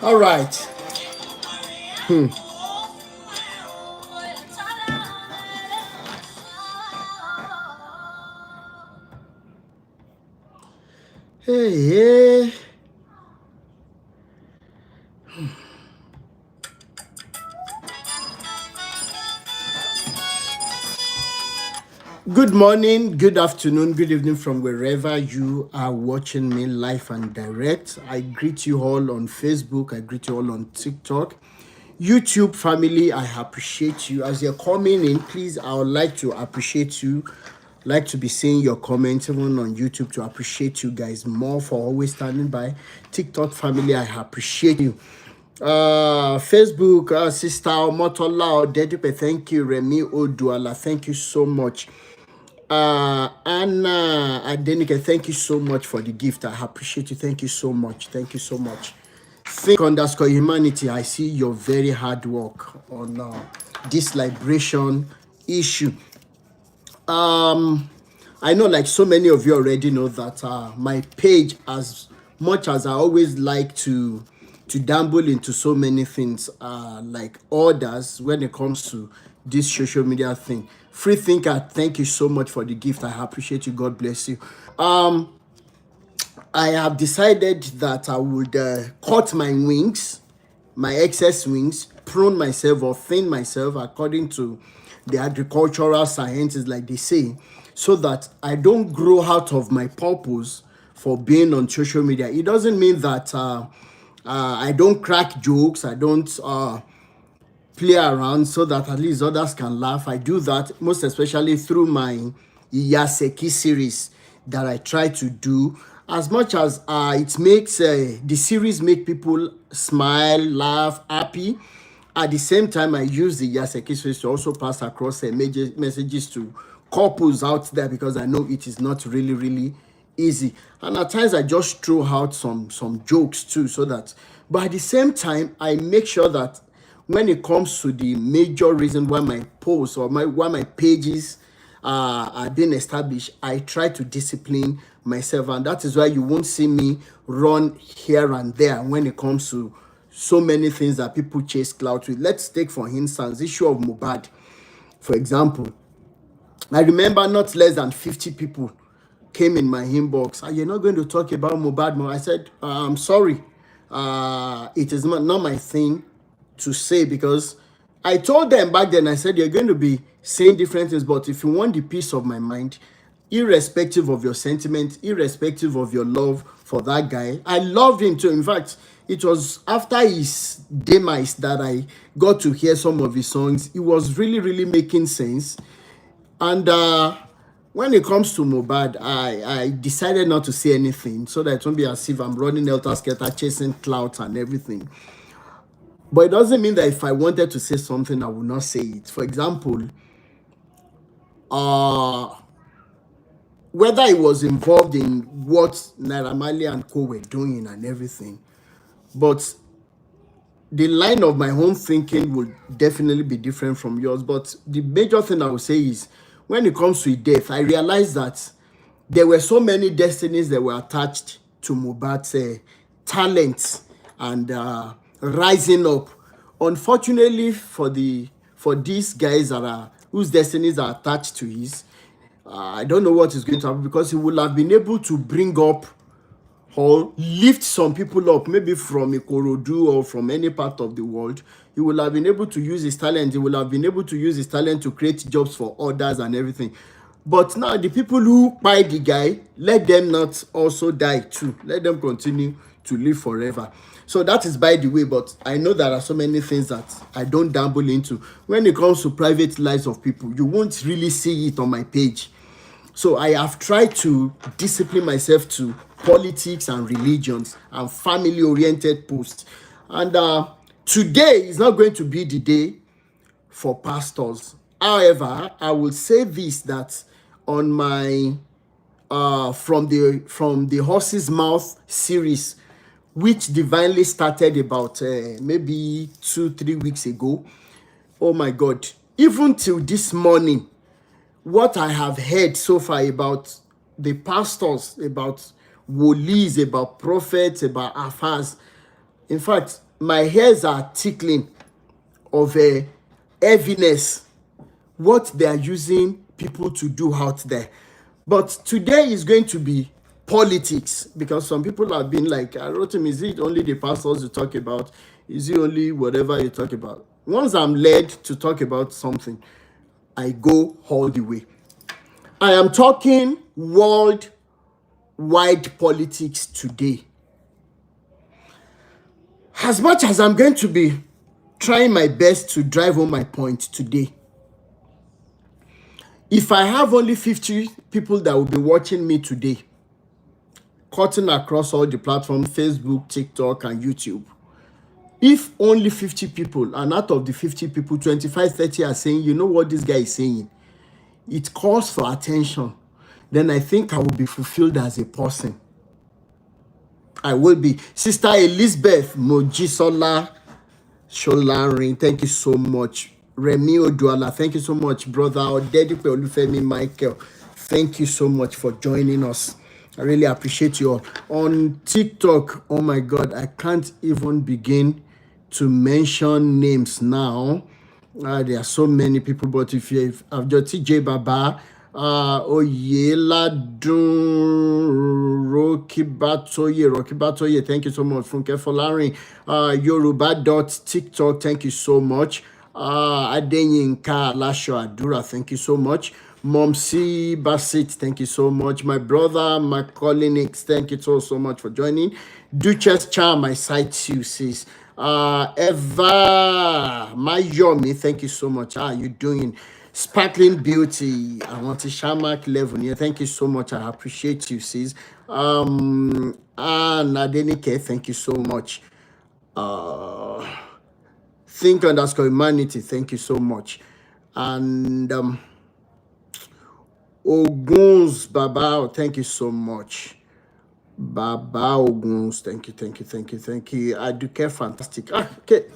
All right. Hey, hey. Good morning, good afternoon, good evening from wherever you are watching me live and direct. I greet you all on Facebook. I greet you all on TikTok. YouTube family, I appreciate you. As you're coming in, please, I would like to appreciate you. Like to be seeing your comments even on YouTube to appreciate you guys more for always standing by. TikTok family, I appreciate you. Facebook, Sister Omotola Odedupe, thank you. Remi Oduala, thank you so much. Anna Adenike, thank you so much for the gift. I appreciate you. Thank you so much. Thank you so much. Think underscore humanity. I see your very hard work on this liberation issue. I know, like so many of you already know that my page, as much as I always like to dabble into so many things, like others, when it comes to this social media thing. Free thinker, thank you so much for the gift. I appreciate you. God bless you. I have decided that I would cut my wings, my excess wings, prune myself or thin myself according to the agricultural scientists, like they say, so that I don't grow out of my purpose for being on social media. It doesn't mean that I don't crack jokes, I don't play around so that at least others can laugh. I do that most especially through my Iyaseki series that I try to do. As much as it makes the series make people smile, laugh, happy. At the same time, I use the Iyaseki series to also pass across messages to couples out there, because I know it is not really easy. And at times I just throw out some jokes too, so that, but at the same time I make sure that when it comes to the major reason why my posts or why my pages are being established, I try to discipline myself, and that is why you won't see me run here and there when it comes to so many things that people chase clout with. Let's take for instance the issue of Mohbad, for example. I remember not less than 50 people came in my inbox. You're not going to talk about Mohbad more. I said, I'm sorry. It is not my thing to say, because I told them back then, I said, you're going to be saying different things, but if you want the peace of my mind, irrespective of your sentiment, irrespective of your love for that guy, I loved him too. In fact, it was after his demise that I got to hear some of his songs. It was really making sense. And when it comes to Mohbad, I decided not to say anything so that it won't be as if I'm running helter-skelter, chasing clouds and everything. But it doesn't mean that if I wanted to say something, I would not say it. For example, whether I was involved in what Naira Marley and co were doing and everything, but the line of my own thinking would definitely be different from yours. But the major thing I would say is, when it comes to death, I realized that there were so many destinies that were attached to Mohbad's talents and rising up. Unfortunately for these guys that are whose destinies are attached to his, I don't know what is going to happen, because he would have been able to bring up or lift some people up, maybe from Ikorodu or from any part of the world. He will have been able to use his talent. He will have been able to use his talent to create jobs for others and everything. But now the people who buy the guy, let them not also die too. Let them continue to live forever. So that is by the way, but I know there are so many things that I don't dabble into. When it comes to private lives of people, you won't really see it on my page. So I have tried to discipline myself to politics and religions and family-oriented posts. And today is not going to be the day for pastors. However, I will say this, that on my from the horse's mouth series, which divinely started about maybe 2-3 weeks ago. Oh my God! Even till this morning, what I have heard so far about the pastors, about wolis, about prophets, about afars. In fact, my hairs are tickling of heaviness, what they are using people to do out there. But today is going to be politics, because some people have been like, I wrote him, is it only the pastors you talk about? Is it only whatever you talk about? Once I'm led to talk about something, I go all the way. I am talking worldwide politics today. As much as I'm going to be trying my best to drive home my point today, if I have only 50 people that will be watching me today, cutting across all the platforms, Facebook, TikTok, and YouTube, if only 50 people, and out of the 50 people, 25, 30 are saying, you know what this guy is saying, it calls for attention, then I think I will be fulfilled as a person. I will be. Sister Elizabeth Mojisola Sholarin, thank you so much. Remi Oduala, thank you so much. Brother Odedipe Olufemi Michael, thank you so much for joining us. I really appreciate you all. On TikTok, oh my God, I can't even begin to mention names now. There are so many people, but if you have your TJ Baba, Oyeladun, Rokibatoye, thank you so much. Funke Folarin, Yoruba.tiktok, thank you so much. Adenyinka Lasho Adura, thank you so much. Momsi Basit, thank you so much. My brother Macaulay Nix, thank you so much for joining. Duchess Charm, I cite you, sis. Eva Mayomi, thank you so much. How are you doing? Sparkling Beauty, I want to Shamak 11 here. Thank you so much. I appreciate you, sis. Nadenike, thank you so much. Think_humanity, thank you so much. And Oguns Baba, thank you so much. Baba Oguns, thank you. Aduke, fantastic. Okay.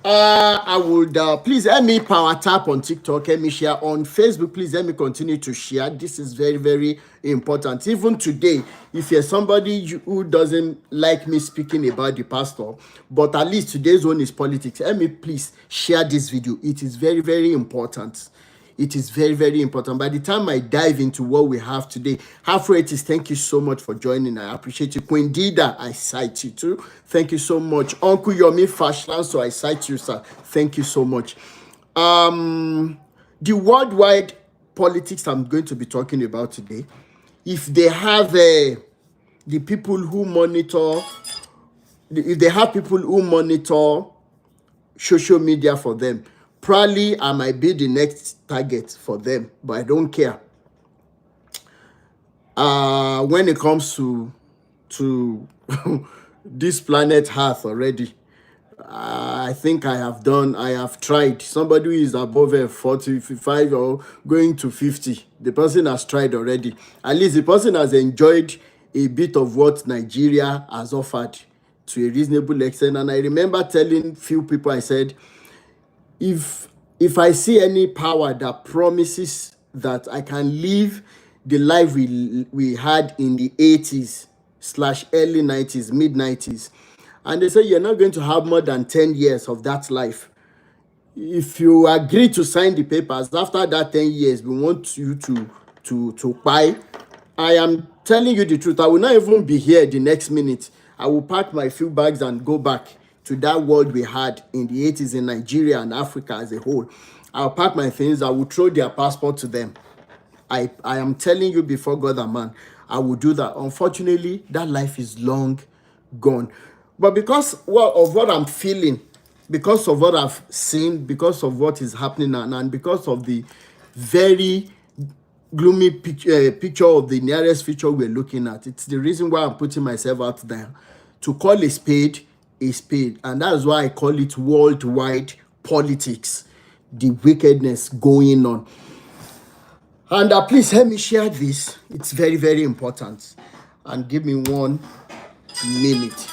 I would please help me power tap on TikTok, help me share on Facebook, please help me continue to share. This is very, very important. Even today, if you're somebody who doesn't like me speaking about the pastor, but at least today's one is politics, help me please share this video. It is very, very important. It is very, very important. By the time I dive into what we have today, Half-Rated, thank you so much for joining. I appreciate you. Queen Dida, I cite you too. Thank you so much. Uncle Yomi Fashlan, so I cite you, sir. Thank you so much. The worldwide politics I'm going to be talking about today, if they have the people who monitor, if they have people who monitor social media for them, probably I might be the next target for them, but I don't care. When it comes to this planet Earth already, I think I have tried. Somebody who is above 40, 55 or going to 50, the person has tried already. At least the person has enjoyed a bit of what Nigeria has offered to a reasonable extent. And I remember telling few people, I said, if I see any power that promises that I can live the life we had in the 80s / early 90s, mid 90s, and they say you're not going to have more than 10 years of that life, if you agree to sign the papers, after that 10 years, we want you to buy. I am telling you the truth. I will not even be here the next minute. I will pack my few bags and go back to that world we had in the 80s in Nigeria and Africa as a whole. I'll pack my things. I will throw their passport to them. I am telling you before God and man, I will do that. Unfortunately, that life is long gone. But because of what I'm feeling, because of what I've seen, because of what is happening now, and because of the very gloomy picture of the nearest future we're looking at, it's the reason why I'm putting myself out there to call a spade, and that's why I call it worldwide politics, the wickedness going on. And please help me share this. It's very, very important. And give me 1 minute.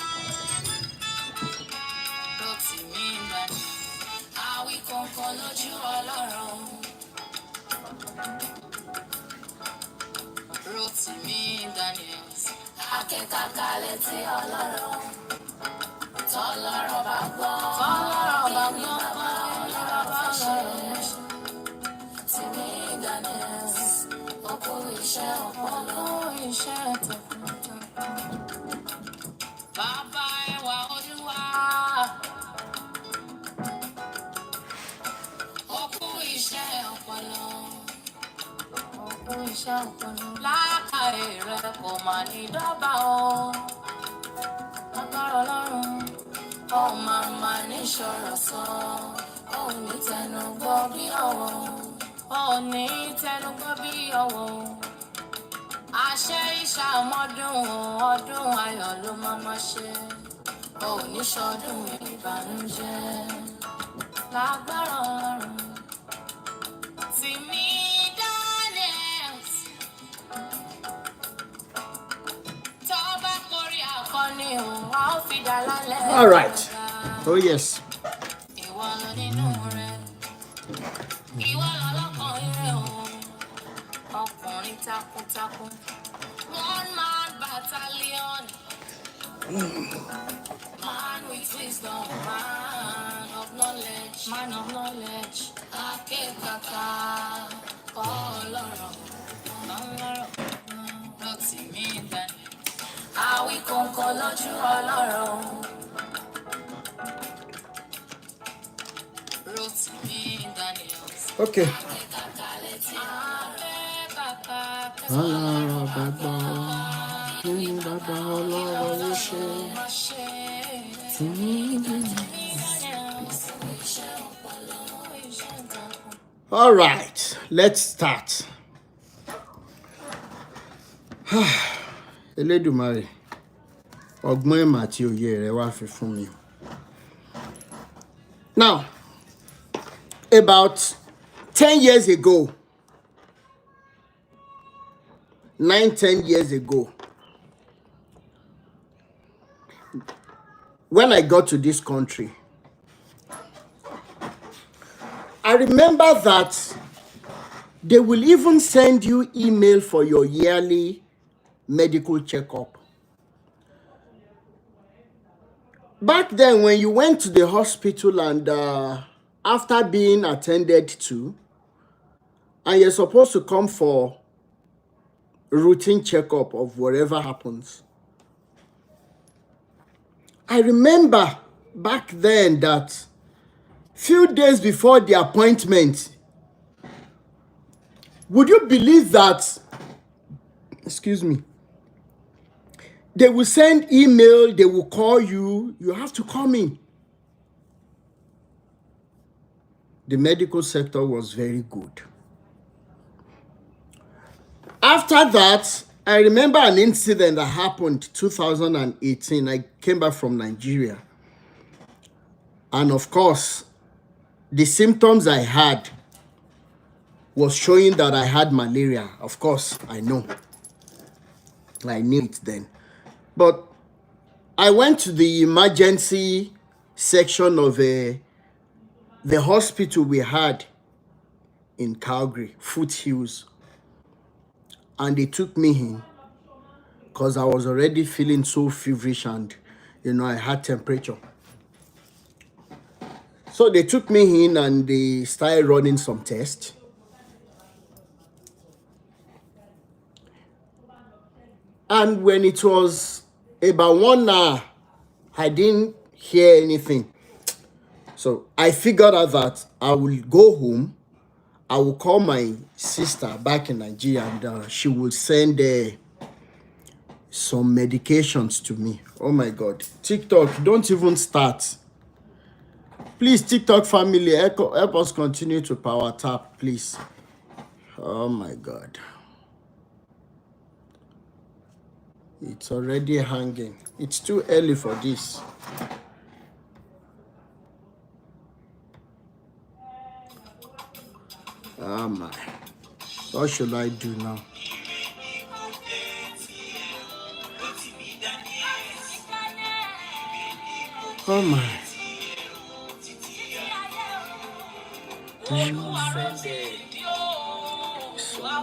Tọ́lọ́rọ̀ bá gbọ́, tọ́lọ́rọ̀ bá gbọ́, tọ́lọ́rọ̀ bá ṣe. Timi Daniels, ọkọ iṣẹ́ ọpọlọ, iṣẹ́ takuntakun. Bàbá ẹwà Olúwa, ọkọ iṣẹ́ ọpọlọ, ọkọ iṣẹ́ ọpọlọ. Lákàyè rẹ̀ kò mà ní dọ́gba o. Agbára Ọlọ́run, ó máa ní ṣọ̀rọ̀ sọ, ó ní tẹnu gbọ́ bí ọ̀wọ́, ó ní tẹnu gbọ́ bí ọ̀wọ́. Àṣẹ ìṣàmọ́dún ọdún ayọ̀ ló máa ṣe, ó ní ṣọdún ìbànújẹ́. Lágbára Ọlọ́run, Timi Daniels. Tọ́ba kórè akọni o, a ó fi dá lálẹ́. All right. Oh yes. Ìwọ lọ nínú rẹ̀, ìwọ lọ lọ́kàn rẹ̀ o. Ọkùnrin takuntakun, one man battalion, man with wisdom, man of knowledge, man of knowledge. Akẹ́kọ̀ọ́ká ọlọ́rọ̀, Rotimi Daniels. Àwíkọ́nkọ́ lójú ọlọ́rọ̀, Rotimi Daniels. Okay. Ọlọ́rọ̀ bàbá, kí ni bàbá ọlọ́rọ̀ ló ṣe? Timi Daniels. All right, let's start. Elédùmarè, ọgbọ́n ìmọ̀ àti òye rẹ̀ wá fi fún mi. Now, about 10 years ago, 9-10 years ago, when I got to this country, I remember that they will even send you email for your yearly medical checkup. Back then, when you went to the hospital and after being attended to, and you're supposed to come for routine checkup of whatever happens. I remember back then that few days before the appointment, would you believe that, excuse me, they will send email, they will call you, you have to come in. The medical sector was very good. After that, I remember an incident that happened 2018. I came back from Nigeria. And of course, the symptoms I had was showing that I had malaria. Of course, I know. I knew it then. But I went to the emergency section of the hospital we had in Calgary, Foothills. And they took me in because I was already feeling so feverish and, I had temperature. So they took me in and they started running some tests. And when it was about 1 hour, I didn't hear anything. So I figured out that I will go home. I will call my sister back in Nigeria and she will send some medications to me. Oh my God. TikTok, don't even start. Please, TikTok family, help us continue to power tap, please. Oh my God. It's already hanging. It's too early for this. Oh my. What should I do now? Oh my. Some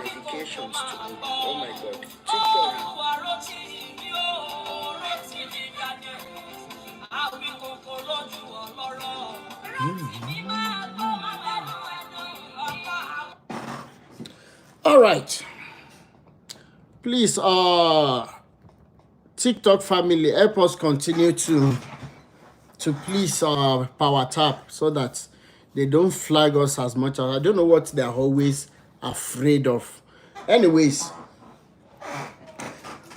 medications to me. Oh my God. TikTok. All right. Please, TikTok family, help us continue to please power tap so that they don't flag us as much. I don't know what they're always afraid of. Anyways,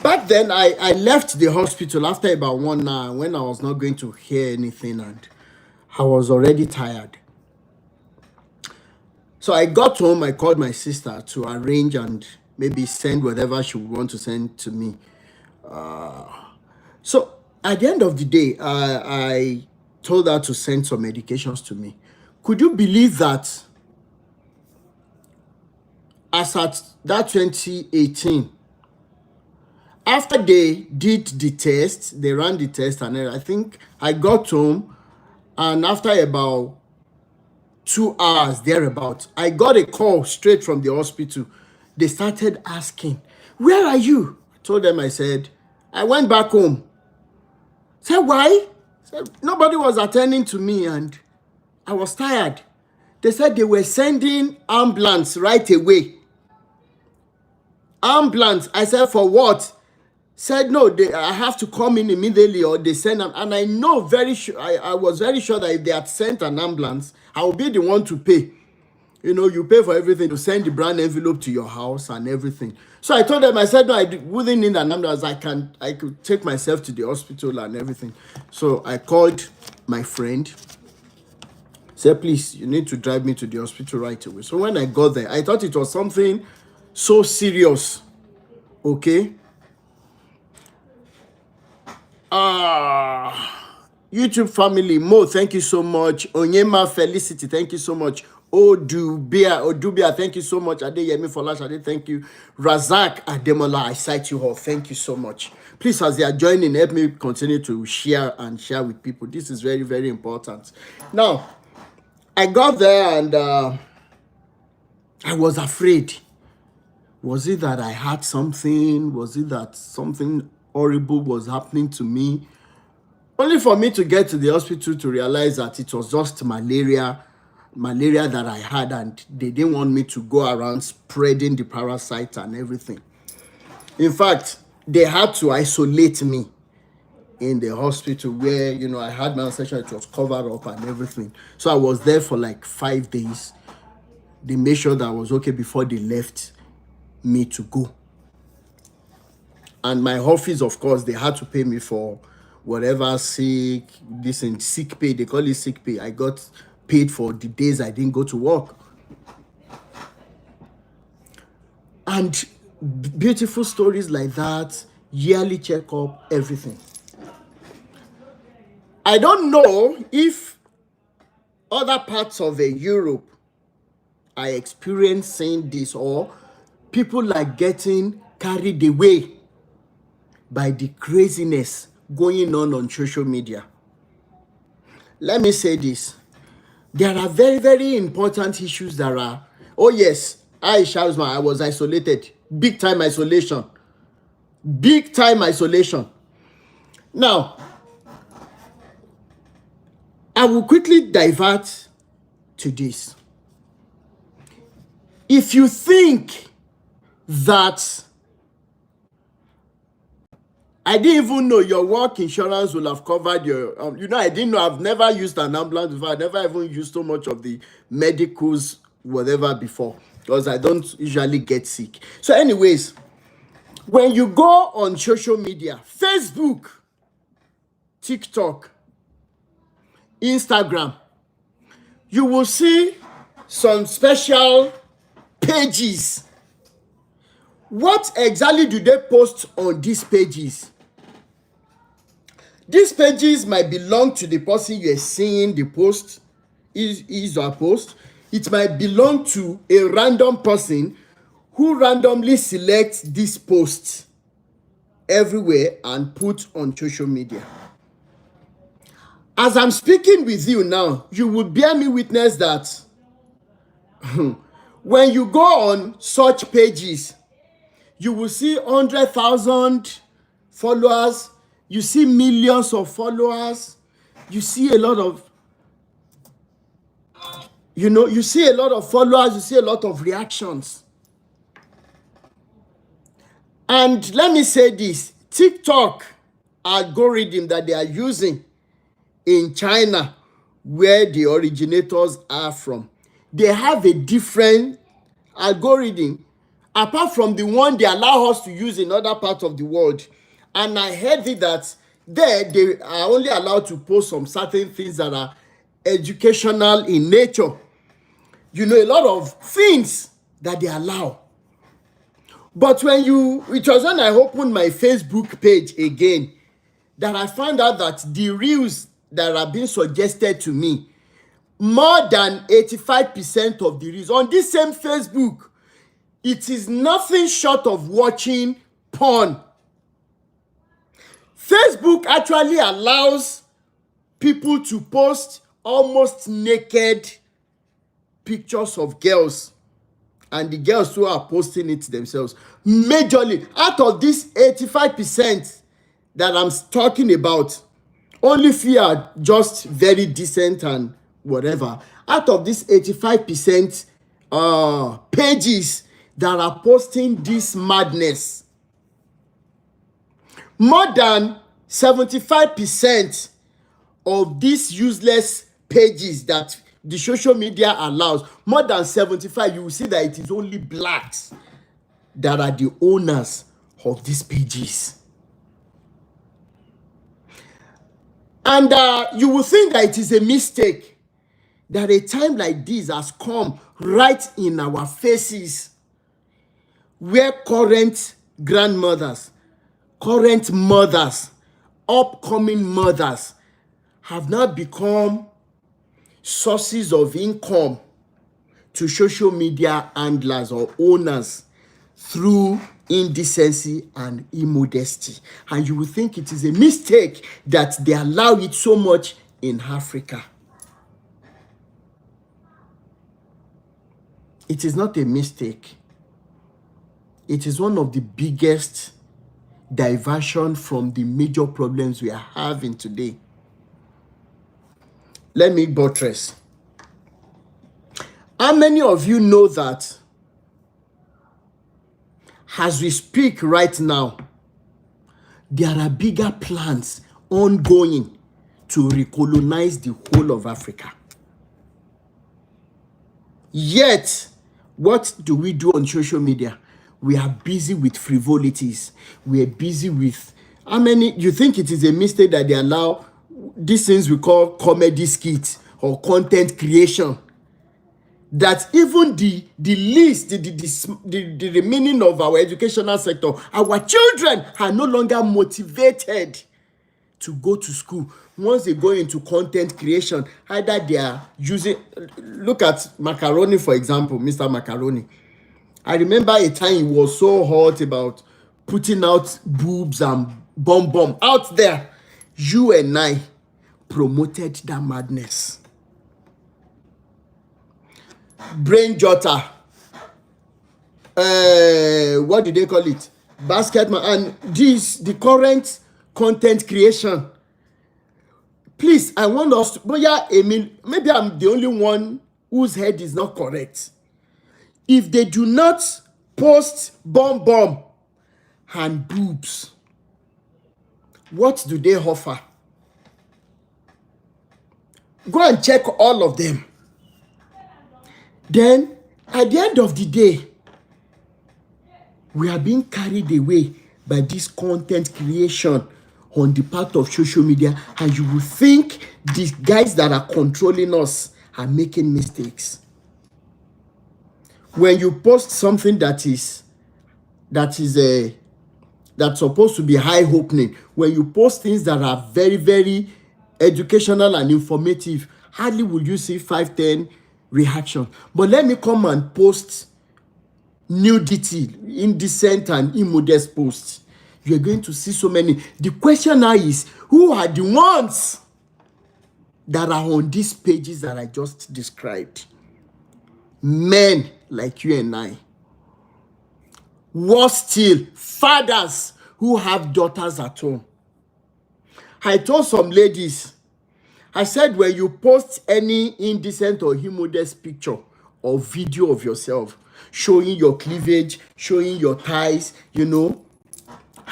back then I left the hospital after about 1 hour when I was not going to hear anything and I was already tired. So I got home, I called my sister to arrange and maybe send whatever she would want to send to me. So at the end of the day, I told her to send some medications to me. Could you believe that as at that 2018, after they did the test, they ran the test, and I think I got home, and after about 2 hours thereabout, I got a call straight from the hospital. They started asking, "Where are you?" I told them, I said, "I went back home." Said, "Why?" Said, "Nobody was attending to me and I was tired." They said they were sending ambulance right away. Ambulance. I said, "For what?" Said, "No, I have to come in immediately or they send them." And I know very sure, I was very sure that if they had sent an ambulance, I would be the one to pay. You know, you pay for everything to send the brand envelope to your house and everything. So I told them, I said, "No, I wouldn't need an ambulance. I could take myself to the hospital and everything." So I called my friend. Said, "Please, you need to drive me to the hospital right away." So when I got there, I thought it was something so serious. Okay. YouTube family, Mo, thank you so much. Onyema Felicity, thank you so much. Odubia, thank you so much. Adeyemi Folash, thank you. Razak Ademola, I cite you all. Thank you so much. Please, as they are joining, help me continue to share with people. This is very, very important. Now, I got there and I was afraid. Was it that I had something? Was it that something horrible was happening to me? Only for me to get to the hospital to realize that it was just malaria that I had, and they didn't want me to go around spreading the parasite and everything. In fact, they had to isolate me in the hospital where, you know, I had my own section, it was covered up and everything. So I was there for like 5 days. They made sure that I was okay before they left me to go. And my office, of course, they had to pay me for whatever sick pay. They call it sick pay. I got paid for the days I didn't go to work. And beautiful stories like that, yearly checkup, everything. I don't know if other parts of Europe are experiencing this, or people are getting carried away by the craziness going on social media. Let me say this. There are very, very important issues that are, oh yes, I was isolated. Big time isolation. Big time isolation. Now, I will quickly divert to this. If you think that I didn't even know your work insurance will have covered your, I didn't know, I've never used an ambulance before. I never even used so much of the medicals, whatever before, because I don't usually get sick. So anyways, when you go on social media, Facebook, TikTok, Instagram, you will see some special pages. What exactly do they post on these pages? These pages might belong to the person you are seeing the post, is or post. It might belong to a random person who randomly selects this post everywhere and put on social media. As I'm speaking with you now, you will bear me witness that when you go on such pages, you will see 100,000 followers, you see millions of followers, you see a lot of, you see a lot of followers, you see a lot of reactions. And let me say this, TikTok algorithm that they are using in China, where the originators are from, they have a different algorithm apart from the one they allow us to use in other parts of the world. And I heard it that there they are only allowed to post some certain things that are educational in nature. You know, a lot of things that they allow. But it was when I opened my Facebook page again that I found out that the reels that are being suggested to me, more than 85% of the reels on this same Facebook, it is nothing short of watching porn. Facebook actually allows people to post almost naked pictures of girls, and the girls who are posting it themselves. Majorly, out of this 85% that I'm talking about, only few are just very decent and whatever. Out of this 85% pages that are posting this madness, more than 75% of these useless pages that the social media allows, more than 75, you will see that it is only blacks that are the owners of these pages. And you will think that it is a mistake that a time like this has come right in our faces, where current grandmothers, current mothers, upcoming mothers have now become sources of income to social media handlers or owners through indecency and immodesty. And you will think it is a mistake that they allow it so much in Africa. It is not a mistake. It is one of the biggest diversion from the major problems we are having today. Let me buttress. How many of you know that as we speak right now, there are bigger plans ongoing to recolonize the whole of Africa? Yet, what do we do on social media? We are busy with frivolities. We are busy with... How many... You think it is a mistake that they allow these things we call comedy skits or content creation? That even the least, the remaining of our educational sector, our children are no longer motivated to go to school. Once they go into content creation, either they are using... Look at Macaroni, for example, Mr. Macaroni. I remember a time he was so hot about putting out boobs and bum out there. You and I promoted that madness. Brain Jotter. What do they call it? Basketman. And the current content creation. Please, I want us to... But yeah, Emil, maybe I'm the only one whose head is not correct. If they do not post bum and boobs, what do they offer? Go and check all of them. Then, at the end of the day, we are being carried away by this content creation on the part of social media, and you will think these guys that are controlling us are making mistakes. When you post something that's supposed to be eye-opening, when you post things that are very, very educational and informative, hardly will you see 5-10 reactions. But let me come and post nudity, indecent and immodest posts. You're going to see so many. The question now is, who are the ones that are on these pages that I just described? Men like you and I. Worse still, fathers who have daughters at home. I told some ladies, I said, when you post any indecent or immodest picture or video of yourself, showing your cleavage, showing your thighs,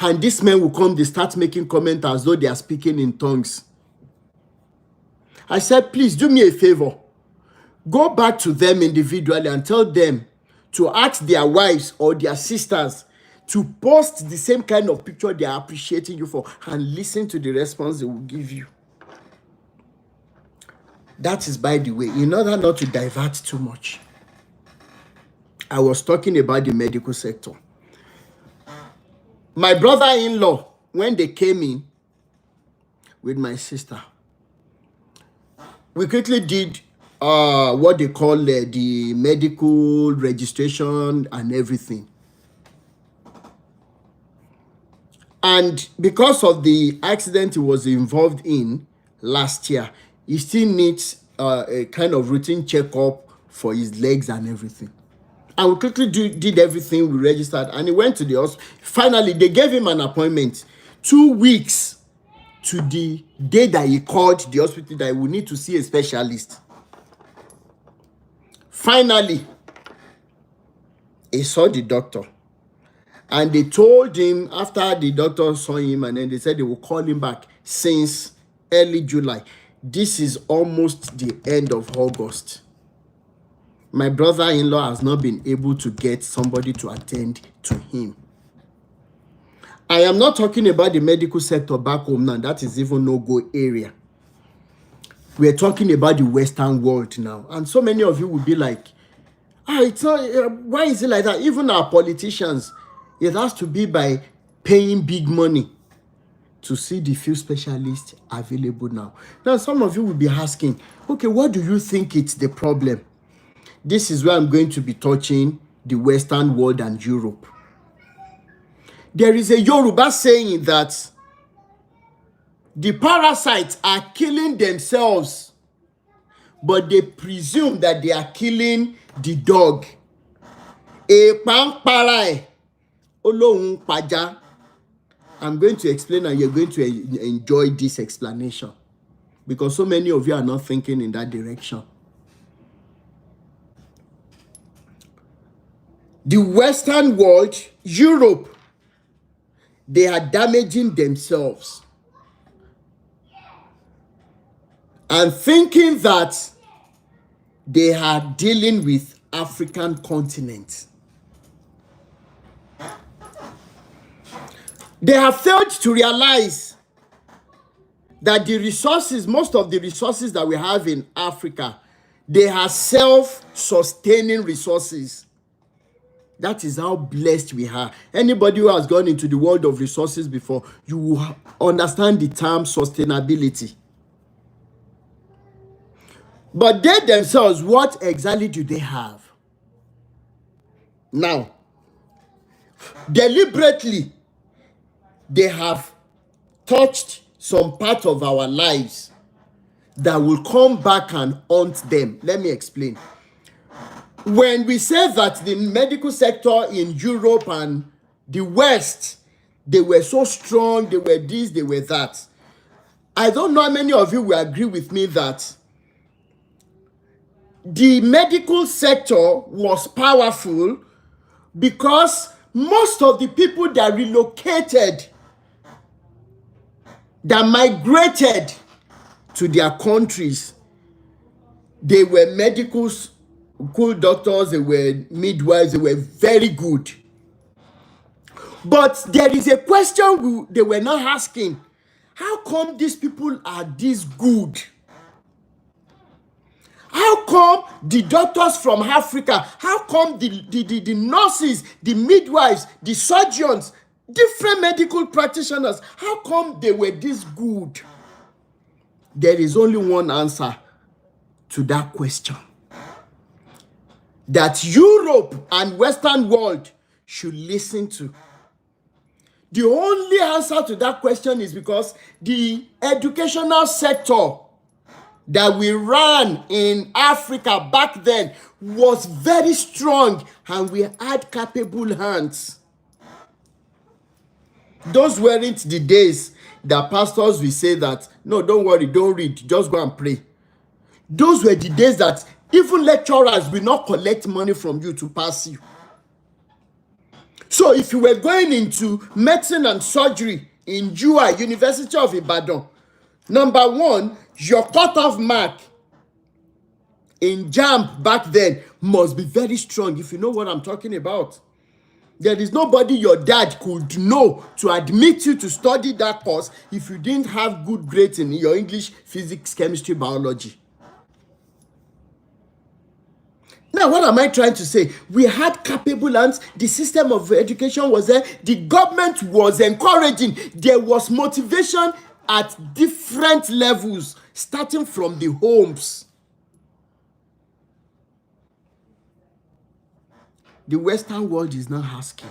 And these men will come, they start making comments as though they are speaking in tongues. I said, please do me a favor. Go back to them individually and tell them to ask their wives or their sisters to post the same kind of picture they are appreciating you for, and listen to the response they will give you. That is, by the way, in order not to divert too much, I was talking about the medical sector. My brother-in-law, when they came in with my sister, we quickly did what they call the medical registration and everything. And because of the accident he was involved in last year, he still needs a kind of routine checkup for his legs and everything. And we quickly did everything, we registered, and he went to the hospital. Finally, they gave him an appointment 2 weeks to the day that he called the hospital that he would need to see a specialist. Finally, he saw the doctor. And they told him, after the doctor saw him, and then they said they will call him back since early July. This is almost the end of August. My brother-in-law has not been able to get somebody to attend to him. I am not talking about the medical sector back home now. That is even no-go area. We are talking about the Western world now. And so many of you will be like, it's not, why is it like that? Even our politicians, it has to be by paying big money to see the few specialists available now. Now, some of you will be asking, okay, what do you think it's the problem? This is where I'm going to be touching the Western world and Europe. There is a Yoruba saying that the parasites are killing themselves, but they presume that they are killing the dog. I'm going to explain, and you're going to enjoy this explanation, because so many of you are not thinking in that direction. The Western world, Europe, they are damaging themselves and thinking that they are dealing with African continent. They have failed to realize that the resources, most of the resources that we have in Africa, they are self-sustaining resources. That is how blessed we are. Anybody who has gone into the world of resources before, you will understand the term sustainability. But they themselves, what exactly do they have? Now, deliberately, they have touched some part of our lives that will come back and haunt them. Let me explain. When we say that the medical sector in Europe and the West, they were so strong, they were this, they were that, I don't know how many of you will agree with me that the medical sector was powerful because most of the people that relocated, that migrated to their countries, they were medical school doctors, they were midwives, they were very good. But there is a question they were not asking. How come these people are this good? How come the doctors from Africa, how come the nurses, the midwives, the surgeons, different medical practitioners, how come they were this good? There is only one answer to that question. That Europe and Western world should listen to. The only answer to that question is because the educational sector that we ran in Africa back then was very strong, and we had capable hands. Those weren't the days that pastors will say that, no, don't worry, don't read, just go and pray. Those were the days that even lecturers will not collect money from you to pass you. So So if you were going into medicine and surgery in JUA, University of Ibadan, number one, your cutoff mark in JAMB back then must be very strong, if you know what I'm talking about. There is nobody your dad could know to admit you to study that course if you didn't have good grades in your English, physics, chemistry, biology. Now, what am I trying to say? We had capable hands. The system of education was there. The government was encouraging. There was motivation at different levels, starting from the homes. The Western world is not asking.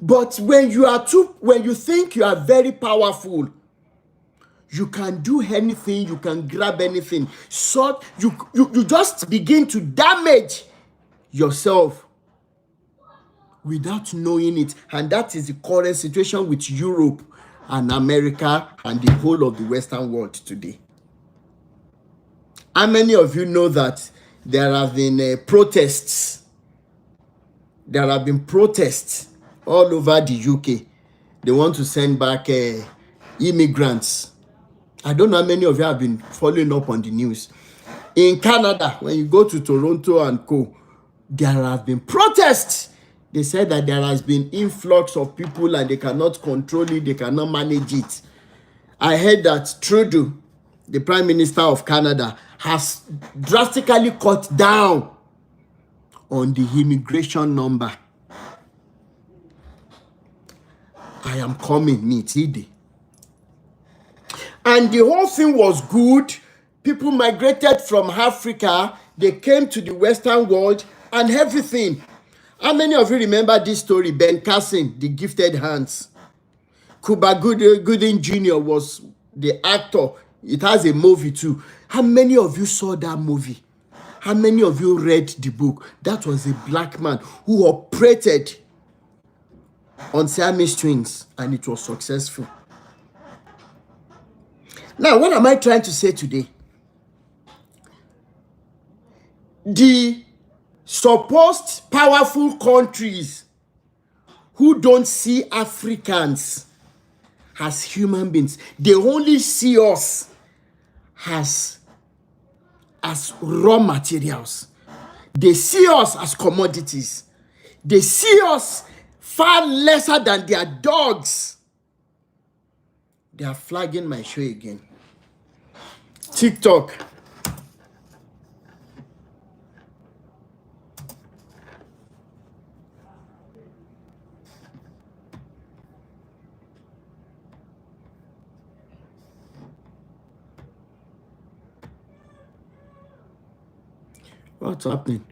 But when you think you are very powerful, you can do anything, you can grab anything. So you just begin to damage yourself without knowing it. And that is the current situation with Europe and America and the whole of the Western world today. How many of you know that there have been protests? There have been protests all over the UK. They want to send back immigrants. I don't know how many of you have been following up on the news. In Canada, when you go to Toronto and co, there have been protests. They said that there has been influx of people and they cannot control it, they cannot manage it. I heard that Trudeau, the Prime Minister of Canada, has drastically cut down on the immigration number. I am coming, me, Tide. And the whole thing was good. People migrated from Africa. They came to the Western world and everything. How many of you remember this story? Ben Carson, the gifted hands. Cuba Gooding Jr. was the actor. It has a movie too. How many of you saw that movie? How many of you read the book? That was a black man who operated on Siamese twins and it was successful. Now, what am I trying to say today? The supposed powerful countries who don't see Africans as human beings, they only see us as raw materials. They see us as commodities. They see us far lesser than their dogs. They are flagging my show again. TikTok. What's happening?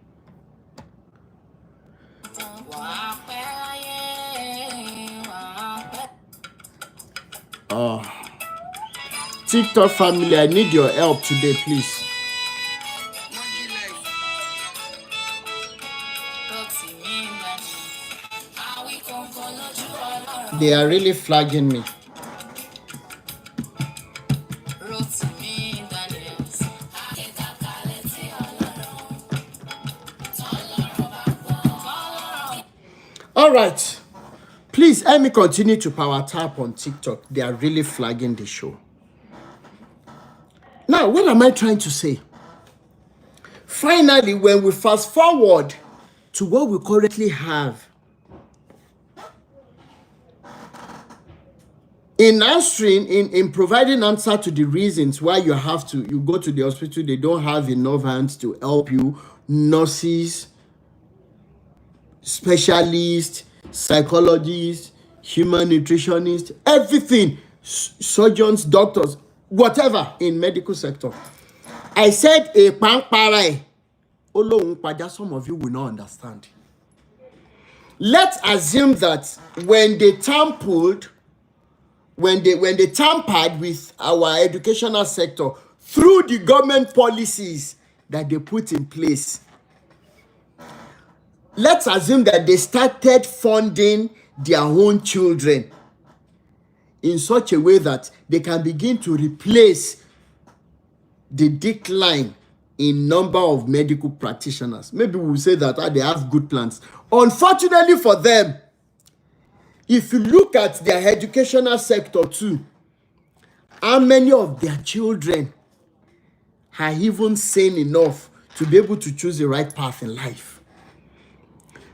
Oh, TikTok family, I need your help today, please. They are really flagging me. All right. Please let me continue to power tap on TikTok. They are really flagging the show. Now, what am I trying to say? Finally, when we fast forward to what we currently have, in answering, in providing answer to the reasons why you go to the hospital, they don't have enough hands to help you, nurses, specialists, psychologists, human nutritionists, everything, surgeons, doctors, whatever in medical sector. I said a pampara. Some of you will not understand. Let's assume that when they tampered with our educational sector through the government policies that they put in place, let's assume that they started funding their own children in such a way that they can begin to replace the decline in number of medical practitioners. Maybe we'll say that they have good plans. Unfortunately for them, if you look at their educational sector too, how many of their children are even sane enough to be able to choose the right path in life?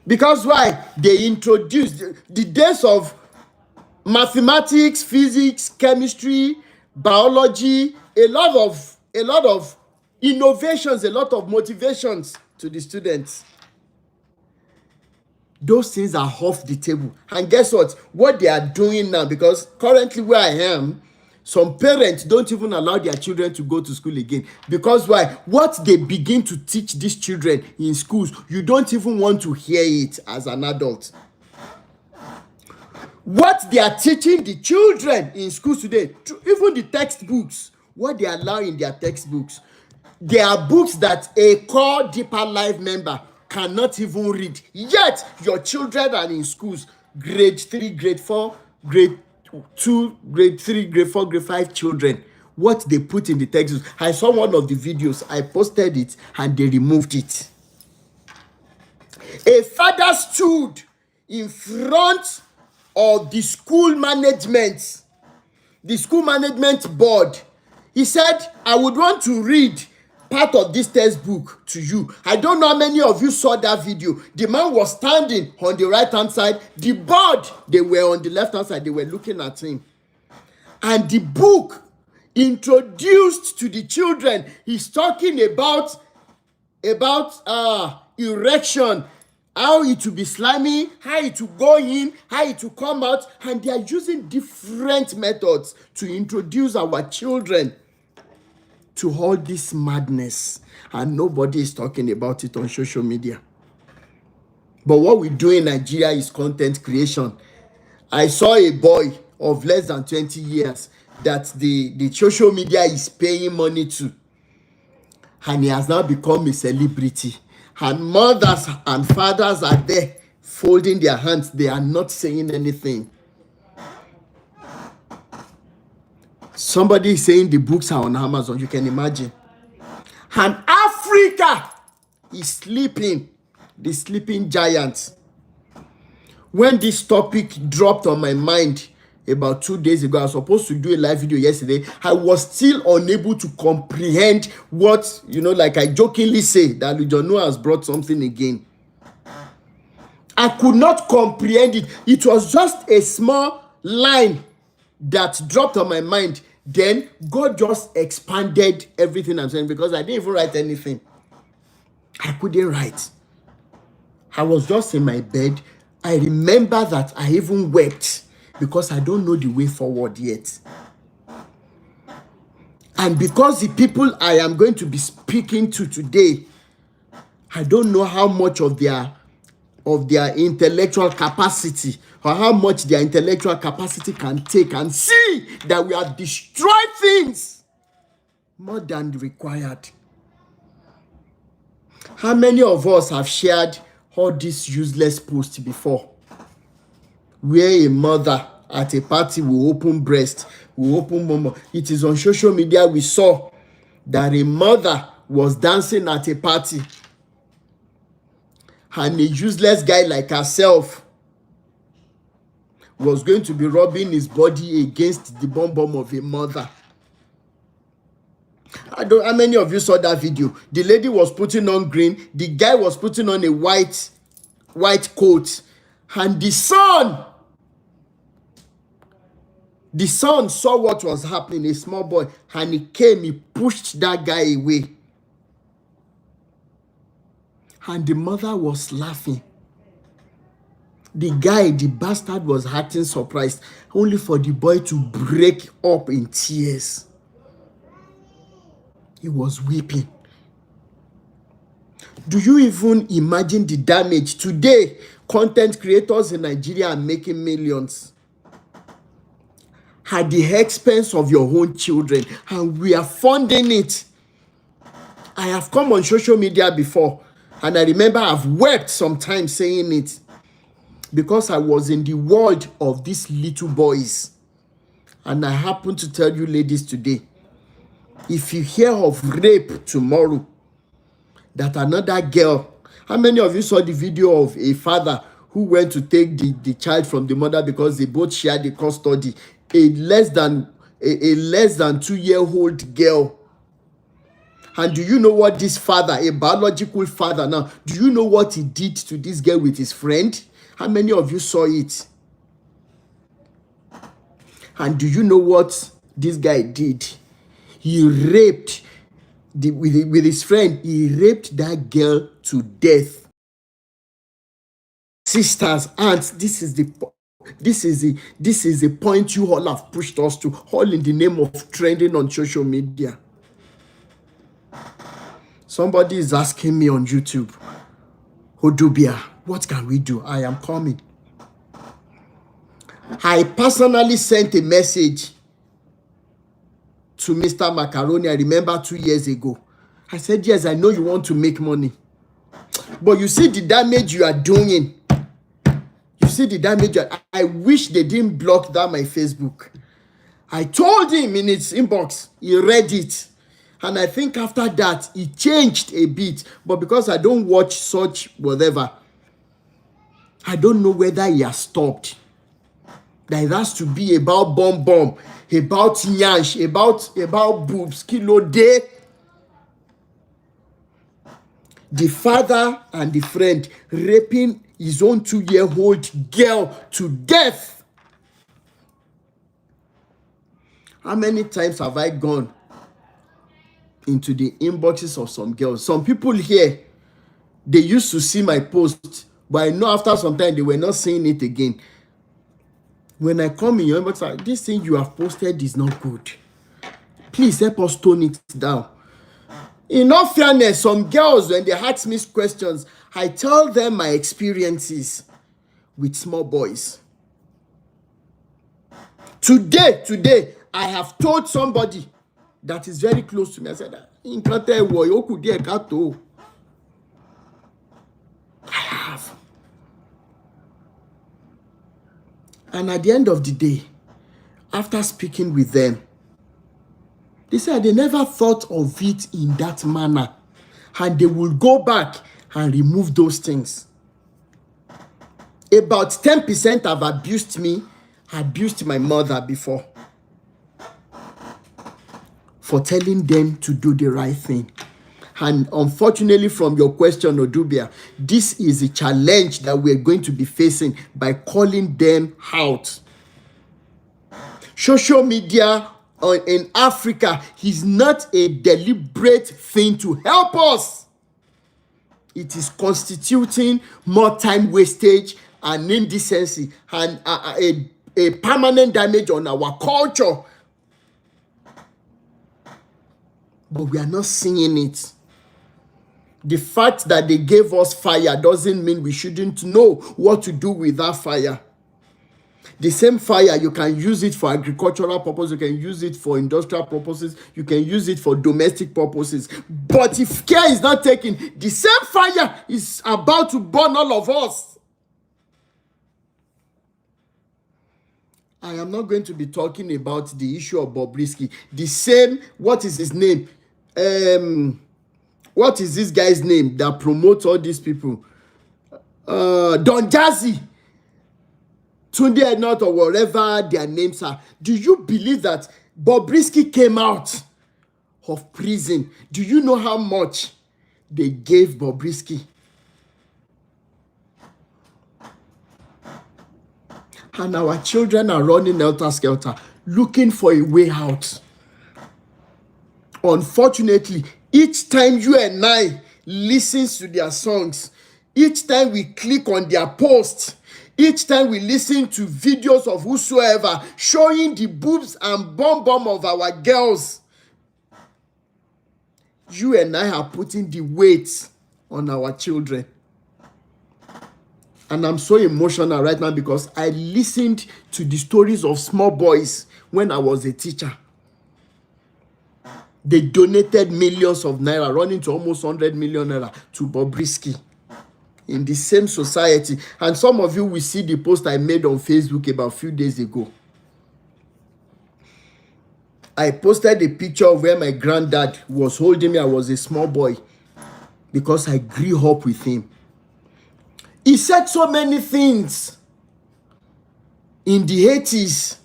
Because why? They introduced the days of mathematics, physics, chemistry, biology, a lot of innovations, a lot of motivations to the students. Those things are off the table. And guess what they are doing now, because currently where I am, some parents don't even allow their children to go to school again. Because why? What they begin to teach these children in schools, you don't even want to hear it as an adult. What they are teaching the children in schools today, even the textbooks, what they allow in their textbooks, there are books that a core Deeper Life member cannot even read. Yet, your children are in schools, grade 3, grade 4, grade 2, grade 3, grade 4, grade 5 children. What they put in the textbooks. I saw one of the videos, I posted it, and they removed it. A father stood in front of the school management board. He said, I would want to read part of this textbook to you. I don't know how many of you saw that video. The man was standing on the right hand side. The board, they were on the left hand side. They were looking at him. And the book introduced to the children, he's talking about erection, how it will be slimy, how it will go in, how it will come out. And they are using different methods to introduce our children to all this madness, and nobody is talking about it on social media. But what we do in Nigeria is content creation. I saw a boy of less than 20 years that the social media is paying money to, and he has now become a celebrity. And mothers and fathers are there folding their hands. They are not saying anything. Somebody is saying the books are on Amazon. You can imagine. And Africa is sleeping. The sleeping giants. When this topic dropped on my mind about 2 days ago, I was supposed to do a live video yesterday. I was still unable to comprehend what, like I jokingly say, that Lujonu has brought something again. I could not comprehend it. It was just a small line that dropped on my mind. Then God just expanded everything I'm saying, because I didn't even write anything. I couldn't write. I was just in my bed. I remember that I even wept because I don't know the way forward yet. And because the people I am going to be speaking to today, I don't know how much of their intellectual capacity, or how much their intellectual capacity can take, and see that we have destroyed things more than required. How many of us have shared all these useless posts before, where a mother at a party will open breast, will open momo? It is on social media we saw that a mother was dancing at a party, and a useless guy like herself was going to be rubbing his body against the bum of a mother. I don't know how many of you saw that video. The lady was putting on green, the guy was putting on a white coat, and the son saw what was happening, a small boy, and he came, he pushed that guy away. And the mother was laughing. The guy, the bastard, was acting surprised, only for the boy to break up in tears. He was weeping. Do you even imagine the damage? Today, content creators in Nigeria are making millions at the expense of your own children, and we are funding it. I have come on social media before, and I remember I've wept sometimes saying it, because I was in the world of these little boys. And I happen to tell you ladies today, if you hear of rape tomorrow, that another girl. How many of you saw the video of a father who went to take the child from the mother because they both shared the custody? A less than 2-year-old girl. And do you know what this father, a biological father now, do you know what he did to this girl with his friend? How many of you saw it? And do you know what this guy did? He raped with his friend. He raped that girl to death. Sisters, aunts, this is the point you all have pushed us to, all in the name of trending on social media. Somebody is asking me on YouTube, Odubia, what can we do? I am coming. I personally sent a message to Mr. Macaroni. I remember 2 years ago. I said, yes, I know you want to make money, but you see the damage you are doing. You see the damage. I wish they didn't block that my Facebook. I told him in his inbox. He read it. And I think after that, he changed a bit. But because I don't watch such whatever, I don't know whether he has stopped. That it has to be about bomb, about nyash, about boobs, kilo day. The father and the friend raping his own 2-year-old girl to death. How many times have I gone into the inboxes of some girls? Some people here, they used to see my post, but I know after some time they were not seeing it again. When I come in your inbox, like, this thing you have posted is not good. Please help us tone it down. In all fairness, some girls, when they ask me questions, I tell them my experiences with small boys. Today, I have told somebody that is very close to me. I said, I have. And at the end of the day, after speaking with them, they said they never thought of it in that manner. And they will go back and remove those things. About 10% have abused me, abused my mother before, for telling them to do the right thing. And unfortunately, from your question, Odubia, this is a challenge that we're going to be facing by calling them out. Social media in Africa is not a deliberate thing to help us. It is constituting more time wastage and indecency and a permanent damage on our culture. But we are not seeing it. The fact that they gave us fire doesn't mean we shouldn't know what to do with that fire. The same fire, you can use it for agricultural purposes, you can use it for industrial purposes, you can use it for domestic purposes. But if care is not taken, the same fire is about to burn all of us. I am not going to be talking about the issue of Bobrisky. The same, what is his name? What is this guy's name that promotes all these people? Don Jazzy, Tunde Enot, or whatever their names are. Do you believe that Bobrisky came out of prison? Do you know how much they gave Bobrisky? And our children are running helter-skelter, looking for a way out. Unfortunately, each time you and I listen to their songs, each time we click on their posts, each time we listen to videos of whosoever showing the boobs and bum of our girls, you and I are putting the weight on our children. And I'm so emotional right now because I listened to the stories of small boys when I was a teacher. They donated millions of naira, running to almost 100 million naira to Bobrisky in the same society. And some of you will see the post I made on Facebook about a few days ago. I posted a picture of where my granddad was holding me. I was a small boy. because I grew up with him. He said so many things in the 80s,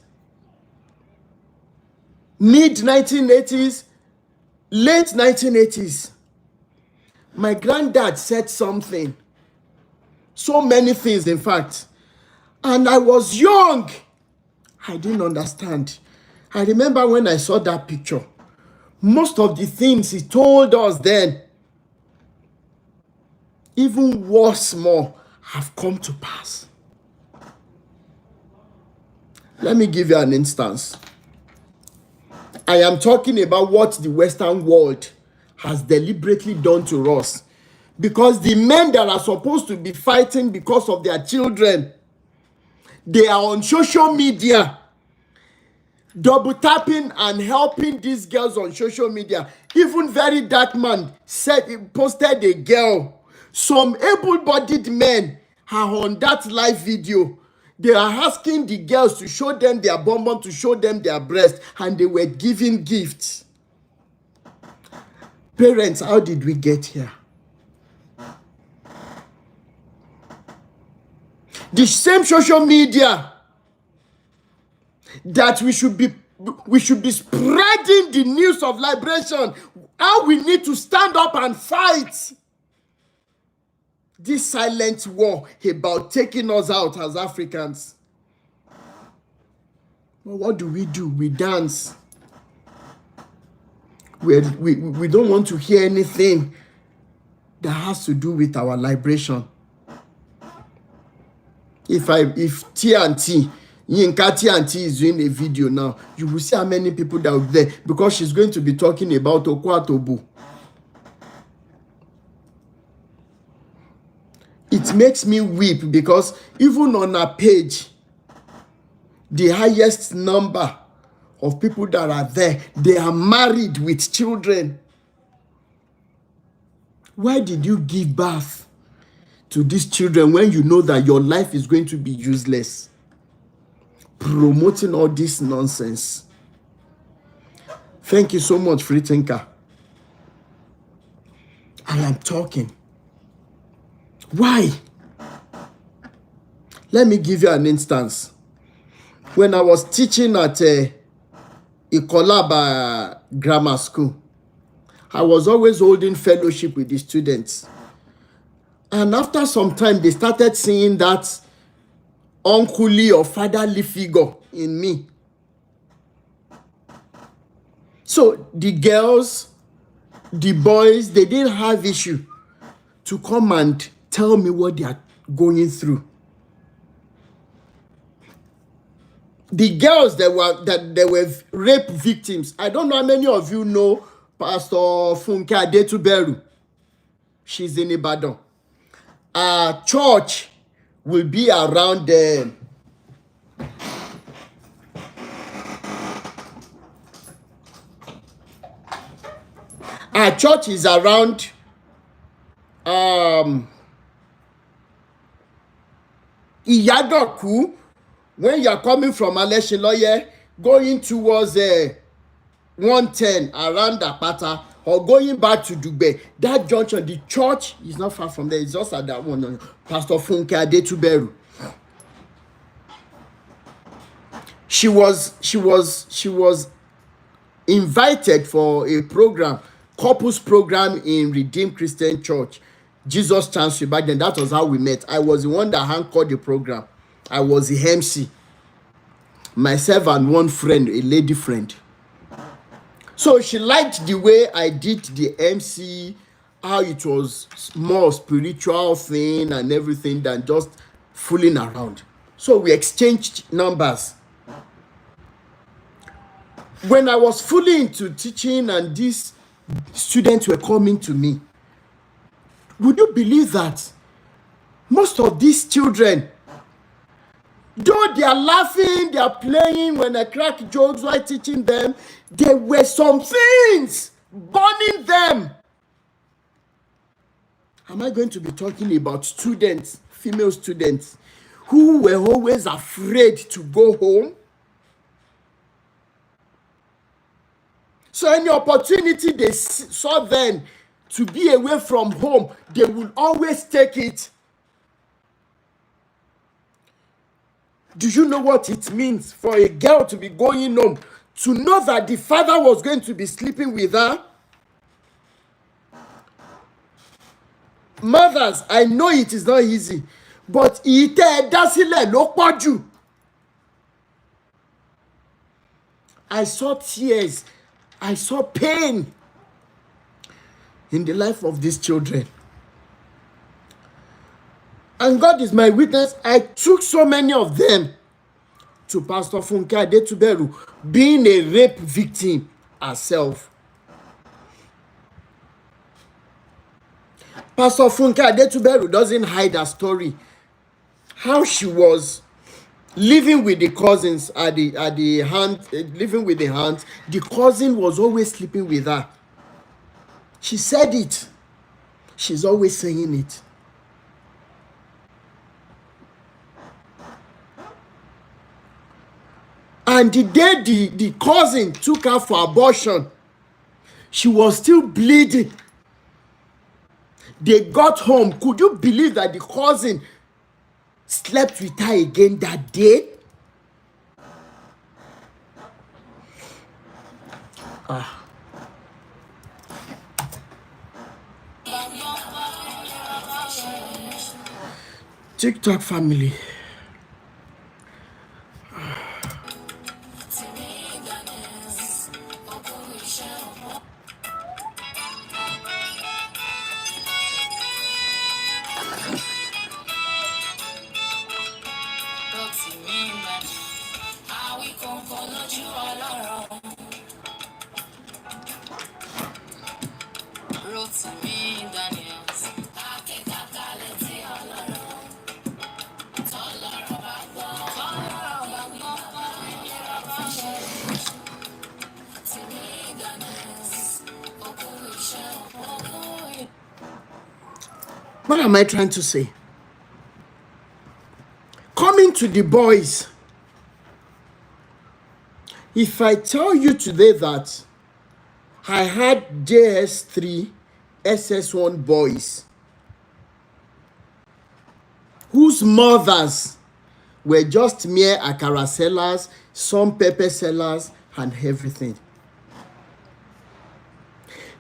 mid 1980s, late 1980s. My granddad said something, so many things in fact, and I was young. I didn't understand. I remember when I saw that picture, most of the things he told us then, even worse more, have come to pass. Let me give you an instance. I am talking about what the Western world has deliberately done to us. Because the men that are supposed to be fighting because of their children, they are on social media, double tapping and helping these girls on social media. Even Very Dark Man said he posted a girl. Some able-bodied men are on that live video. They are asking the girls to show them their bum, to show them their breast, and they were giving gifts. Parents, how did we get here? The same social media that we should be spreading the news of liberation, how we need to stand up and fight this silent war about taking us out as Africans. Well, what do? We dance. We don't want to hear anything that has to do with our liberation. If TNT, Yinka TNT is doing a video now, you will see how many people that are there, because she's going to be talking about Okwatobu. It makes me weep because even on her page, the highest number of people that are there, they are married with children. Why did you give birth to these children when you know that your life is going to be useless? Promoting all this nonsense. Thank you so much, Free Thinker. I am talking. Why? Let me give you an instance. When I was teaching at Ikolaba Grammar School, I was always holding fellowship with the students. And after some time, they started seeing that unclely or fatherly figure in me. So the girls, the boys, they didn't have issue to come and tell me what they are going through. The girls that were rape victims, I don't know how many of you know Pastor Funke Adetuberu. She's in Ibadan. Our church will be around our church is around Iyadoku. When you are coming from Aleshiloye, going towards 110 around Apata, or going back to Dugbe, that junction, the church is not far from there. It's just at that one. Pastor Funke Adetuberu. She was invited for a program, couples program in Redeemed Christian Church, Jesus Chancery. Back then, that was how we met. I was the one that anchored the program. I was the MC. Myself and one friend, a lady friend. So she liked the way I did the MC, how it was more spiritual thing and everything than just fooling around. So we exchanged numbers. When I was fully into teaching and these students were coming to me, would you believe that most of these children, though they are laughing, they are playing when I crack jokes while teaching them, there were some things burning them. Am I going to be talking about students, female students, who were always afraid to go home? So any opportunity they saw then to be away from home, they will always take it. Do you know what it means for a girl to be going home, to know that the father was going to be sleeping with her? Mothers, I know it is not easy, but ite dasile lo pọ̀jù. I saw tears, I saw pain in the life of these children. And God is my witness, I took so many of them to Pastor Funke Adetuberu, being a rape victim herself. Pastor Funke Adetuberu doesn't hide her story. How she was living with the cousins at the hand, living with the hands. The cousin was always sleeping with her. She said it. She's always saying it. And the day the cousin took her for abortion, she was still bleeding. They got home. Could you believe that the cousin slept with her again that day? TikTok family. What am I trying to say? Coming to the boys. If I tell you today that I had JS3, SS1 boys whose mothers were just mere akara sellers, some pepper sellers, and everything.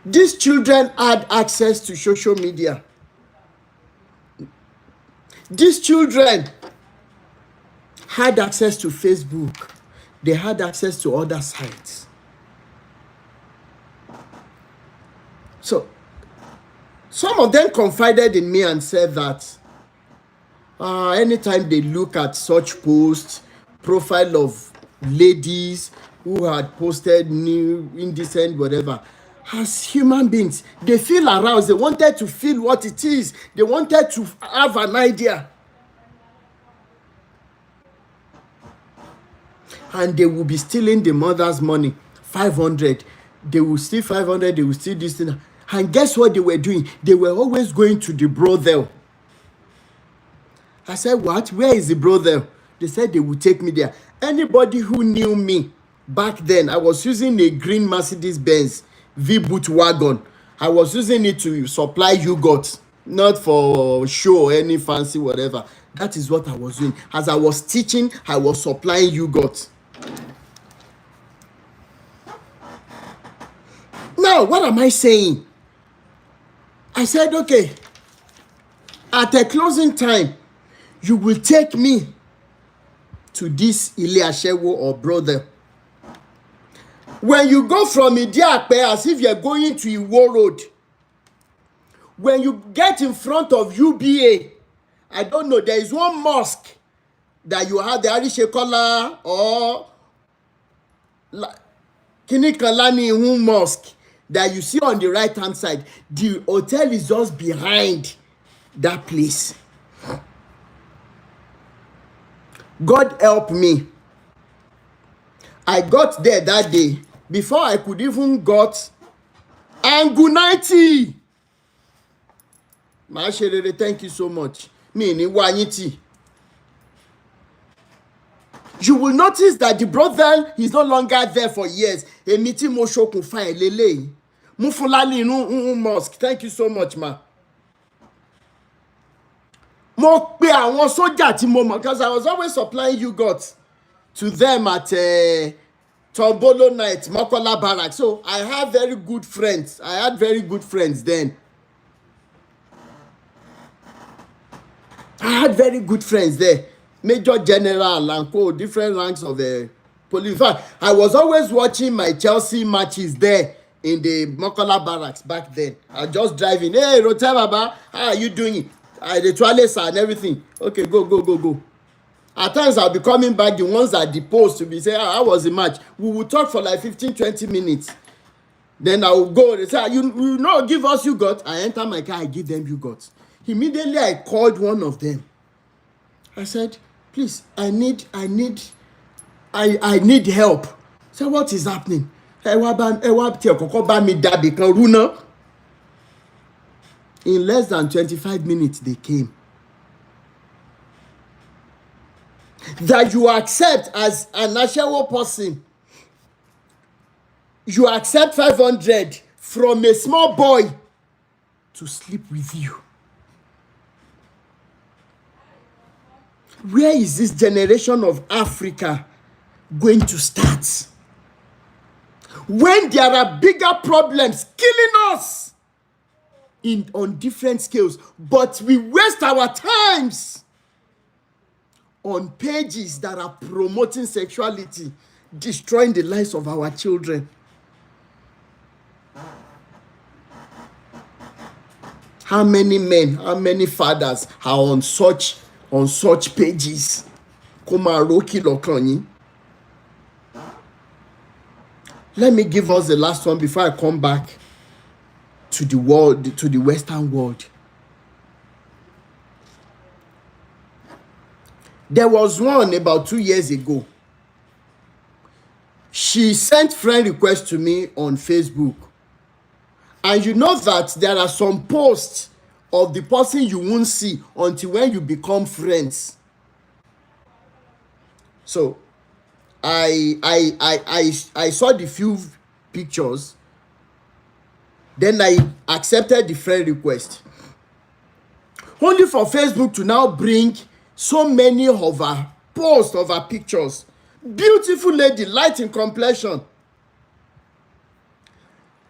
These children had access to social media. These children had access to Facebook. They had access to other sites. So, some of them confided in me and said that anytime they look at such posts, profile of ladies who had posted new, indecent, whatever, as human beings, they feel aroused. They wanted to feel what it is. They wanted to have an idea. And they will be stealing the mother's money, 500. They will steal 500, they will steal this thing. And guess what they were doing? They were always going to the brothel. I said, what? Where is the brothel? They said they would take me there. Anybody who knew me back then, I was using a green Mercedes-Benz V-boot wagon. I was using it to supply yogurt, not for show or any fancy whatever. That is what I was doing. As I was teaching, I was supplying yogurt. Now, what am I saying? I said, okay, at a closing time, you will take me to this Ile-Asewo or brother. When you go from Idiape as if you're going to Iwo Road, when you get in front of UBA, I don't know, there is one mosque that you have, the Arishekola or Kinikalani Ihun Mosque that you see on the right hand side. The hotel is just behind that place. God help me. I got there that day before I could even got Angu 90. Masherere, thank you so much. Me ni wanyiti. You will notice that the brother is no longer there for years. A meeting mo shokun fine lele. Mufulani Mosque, thank you so much, ma. Mo pe àwọn sójà tí mo mọ̀, because I was always supplying yogurt to them at Tombolo night, Mokola Barrack. So I have very good friends. I had very good friends then. I had very good friends there. Major General and co, different ranks of the police. In fact, I was always watching my Chelsea matches there in the Mokola Barracks back then. I just driving. Hey, Rotel Baba, how are you doing? The toilets and everything. Okay, go. At times I'll be coming back, the ones at the post to be saying, how was the match? We will talk for like 15-20 minutes. Then I will go. They say, you know, give us yogurt. I enter my car, I give them yogurt. Immediately I called one of them. I said, please, I need help. So what is happening? In less than 25 minutes, they came. That you accept as an Ashawo person, you accept 500 from a small boy to sleep with you. Where is this generation of Africa going to start? When there are bigger problems killing us on different scales, but we waste our times on pages that are promoting sexuality, destroying the lives of our children. How many men, how many fathers are on such pages? Let me give us the last one before I come back to the world, to the Western world. There was one about 2 years ago. She sent friend request to me on Facebook. And you know that there are some posts of the person you won't see until when you become friends. So I saw the few pictures. Then I accepted the friend request. Only for Facebook to now bring so many of her posts, of her pictures. Beautiful lady, light in complexion.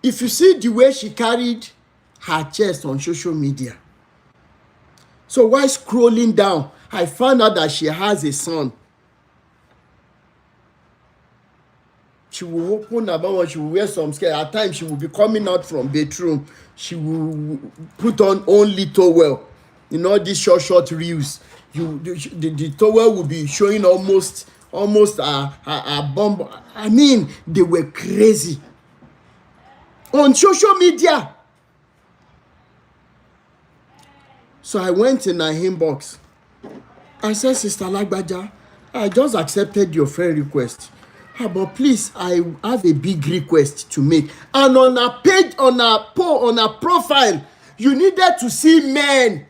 If you see the way she carried her chest on social media. So while scrolling down, I found out that she has a son. She will open her mouth, she will wear some skirt. At times, she will be coming out from bedroom. She will put on only towel. You know, these short reels. The towel will be showing almost a bump. I mean, they were crazy. On social media. So I went in her inbox. I said, Sister Lagbaja, I just accepted your friend request. But please, I have a big request to make. And on her page, on her profile, you needed to see men.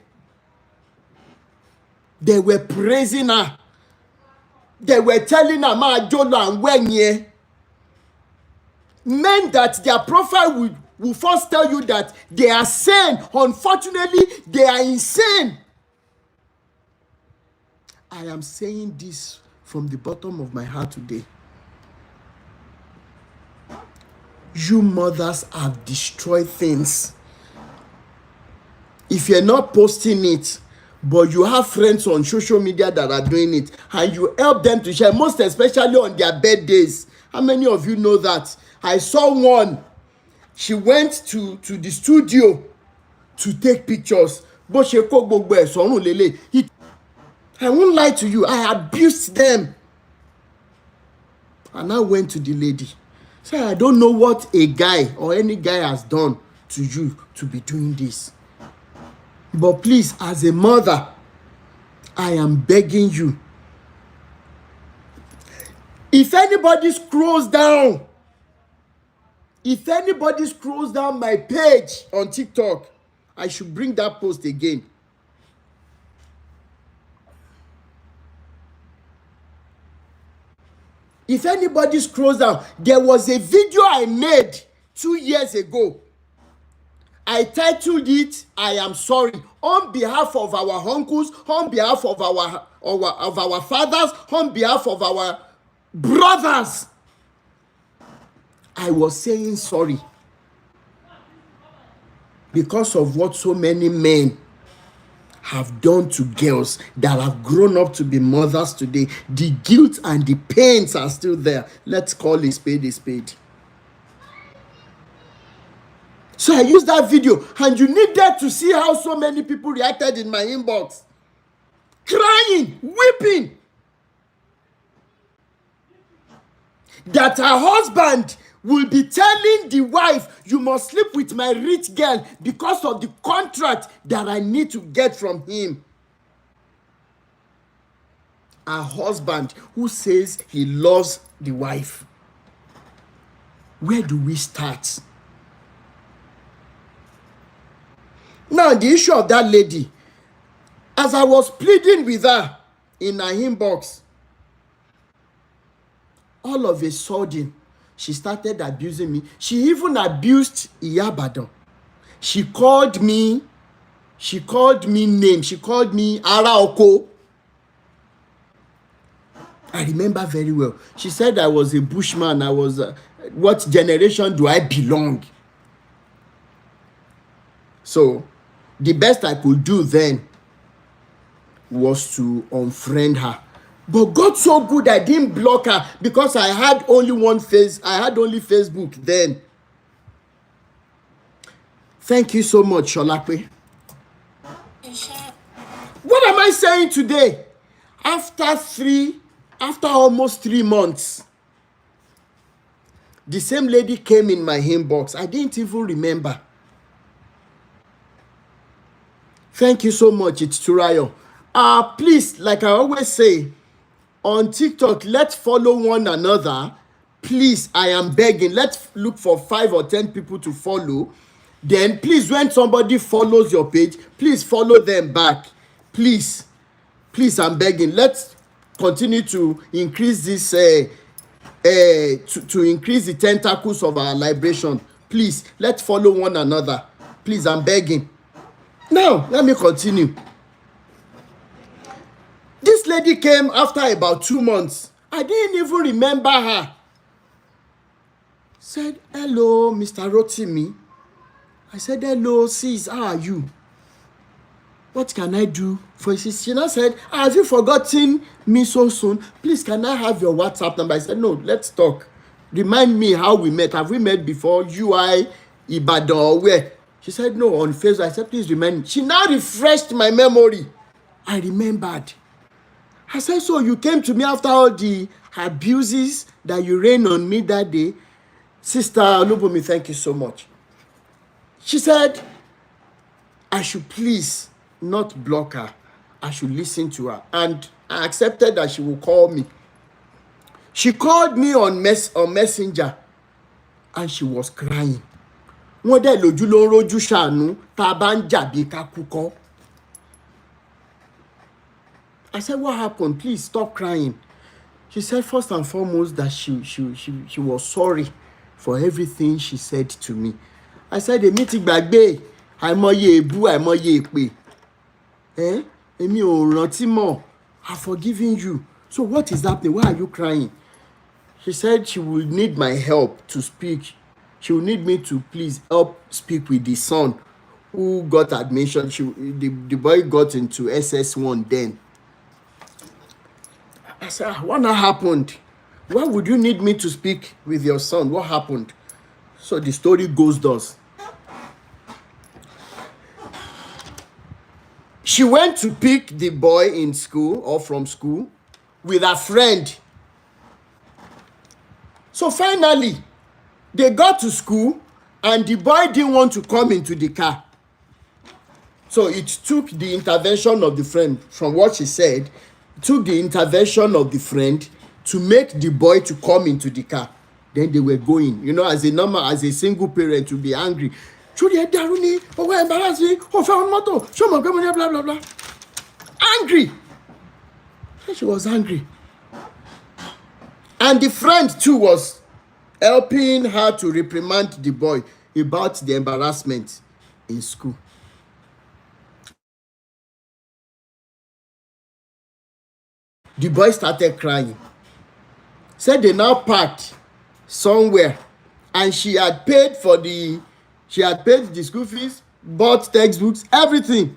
They were praising her. They were telling her, Ma Jolo and Wenye. Men that their profile will first tell you that they are sane. Unfortunately, they are insane. I am saying this from the bottom of my heart today. You mothers have destroyed things. If you're not posting it, but you have friends on social media that are doing it, and you help them to share, most especially on their birthdays. How many of you know that? I saw one. She went to the studio to take pictures. But she I won't lie to you. I abused them. And I went to the lady. Say, I don't know what a guy or any guy has done to you to be doing this. But please, as a mother, I am begging you. If anybody scrolls down my page on TikTok, I should bring that post again. If anybody scrolls down, there was a video I made 2 years ago I titled it, I am sorry, on behalf of our uncles, on behalf of our fathers, on behalf of our brothers. I was saying sorry because of what so many men have done to girls that have grown up to be mothers today. The guilt and the pains are still there. Let's call a spade a spade. So I used that video, and you needed to see how so many people reacted in my inbox. Crying, weeping. That her husband will be telling the wife, you must sleep with my rich girl because of the contract that I need to get from him. A husband who says he loves the wife. Where do we start? Now, the issue of that lady, as I was pleading with her in her inbox, all of a sudden, she started abusing me. She even abused Iyabadan. She called me names. She called me Araoko. I remember very well. She said I was a bushman. I was, what generation do I belong? So, the best I could do then was to unfriend her. But God so good, I didn't block her because I had only Facebook then. Thank you so much, Sholape. What am I saying today? After almost 3 months, the same lady came in my inbox. I didn't even remember. Thank you so much. It's Turayo. Please, like I always say, on TikTok, let's follow one another. Please, I am begging. Let's look for 5 or 10 people to follow. Then, please, when somebody follows your page, please follow them back. Please, I'm begging. Let's continue to increase this, to increase the tentacles of our liberation. Please, let's follow one another. Please, I'm begging. Now, let me continue. This lady came after about 2 months. I didn't even remember her. Said, hello, Mr. Rotimi. I said, hello, sis, how are you? What can I do for you? She now said, have you forgotten me so soon? Please, can I have your WhatsApp number? I said, no, let's talk. Remind me how we met. Have we met before? UI, Ibadan, or where? She said, no, on Facebook. I said, please remind me. She now refreshed my memory. I remembered. I said, so you came to me after all the abuses that you rained on me that day? Sister Olubumi, thank you so much. She said, I should please not block her. I should listen to her. And I accepted that she will call me. She called me on Messenger, and she was crying. Wọ́n dẹ̀ lójú ló ń rojú ṣàánú tá a bá ń jà bí ká kú kọ́. I said, what happened? Please stop crying. She said, first and foremost, that she was sorry for everything she said to me. I said, èmi ti gbàgbé, àìmọye èbú, àìmọye èpè. Èmi ò rántí mọ́. I've forgiven you. So what is happening? Why are you crying? She said she will need my help to speak. She will need me to please help speak with the son who got admission. The boy got into SS1 then. I said, what happened? Why would you need me to speak with your son? What happened? So the story goes thus. She went to pick the boy in school or from school with a friend. So finally, they got to school and the boy didn't want to come into the car. So it took the intervention of the friend, from what she said, took the intervention of the friend to make the boy to come into the car. Then they were going. You know, as a single parent, to be angry. Angry. She was angry. And the friend too was helping her to reprimand the boy about the embarrassment. in school. The boy started crying. Said they now parked somewhere, and she had paid the school fees, bought textbooks, everything.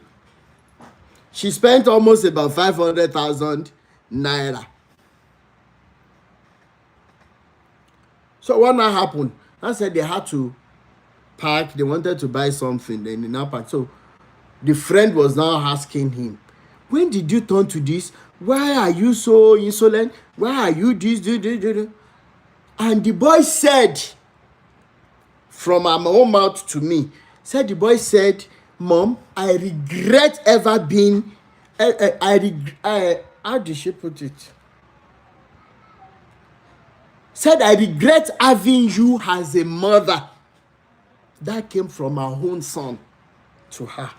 She spent almost about 500,000 naira. So what now happened? I said they had to park. They wanted to buy something. Then they now parked. So the friend was now asking him, when did you turn to this? Why are you so insolent? Why are you this? And the boy said, from her own mouth to me, the boy said, Mom, I regret ever being, how did she put it? Said, I regret having you as a mother. That came from her own son to her.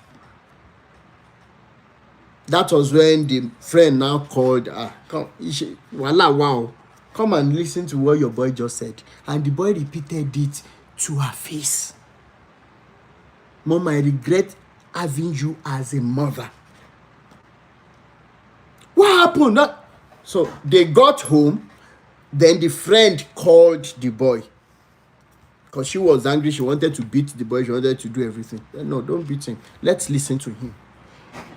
That was when the friend now called her. Wow. Come and listen to what your boy just said. And the boy repeated it to her face. Mom, I regret having you as a mother. What happened? So they got home. Then the friend called the boy. Because she was angry. She wanted to beat the boy. She wanted to do everything. No, don't beat him. Let's listen to him.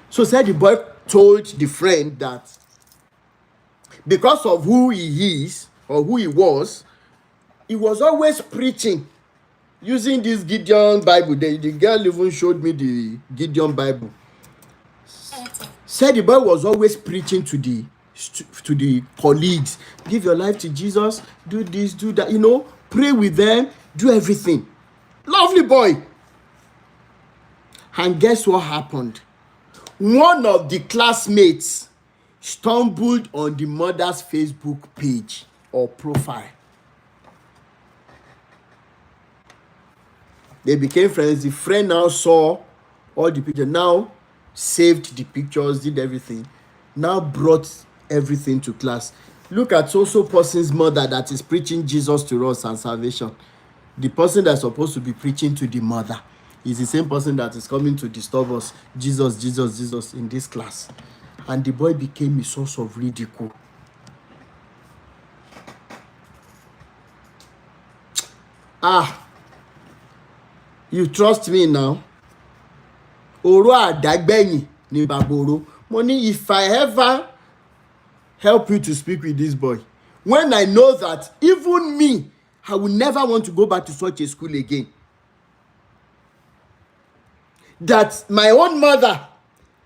So said the boy told the friend that because of who he is or who he was always preaching using this Gideon Bible. The girl even showed me the Gideon Bible. Said the boy was always preaching to the colleagues. Give your life to Jesus. Do this, do that. Pray with them. Do everything. Lovely boy. And guess what happened? One of the classmates stumbled on the mother's Facebook page or profile. They became friends. The friend now saw all the pictures, now saved the pictures, did everything, now brought everything to class. Look at so person's mother that is preaching Jesus to us and salvation. The person that's supposed to be preaching to the mother is the same person that is coming to disturb us, Jesus in this class. And the boy became a source of ridicule. You trust me now? Oro adagbeyin ni baboro. Money, if I ever help you to speak with this boy, when I know that even me, I will never want to go back to such a school again. That my own mother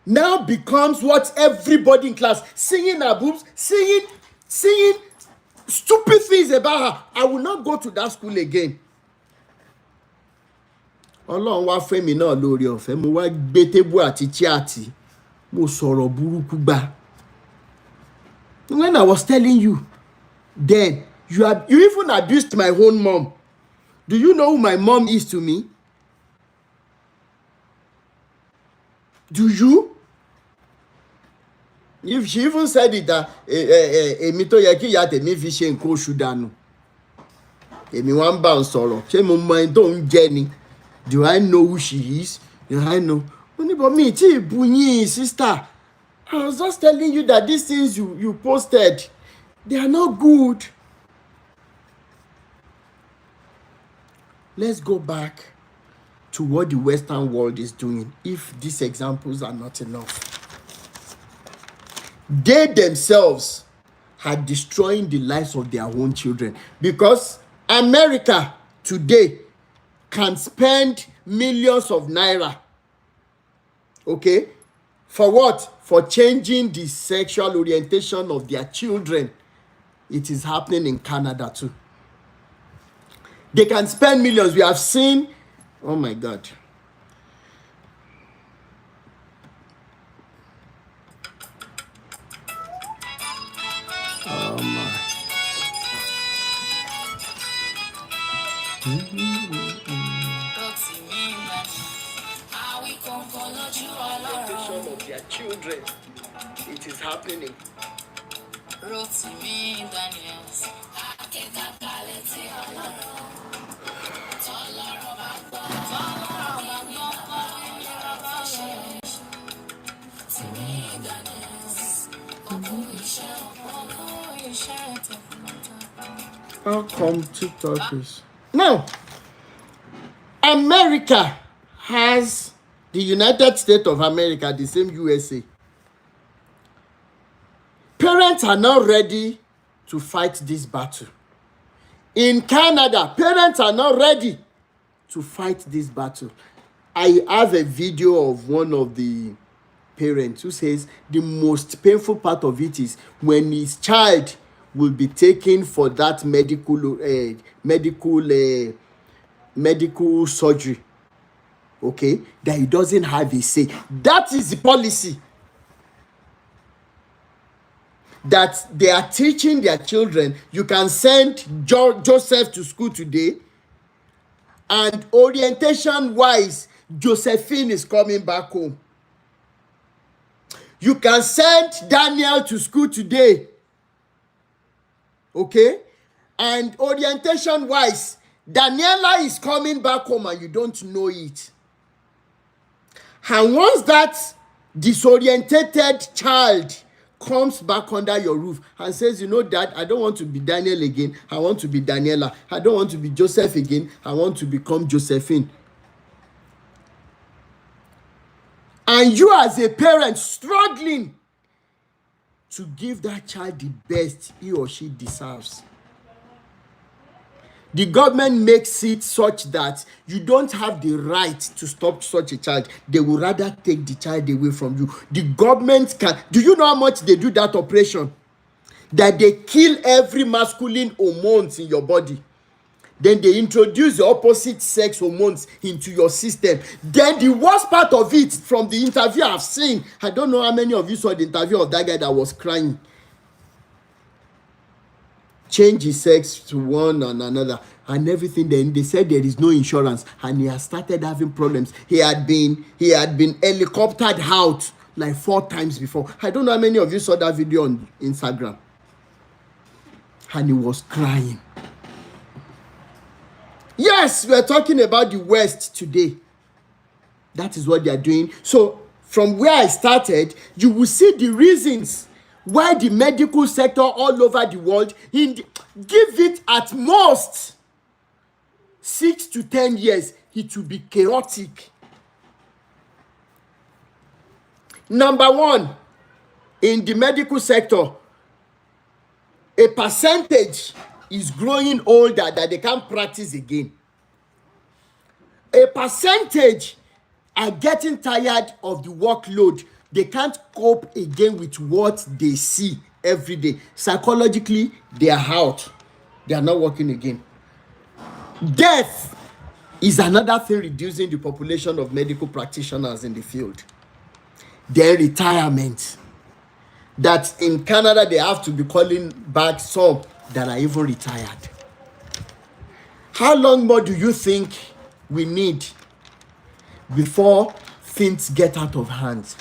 now becomes what everybody in class, singing her boobs, singing stupid things about her. I will not go to that school again. Ọlọ́run wá fẹ́ mi náà lórí ọ̀fẹ́, mo wá gbé tébù àti chíàtì, mo sọ̀rọ̀ burúkú gbà. When I was telling you, then you even abused my own mom. Do you know who my mom is to me? Do you? If she even said it that èmi tó yẹ kí ìyá tèmi fi ṣe nǹkan oṣù dànù, èmi wá ń bá ń sọ̀rọ̀, ṣé mo mọ ẹni tó ń jẹ́ ni? Do I know who she is? Do I know? But me, sister, I was just telling you that these things you posted, they are not good. Let's go back to what the Western world is doing, if these examples are not enough. They themselves are destroying the lives of their own children, because America today can spend millions of naira, okay, for what? For changing the sexual orientation of their children. It is happening in Canada too. They can spend millions. We have seen, oh my God. Oh my. Of their children. It is happening. Rotimi Daniels. How come TikTok is now? America has the United States of America, the same USA. Parents are not ready to fight this battle. In Canada, parents are not ready to fight this battle. I have a video of one of the parents who says the most painful part of it is when his child will be taken for that medical surgery, okay, that he doesn't have a say. That is the policy that they are teaching their children. You can send Joseph to school today, and orientation wise, Josephine is coming back home. You can send Daniel to school today, okay, and orientation wise, Daniela is coming back home and you don't know it. And once that disorientated child comes back under your roof and says, you know, Dad, I don't want to be Daniel again, I want to be Daniela. I don't want to be Joseph again, I want to become Josephine. And you as a parent struggling to give that child the best he or she deserves. The government makes it such that you don't have the right to stop such a child. They will rather take the child away from you. The government can. Do you know how much they do that operation? That they kill every masculine hormones in your body. Then they introduce the opposite sex hormones into your system. Then the worst part of it, from the interview I've seen, I don't know how many of you saw the interview of that guy that was crying. Change his sex to one and another and everything. Then they said there is no insurance, and he has started having problems. He had been helicoptered out like 4 times before. I don't know how many of you saw that video on Instagram. And he was crying. Yes, we are talking about the West today. That is what they are doing. So from where I started, you will see the reasons why the medical sector all over the world give it at most 6 to 10 years, it will be chaotic. Number one, in the medical sector, a percentage is growing older that they can't practice again. A percentage are getting tired of the workload. They can't cope again with what they see every day. Psychologically, they are out. They are not working again. Death is another thing reducing the population of medical practitioners in the field. Their retirement. That in Canada, they have to be calling back some that are even retired. How long more do you think we need before things get out of hand?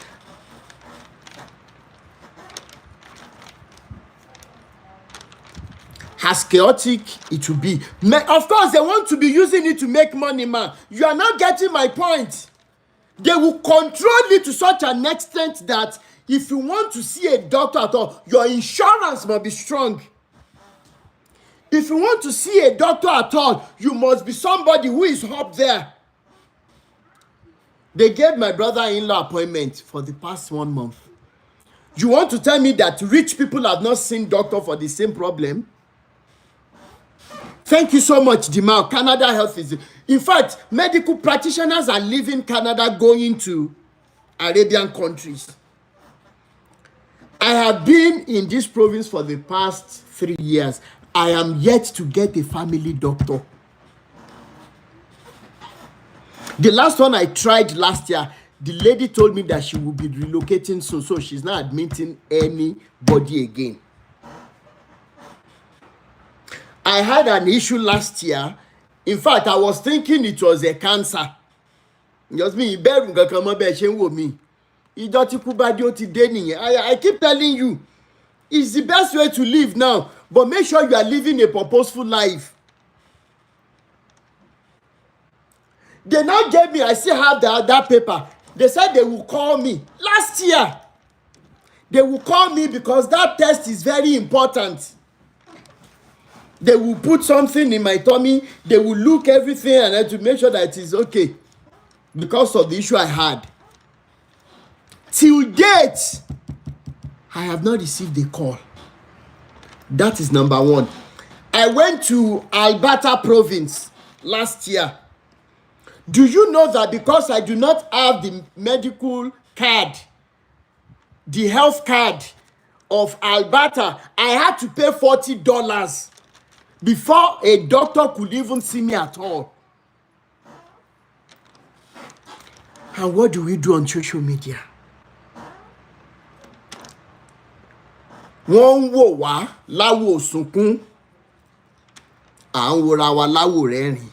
As chaotic it will be. Of course, they want to be using it to make money, man. You are not getting my point. They will control it to such an extent that if you want to see a doctor at all, your insurance must be strong. If you want to see a doctor at all, you must be somebody who is up there. They gave my brother-in-law appointment for the past 1 month. You want to tell me that rich people have not seen doctor for the same problem? Thank you so much, Dimal. Canada Health is... In fact, medical practitioners are leaving Canada going to Arabian countries. I have been in this province for the past 3 years. I am yet to get a family doctor. The last one I tried last year, the lady told me that she will be relocating soon, so she's not admitting anybody again. I had an issue last year. In fact, I was thinking it was a cancer. Just me, I keep telling you, it's the best way to live now. But make sure you are living a purposeful life. They now gave me, I still have that paper. They said they will call me. Last year, They will call me because that test is very important. They will put something in my tummy. They will look everything and then to make sure that it is okay because of the issue I had. Till date, I have not received a call. That is number one. I went to Alberta province last year. Do you know that because I do not have the medical card, the health card of Alberta, I had to pay $40 before a doctor could even see me at all. And what do we do on social media? Wọ́n ń wò wá láwò sunkún, à ń wòra wa láwò rẹ́rìn.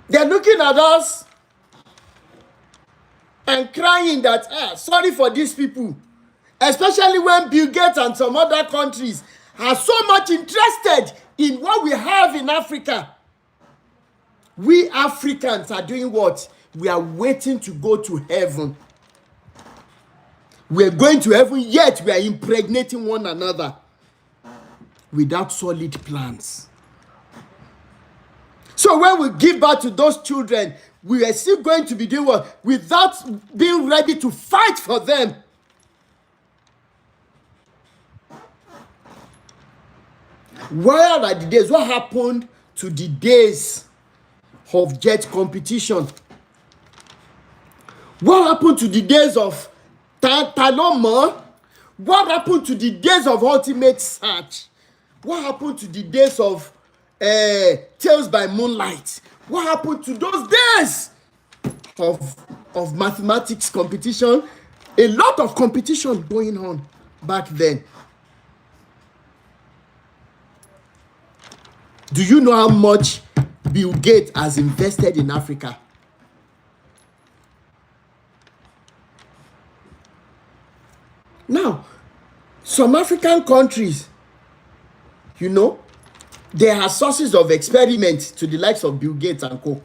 They're looking at us and crying that, sorry for these people. Especially when Bill Gates and some other countries are so much interested in what we have in Africa. We Africans are doing what? We are waiting to go to heaven. We are going to heaven, yet we are impregnating one another without solid plans. So when we give birth to those children, we are still going to be doing what? Without being ready to fight for them. Where are the days? What happened to the days of jet competition? What happened to the days of Taloma? What happened to the days of Ultimate Search? What happened to the days of Tales by Moonlight? What happened to those days of mathematics competition? A lot of competition going on back then. Do you know how much Bill Gates has invested in Africa? Now, some African countries, you know, they are sources of experiment to the likes of Bill Gates and co.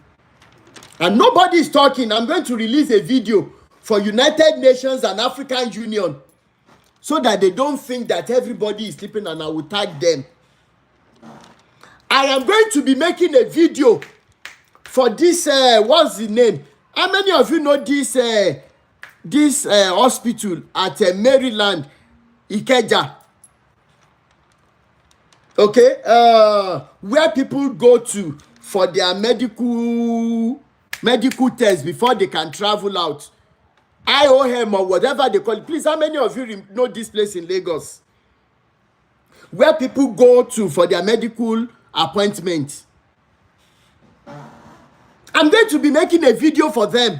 And nobody is talking. I'm going to release a video for United Nations and African Union so that they don't think that everybody is sleeping, and I will tag them. I am going to be making a video for this, what's the name? How many of you know this hospital at Maryland, Ikeja? Okay, where people go to for their medical tests before they can travel out. IOM or whatever they call it. Please, how many of you know this place in Lagos? Where people go to for their medical appointment. I'm going to be making a video for them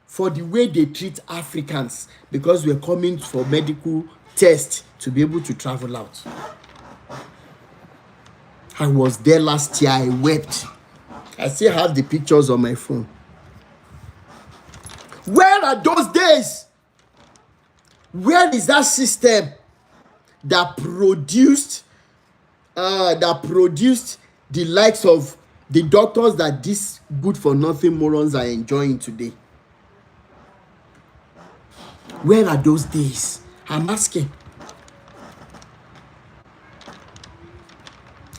for the way they treat Africans, because we're coming for medical tests to be able to travel out. I was there last year. I wept. I still have the pictures on my phone. Where are those days? Where is that system that produced the likes of the doctors that these good-for-nothing morons are enjoying today? Where are those days? I'm asking.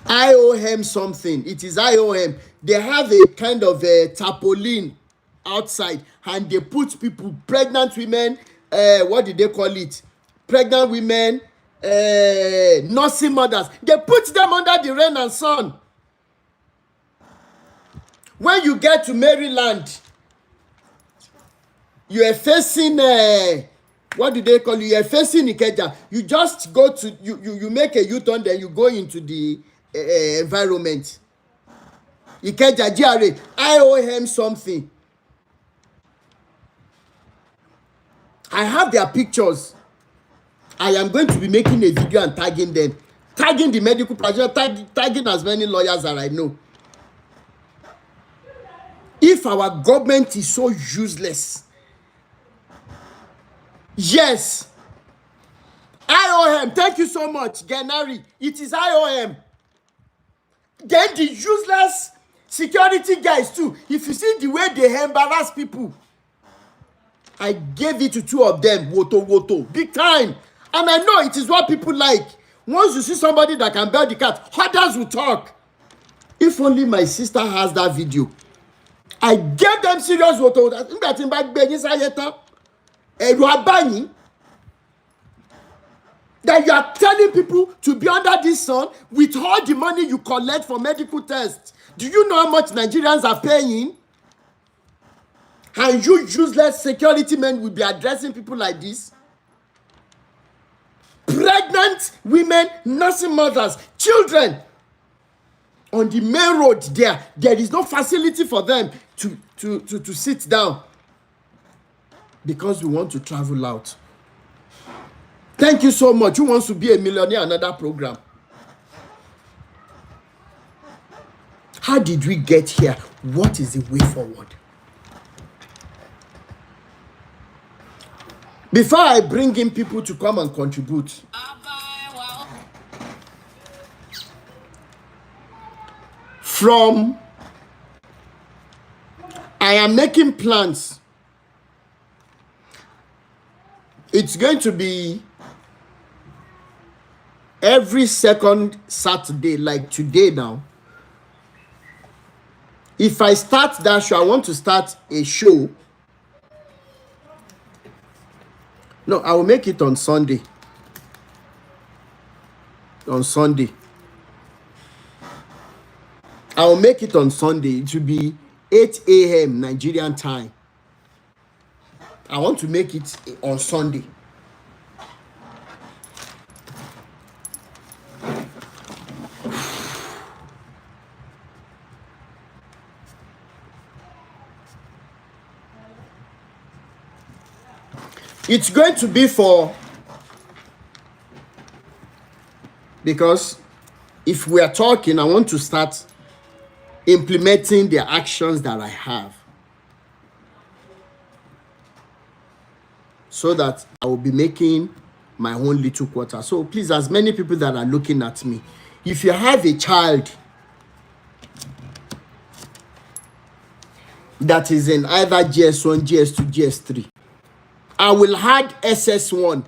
IOM something. It is IOM. They have a kind of a tarpaulin outside, and they put people, pregnant women, what did they call it? Pregnant women, nursing mothers. They put them under the rain and sun. When you get to Maryland, you are facing what do they call you? You are facing Ikeja. You just go to you make a U-turn, then you go into the environment. Ikeja GRA, IOM something. I have their pictures. I am going to be making a video and tagging them, tagging the medical professional, tagging as many lawyers as I know. If our government is so useless, yes, IOM, thank you so much, Genari. It is IOM. Then the useless Security guys too. If you see the way they embarrass people, I gave it to two of them, woto, big time. And I know it is what people like. Once you see somebody that can bell the cat, others will talk. If only my sister has that video. I gave them serious woto. That you are telling people to be under this sun with all the money you collect for medical tests. Do you know how much Nigerians are paying? And you useless security men will be addressing people like this? Pregnant women, nursing mothers, children. On the main road there is no facility for them to sit down. Because we want to travel out. Thank you so much. Who wants to be a millionaire? Another program. How did we get here? What is the way forward? Before I bring in people to come and contribute, I am making plans. It's going to be every second Saturday, like today now. If I start that show, I want to start a show. No, I will make it on Sunday. On Sunday. I will make it on Sunday. It will be 8 a.m. Nigerian time. I want to make it on Sunday. It's going to be because if we are talking, I want to start implementing the actions that I have so that I will be making my own little quarter. So please, as many people that are looking at me, if you have a child that is in either GS1, GS2, GS3, I will add SS1.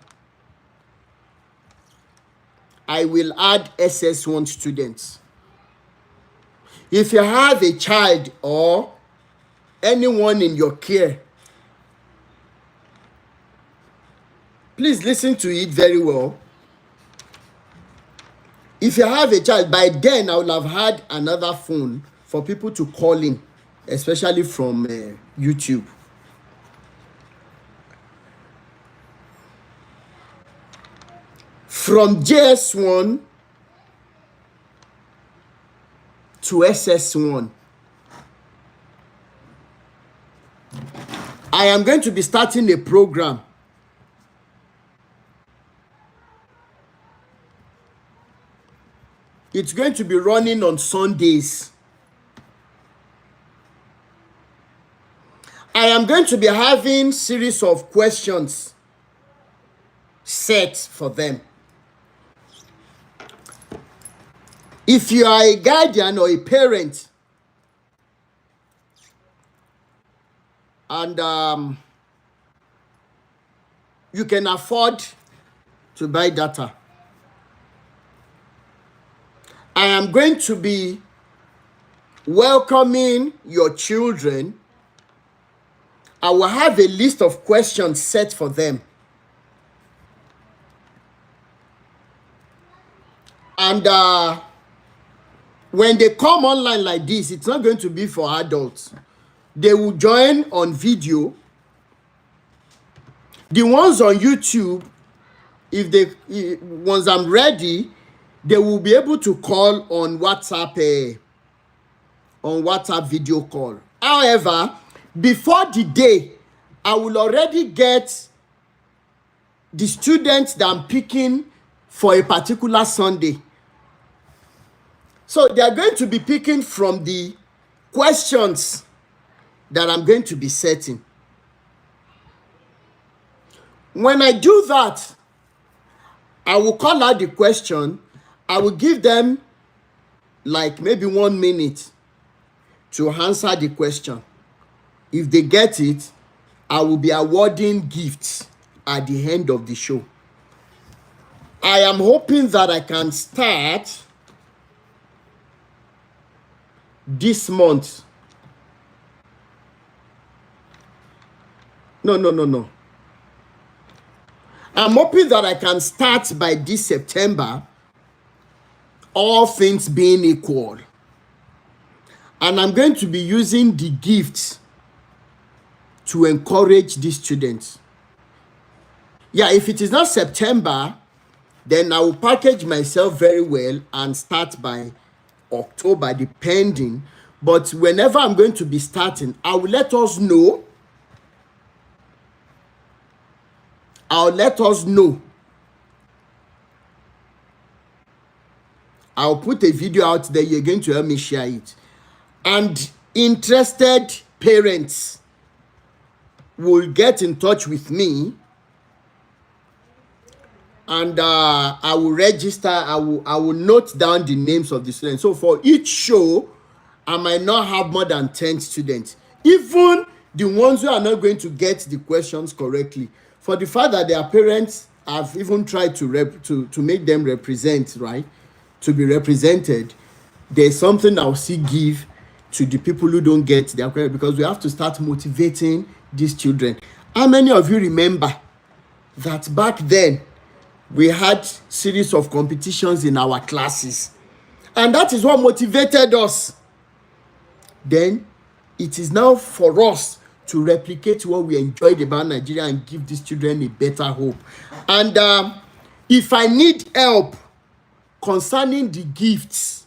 I will add SS1 students. If you have a child or anyone in your care, please listen to it very well. If you have a child, by then I will have had another phone for people to call in, especially from YouTube. From JS1 to SS1, I am going to be starting a program. It's going to be running on Sundays. I am going to be having a series of questions set for them. If you are a guardian or a parent and you can afford to buy data, I am going to be welcoming your children. I will have a list of questions set for them. And when they come online like this, it's not going to be for adults. They will join on video. The ones on YouTube, once I'm ready, they will be able to call on WhatsApp video call. However, before the day, I will already get the students that I'm picking for a particular Sunday. So they are going to be picking from the questions that I'm going to be setting. When I do that, I will call out the question. I will give them like maybe 1 minute to answer the question. If they get it, I will be awarding gifts at the end of the show. I am hoping that I can start this month. No. I'm hoping that I can start by this September, all things being equal. And I'm going to be using the gifts to encourage these students. Yeah, if it is not September, then I will package myself very well and start by October, depending. But whenever I'm going to be starting, I will let us know. I'll put a video out there. You're going to help me share it. And interested parents will get in touch with me, and I will register. I will note down the names of the students. So for each show, I might not have more than 10 students. Even the ones who are not going to get the questions correctly, for the fact that their parents have even tried to make them represent, right? To be represented, there's something I'll see give to the people who don't get their credit, because we have to start motivating these children. How many of you remember that back then we had series of competitions in our classes, and that is what motivated us? Then it is now for us to replicate what we enjoyed about Nigeria and give these children a better hope. And if I need help concerning the gifts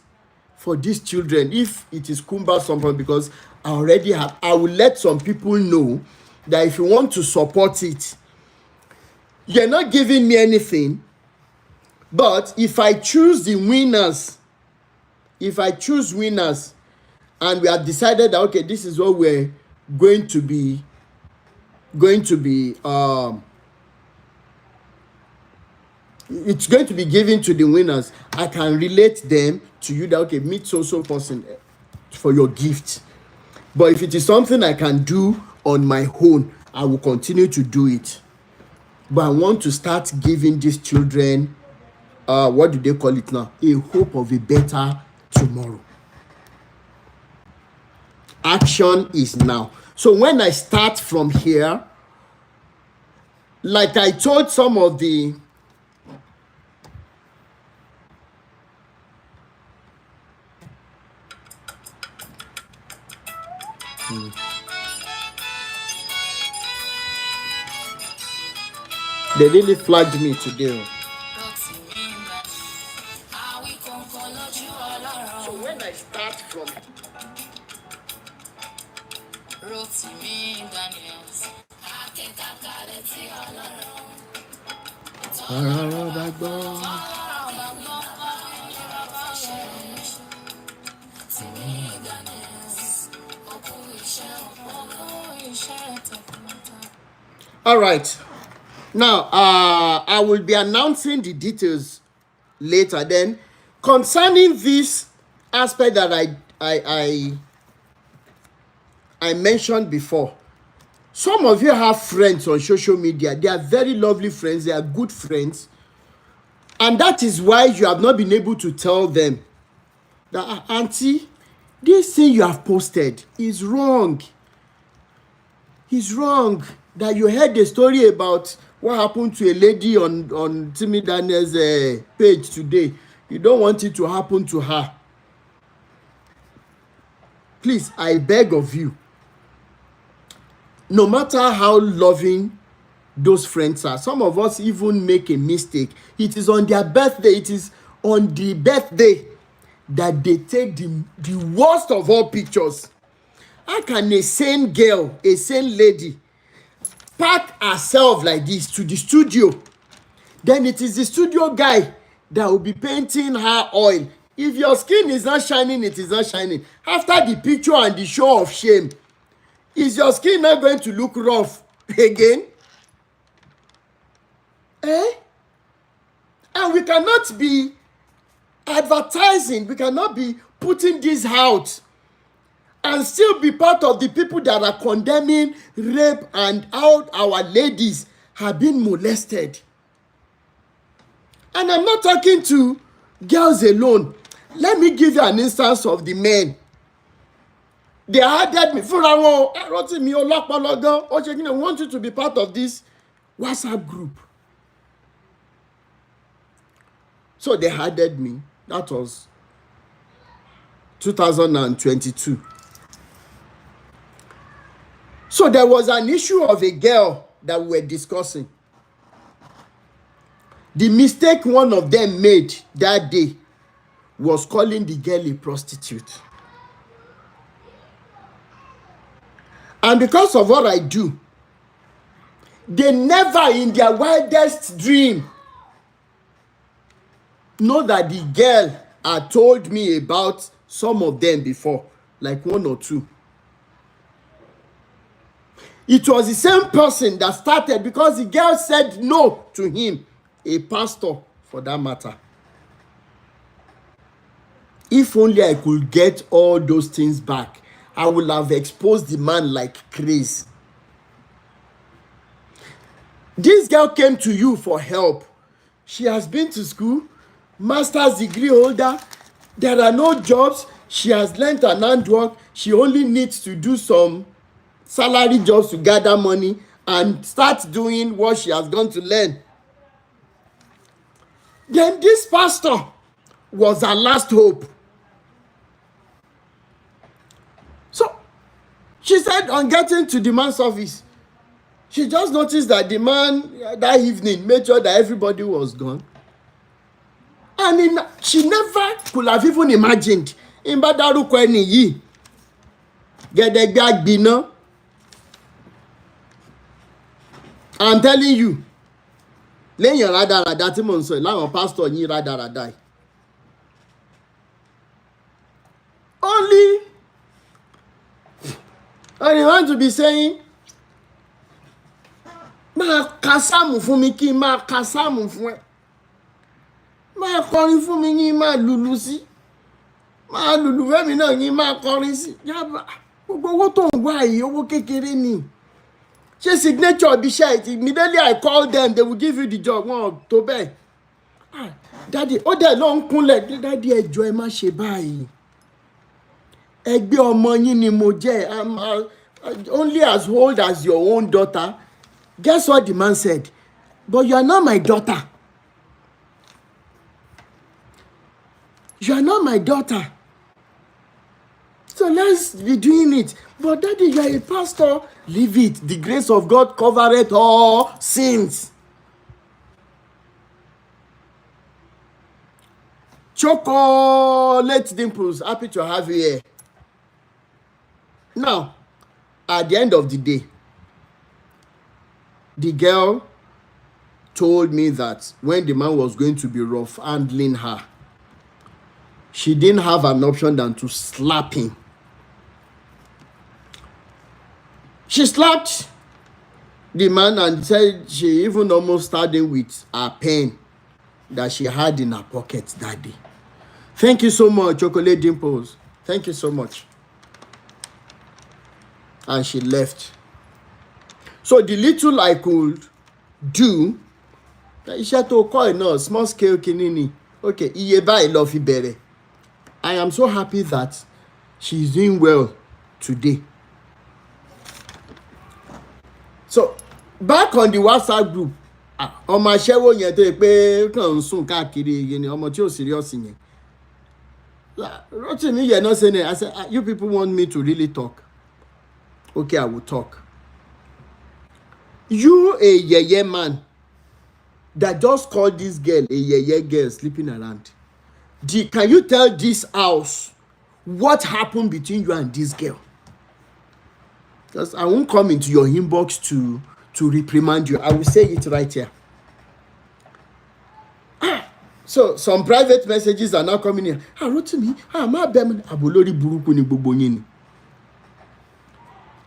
for these children, if it is cumbersome, because I will let some people know that if you want to support it, you're not giving me anything. But if I choose the winners, and we have decided that, okay, this is what we're going to be it's going to be given to the winners, I can relate them to you that, okay, meet so person for your gift. But if it is something I can do on my own, I will continue to do it. But I want to start giving these children, what do they call it now? A hope of a better tomorrow. Action is now. So when I start from here, like I told some of the they really flagged me today. So when I start from all right. Now, I will be announcing the details later. Then, concerning this aspect that I mentioned before, some of you have friends on social media. They are very lovely friends. They are good friends. And that is why you have not been able to tell them that, auntie, this thing you have posted is wrong. It's wrong. That you heard the story about what happened to a lady on Timmy Daniel's page today. You don't want it to happen to her. Please, I beg of you, no matter how loving those friends are, some of us even make a mistake. It is on their birthday, it is on the birthday that they take the worst of all pictures. How can a sane girl, a sane lady, pack herself like this to the studio? Then it is the studio guy that will be painting her oil. If your skin is not shining, it is not shining. After the picture and the show of shame, is your skin not going to look rough again? And we cannot be advertising, we cannot be putting this out and still be part of the people that are condemning rape and how our ladies have been molested. And I'm not talking to girls alone. Let me give you an instance of the men. They added me. I wrote me, we want you to be part of this WhatsApp group. So they added me. That was 2022. So there was an issue of a girl that we were discussing. The mistake one of them made that day was calling the girl a prostitute. And because of what I do, they never in their wildest dream know that the girl had told me about some of them before, like one or two. It was the same person that started because the girl said no to him, a pastor for that matter. If only I could get all those things back, I would have exposed the man like crazy. This girl came to you for help. She has been to school, master's degree holder. There are no jobs. She has learnt an handwork. She only needs to do some salary jobs to gather money and start doing what she has gone to learn. Then this pastor was her last hope. So she said on getting to the man's office, she just noticed that the man that evening made sure that everybody was gone. And she never could have even imagined. In Badaruko ẹni yìí, gẹ̀dẹ̀gbẹ̀ àgbìnà. I'm telling you, lẹ́yìn rádaràda tí mò ń sọ yìí, láwọn pásítọ̀ yín rádaràda yìí. Only, and you want to be saying, máa ka sáàmù fún mi kí n máa ka sáàmù fún ẹ. Máa kọrin fún mi yín máa lùlù sí. Máa lùlù fẹ́mi náà yín máa kọrin sí. Yàbá gbogbo owó tó ń wá yìí owó kékeré ni. Ṣé signature ibi iṣẹ́ it immediately I call them they will give you the job wọn tó bẹ́ẹ̀. Daddy ó dẹ̀ ló ń kúnlẹ̀ daddy ẹjọ́ ẹ má ṣe báyìí. Ẹgbẹ́ ọmọ yín ni mo jẹ́. I'm only as old as your own daughter. Guess what the man said? But you are not my daughter. You are not my daughter. So let's be doing it. But daddy, you are a pastor. Leave it. The grace of God covereth all sins. Chocolate Dimples, happy to have you here. Now, at the end of the day, the girl told me that when the man was going to be rough handling her, she didn't have an option than to slap him. She slapped the man and said she even almost started with her pen that she had in her pocket that day. Thank you so much, Chocolate Dimples. Thank you so much. And she left. So the little I could do, iṣẹ́ tó kọ́ ẹ̀ náà small scale kìíní. Okay, iye báyìí lọ fi bẹ̀rẹ̀. I am so happy that she is doing well today. So back on the WhatsApp group, ọmọ aṣẹ́wó yẹn tó yẹ pé kàn ń sùn káàkiri yẹn ni ọmọ tí ò serious yẹn. Rotimi yẹn náà say I said, you people want me to really talk? Okay, I will talk. You a yeye man that just called this girl a yeye girl sleeping around. Can you tell this house what happened between you and this girl? Because I won't come into your inbox to reprimand you. I will say it right here. So some private messages are now coming in. Wrote to me. Abolori buruku ni gbogbo yin ni.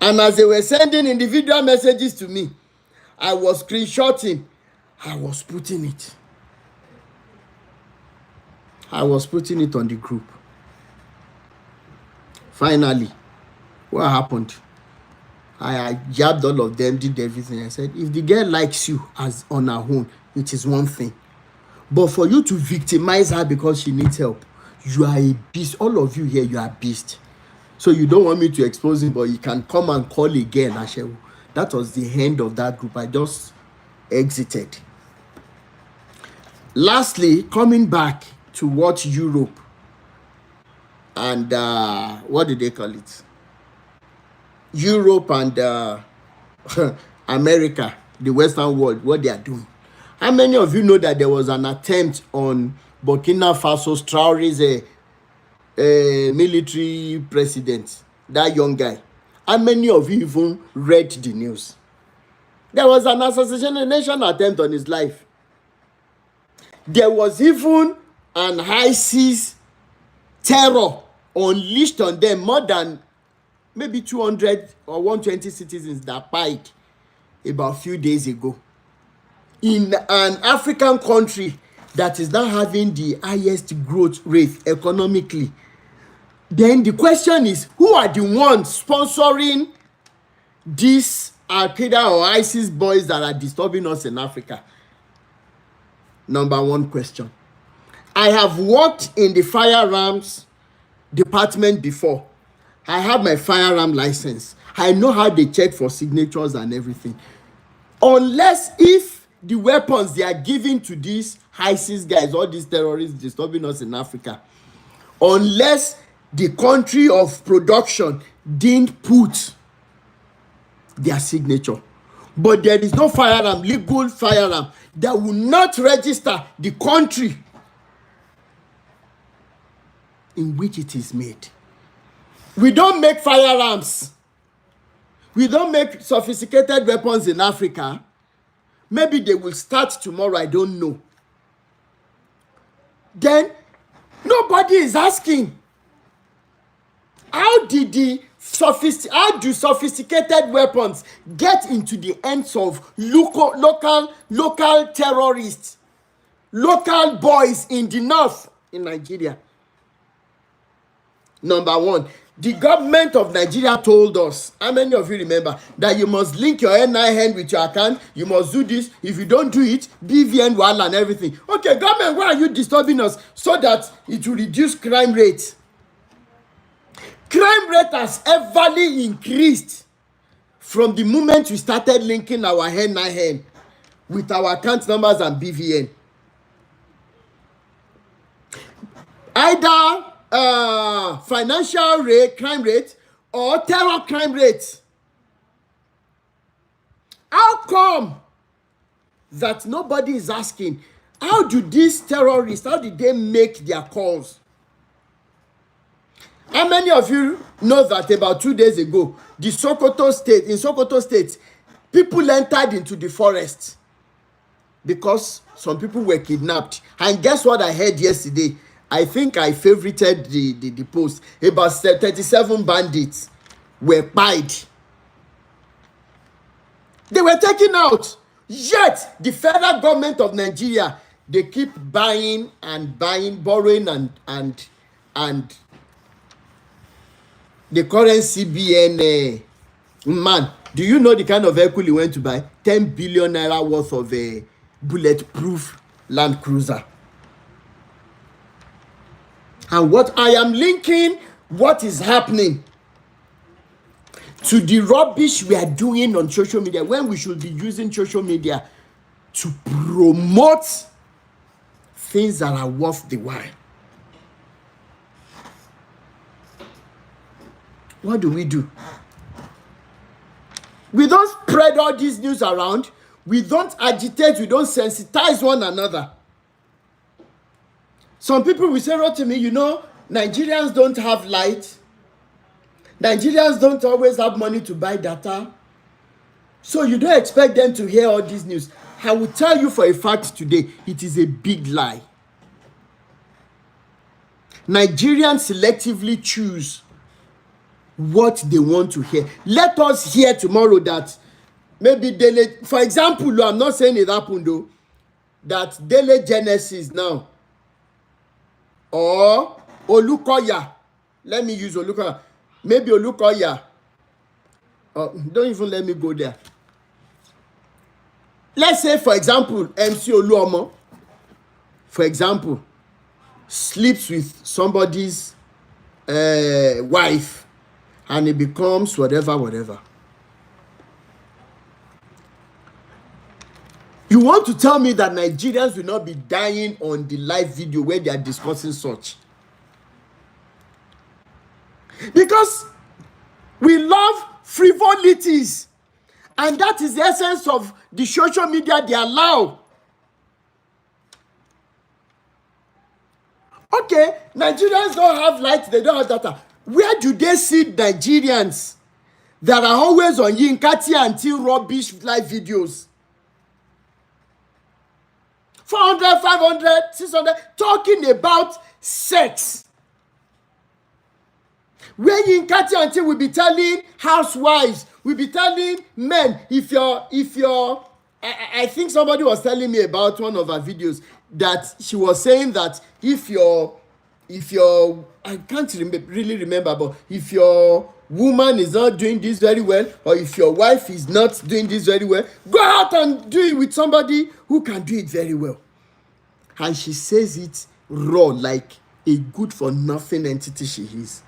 And as they were sending individual messages to me, I was screenshotting. I was putting it. I was putting it on the group. Finally, What happened? I jabbed all of them, did everything. I said, if the girl likes you as on her own, it is one thing. But for you to victimize her because she needs help, you are a beast. All of you here, you are a beast. So you don't want me to expose him, but you can come and call again. Ashewo. That was the end of that group. I just exited. Lastly, coming back to what Europe and what do they call it? Europe and America, the Western world, what they are doing. How many of you know that there was an attempt on Burkina Faso's Traore's military president, that young guy? How many of you even read the news? There was an assassination attempt on his life. There was even an ISIS terror unleashed on them. More than maybe 200 or 120 citizens that died about a few days ago in an African country that is now having the highest growth rate economically. Then the question is, who are the ones sponsoring these Al-Qaeda or ISIS boys that are disturbing us in Africa? Number one question. I have worked in the firearms department before. I have my firearm license. I know how they check for signatures and everything. Unless if the weapons they are giving to these ISIS guys, all these terrorists disturbing us in Africa, unless the country of production didn't put their signature. But there is no firearm, legal firearm, that will not register the country in which it is made. We don't make firearms. We don't make sophisticated weapons in Africa. Maybe they will start tomorrow, I don't know. Then nobody is asking, how do sophisticated weapons get into the hands of local terrorists, local boys in the north in Nigeria? Number one, the government of Nigeria told us, how many of you remember, that you must link your NIN with your account, you must do this. If you don't do it, BVN, WAL and everything. Okay, government, why are you disturbing us? So that it will reduce crime rate. Crime rate has everly increased from the moment we started linking our NIN with our account numbers and BVN. Either financial rate, crime rate, or terror crime rate. How come that nobody is asking, how do these terrorists, how did they make their calls? How many of you know that about 2 days ago, in Sokoto State, people entered into the forest because some people were kidnapped? And guess what I heard yesterday? I think I favorited the post. About 37 bandits were pied. They were taken out. Yet, the federal government of Nigeria, they keep borrowing and the current CBN man, do you know the kind of vehicle he went to buy? 10 billion naira worth of a bulletproof Land Cruiser. And what I am linking, what is happening to the rubbish we are doing on social media, when we should be using social media to promote things that are worth the while. What do? We don't spread all this news around. We don't agitate. We don't sensitize one another. Some people will say, Rotimi, you know, Nigerians don't have light. Nigerians don't always have money to buy data. So you don't expect them to hear all this news. I will tell you for a fact today, it is a big lie. Nigerians selectively choose what they want to hear. Let us hear tomorrow that maybe Dele, for example, I'm not saying it happened though, that Dele Genesis now, or Olukoya, let me use Olukoya, maybe Olukoya Don't even let me go there. Let's say, for example, MC Oluomo, for example, sleeps with somebody's wife, and it becomes whatever. You want to tell me that Nigerians will not be dying on the live video where they are discussing such? Because we love frivolities, and that is the essence of the social media they allow. Okay, Nigerians don't have light, they don't have data. Where do they see Nigerians that are always on Yinka TNT rubbish live videos? 400, 500, 600, talking about sex. Where Yinka TNT will be telling housewives, will be telling men, if you're, I think somebody was telling me about one of her videos, that she was saying that if your I can't really remember, but if your woman is not doing this very well, or if your wife is not doing this very well, go out and do it with somebody who can do it very well. And she says it raw, like a good for nothing entity she is.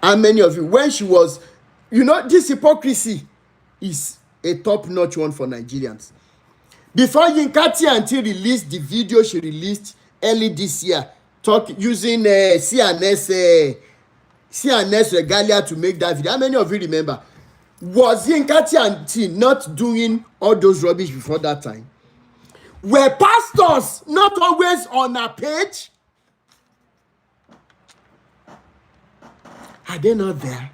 And many of you, when she was, this hypocrisy is a top-notch one for Nigerians. Before Yinka TNT released the video she released early this year, using CNS regalia to make that video. How many of you remember? Was Yinka TNT not doing all those rubbish before that time? Were pastors not always on her page? Are they not there?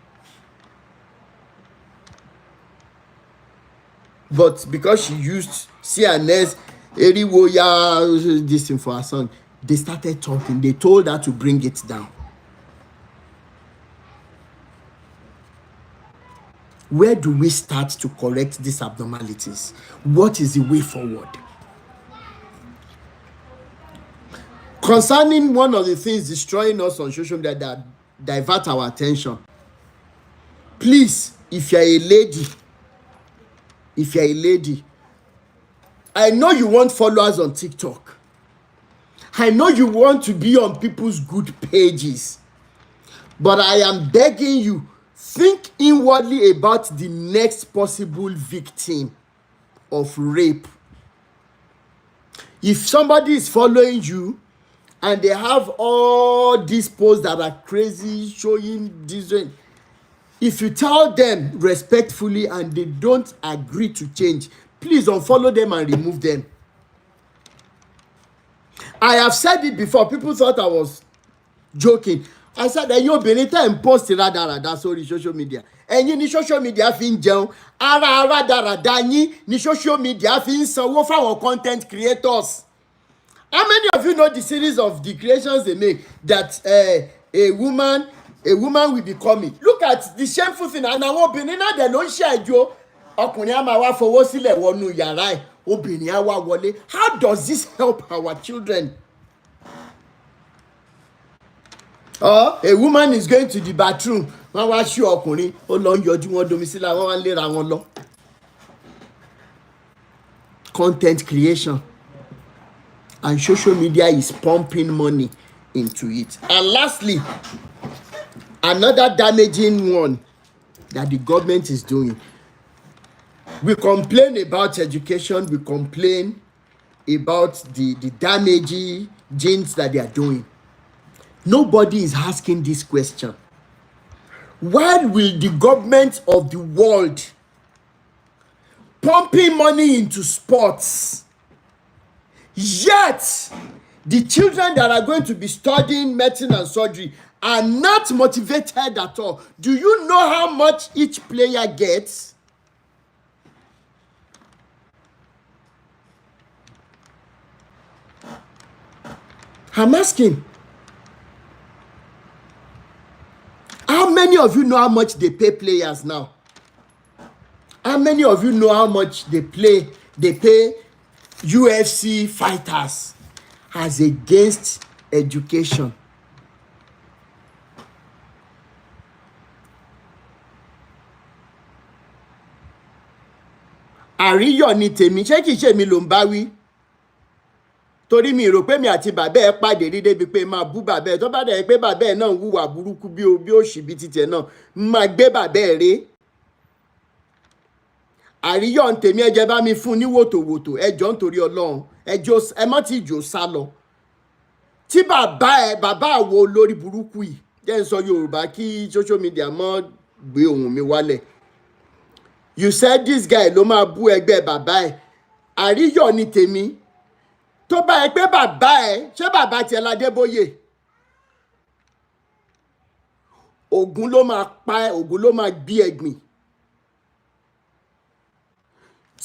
But because she used CNS, Eriwoya, this thing for her son, they started talking. They told her to bring it down. Where do we start to correct these abnormalities? What is the way forward? Concerning one of the things destroying us on social media that divert our attention, please, if you're a lady, I know you want followers on TikTok. I know you want to be on people's good pages. But I am begging you, think inwardly about the next possible victim of rape. If somebody is following you and they have all these posts that are crazy, showing this, if you tell them respectfully and they don't agree to change, please unfollow them and remove them. I have said it before. People thought I was joking. I said that you benita post rádaràda sórí social media. Ẹ̀yin ni social media fi ń jẹun. Ara rádaràda yín ni social media fi ń sanwó fáwọn content creators. How many of you know the series of the creations they make that a woman will be coming? Look at the shameful thing. And àwọn obìnrin náà dẹ̀ ló ń ṣe ẹjọ́. Ọkùnrin á máa wá fọwọ́ sílẹ̀ wọnú yàrá ẹ̀. Obìnrin á wá wọlé. How does this help our children? Or a woman is going to the bathroom. Wọ́n wá ṣú ọkùnrin. Ó lọ ń yọjú wọn domi sílẹ̀. Wọ́n wá ń léra wọn lọ. Content creation. And social media is pumping money into it. And lastly, another damaging one that the government is doing. We complain about education. We complain about the damaging genes that they are doing. Nobody is asking this question. Why will the government of the world pumping money into sports, yet the children that are going to be studying medicine and surgery are not motivated at all? Do you know how much each player gets? I'm asking. How many of you know how much they pay players now? How many of you know how much they pay UFC fighters as against education? àríyọ̀ ni tèmi, ṣé kìí ṣe mi ló ń bá wí? Torí mi rò pé mi àti bàbá ẹ pàdé rí débi pé máa bú bàbá ẹ. Tó bá dẹ̀ pé bàbá ẹ náà ń hùwà burúkú bí òṣì bí títì ẹ náà, máa gbé bàbá ẹ ré. àríyọ̀ ń tèmi, ẹjẹ bá mi fún ní wòtòwòtò, ẹjọ́ nítorí Ọlọ́run, ẹjọ́ ẹ má ti jò sá lọ. Tí bàbá àwo olórí burúkú yìí, jẹ́ ń sọ Yorùbá kí social media mọ́ gbé ohùn mi wálẹ̀. You said this guy ló máa bú ẹgbẹ́ bàbá ẹ̀. àríyọ̀ ni tèmi. Tó bá ẹ pé bàbá ẹ, ṣé bàbá tiẹ̀ l'Adébóyè? Ògún ló máa pa ẹ́, Ògún ló máa gbé ẹ̀gbìn.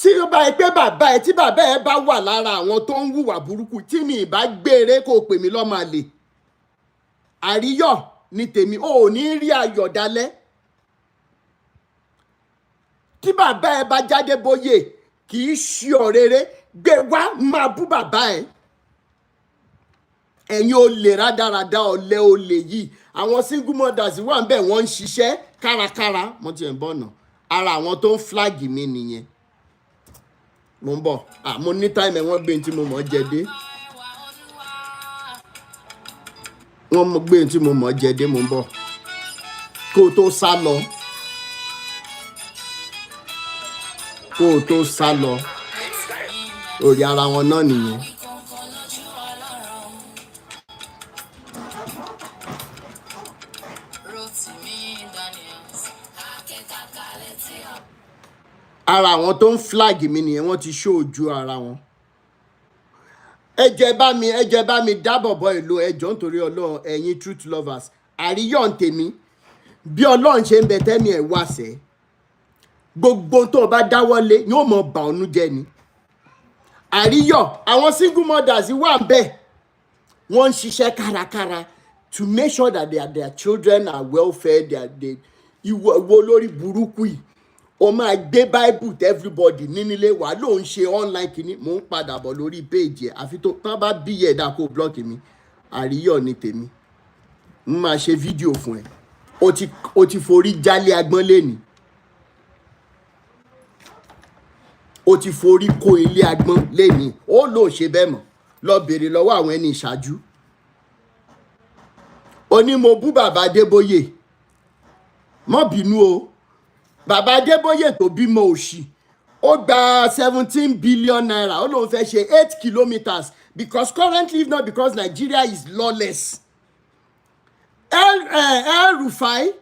Tí ó bá ẹ pé bàbá ẹ, tí bàbá ẹ bá wà lára àwọn tó ń hùwà burúkú, tí mi ìbá gbére kó pè mí lọ́mọ àlè. àríyọ̀ ni tèmi, ò ní rí ayọ̀ dalẹ̀. Tí bàbá ẹ bá jáde bóyè, kì í ṣe ọ̀rẹ́rẹ́, gbé wá máa bú bàbá ẹ. Ẹ̀yin olè rádaràda ọ̀lẹ olè yìí, àwọn single mothers wà ń bẹ̀, wọ́n ń ṣiṣẹ́ kárakára. Mo ti ẹ̀ ń bọ̀ nà, ara àwọn tó ń flag mi nìyẹn. Mo ń bọ̀, mo ní time ẹ̀ wọ́n gbé tí mo mọ̀ jẹ dé. Wọ́n gbé tí mo mọ̀ jẹ dé, mo ń bọ̀. Kó o tó sá lọ. Kó o tó sá lọ. Orí ara wọn náà nìyẹn. Ara àwọn tó ń flag mi nìyẹn, wọ́n ti ṣó ojú ara wọn. Ẹ jẹ́ bá mi dábọ̀bọ̀ ìlú ẹjọ́ nítorí Ọlọ́run, ẹ̀yin truth lovers. àríyọ̀ ń tèmi, bí Ọlọ́run ṣe ń bẹ tẹ́mi ẹ̀ wá sẹ́, gbogbo tó bá dáwọ́lé yóò mọ bà ọ́nú jẹ́ ni. àríyọ̀, àwọn single mothers wà ń bẹ̀, wọ́n ń ṣiṣẹ́ kárakára to make sure that their children are well fed. Ìwọ olórí burúkú yìí, o máa gbé bible to everybody nínílé wa ló ń ṣe online kìíní. Mò ń padà bọ̀ lórí page ẹ̀, àfi tó tán bá bí ẹ̀dá kó block mi. àríyọ̀ ni tèmi, n máa ṣe fídíò fún ẹ. O ti forí jálé agbọ́n lẹ́ni, o ti forí kó ilé agbọ́n lẹ́ni. Ó lò ṣe bẹ́ẹ̀ mọ̀, lọ bèrè lọ́wọ́ àwọn ẹni ìṣáájú. O ní mo bú bàbá Adébóyè, mọ́ bínú o. Bàbá Adébóyè tó bímọ òṣì, ó gba 17 billion naira, ó lóun fẹ́ ṣe 8 kilometers because currently, if not because Nigeria is lawless. El-Rufai,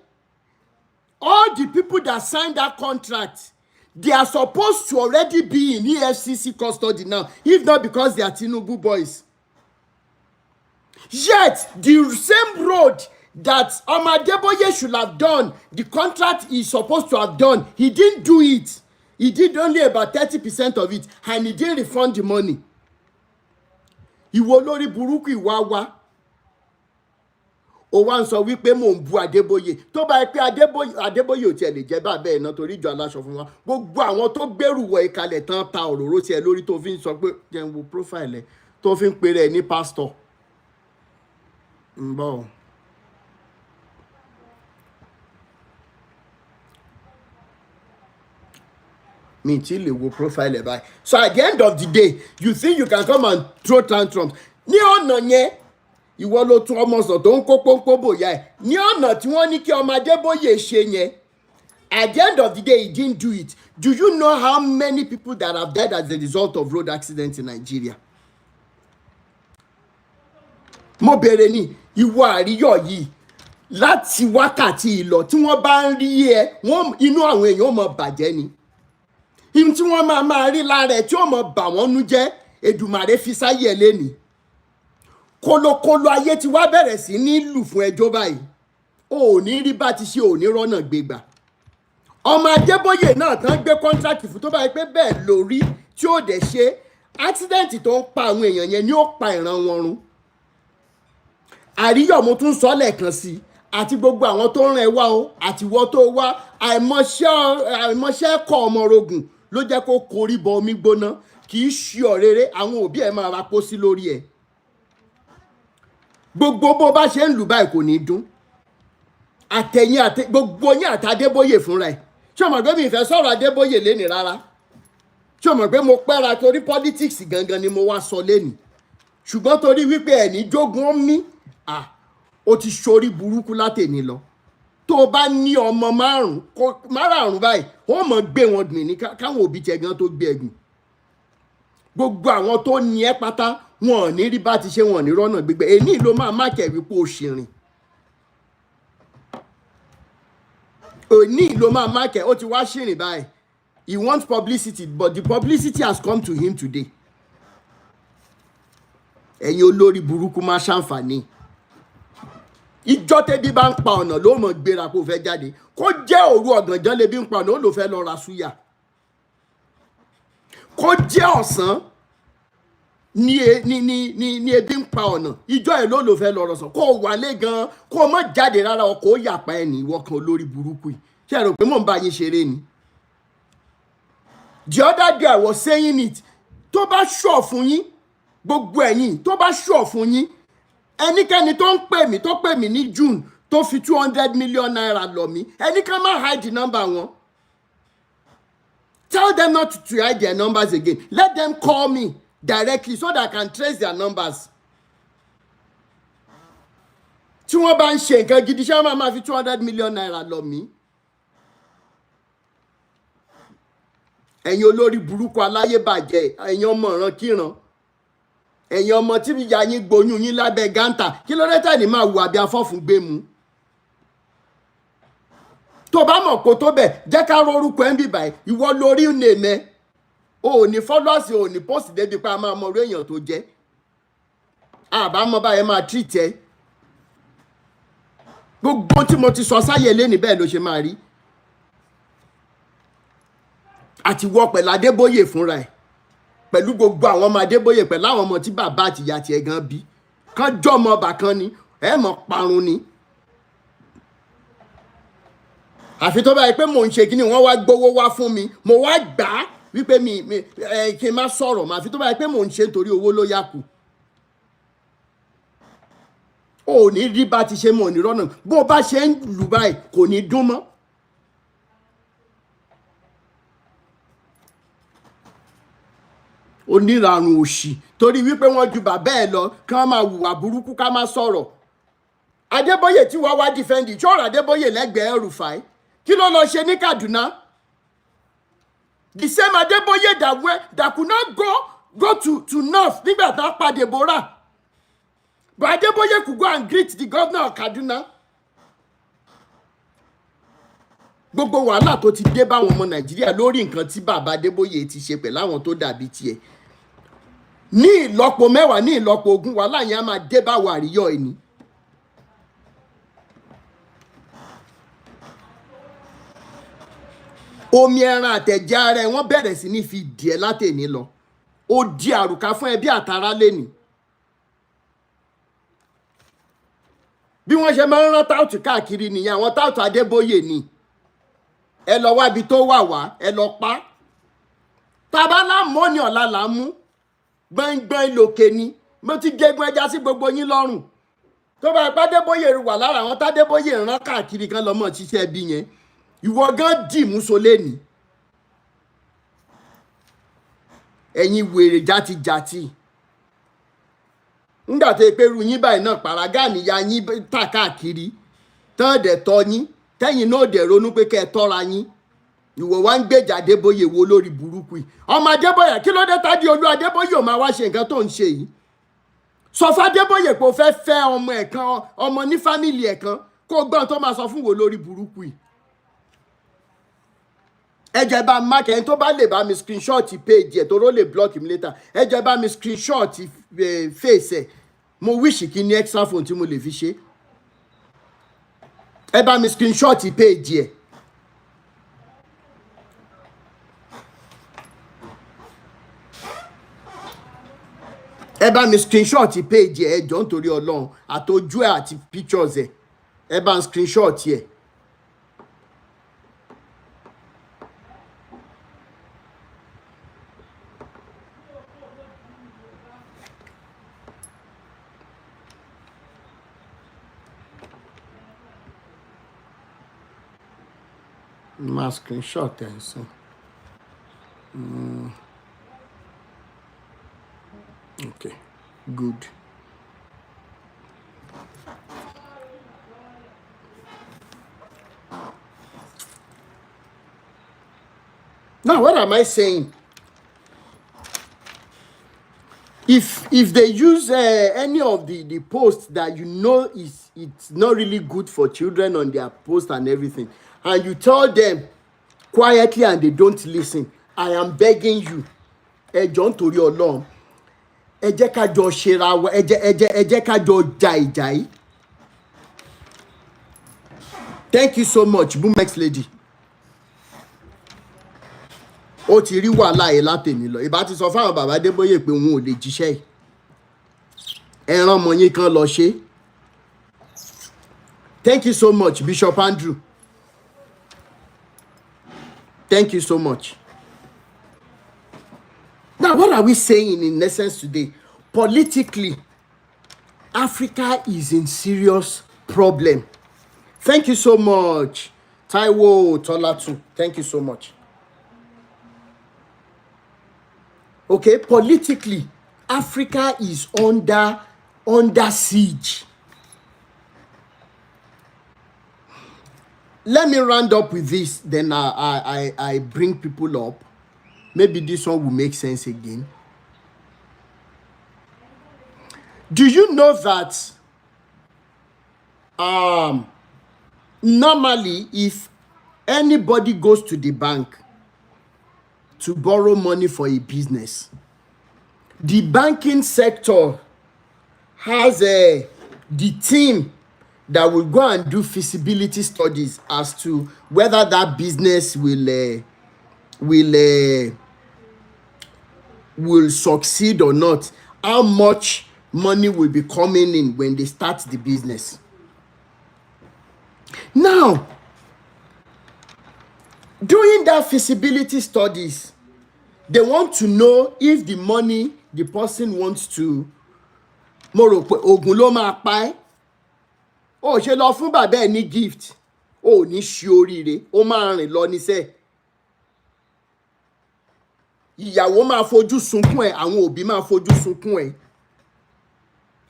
all the people that signed that contract, they are supposed to already be in EFCC custody now, if not because they are Tinubu boys. Yet, the same road that Adébóyè should have done, the contract he's supposed to have done, he didn't do it. He did only about 30% of it, and he didn't refund the money. Ìwọ lórí burúkú ìwà wa. Ó wá ń sọ wípé mò ń bú Adébóyè. Tó bá yẹ pé Adébóyè ò tiẹ̀ lè jẹ́ bàbá ẹ̀ náà torí ìjọ aláṣọ fún wa. Gbogbo àwọn tó gbèrú wọ ìkàlẹ̀ tán ta òróró tiẹ̀ lórí tó fi ń sọ pé jẹ́ n wo profile ẹ̀ tó fi ń pèrè ẹ̀ ní pastor. Ń bọ̀. Mi tí lè wo profile ẹ̀ báyìí. So at the end of the day, you think you can come and throw tantrums. Ní ọ̀nà yẹn, ìwọ ló tún ọmọ sọ tó ń kó pọ́npọ́ bòyá ẹ̀. Ní ọ̀nà tí wọ́n ní kí ọmọ Adébóyè ṣe yẹn, at the end of the day, he didn't do it. Do you know how many people that have died as a result of road accidents in Nigeria? Mo bèrè ní ìwọ àríyọ̀ yìí láti wákàtí ìlọ tí wọ́n bá ń rí ẹ, inú àwọn èèyàn mọ̀ bàjẹ́ ni. Ihun tí wọ́n máa rí lára ẹ̀ tí ó mọ̀ bà wọ́n nú jẹ́, Èdùmàrè fi sáyé ẹ lẹ́ni. Kólókóló ayé ti wá bẹ̀rẹ̀ sí ní lù fún ẹjọ́ báyìí. O ò ní rí bá ti ṣe, ò ní rọ́nà gbégbà. Ọmọ Adébóyè náà tán gbé kọ́ńtrákì fún tó bá yẹ pé bẹ́ẹ̀ lórí tí ó dẹ̀ ṣe ásídẹ̀ǹtì tó ń pa àwọn èèyàn yẹn ni ó pa ìran wọn run. Àríyọ̀, mo tún sọ lẹ́ẹ̀kan sí i, àti gbogbo àwọn tó ń ràn ẹ́ wá o, àtiwọ́ tó wá, àìmọṣẹ́ kọ́ ọmọ rogùn ló jẹ́ kó korí bọ omi gbóná. Kì í ṣe ọ̀rẹ́rẹ́, àwọn òbí ẹ̀ máa rapó sí lórí ẹ̀. Gbogbo bó bá ṣe ń lù báyìí kò ní dún. Gbogbo yín àti Adébóyè fúnra ẹ̀. Ṣé ọmọ ọ̀dọ́ mi ìfẹ́ sọ̀rọ̀ Adébóyè lénìí rárá? ṣé o mọ̀ pé mo pẹ́ra torí politics gangan ni mo wá sọ lẹ́nu ṣùgbọ́n torí wípé ẹ̀ní jogun ó mí ó ti ṣorí burúkú látẹ̀ni lọ tó o bá ní ọmọ márùn-ún báyìí ó mọ̀ gbé wọn gbìn ní káwọn òbí tiẹ̀ gan tó gbé ẹ̀gbìn gbogbo àwọn tó ní ẹ pátá wọn ò ní rí bá ti ṣe wọn ò ní rọ́nà gbígbẹ èyí ló máa má kẹ̀wé pé o ṣìrìn òní ló máa má kẹ̀ ó ti wá ṣìrìn báyìí he wants publicity but the publicity has come to him today ẹ̀yin olórí burúkú má ṣàǹfààní ìjọ tẹ́bí bá ń pa ọ̀nà ló mọ̀ gbéra kó fẹ́ jáde kó jẹ́ òru ọ̀gànjọ́ lebi ń pa ọ̀nà ó lò fẹ́ lọ ra súyà kó jẹ́ ọ̀sán ní ebi ń pa ọ̀nà ìjọ ẹ̀ ló lò fẹ́ lọ rọ̀sán kó wálé gan kó má jáde rárá ọkọ̀ ó yàpá ẹ̀ ní ìwọ kan olórí burúkú yìí ṣe é rò pé mò ń bá yín ṣeré ni the other day I was saying it tó bá ṣọ̀ fún yín gbogbo ẹ̀yin tó bá ṣọ̀ fún yín ẹnikẹ́ni tó pè mí ní June tó fi 200 million naira lọ mí ẹnikẹ́ni má hide number wọn tell them not to hide their numbers again let them call me directly so that I can trace their numbers tí wọ́n bá ń ṣe nǹkan gidi ṣé wọ́n máa fi 200 million naira lọ mí ẹ̀yin olórí burúkú aláyébàjẹ́ ẹ̀yin ọmọ ìran kíran ẹ̀yin ọmọ tí ìyá yín gboyún yín lábẹ́ gántà kí ló dé tẹ̀lé máa wù àbí afọ́fun gbé mu tó bá mọ̀ kó tó bẹ̀ jẹ́ ká rorúkọ ẹ̀ ń bì báyìí ìwọ lórí nèmẹ́ o ò ní followers o ò ní post débi pa máa mọ orí èèyàn tó jẹ́ àbámọ́ báyẹn máa treat ẹ gbogbo tí mo ti sọ sáyé lẹ́ni bẹ́ẹ̀ ló ṣe máa rí àti wọ pẹ̀lú Adébóyè fúnra ẹ̀ pẹ̀lú gbogbo àwọn ọmọ Adébóyè pẹ̀lú àwọn ọmọ tí bàbá àti ìyá tiẹ̀ gan bí kán jọmọ ọba kan ni ẹ mọ̀ parun ni àfi tó báyìí pé mò ń ṣe kí ni wọ́n wá gbowó wá fún mi mo wá gbà á wípé kí n má sọ̀rọ̀ mà àfi tó báyìí pé mò ń ṣe nítorí owó ló yá kù ò ní rí bá ti ṣe mọ̀ ní rọ́nà bó bá ṣe ń lù báyìí kò ní dún mọ́. Oníràrùn òṣì torí wípé wọ́n ju bàbá ẹ̀ lọ kí wọ́n máa hùwà burúkú ká má sọ̀rọ̀ Adébóyè tí wọ́n wá dìfẹ́ǹdì ṣọ́ọ̀rọ̀ Adébóyè lẹ́gbẹ̀ẹ́ Rufai kí ló lọ ṣe ní Kaduna the same Adébóyè that could not go to north nígbà tá a pa Deborah but Adébóyè could go and greet the governor of Kaduna gbogbo wàhálà tó ti dé báwọn ọmọ Nàìjíríà lórí nǹkan tí bàbá Adébóyè ti ṣe pẹ̀lú àwọn tó dàbí tiẹ̀ ní ìlọ́po mẹ́wàá ní ìlọ́po ogún wàhálà yẹn á máa dé báwo àríyọ̀ ẹni. omi ẹran àtẹ̀já ara ẹ̀ wọ́n bẹ̀rẹ̀ sí ní fi dìẹ́ látẹ̀ní lọ ó di àrùká fún ẹbí àtàrà lẹ́nì. bí wọ́n ṣe máa ń rán táùtù káàkiri nìyẹn àwọn táùtù Adébóyè ni ẹ lọ wá ibi tó wà wá ẹ lọ pa tabalá mọ́ni ọ̀la là ń mú gbọ̀ngbọ̀n lòkè ni mo ti gégún ẹja sí gbogbo yín lọ́rùn tó bá ipá Adébóyè wà lára àwọn tádébóyè rán káàkiri kan lọ́mọ ṣiṣẹ́ bí yẹn ìwọ gan dì mú soléni ẹ̀yin wèrè játijàti ńgbà tó pé ru yín báyìí náà pàrágà níyà yín tà káàkiri tán dẹ̀ tọ́ yín tẹ́yìn náà dẹ̀ ronú pé kẹ́ ẹ tọ́ra yín ìwọ wá ń gbèjà Adébóyè wo lórí burúkú yìí ọmọ Adébóyè kí ló dé tádé olú Adébóyè ò máa wá ṣe nǹkan tó ń ṣe yìí sọ fún Adébóyè pé o fẹ́ ọmọ ẹ̀ kan ọmọ ní fámìlì ẹ̀ kan kó gbọ́n tó máa sọ fún wo lórí burúkú yìí ẹ jẹ́ bá mark ẹni tó bá lè bá mi screenshot page ẹ̀ tó ló lè block mi later ẹ jẹ́ bá mi screenshot face ẹ̀ mo wish kí ní extra phone tí mo lè fi ṣe ẹ bá mi screenshot page ẹ̀ ẹ bá mi screenshot page ẹ̀ jọ̀ọ́ nítorí Ọlọ́run àtọjú ẹ̀ àti pictures ẹ̀ ẹ bá mi screenshot ẹ̀. Má screenshot ẹ̀ sìn. Okay, good. Now, what am I saying? If they use any of the posts that you know it's not really good for children on their post and everything, and you tell them quietly and they don't listen, I am begging you, ẹ jọ̀ọ́ nítorí Ọlọ́run, ẹ jẹ́ ká jọ ṣera wa, ẹ jẹ́ ká jọ jà ìjà yìí. Thank you so much, Bumex lady. Ó ti rí wàhálà yìí látẹ̀mí lọ. Ìbá ti sọ fáwọn bàbá Adébóyè pé òun ò lè jíṣẹ́ yìí. Ẹran ọmọ yín kan lọ ṣe. Thank you so much, Bishop Andrew. Thank you so much. Now, what are we saying in essence today? Politically, Africa is in serious problem. Thank you so much, Taiwo Tolatu. Thank you so much. Okay, politically, Africa is under siege. Let me round up with this, then I bring people up. Maybe this one will make sense again. Do you know that normally if anybody goes to the bank to borrow money for a business, the banking sector has the team that will go and do feasibility studies as to whether that business will succeed or not, how much money will be coming in when they start the business. Now, doing that feasibility studies, they want to know if the money the person wants to mo rò pé oògùn ló máa pa ẹ́. Ó ṣe lọ fún bàbá ẹ̀ ní gift, ó ní ṣe oríire, ó máa rìn lọ níṣẹ́. Ìyàwó máa fojú sunkún ẹ̀, àwọn òbí máa fojú sunkún ẹ̀.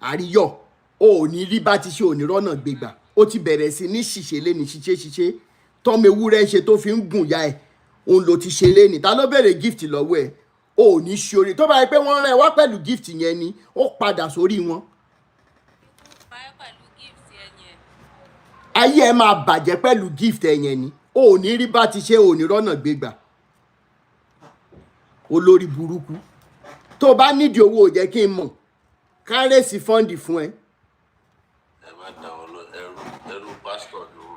Àríyọ̀, ó ní rí bá ti ṣe, ò ní rọ́nà gbégbà. Ó ti bẹ̀rẹ̀ sí ní ṣìṣe lé ní ṣiṣẹ́ tọ́mọ ewúrẹ́ ṣe tó fi ń gùn ya ẹ̀, òun ló ti ṣe lé ní. Ta ló bẹ̀rẹ̀ gift lọ́wọ́ ẹ̀? Ó ní ṣe oríire. Tó bá yẹ pé wọ́n rán ẹ wá pẹ̀lú gift yẹn ni, ó padà sórí wọn. Ayé ẹ máa bàjẹ́ pẹ̀lú gift ẹ yẹn ni. Ó ní rí bá ti ṣe, ò ní rọ́nà gbégbà. Olórí burúkú. Tó bá nídìí owó, jẹ́ kí n mọ̀. Kárẹ́sì fọ́ǹdì fún ẹ. Ẹ má dá wọn lọ ẹrú pásítọ̀ ló.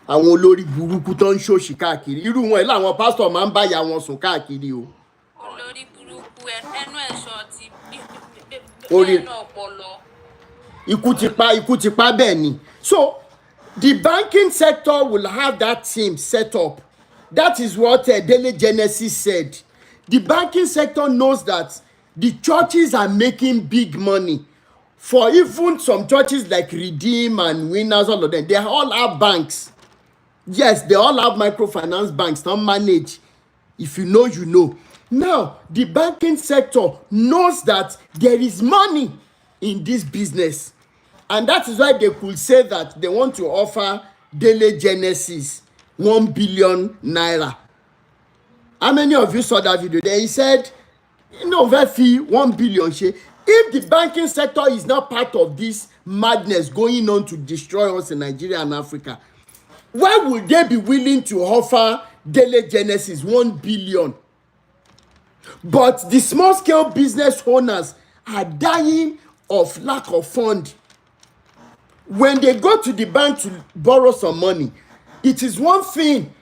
Àwọn olórí burúkú tó ń ṣòṣì káàkiri. Irú wọn ẹ̀ láwọn pásítọ̀ máa ń báyà wọn sùn káàkiri o. Olórí burúkú ẹnu ẹ̀ṣọ́ ti ẹnu ọpọlọ. Ikú ti pa bẹ́ẹ̀ ni. So, the banking sector will have that team set up. That is what Daily Genesis said. The banking sector knows that the churches are making big money. For even some churches like Redeem and Winners, all of them, they all have banks. Yes, they all have microfinance banks, don't manage. If you know, you know. Now, the banking sector knows that there is money in this business. And that is why they could say that they want to offer Daily Genesis 1 billion naira. How many of you saw that video? There he said, fee 1 billion. If the banking sector is not part of this madness going on to destroy us in Nigeria and Africa, why would they be willing to offer Daily Genesis 1 billion? But the small scale business owners are dying of lack of fund. When they go to the bank to borrow some money, it is one thing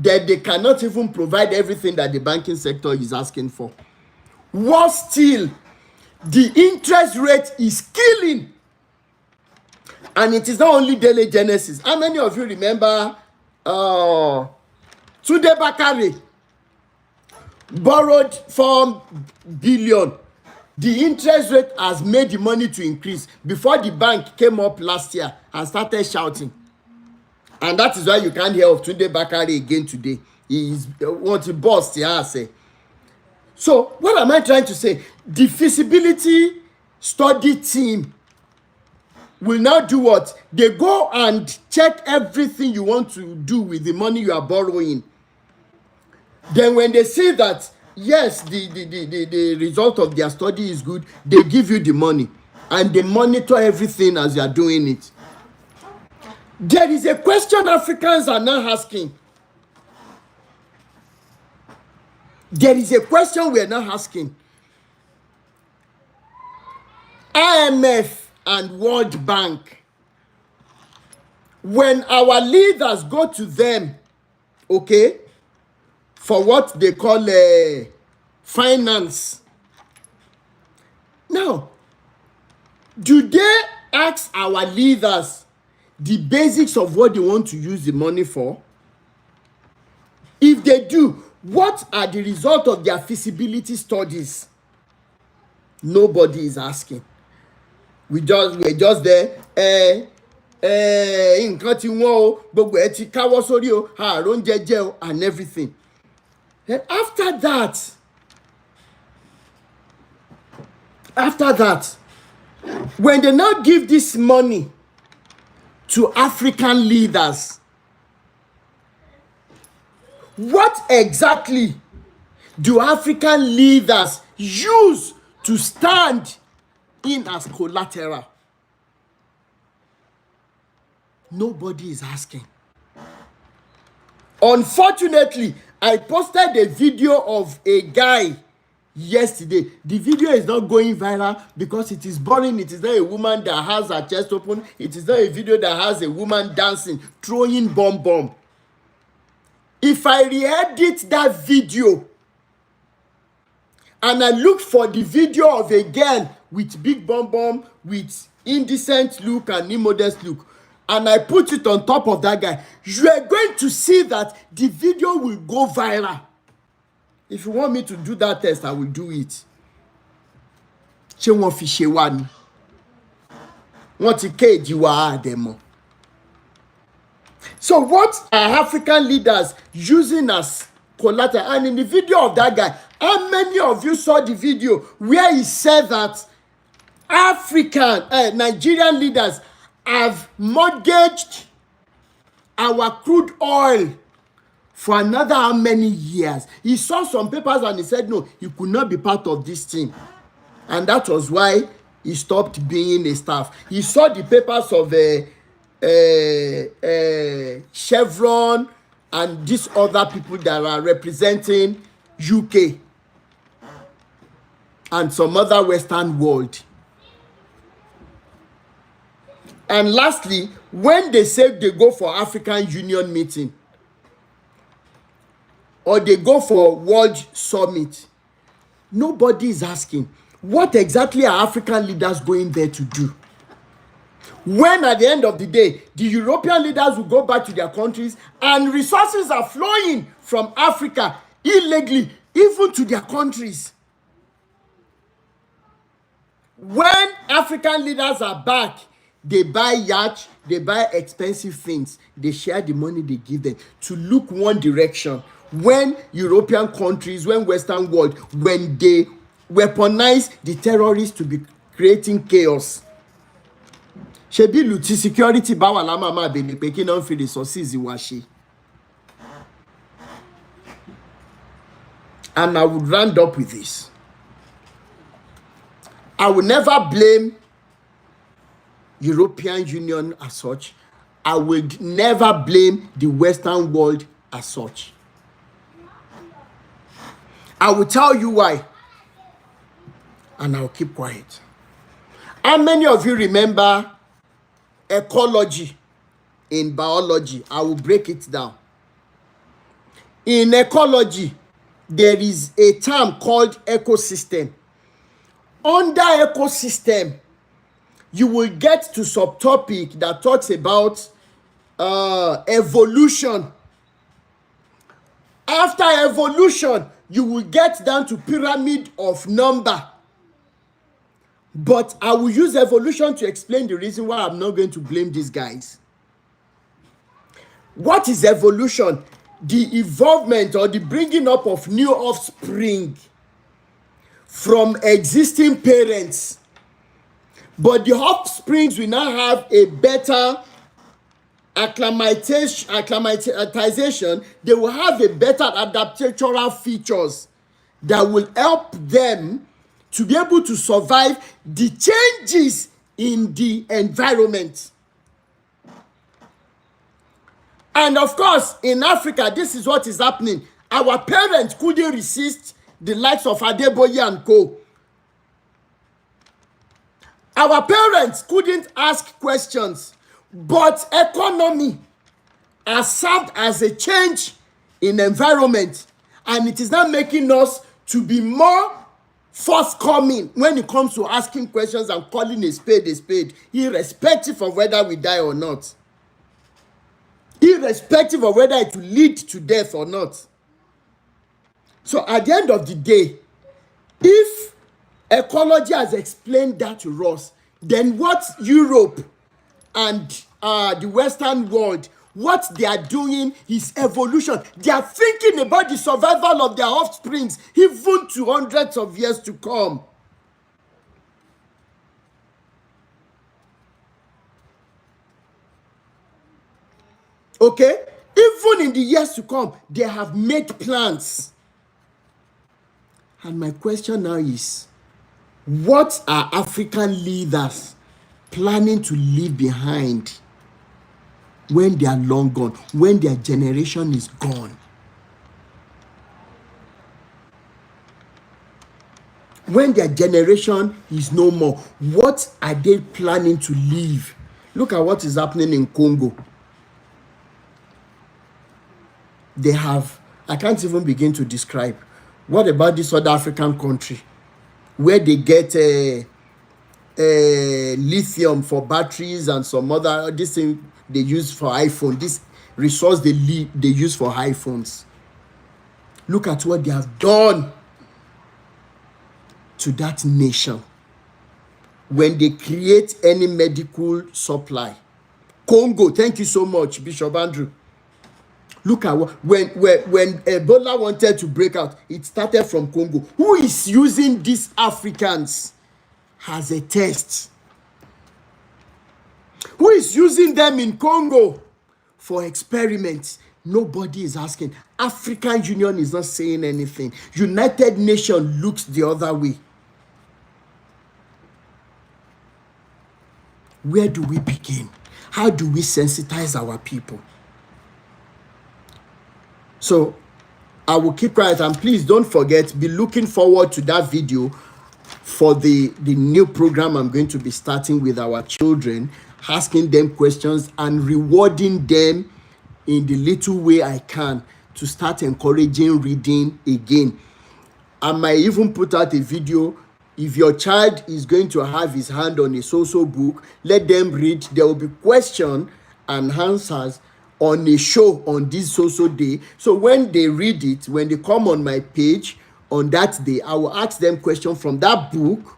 that they cannot even provide everything that the banking sector is asking for. Worse still, the interest rate is killing. And it is not only Daily Genesis. How many of you remember Tunde Bakare borrowed 4 billion? The interest rate has made the money to increase before the bank came up last year and started shouting. And that is why you can't hear of Tunde Bakare again today. He is want to bust. So what am I trying to say? The feasibility study team will now do what? They go and check everything you want to do with the money you are borrowing. Then when they see that, yes, the result of their study is good, they give you the money. And they monitor everything as you are doing it. There is a question Africans are now asking. There is a question we are now asking. IMF and World Bank, when our leaders go to them, okay, for what they call finance, now, do they ask our leaders the basics of what they want to use the money for? If they do, what are the results of their feasibility studies? Nobody is asking. We're just there. Nǹkan tí wọ́n o, gbogbo ẹ ti káwọ́ sórí o, ààrùn jẹjẹ o, and everything. Then after that, when they now give this money to African leaders, what exactly do African leaders use to stand in as collateral? Nobody is asking. Unfortunately, I posted a video of a guy yesterday. The video is not going viral because it is boring. It is not a woman that has her chest open. It is not a video that has a woman dancing, throwing bomb. If I re-edit that video and I look for the video of a girl with big bomb, with indecent look and immodest look, and I put it on top of that guy, you are going to see that the video will go viral. If you want me to do that test, I will do it. Ṣé wọ́n fi ṣe wá ni? Wọ́n ti kéèjì wá àdẹ̀mọ̀. So what are African leaders using as collateral? And in the video of that guy, how many of you saw the video where he said that Nigerian leaders have mortgaged our crude oil for another how many years? He saw some papers and he said no, he could not be part of this thing. And that was why he stopped being a staff. He saw the papers of Chevron and these other people that are representing UK and some other Western world. And lastly, when they say they go for African Union meeting or they go for World Summit, nobody is asking, what exactly are African leaders going there to do? When at the end of the day, the European leaders will go back to their countries and resources are flowing from Africa illegally, even to their countries. When African leaders are back, they buy yachts, they buy expensive things, they share the money they give them to look one direction. When European countries, when Western world, when they weaponize the terrorists to be creating chaos. Ṣebí Luti security bá wà lámà máa bèèrè pé kí náà fi resources wá ṣe. And I would round up with this. I will never blame European Union as such. I will never blame the Western world as such. I will tell you why. And I'll keep quiet. How many of you remember ecology in biology? I will break it down. In ecology, there is a term called ecosystem. Under ecosystem, you will get to subtopic that talks about evolution. After evolution, you will get down to pyramid of number. But I will use evolution to explain the reason why I'm not going to blame these guys. What is evolution? The evolvement or the bringing up of new offspring from existing parents But the offsprings will now have a better acclimatization. They will have a better adaptational features that will help them to be able to survive the changes in the environment. And of course, in Africa, this is what is happening. Our parents couldn't resist the likes of Adeboye and co. Our parents couldn't ask questions, but economy has served as a change in environment, and it is now making us to be more forthcoming when it comes to asking questions and calling a spade, irrespective of whether we die or not, irrespective of whether it will lead to death or not. So at the end of the day, if ecology has explained that to us, then what Europe and the Western world, what they are doing is evolution. They are thinking about the survival of their offsprings even to hundreds of years to come. Okay? Even in the years to come, they have made plans. And my question now is, what are African leaders planning to leave behind when they are long gone, when their generation is gone? When their generation is no more, what are they planning to leave? Look at what is happening in Congo. They have, I can't even begin to describe. What about this other African country where they get lithium for batteries and some other, this thing they use for iPhone, this resource they use for iPhones? Look at what they have done to that nation when they create any medical supply. Congo, thank you so much, Bishop Andrew. Look at what, when Ebola wanted to break out, it started from Congo. Who is using these Africans as a test? Who is using them in Congo for experiments? Nobody is asking. African Union is not saying anything. United Nations looks the other way. Where do we begin? How do we sensitize our people? So I will keep quiet, and please don't forget, be looking forward to that video for the new program I'm going to be starting with our children, asking them questions and rewarding them in the little way I can to start encouraging reading again. I might even put out a video. If your child is going to have his hand on a so-so book, let them read. There will be question and answers on a show on this so-so day. So when they read it, when they come on my page on that day, I will ask them questions from that book.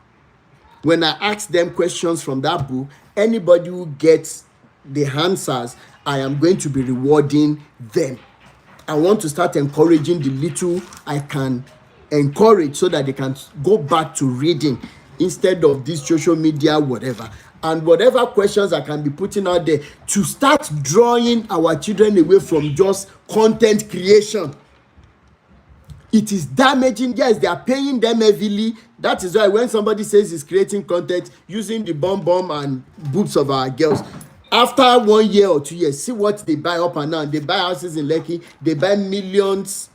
When I ask them questions from that book, anybody who gets the answers, I am going to be rewarding them. I want to start encouraging the little I can encourage so that they can go back to reading instead of this social media, whatever. And whatever questions I can be putting out there to start drawing our children away from just content creation. It is damaging. Yes, they are paying them heavily. That is why when somebody says he's creating content using the bum and boobs of our girls, after 1 year or 2 years, see what they buy up and down. They buy houses in Lekki. They buy millions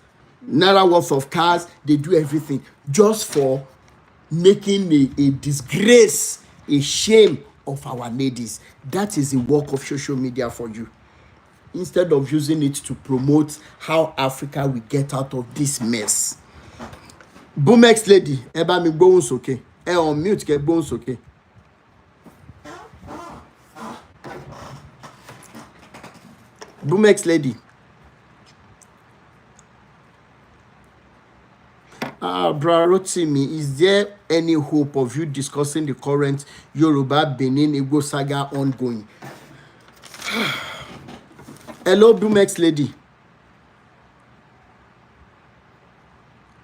naira worth of cars. They do everything just for making a disgrace, a shame of our ladies. That is the work of social media for you. Instead of using it to promote how Africa will get out of this mess. Boomex lady, eba mi gbóhùn sókè. On mute ke gbóhùn sókè. Boomex lady. Bra Rotimi, is there any hope of you discussing the current Yoruba Benin Igbo saga ongoing? Hello, Boomex lady.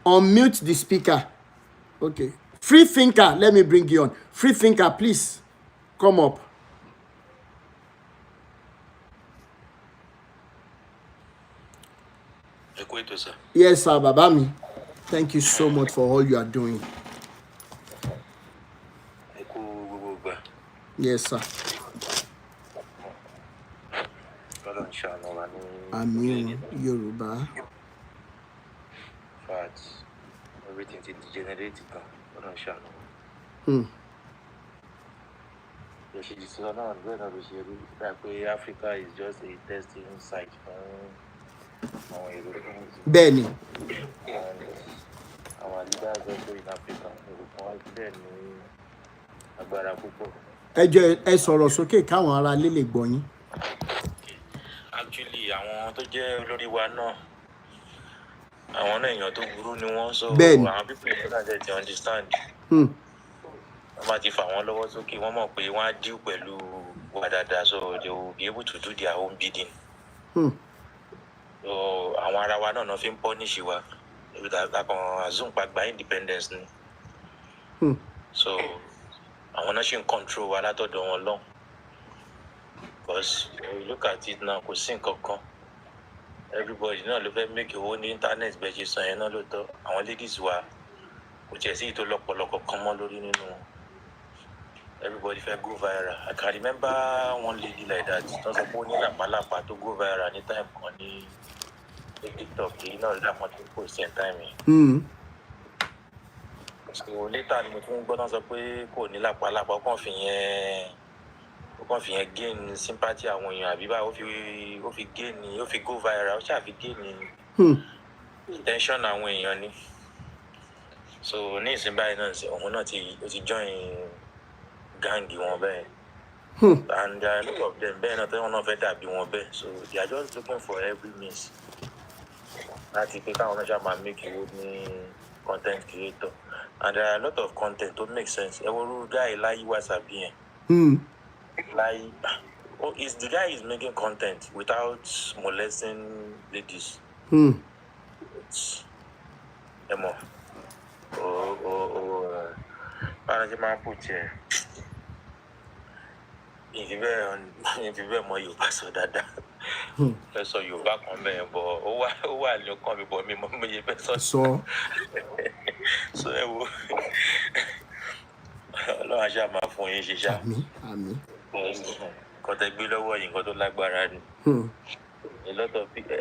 Unmute the speaker. Okay. Free thinker, let me bring you on. Free thinker, please. come up. Sir. Yes, sir, Babami. Thank you so much for all you are doing. Yes, sir. Amin, Yoruba. But everything is degenerated now. Africa is just a testing site for our Europeans. Benny. And our leaders also in Africa. Ẹ sọ̀rọ̀ sókè káwọn ará lè gbọ́ yín. Actually, àwọn tó jẹ́ olórí wa náà, àwọn náà èèyàn tó burú ni wọ́n sọ. Bẹ́ẹ̀ni. Àwọn people yẹn náà jẹ́ ti understand. Wọ́n máa ti fà wọ́n lọ́wọ́ sókè, wọ́n mọ̀ pé wọ́n á deal pẹ̀lú wa dáadáa, so they will be able to do their own bidding. So àwọn ará wa náà fi ń punish wa. Àkàn assume pa gba independence ni. So àwọn náà ṣe ń control wa látọ̀dọ̀ wọn lọ́hùn. Because when you look at it now, kò sí nǹkan kan. Everybody náà ló fẹ́ make owó ní internet bẹ́ẹ̀ ṣe sọ yẹn náà lóòótọ́. Àwọn ladies wa kò tiẹ̀ sí ìtò lọ́pọ̀lọpọ̀ kan mọ́ lórí nínú wọn. Everybody fẹ́ go viral. I can remember one lady like that. Tó sọ pé ó ní làpálàpá tó go viral ní time kan ní TikTok. Èyí náà lápá tó kò sí time yẹn. So later ni mo tún gbọ́ tán sọ pé kò ní làpálàpá, ó kàn fi yẹn gain sympathy àwọn èèyàn àbí báyìí ó fi gain, ó fi go viral, ó ṣáà fi gain attention àwọn èèyàn ni. So ní ìsìn báyìí náà òun náà ti join gang wọn bẹ́ẹ̀. And there are a lot of them bẹ́ẹ̀ náà tí wọ́n náà fẹ́ dàbí wọn bẹ́ẹ̀. So they are just looking for every means láti pé káwọn náà ṣáà máa make owó ní content creator. And there are a lot of content to make sense. Ẹ wo irú guy láyé WhatsApp yẹn. Like, the guy is making content without molesting ladies. Emo. Manager man put here. If you be more you pass so that. So you back on me, but oh you come before me, me person. So Ọlọ́run aṣáà máa fún yín ṣe ṣá. Àmín. Nǹkan tẹ́ gbé lọ́wọ́ yìí nǹkan tó lágbára ni. A lot of people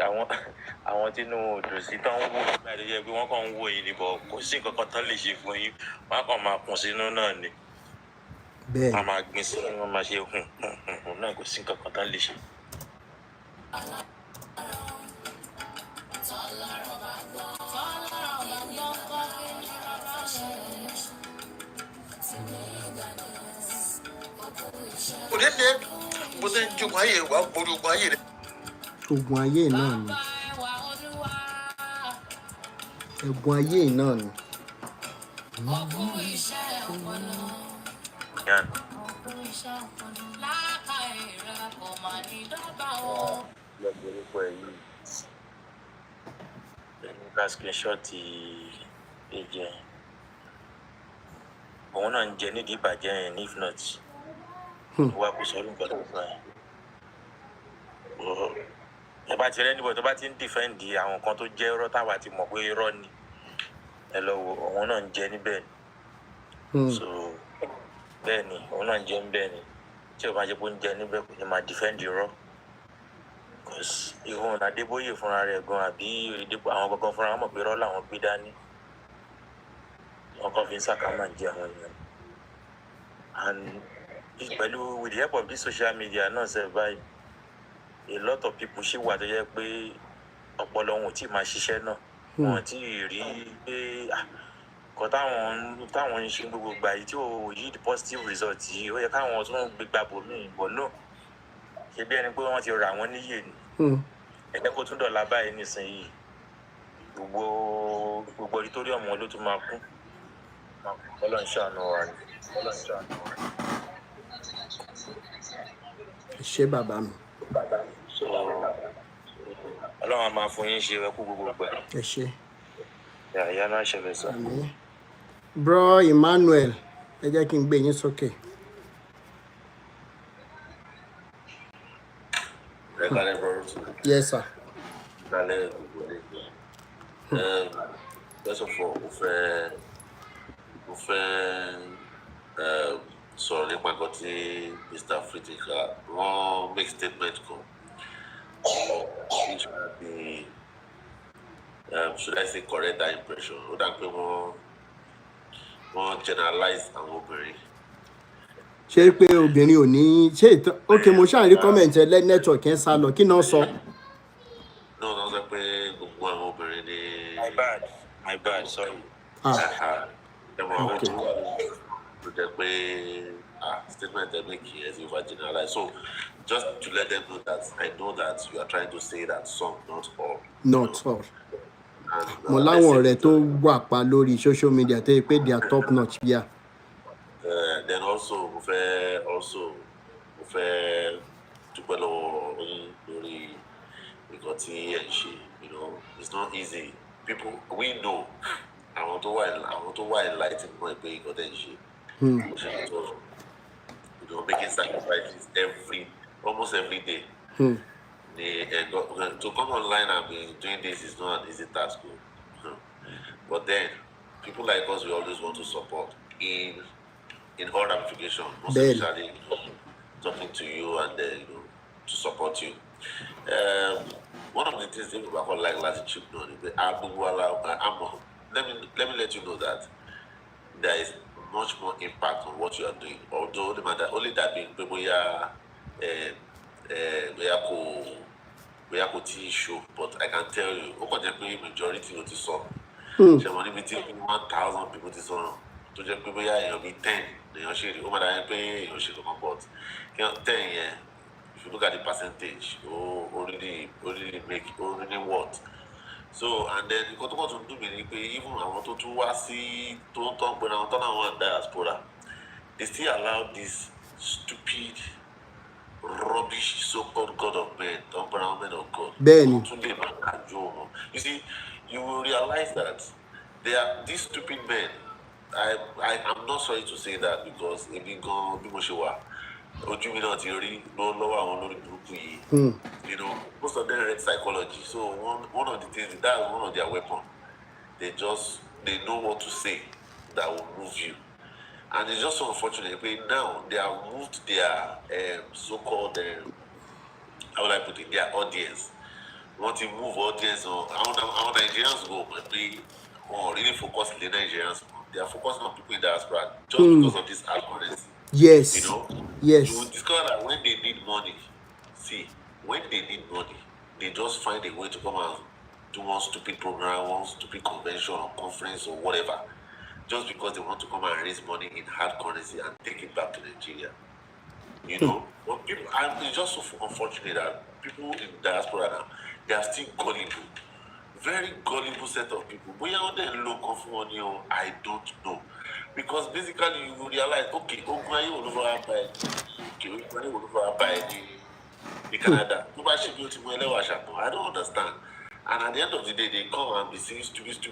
àwọn tí inú wọn ò dùn sí tán ń wò nígbà tó yẹ pé wọ́n kàn ń wò yín níbọ̀ kò sí nǹkan kan tán lè ṣe fún yín, wọ́n á kàn máa kùn sínú náà ni. Bẹ́ẹ̀ni. Wọ́n máa gbin sínú, wọ́n máa ṣe náà kò sí nǹkan kan tán lè ṣe. Bó ṣe ń jogun ayé wa borí ogun ayé rẹ. Ogun ayé náà ni. Ogun ayé náà ni. Ká screenshot ẹ̀jẹ̀ òun náà ń jẹ nídìí ìbàjẹ́ yẹn ní if not wá kó sọ nǹkan tó fún ẹ. Ẹ bá ti rẹ́ níbo tó bá ti ń dìfẹ́ǹdì àwọn kan tó jẹ́ irọ́ táwa ti mọ̀ pé irọ́ ni ẹ lọ wo òun náà ń jẹ níbẹ̀ ni. So bẹ́ẹ̀ ni òun náà ń jẹ níbẹ̀ ni tí o bá jẹ́ pé ó ń jẹ níbẹ̀ kò ní máa dìfẹ́ǹdì irọ́. Because ìwọ̀n Adébóyè fúnra rẹ̀ gan àbí àwọn gangan fúnra wọn mọ̀ pé irọ́ làwọn gbé dání. Wọ́n kàn fi ń sàkámà jẹ àwọn èèyàn. And pẹ̀lú with the help of this social media náà ṣe báyìí a lot of people ṣì wà tó yẹ pé ọpọlọ wọn ò tí ì máa ṣiṣẹ́ náà wọn ò tí ì rí pé kọ́ táwọn ń ṣe gbogbo gbà yìí tí ò yí the positive result yìí ó yẹ káwọn tún gbé gbàgbọ́ míì bọ̀ náà ṣe bí ẹni pé wọ́n ti rà wọ́n níyè ni ẹgbẹ́ kó tún dọ̀la báyìí nísìnyìí gbogbo auditorium wọn ló tún máa kún Ọlọ́run ṣàánú wa ni Ọlọ́run ṣàánú wa ni. Ṣé bàbá mi. Ọlọ́run á máa fún yín ṣe ẹkú gbogbo gbà. Ẹ ṣé. Ìyá náà ṣẹlẹ̀ sọ. Bro Emmanuel, ẹ jẹ́ kí n gbé yín sókè. Yes, sir. First of all, mo fẹ́ sọ̀rọ̀ nípa nǹkan tí Mr. Fritika wọ́n make statement kan. Which might be, should I say, correct that impression? Ó dà pé wọ́n generalize àwọn obìnrin. ṣé pé obìnrin ò ní ṣé ìtàn ok mo ṣáà rí comment ẹ network yẹn sá lọ kí náà sọ. No, sọ pé gbogbo àwọn obìnrin ni. My bad, sorry. Ẹ mọ̀ àwọn tó wà ló jẹ́ pé statement ẹ make it as over generalize. So just to let them know that I know that you are trying to say that some, not all. Not all. Mo láwọn ọ̀rẹ́ tó wà pa lórí social media tó yẹ pé they are top notch yeah. Then also mo fẹ́ dúpẹ́ lọ́wọ́ lórí nǹkan tí ẹ ń ṣe. You know, it's not easy. People we know àwọn tó wà enlightened mọ̀ pé nǹkan tẹ̀ ń ṣe. You know, making sacrifices almost every day. To come online and be doing this is not an easy task. But then people like us, we always want to support in all ramifications, most especially talking to you and to support you. One of the things that we call like last chip let me let you know that there is much more impact on what you are doing. Although the matter only that being people we are show, but I can tell you, majority of the song. 1,000 people to song. To just people here, be 10. But 10, yeah. If you look at the percentage, already what? So and then you got to do even I want to see diaspora. They still allow this stupid, rubbish so-called God of men, temperament of God. You see, you will realize that they are these stupid men. I'm not sorry to say that because if you go you know, most of them read psychology. So one of the things that's one of their weapons. They know what to say that will move you. And it's just so unfortunate. But now they have moved their so-called how would I put it, their audience. Want to move audience on our Nigerians go, but they really focus on the Nigerians. They are focused on people in diaspora just because of this algorithm. Yes. You know? Yes. You will discover that when they need money, they just find a way to come and do one stupid program, one stupid convention or conference or whatever, just because they want to come and raise money in hard currency and take it back to Nigeria. You know? But people, it's just so unfortunate that people in diaspora now, they are still gullible. Very gullible set of people. But I don't know. Because basically you will realize, okay, in Canada. I don't understand. And at the end of the day, they come and be saying stupid with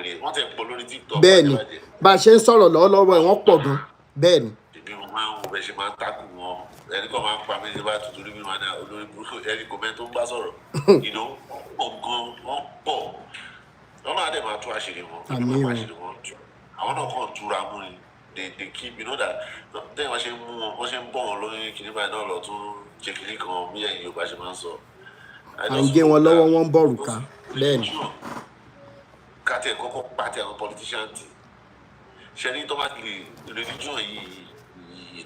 it. Wọ́n tẹ̀ pọ̀ lórí TikTok. Bẹ́ẹ̀ni, bá a ṣe ń sọ̀rọ̀ lọ́wọ́lọ́wọ́ ẹ̀ wọ́n pọ̀ gan. Bẹ́ẹ̀ni. Èmi mo máa ń wo bẹ́ẹ̀ ṣe máa ń takùn wọn. Ẹni kan máa ń pa mí ní bá tutù rí mi máa ní olórí burúkú ẹni kò mẹ́ni tó ń bá sọ̀rọ̀. You know, wọ́n pọ̀. Wọ́n máa dẹ̀ máa tú àṣírí wọn. Àmín o. Àwọn náà kàn túra mú ni. They keep, you know that tẹ́yìn wọ́n ṣe ń mú wọn, wọ́n ṣe ń bọ̀ wọn lórí kìnìún báyìí náà lọ tún ṣe kìnìún kan bí ẹ̀yin Yorùbá ṣe máa ń sọ. À ń gé wọn lọ́wọ́ wọn ń bọ̀rù ká. Bẹ́ẹ̀ni. Kátẹ́ kọ́kọ́ pàtẹ àwọn politician tì. Ṣé ní tó bá lè religion yìí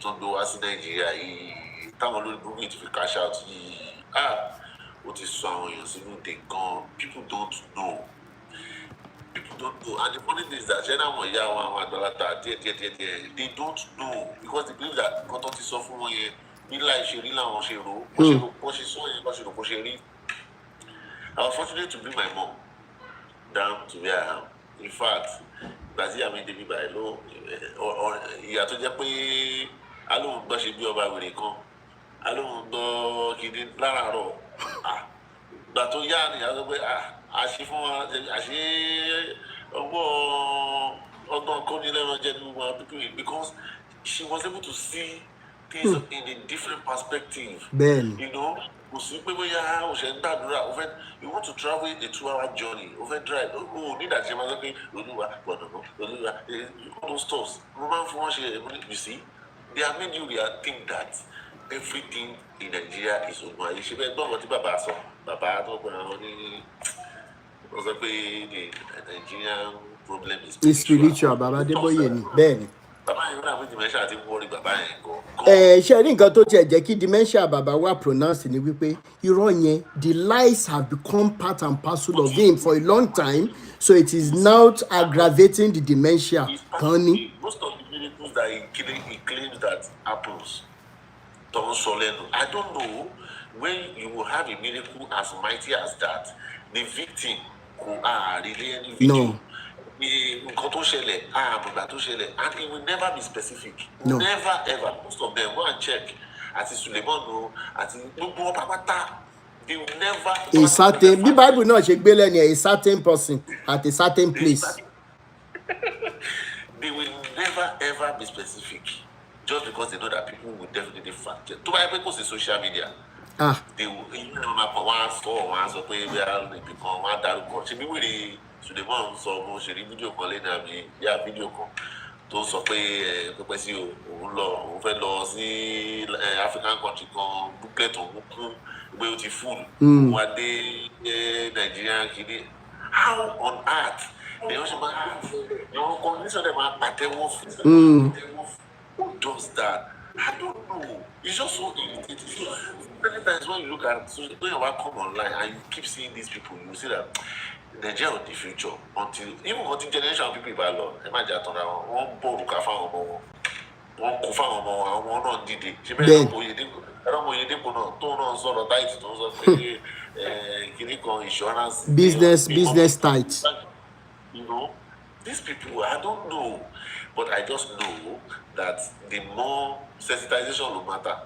tó ń gbé wá sí Nàìjíríà yìí táwọn olórí burúkú yìí ti fi cash out yìí ó ti sọ àwọn èèyàn sínú ìdè gan. People don't know. And the funny thing is that they don't know because they believe that God ti sọ fún wọn yẹn ní láì ṣe rí làwọn ṣe rò bó ṣe sọ yẹn bó ṣe rò bó ṣe rí. I was fortunate to bring my mom down to where I am. In fact, gbàtí àmì débi báyìí ló ìyá tó jẹ́ pé alóhùn gbọ́ ṣe bí ọba wèrè kan alóhùn gbọ́ kìíní láràárọ̀ gbà tó yá ni ìyá tó pé àṣì fún wa àṣì ọgbọ́n kọ́nilẹ́ran jẹ́ ní gbogbo àwọn people because she was able to see things in a different perspective. Ben. You know, you want to travel a 2-hour journey, over drive. Oh, need that all those stuff. You see, they have made you think that everything in Nigeria is Baba the Nigerian problem is spiritual. Baba Adeboye ni. Ben. Eh, ṣe rí nǹkan tó tiẹ̀ jẹ́ kí dementia bàbá wa pronounce ni wípé irọ́ yẹn, the lies have become part and parcel of him for a long time, so it is now aggravating the dementia. Honey. Most of the miracles that he claims that happens, I don't know when you will have a miracle as mighty as that, the victim who are really any victim. No. And it will never be specific. No. Never ever. Most of them go and check. As Suleiman, as they will never. A certain, the Bible not ṣe gbé lẹ́ni a certain person at a certain place. They will never ever be specific, just because they know that people will definitely fact check. To buy because it's social media. They will even one store, one so pé we are become one daruko. Ṣé bí wèrè Suleiman sọ mo ṣe rí fídíò kan lẹ́nu àmì yá fídíò kan tó sọ pé pẹ́pẹ́ sí òun fẹ́ lọ sí African country kan booklet òun kún pé ó ti full wá dé Nigerian kìíní. How on earth they also have your condition them are pàtẹ́wọ́ fún? Who does that? I don't know. It's just so irritating. Many times when you look at when you come online and you keep seeing these people, you see that Nigeria of the future until generation of people are lost. Imagine that one board who can find one kò fáwọn ọmọ àwọn náà dìde ṣe bẹ́ẹ̀ lọ́mọ Oyèdépò náà tó náà sọ̀rọ̀ táìtì tó ń sọ pé kìnnì kan insurance business tight. You know, these people, I don't know, but I just know that the more sensitization will matter.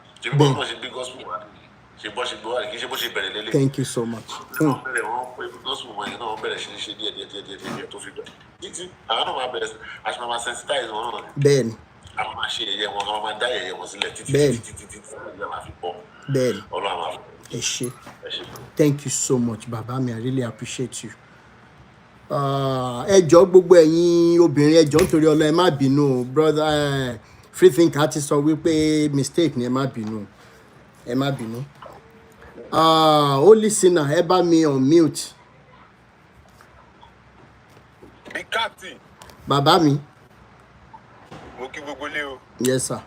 Thank you so much. Ben. Ben. Thank you so much, Baba. I really appreciate you. Ẹjọ́ gbogbo ẹ̀yin obìnrin ẹjọ́ nítorí Ọlọ́run ẹ má bínú brother Freethinker ti sọ wípé mistake ni ẹ má bínú ó listener ẹ bá mi on mute. Big Captain. Bàbá mi. Mo kí gbogbo lé o. Yes sir.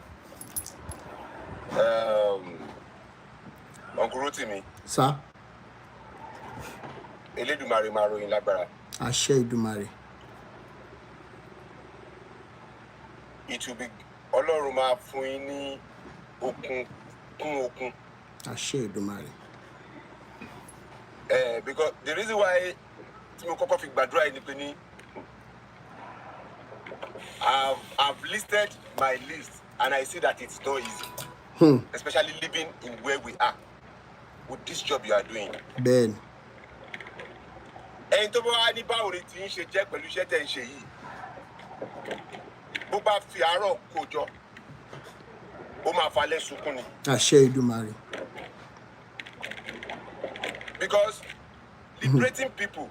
Uncle Rotimi. Sir. Elédùmarè máa ròyìn lágbára. Àṣẹ Ìdùmarè. It will be Ọlọ́run máa fún yín ní okun kún okun. Àṣẹ Ìdùmarè. Because the reason why tí mo kọ́kọ́ fi gbàdúrà yìí ni pé ní I've listed my list and I see that it's not easy. Especially living in where we are with this job you are doing. Ben. Ẹ̀yin tó bá wá ní báwo ni tí ń ṣe jẹ́ pẹ̀lú iṣẹ́ tẹ̀ ń ṣe yìí. Bó bá fi àárọ̀ kó jọ, ó máa falẹ̀ sunkún ni. Àṣẹ Ìdùmarè. Because liberating people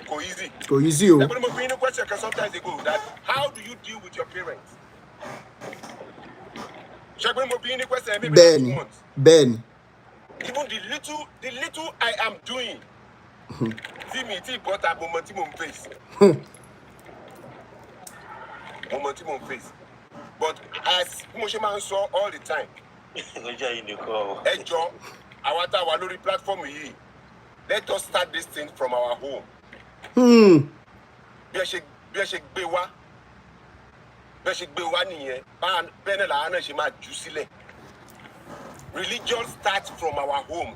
go easy. Go easy o. Everybody must be in a question sometimes ago that how do you deal with your parents? Everybody must be in a question maybe Ben. Even the little I am doing. See me, but a moment face. But as Mosheman saw all the time, Ejo, Awata Walori platform here. Let us start this thing from our home. Bẹ́ẹ̀ ṣe gbé wá nìyẹn. Bẹ́ẹ̀ náà làánà ṣe máa jù sílẹ̀. Religion starts from our home,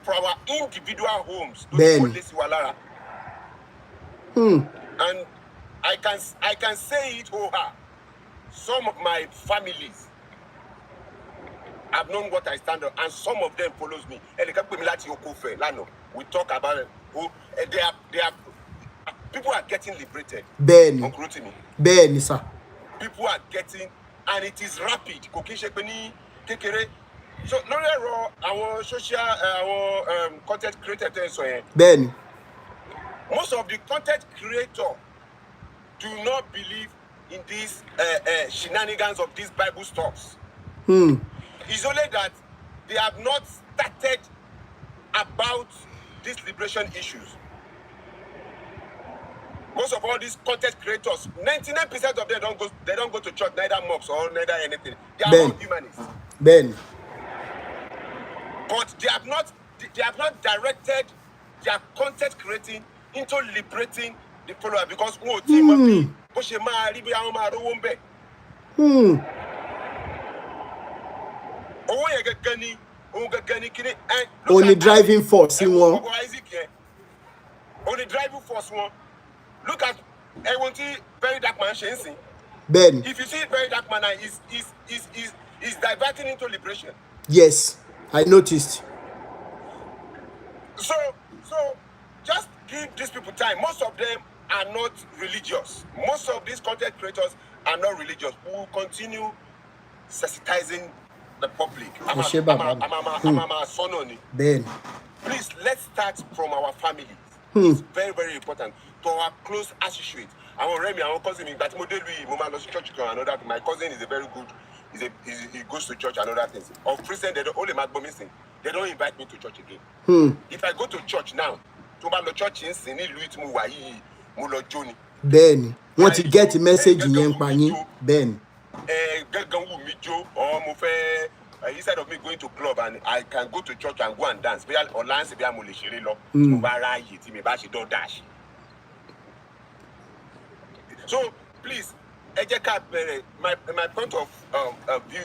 from our individual homes. Ben. And I can say it some of my families have known what I stand on, and some of them follows me. We talk about it. People are getting liberated. Ben. Uncle Rotimi. Ben, sir. People are getting and it is rapid. Kò kí ṣe pé ní kékeré. So lórí ẹ̀rọ àwọn social àwọn content creator tẹ́ sọ yẹn. Bẹ́ẹ̀ni. Most of the content creators do not believe in these shenanigans of these Bible stuffs. It's only that they have not started about these liberation issues. Most of all these content creators, 99% of them don't go to church, neither mosques or neither anything. They are all humanists. Ben. But they have not directed their content creating into liberating the follower because only driving force in one. Only driving force one. Look at Very Dark Man Shensi. Ben. If you see Very Dark Man is diverting into liberation. Yes, I noticed. So just give these people time. Most of them are not religious. Most of these content creators are not religious. We will continue sensitizing the public. Ben. Please, let's start from our families. It's very, very important. To our close associates. Our Remy, our cousin, church and that. My cousin is a very good. He goes to church and other things. Of Christian, they don't invite me to church again. If I go to church now, to the church in Ben, want to get a message in Yankpani? Ben. Instead of me going to club and I can go to church and go and dance. So please, my point of view,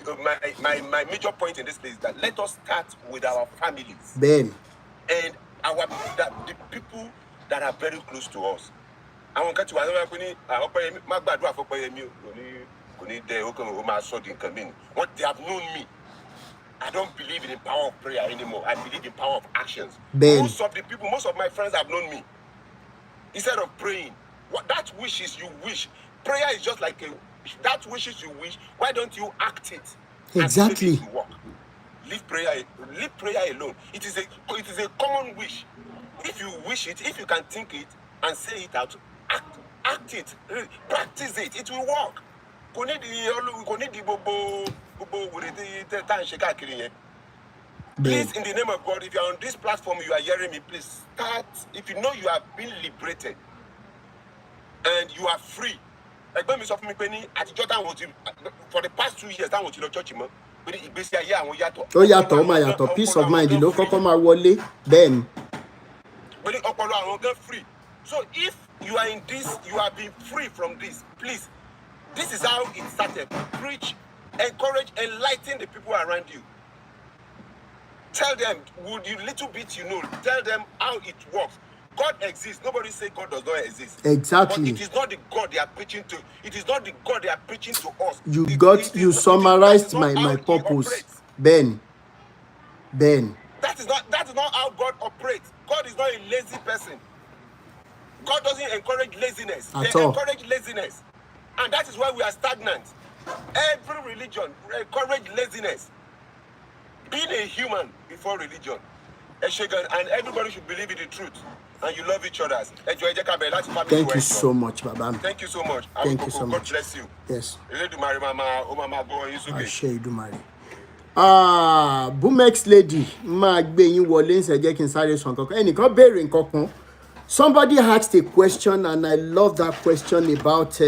my major point in this place is that let us start with our families. Ben. And the people that are very close to us. What they have known me. I don't believe in the power of prayer anymore. I believe in the power of actions. Ben. Most of my friends have known me. Instead of praying, that wishes you wish. Prayer is just like that wishes you wish. Why don't you act it? Exactly. Leave prayer alone. It is a common wish. If you wish it, if you can think it and say it out, act it, practice it. It will work. Please, in the name of God, if you are on this platform, you are hearing me, please start. If you know you have been liberated and you are free, for the past 2 years, that was your church. Peace of mind, Ben. Free. So if you are in this, you have been free from this, please. This is how it started. Preach, encourage, enlighten the people around you. Tell them, little bit you know, tell them how it works. God exists. Nobody say God does not exist. Exactly. But it is not the God they are preaching to. It is not the God they are preaching to us. You summarized my purpose. Ben. That is not how God operates. God is not a lazy person. God doesn't encourage laziness. They encourage laziness. And that is why we are stagnant. Every religion encourages laziness. Being a human before religion. And everybody should believe in the truth. And you love each other. Thank you so much, Baba. Thank you so much. Thank you so much. God bless you. Yes. Mama, Bumex lady, somebody asked a question and I love that question about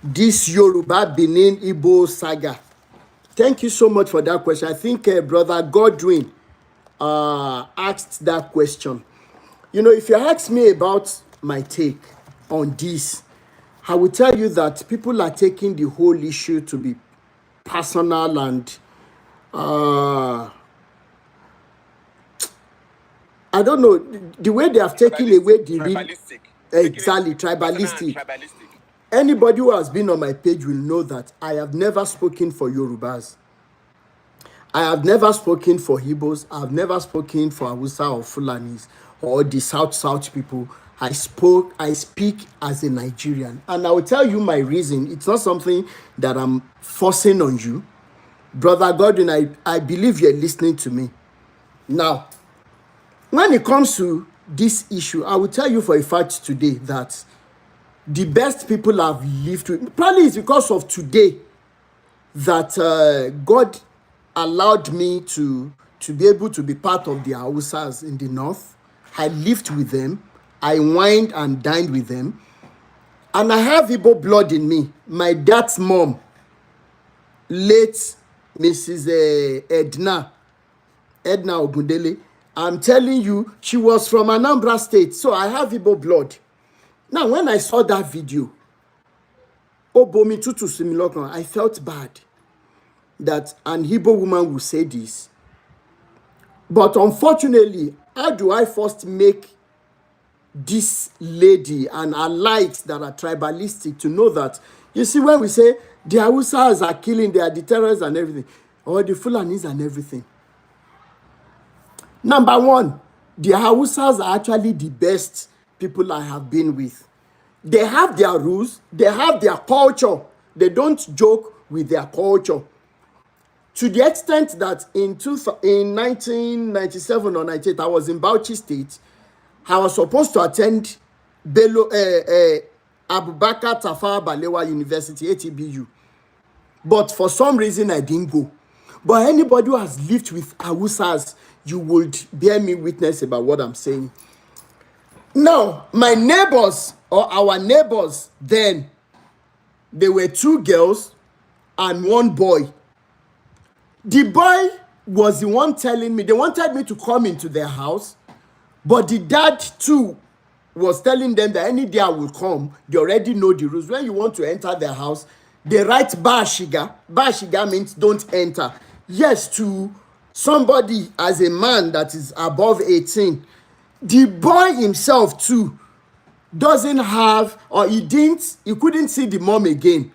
this Yoruba Benin Igbo saga. Thank you so much for that question. I think Brother Godwin asked that question. You know, if you ask me about my take on this, I will tell you that people are taking the whole issue to be personal and I don't know, the way they have taken away the tribalistic. Anybody who has been on my page will know that I have never spoken for Yorubas. I have never spoken for Igbos. I have never spoken for Hausa or Fulanis or the South people. I speak as a Nigerian. And I will tell you my reason. It's not something that I'm forcing on you. Brother Godwin, I believe you're listening to me. Now, when it comes to this issue, I will tell you for a fact today that the best people I've lived with, probably it's because of today that God allowed me to be able to be part of the Hausas in the north. I lived with them. I wined and dined with them. And I have Igbo blood in me. My dad's mom, late Mrs. Edna Ogundele, I'm telling you, she was from Anambra State. So I have Igbo blood. Now, when I saw that video, Obomi Tutu Similokon, I felt bad that an Igbo woman would say this. But unfortunately, how do I first make this lady and her likes that are tribalistic to know that, you see, when we say the Hausas are killing, they are the terrorists and everything, or the Fulanis and everything. Number one, the Hausas are actually the best people I have been with. They have their rules, they have their culture. They don't joke with their culture. To the extent that in 1997 or 98, I was in Bauchi State. I was supposed to attend Abubakar Tafawa Balewa University, ATBU. But for some reason, I didn't go. But anybody who has lived with Hausas, you would bear me witness about what I'm saying. Now, my neighbors, or our neighbors then, they were 2 girls and 1 boy. The boy was the one telling me, they wanted me to come into their house, but the dad too was telling them that any day I will come, they already know the rules. When you want to enter their house, they write Ba Shiga. Ba Shiga means don't enter. Yes, to somebody as a man that is above 18. The boy himself too doesn't have, or he couldn't see the mom again.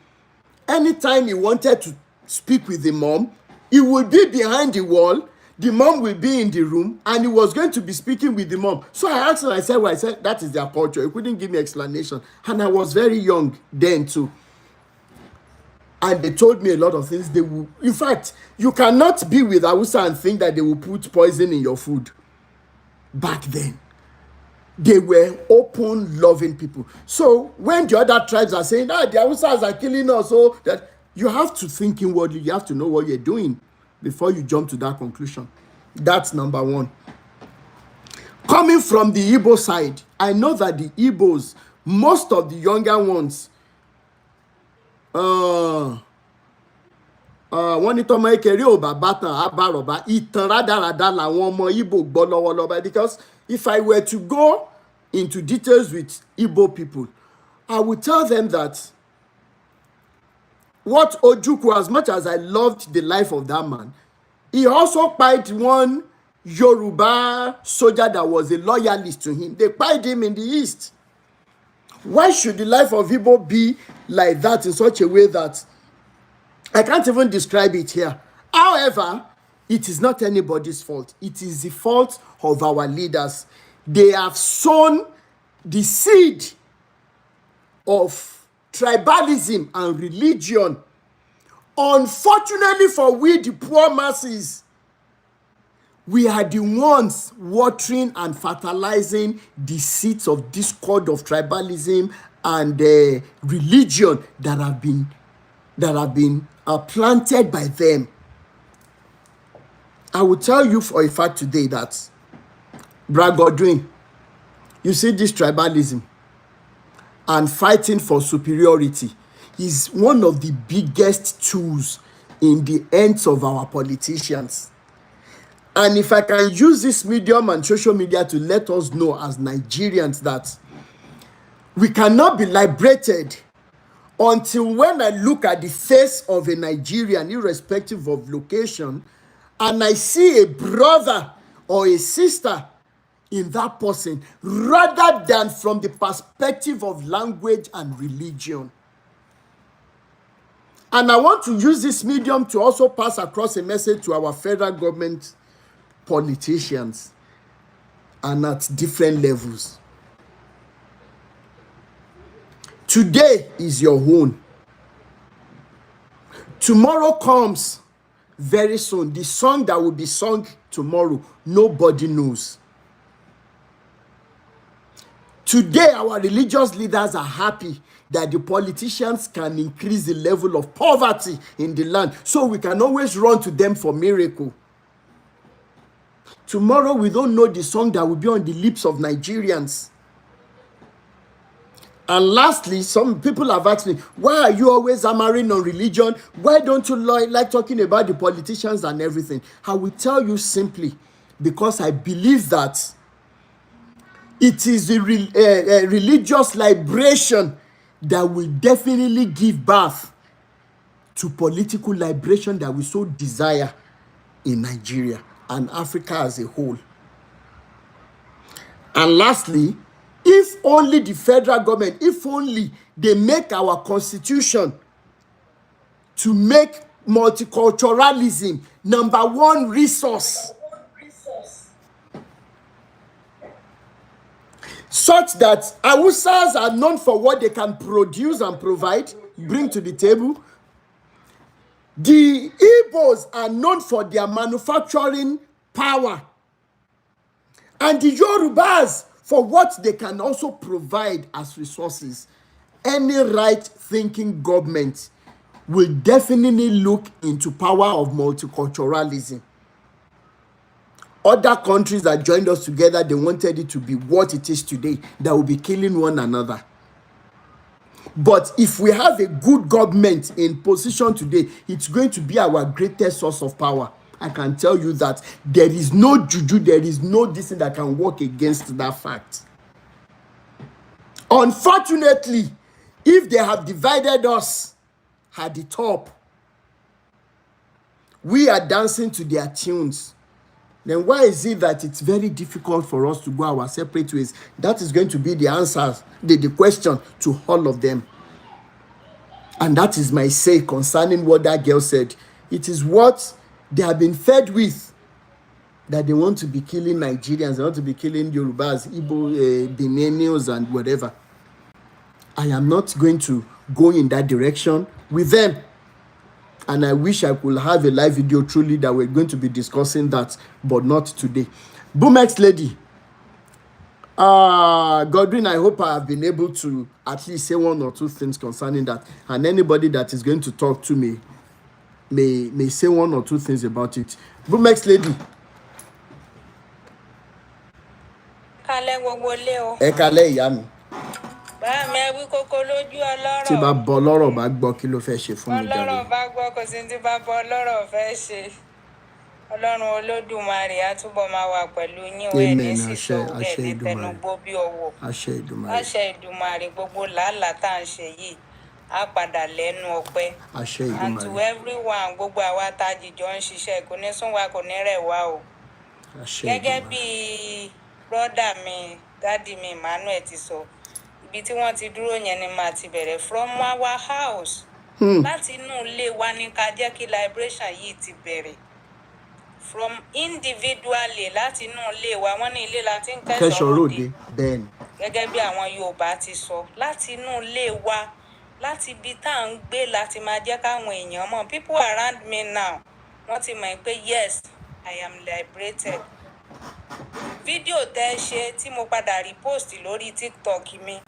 Anytime he wanted to speak with the mom, he would be behind the wall, the mom will be in the room, and he was going to be speaking with the mom. So I asked him, I said, that is their culture. He couldn't give me explanation. And I was very young then too. And they told me a lot of things. In fact, you cannot be with Hausa and think that they will put poison in your food. Back then, they were open, loving people. So when the other tribes are saying, the Hausas are killing us, so that you have to think inwardly, you have to know what you're doing before you jump to that conclusion. That's number one. Coming from the Igbo side, I know that the Igbos, most of the younger ones, wọ́n ní tọmọ ekere ò bàbá tán àbárọ̀bá ìtàn rádaràda làwọn ọmọ Igbo gbọ́ lọ́wọ́lọ́wọ́. Because if I were to go into details with Igbo people, I would tell them that what Ojukwu, as much as I loved the life of that man, he also pied one Yoruba soldier that was a loyalist to him. They pied him in the east. Why should the life of Igbo be like that in such a way that I can't even describe it here? However, it is not anybody's fault. It is the fault of our leaders. They have sown the seed of tribalism and religion. Unfortunately for we, the poor masses, we are the ones watering and fertilizing the seeds of discord, of tribalism and religion that have been planted by them. I will tell you for a fact today that Brother Godwin, you see this tribalism and fighting for superiority is one of the biggest tools in the hands of our politicians. And if I can use this medium and social media to let us know as Nigerians that we cannot be liberated until when I look at the face of a Nigerian, irrespective of location, and I see a brother or a sister in that person, rather than from the perspective of language and religion. And I want to use this medium to also pass across a message to our federal government politicians. and at different levels. Today is your own. Tomorrow comes very soon. The song that will be sung tomorrow, nobody knows. Today, our religious leaders are happy that the politicians can increase the level of poverty in the land, so we can always run to them for miracle. Tomorrow, we don't know the song that will be on the lips of Nigerians. And lastly, some people have asked me, why are you always hammering on religion? Why don't you like talking about the politicians and everything? I will tell you simply, because I believe that it is a religious liberation that will definitely give birth to political liberation that we so desire in Nigeria and Africa as a whole. And lastly, if only the federal government, if only they make our constitution to make multiculturalism number one resource, such that Hausas are known for what they can produce and provide, bring to the table. The Igbos are known for their manufacturing power, and the Yorubas for what they can also provide as resources. Any right-thinking government will definitely look into power of multiculturalism. Other countries that joined us together, they wanted it to be what it is today, that will be killing one another. But if we have a good government in position today, it's going to be our greatest source of power. I can tell you that there is no juju, there is no this that can work against that fact. Unfortunately, if they have divided us at the top, we are dancing to their tunes, then why is it that it's very difficult for us to go our separate ways? That is going to be the answer, the question to all of them. And that is my say concerning what that girl said. It is what they have been fed with, that they want to be killing Nigerians, they want to be killing Yorubas, Igbo, Beninians, and whatever. I am not going to go in that direction with them. And I wish I could have a live video truly that we're going to be discussing that, but not today. Boomex lady. Godwin, I hope I have been able to at least say one or two things concerning that. And anybody that is going to talk to me may say one or two things about it. Boomex lady. Ekale ìyá mi. Tí bá bọ́ lọ́rọ̀ bá gbọ́ kí ló fẹ́ ṣe fún mi jàre. Ọlọ́run bá gbọ́ kò sí tí bá bọ́ lọ́rọ̀ fẹ́ ṣe. Ọlọ́run Olódùmarè á túbọ̀ máa wà pẹ̀lú yín o, ẹni sísọ ẹni tẹnugbó bí ọwọ́. Àṣẹ Ìdùmarè gbogbo làálàá tá à ń ṣe yìí á padà lẹ́nu ọpẹ́. Àṣẹ Ìdùmarè. And to everyone, gbogbo àwa tá a jìjọ ń ṣiṣẹ́ kò ní sún wa kò ní rẹ̀ wá o. Àṣẹ Ìdùmarè. Gẹ́gẹ́ bí brọ́dà mi, dádì mi Emmanuel ti sọ, ibi tí wọ́n ti dúró yẹn ni màá ti bẹ̀rẹ̀ from our house. Láti inú ilé wa ní ká jẹ́ kí liberation yìí ti bẹ̀rẹ̀. From individually láti inú ilé wa, wọ́n ní ilé la ti ń kẹ́ṣọ̀ ròde. Bẹ́ẹ̀ni. Gẹ́gẹ́ bí àwọn Yorùbá ti sọ, láti inú ilé wa, láti ibi tá à ń gbé láti máa jẹ́ káwọn èèyàn mọ̀. People around me now, wọ́n ti mọ̀ pé yes, I am liberated. Fídíò tẹ́ ṣe tí mo padà repost lórí TikTok mi,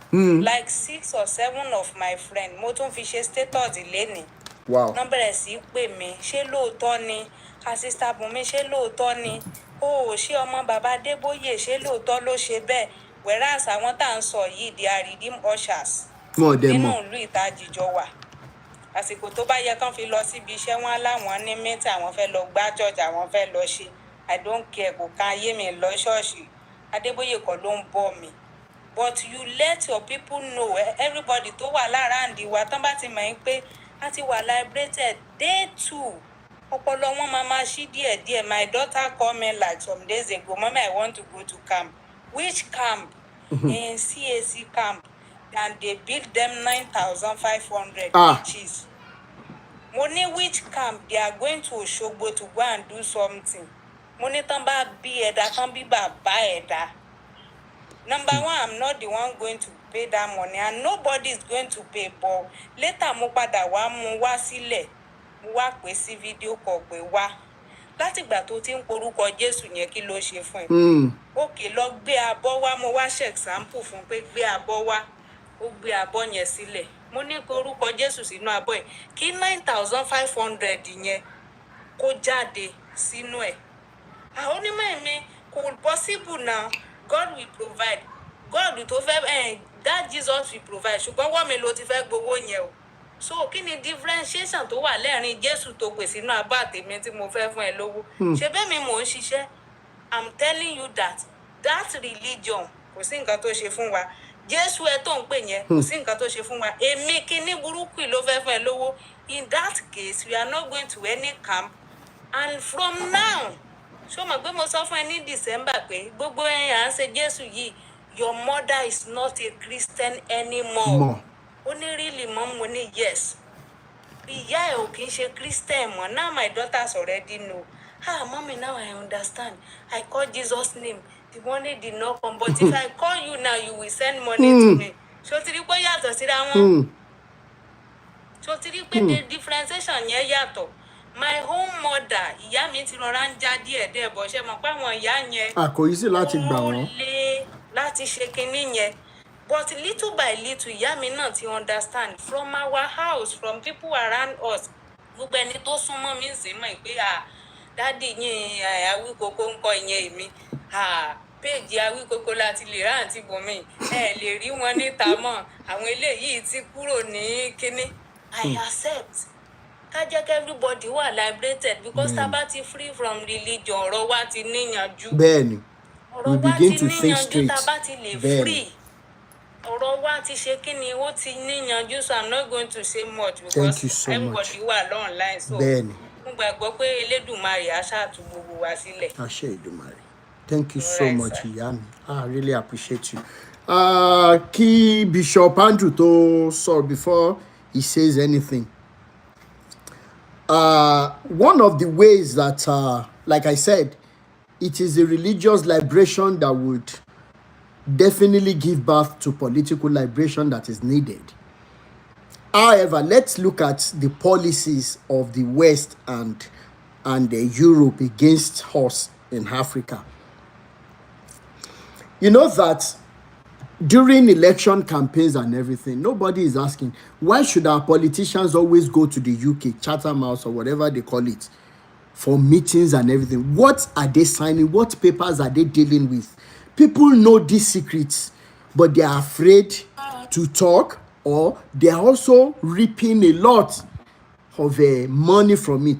like 6 or 7 of my friends, mo tún fi ṣe status lénìí. Wow. Wọ́n bẹ̀rẹ̀ sí pè mí, ṣé lóòótọ́ ni? Sister Bùnmi, ṣé lóòótọ́ ni? Ṣé ọmọ bàbá Adébóyè, ṣé lóòótọ́ ló ṣe bẹ́ẹ̀? Whereas àwọn tá à ń sọ yìí, they are redeemed ushers nínú ìlú ìtajìjọ wà. Àsìkò tó bá yẹ kán fi lọ síbi iṣẹ́ wọn láwọn ní mẹ́ta, àwọn fẹ́ lọ gbá church, àwọn fẹ́ lọ ṣe. I don't care, kò kan ayé mi lọ ṣọ́ọ̀ṣì. Adébóyè kọ́ ló ń bọ́ mi. But you let your people know, everybody tó wà lára àǹdí wa, tán bá ti mọ̀ pé a ti wà liberated, day 2. Ọpọlọ wọn máa ṣí díẹ̀díẹ̀. My daughter called me like some days ago, Mommy, I want to go to camp. Which camp? In CAC camp. And they built them 9,500 each. Mo ní which camp? They are going to Osogbo to go and do something. Mo ní tán bá bí ẹ̀dá, tán bí bàbá ẹ̀dá. Number one, I'm not the one going to pay that money, and nobody is going to pay. But later, mo padà wá mú wá sílẹ̀, mo wá pè sí fídíò kọ̀ pé wá. Láti ìgbà tó ti ń porúkọ Jésù yẹn kí ló ṣe fún ẹ? Òkè lọ gbé abọ́ wá, mo wá ṣe example fún pé gbé abọ́ wá. Ó gbé abọ́ yẹn sílẹ̀. Mo ní kó orúkọ Jésù sínú abọ́ ẹ̀. Kí 9,500 yẹn kó jáde sínú ẹ̀. Àwọn onímọ̀ mi kò possible now. God will provide. God tó fẹ́ that Jesus will provide. Ṣùgbọ́n wọ́n mi ló ti fẹ́ gbowó yẹn o. So kí ni differentiation tó wà lẹ́rìn Jésù tó pè sínú abọ́ àtèmi tí mo fẹ́ fún ẹ lówó? Ṣé bẹ́ẹ̀ mi mò ń ṣiṣẹ́? I'm telling you that religion kò sí nǹkan tó ṣe fún wa. Jésù ẹ tó ń pè yẹn kò sí nǹkan tó ṣe fún wa. Èmi kíní burúkú ló fẹ́ fún ẹ lówó. In that case, we are not going to any camp. And from now, so mọ̀ pé mo sọ fún ẹ ní December pé gbogbo à ń ṣe Jésù yìí, your mother is not a Christian anymore. Ó ní really mom, mo ní yes. Ìyá ẹ̀ ò kì í ṣe Christian mọ́. Now my daughters already know. Mommy, now I understand. I call Jesus' name. The money did not come. But if I call you now, you will send money to me. So ti rí pé yàtọ̀ síra wọn. So ti rí pé the differentiation yẹn yàtọ̀. My own mother, ìyá mi ti rọra ń já díẹ̀ díẹ̀ bọ̀ ṣe mọ̀ pé àwọn ìyá yẹn. Kò easy láti gbà wọ́n. Ó lé láti ṣe kinní yẹn. But little by little, ìyá mi náà ti understand from our house, from people around us. Gbogbo ẹni tó súnmọ́ mi sì mọ̀ pé dádì yín Awíkókó ń kọ́ ìyẹn èmi. Péèjì Awíkókó láti lè rà àǹtí bòmí. Ẹ lè rí wọn níta mọ́. Àwọn eléyìí ti kúrò ní kinní. I accept. Ká jẹ́ kí everybody wà liberated because tá bá ti free from religion, ọ̀rọ̀ wa ti níyanjú. Bẹ́ẹ̀ni. We begin to think straight. Tá bá ti lè free. Ọ̀rọ̀ wa ti ṣe kí ni ó ti níyanjú, so I'm not going to say much because everybody wà online. So mo gbàgbọ́ pé Elédùmarè á ṣàtú gbogbo wa sílẹ̀. Àṣẹ Èdùmàrè. Thank you so much, ìyá mi. I really appreciate you. Kí Bishop Andrew tó sọ before he says anything. One of the ways that, like I said, it is a religious liberation that would definitely give birth to political liberation that is needed. However, let's look at the policies of the West and Europe against us in Africa. You know that during election campaigns and everything, nobody is asking, why should our politicians always go to the UK, Chatham House or whatever they call it, for meetings and everything? What are they signing? What papers are they dealing with? People know these secrets, but they are afraid to talk, or they are also reaping a lot of money from it.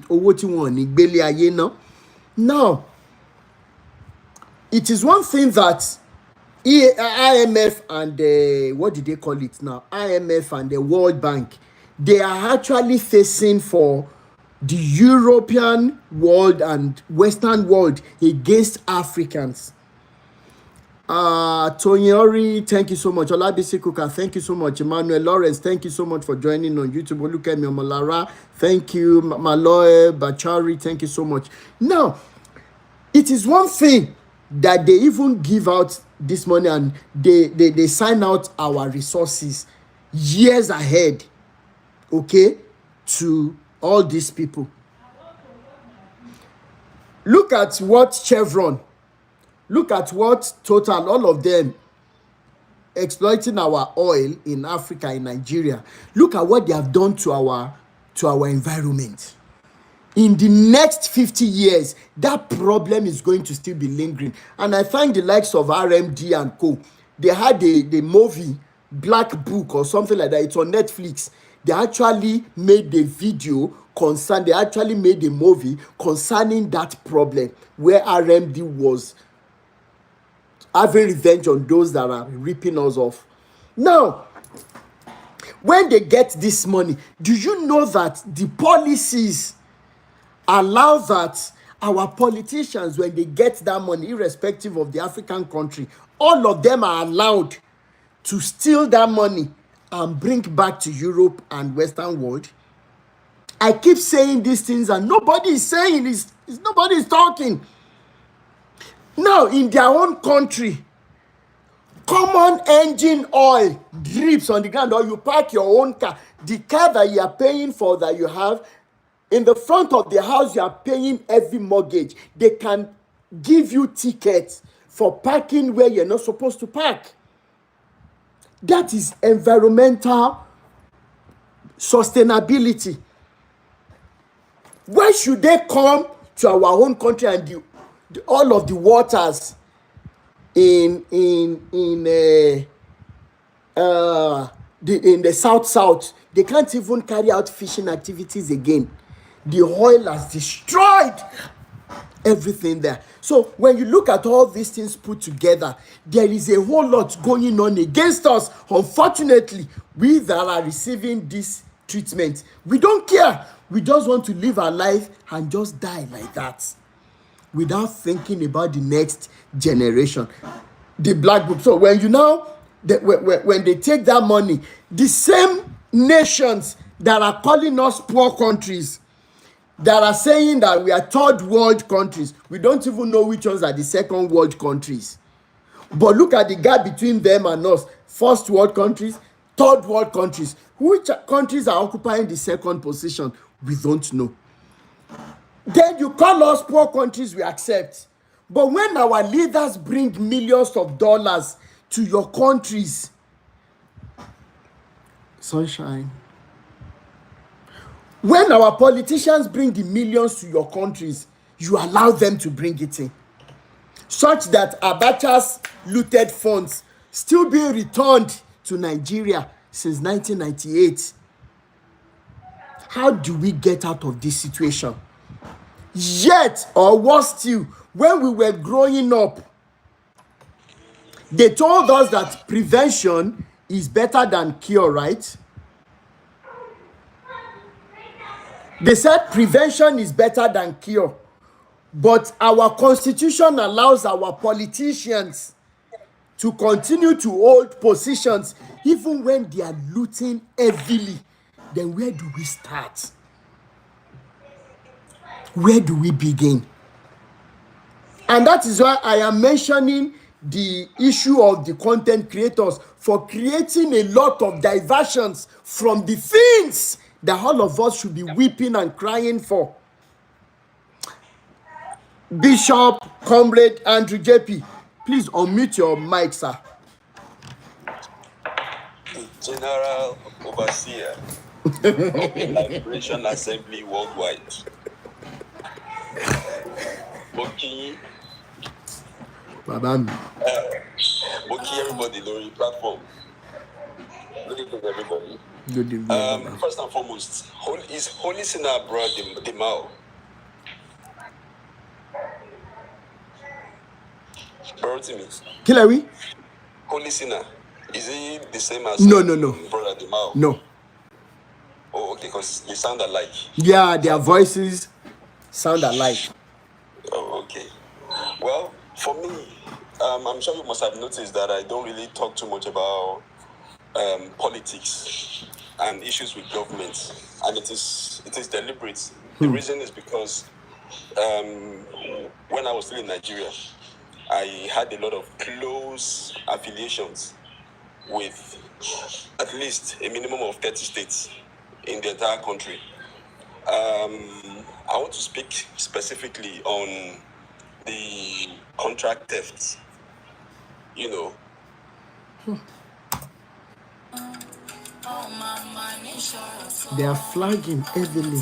Now, it is one thing that IMF and what did they call it now? IMF and the World Bank, they are actually facing for the European world and Western world against Africans. Tonyori, thank you so much. Olabisi Kuka, thank you so much. Emmanuel Lawrence, thank you so much for joining on YouTube. Olukemi Omolara, thank you. Maloe Bachari, thank you so much. Now, it is one thing that they even give out this money and they sign out our resources years ahead, okay, to all these people. Look at what Chevron, look at what Total, all of them exploiting our oil in Africa, in Nigeria. Look at what they have done to our environment. In the next 50 years, that problem is going to still be lingering. And I thank the likes of RMD and Co. They had the movie Black Book or something like that. It's on Netflix. They actually made the video they actually made a movie concerning that problem where RMD was having revenge on those that are ripping us off. Now, when they get this money, do you know that the policies allow that our politicians, when they get that money, irrespective of the African country, all of them are allowed to steal that money and bring back to Europe and Western world? I keep saying these things and nobody is saying this. Nobody is talking. Now, in their own country, common engine oil drips on the ground, or you park your own car, the car that you are paying for, that you have in the front of the house, you are paying every mortgage. They can give you tickets for parking where you're not supposed to park. That is environmental sustainability. Why should they come to our own country and all of the waters in the south, they can't even carry out fishing activities again. The oil has destroyed everything there. So when you look at all these things put together, there is a whole lot going on against us. Unfortunately, we that are receiving this treatment, we don't care. We just want to live our life and just die like that without thinking about the next generation. The black book. So when you now, when they take that money, the same nations that are calling us poor countries, that are saying that we are third world countries, we don't even know which ones are the second world countries. But look at the gap between them and us. First world countries, third world countries. Which countries are occupying the second position? We don't know. Then you call us poor countries, we accept. But when our leaders bring millions of dollars to your countries, sunshine. When our politicians bring the millions to your countries, you allow them to bring it in, such that Abacha's looted funds still being returned to Nigeria since 1998. How do we get out of this situation? Yet, or worse still, when we were growing up, they told us that prevention is better than cure, right? They said prevention is better than cure. But our constitution allows our politicians to continue to hold positions even when they are looting heavily. Then where do we start? Where do we begin? And that is why I am mentioning the issue of the content creators for creating a lot of diversions from the things that all of us should be weeping and crying for. Bishop, Comrade Andrew JP, please unmute your mic, sir. General Overseer of the Liberation Assembly Worldwide. Boki, everybody on the platform. Good evening, everybody. Good evening. First and foremost, is Holy Sinner Bro Demao? Bro Timmy. Kilawi? Holy Sinner. Is he the same as No. Brother Demao? No. Oh, okay, because they sound alike. Yeah, their voices sound alike. Oh, okay. Well, for me, I'm sure you must have noticed that I don't really talk too much about politics and issues with government, and it is deliberate. The reason is because when I was still in Nigeria, I had a lot of close affiliations with at least a minimum of 30 states in the entire country. I want to speak specifically on the contract thefts. You know. They are flagging heavily.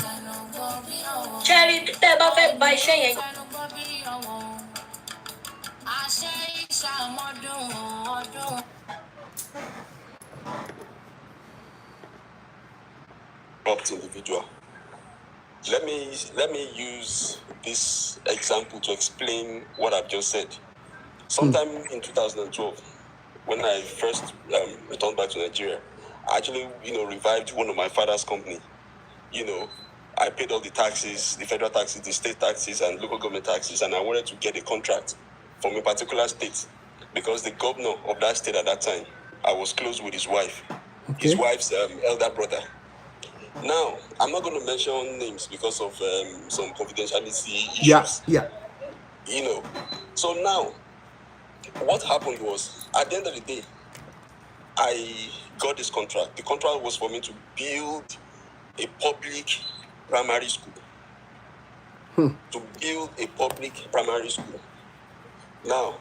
Corrupt individual. Let me use this example to explain what I've just said. Sometime in 2012, when I first returned back to Nigeria, I actually, revived one of my father's company. I paid all the taxes, the federal taxes, the state taxes, and local government taxes, and I wanted to get a contract from a particular state because the governor of that state at that time, I was close with his wife, his wife's elder brother. Now, I'm not going to mention names because of some confidentiality issues. Yeah. So now, what happened was at the end of the day, I got this contract. The contract was for me to build a public primary school. To build a public primary school. Now,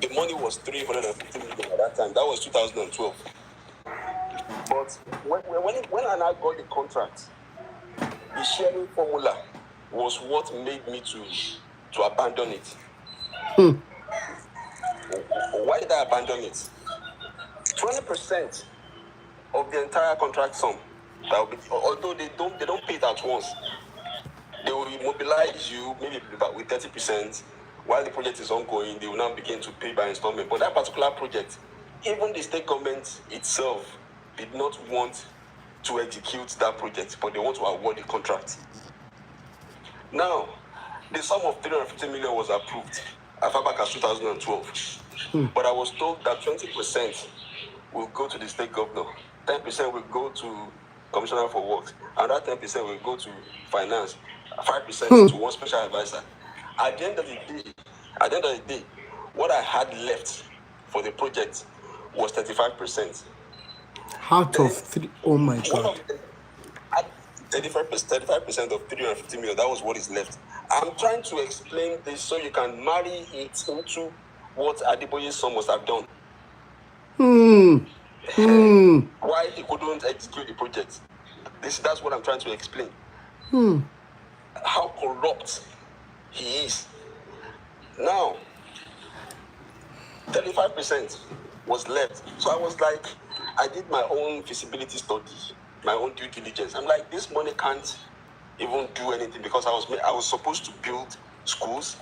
the money was 350 million at that time. That was 2012. But when I now got the contract, the sharing formula was what made me to abandon it. Why did I abandon it? 20% of the entire contract sum, that will be, although they don't pay it at once, they will mobilize you maybe with 30%. While the project is ongoing, they will now begin to pay by installment. But that particular project, even the state government itself did not want to execute that project, but they want to award the contract. Now, the sum of 350 million was approved as far back as 2012. But I was told that 20% will go to the state governor, 10% will go to Commissioner for Works, and that 10% will go to finance, 5% to one special advisor. At the end of the day, what I had left for the project was 35%. Out of three, oh my God. 35% of 350 million, that was what is left. I'm trying to explain this so you can marry it into what Adeboye's son must have done. Why he couldn't execute the project. That's what I'm trying to explain. How corrupt he is. Now, 35% was left. So I was like, I did my own feasibility study, my own due diligence. I'm like, this money can't even do anything because I was supposed to build schools,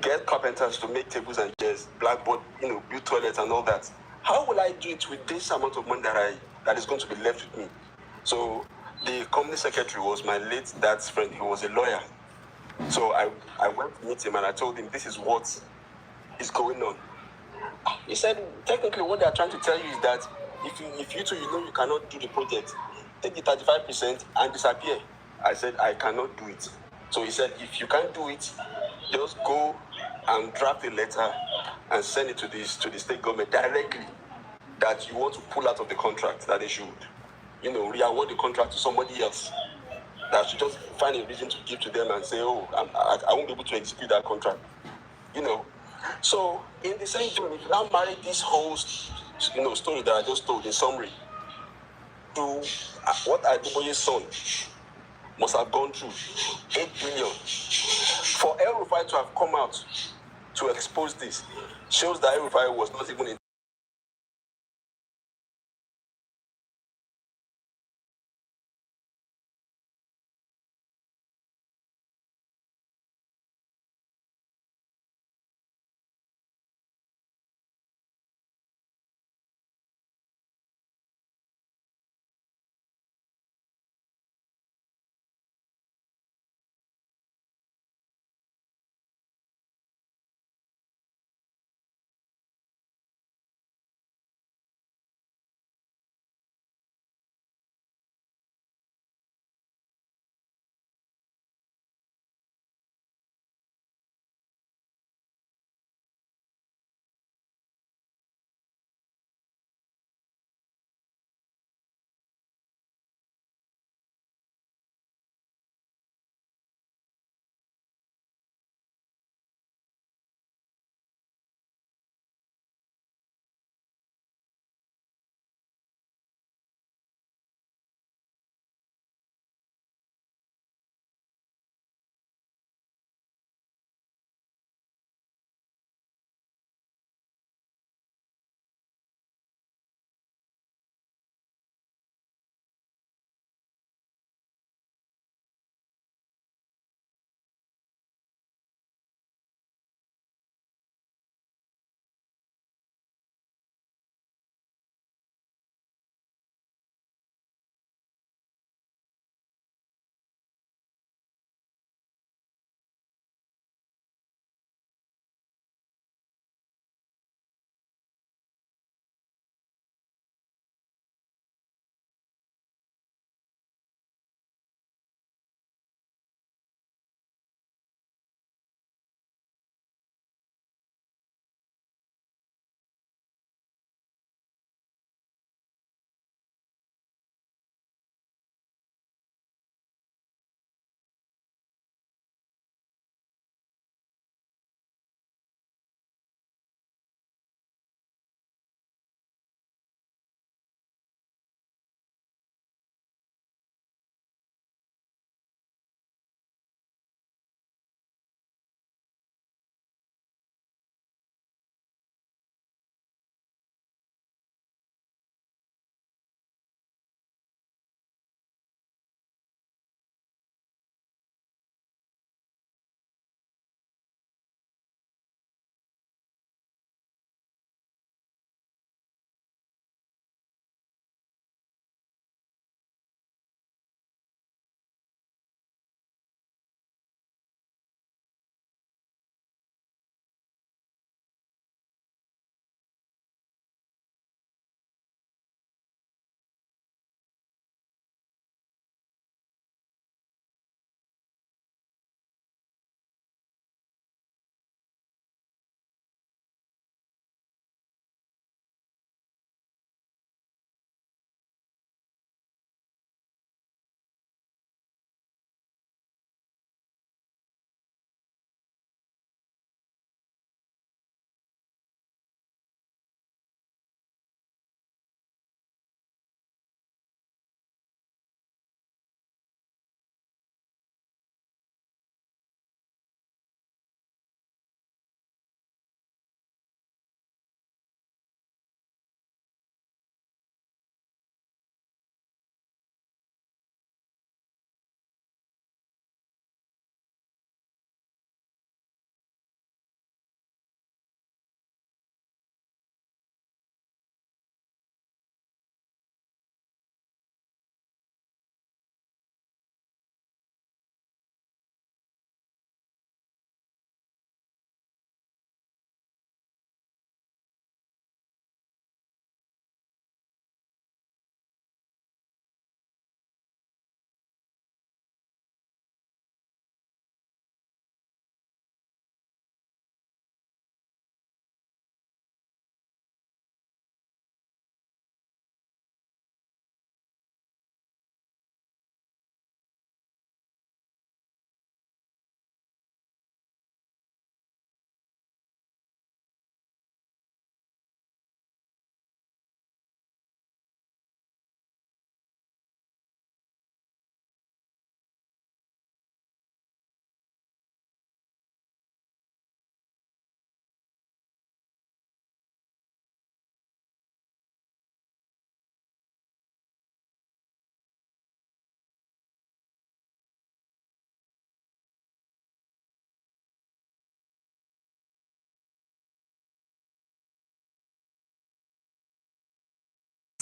get carpenters to make tables and chairs, blackboard, build toilets and all that. How will I do it with this amount of money that is going to be left with me? So the company secretary was my late dad's friend. He was a lawyer. So I went to meet him and I told him this is what is going on. He said, technically what they are trying to tell you is that if you two you cannot do the project, take the 35% and disappear. I said, I cannot do it. So he said, if you can't do it, just go and draft a letter and send it to the state government directly that you want to pull out of the contract, that they should, re-award the contract to somebody else. That should just find a reason to give to them and say, oh, I won't be able to execute that contract. So in the same tone, if you now marry this whole story that I just told in summary to what Adeboye's son must have gone through, 8 billion. For El Rufai to have come out to expose this shows that El Rufai was not even in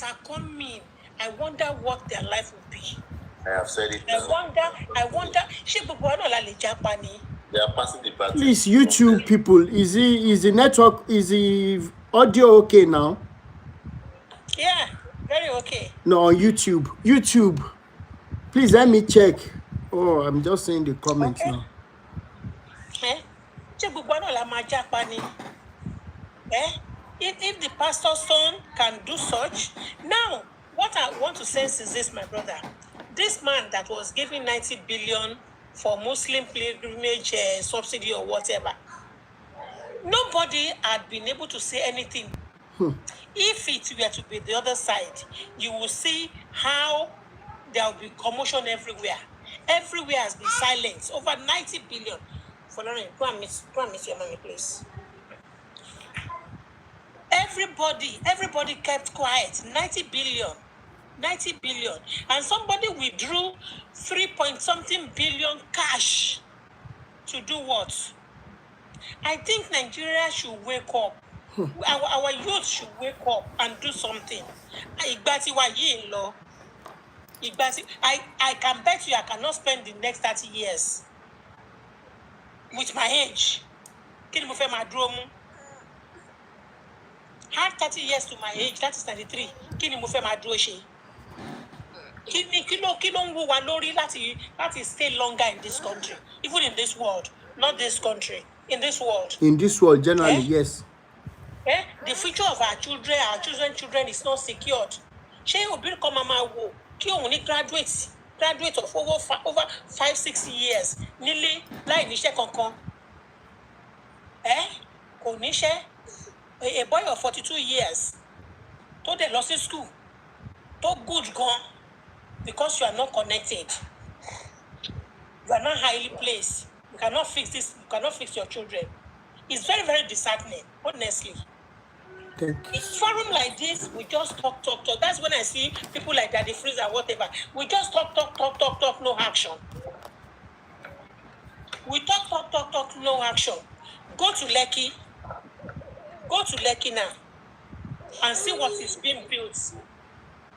are coming, I wonder what their life will be. I have said it. I wonder. Ṣé gbogbo wa náà la lè japa ni? They are passing the baton. Please, YouTube people, is the network, is the audio okay now? Yeah, very okay. No, on YouTube. Please let me check. Oh, I'm just saying the comments now. Ṣé gbogbo wa náà la máa japa ni? If the pastor's son can do such, now what I want to sense is this, my brother. This man that was giving 90 billion for Muslim pilgrimage subsidy or whatever, nobody had been able to say anything. If it were to be the other side, you will see how there will be commotion everywhere. Everywhere has been silent. Over 90 billion. Following, go and miss your money, please. Everybody kept quiet. 90 billion. And somebody withdrew 3-point-something billion cash to do what? I think Nigeria should wake up. Our youth should wake up and do something. I can bet you I cannot spend the next 30 years with my age. Add 30 years to my age, that is 93. Láti stay longer in this country, even in this world, not this country, in this world. In this world, generally, yes. The future of our children is not secured. Ṣé obìnrin kan máa wò kí òun ní graduate of over 5-6 years nílé láì níṣẹ́ kankan? Kò níṣẹ́. A boy of 42 years tó dẹ̀ lọ sí school tó good gan because you are not connected. You are not highly placed. You cannot fix this. You cannot fix your children. It's very, very disheartening, honestly. Thank you. In forum like this, we just talk. That's when I see people like Daddy Freeze or whatever. We just talk, no action. We talk, no action. Go to Lekki now and see what is being built.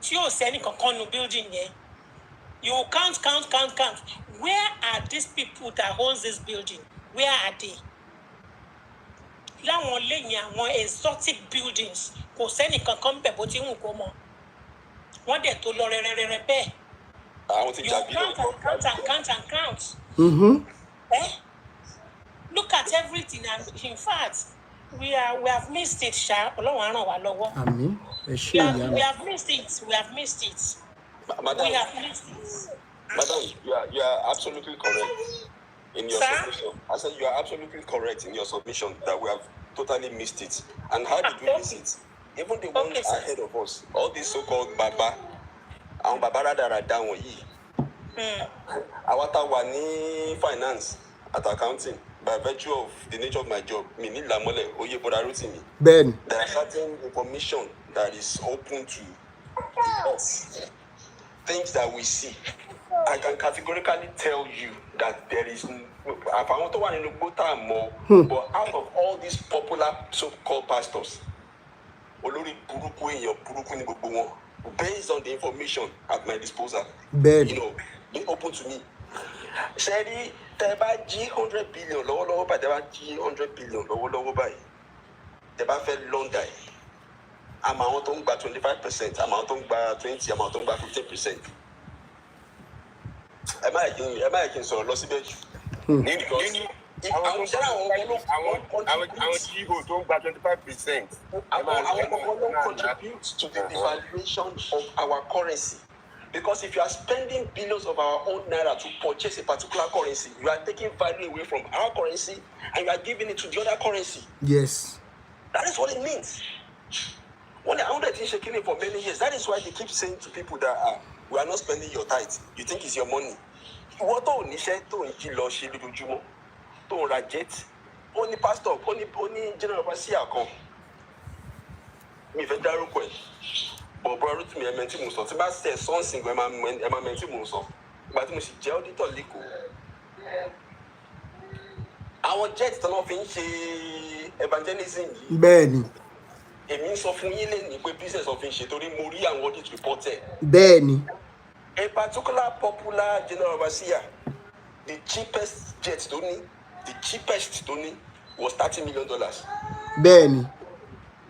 Tí o sẹ́ni kankan nu building yẹn. You count. Where are these people that owns this building? Where are they? Láwọn lẹ́yìn àwọn exotic buildings kò sẹ́ni kankan bẹ̀ bó ti ń wù kó mọ̀. Wọ́n dẹ̀ tó lọ rẹ̀rẹ̀rẹ̀ bẹ́ẹ̀. You count. Look at everything, and in fact, we have missed it, Sha. Ọlọ́run á ràn wá lọ́wọ́. Àmín. We have missed it. Madam, We have missed it. Madam, you are absolutely correct in your submission. I said you are absolutely correct in your submission that we have totally missed it. And how did we miss it? Even the ones ahead of us, all these so-called Baba, and Baba Radara wọ̀nyí. Àwa tá wà ní finance at accounting, by virtue of the nature of my job, mi ní Lamole, Oye Bodaruti mi. Ben. There are certain information that is open to us. Things that we see. I can categorically tell you that there is but out of all these popular so-called pastors, based on the information at my disposal, Ben. you know, be open to me. Sherry, Teba G 100 billion, low, but Teba G 100 billion, low by Teba fell long die. I'm out on by 25%, I'm out on by 20, I'm out on by 15%. Am I against or lost it? I want you to by 25%. I want contribute to the devaluation of our currency. Because if you are spending billions of our own naira to purchase a particular currency, you are taking value away from our currency and you are giving it to the other currency. Yes. That is what it means. When I owned it shaking it for many years, that is why they keep saying to people that we are not spending your tithe. You think it's your money. What on ni share to kilo she lójoojúmọ́ to ra jet only pastor only general overseer kan mi fẹ́ dárúkọ ẹ̀ but brother to me menti mo sọ tí bá say something ẹ máa menti mo sọ ìgbà tí mo sì jẹ́ auditor lẹ́kọ̀ọ́ àwọn jet tó náà fi ń ṣe evangelism yìí bẹ́ẹ̀ni èmi ń sọ fún yín lẹ́nu pé business of ṣe torí mo rí àwọn audit reported. Bẹ́ẹ̀ni. A particular popular general overseer, the cheapest jet tó ní, the cheapest tó ní was $30 million. Bẹ́ẹ̀ni.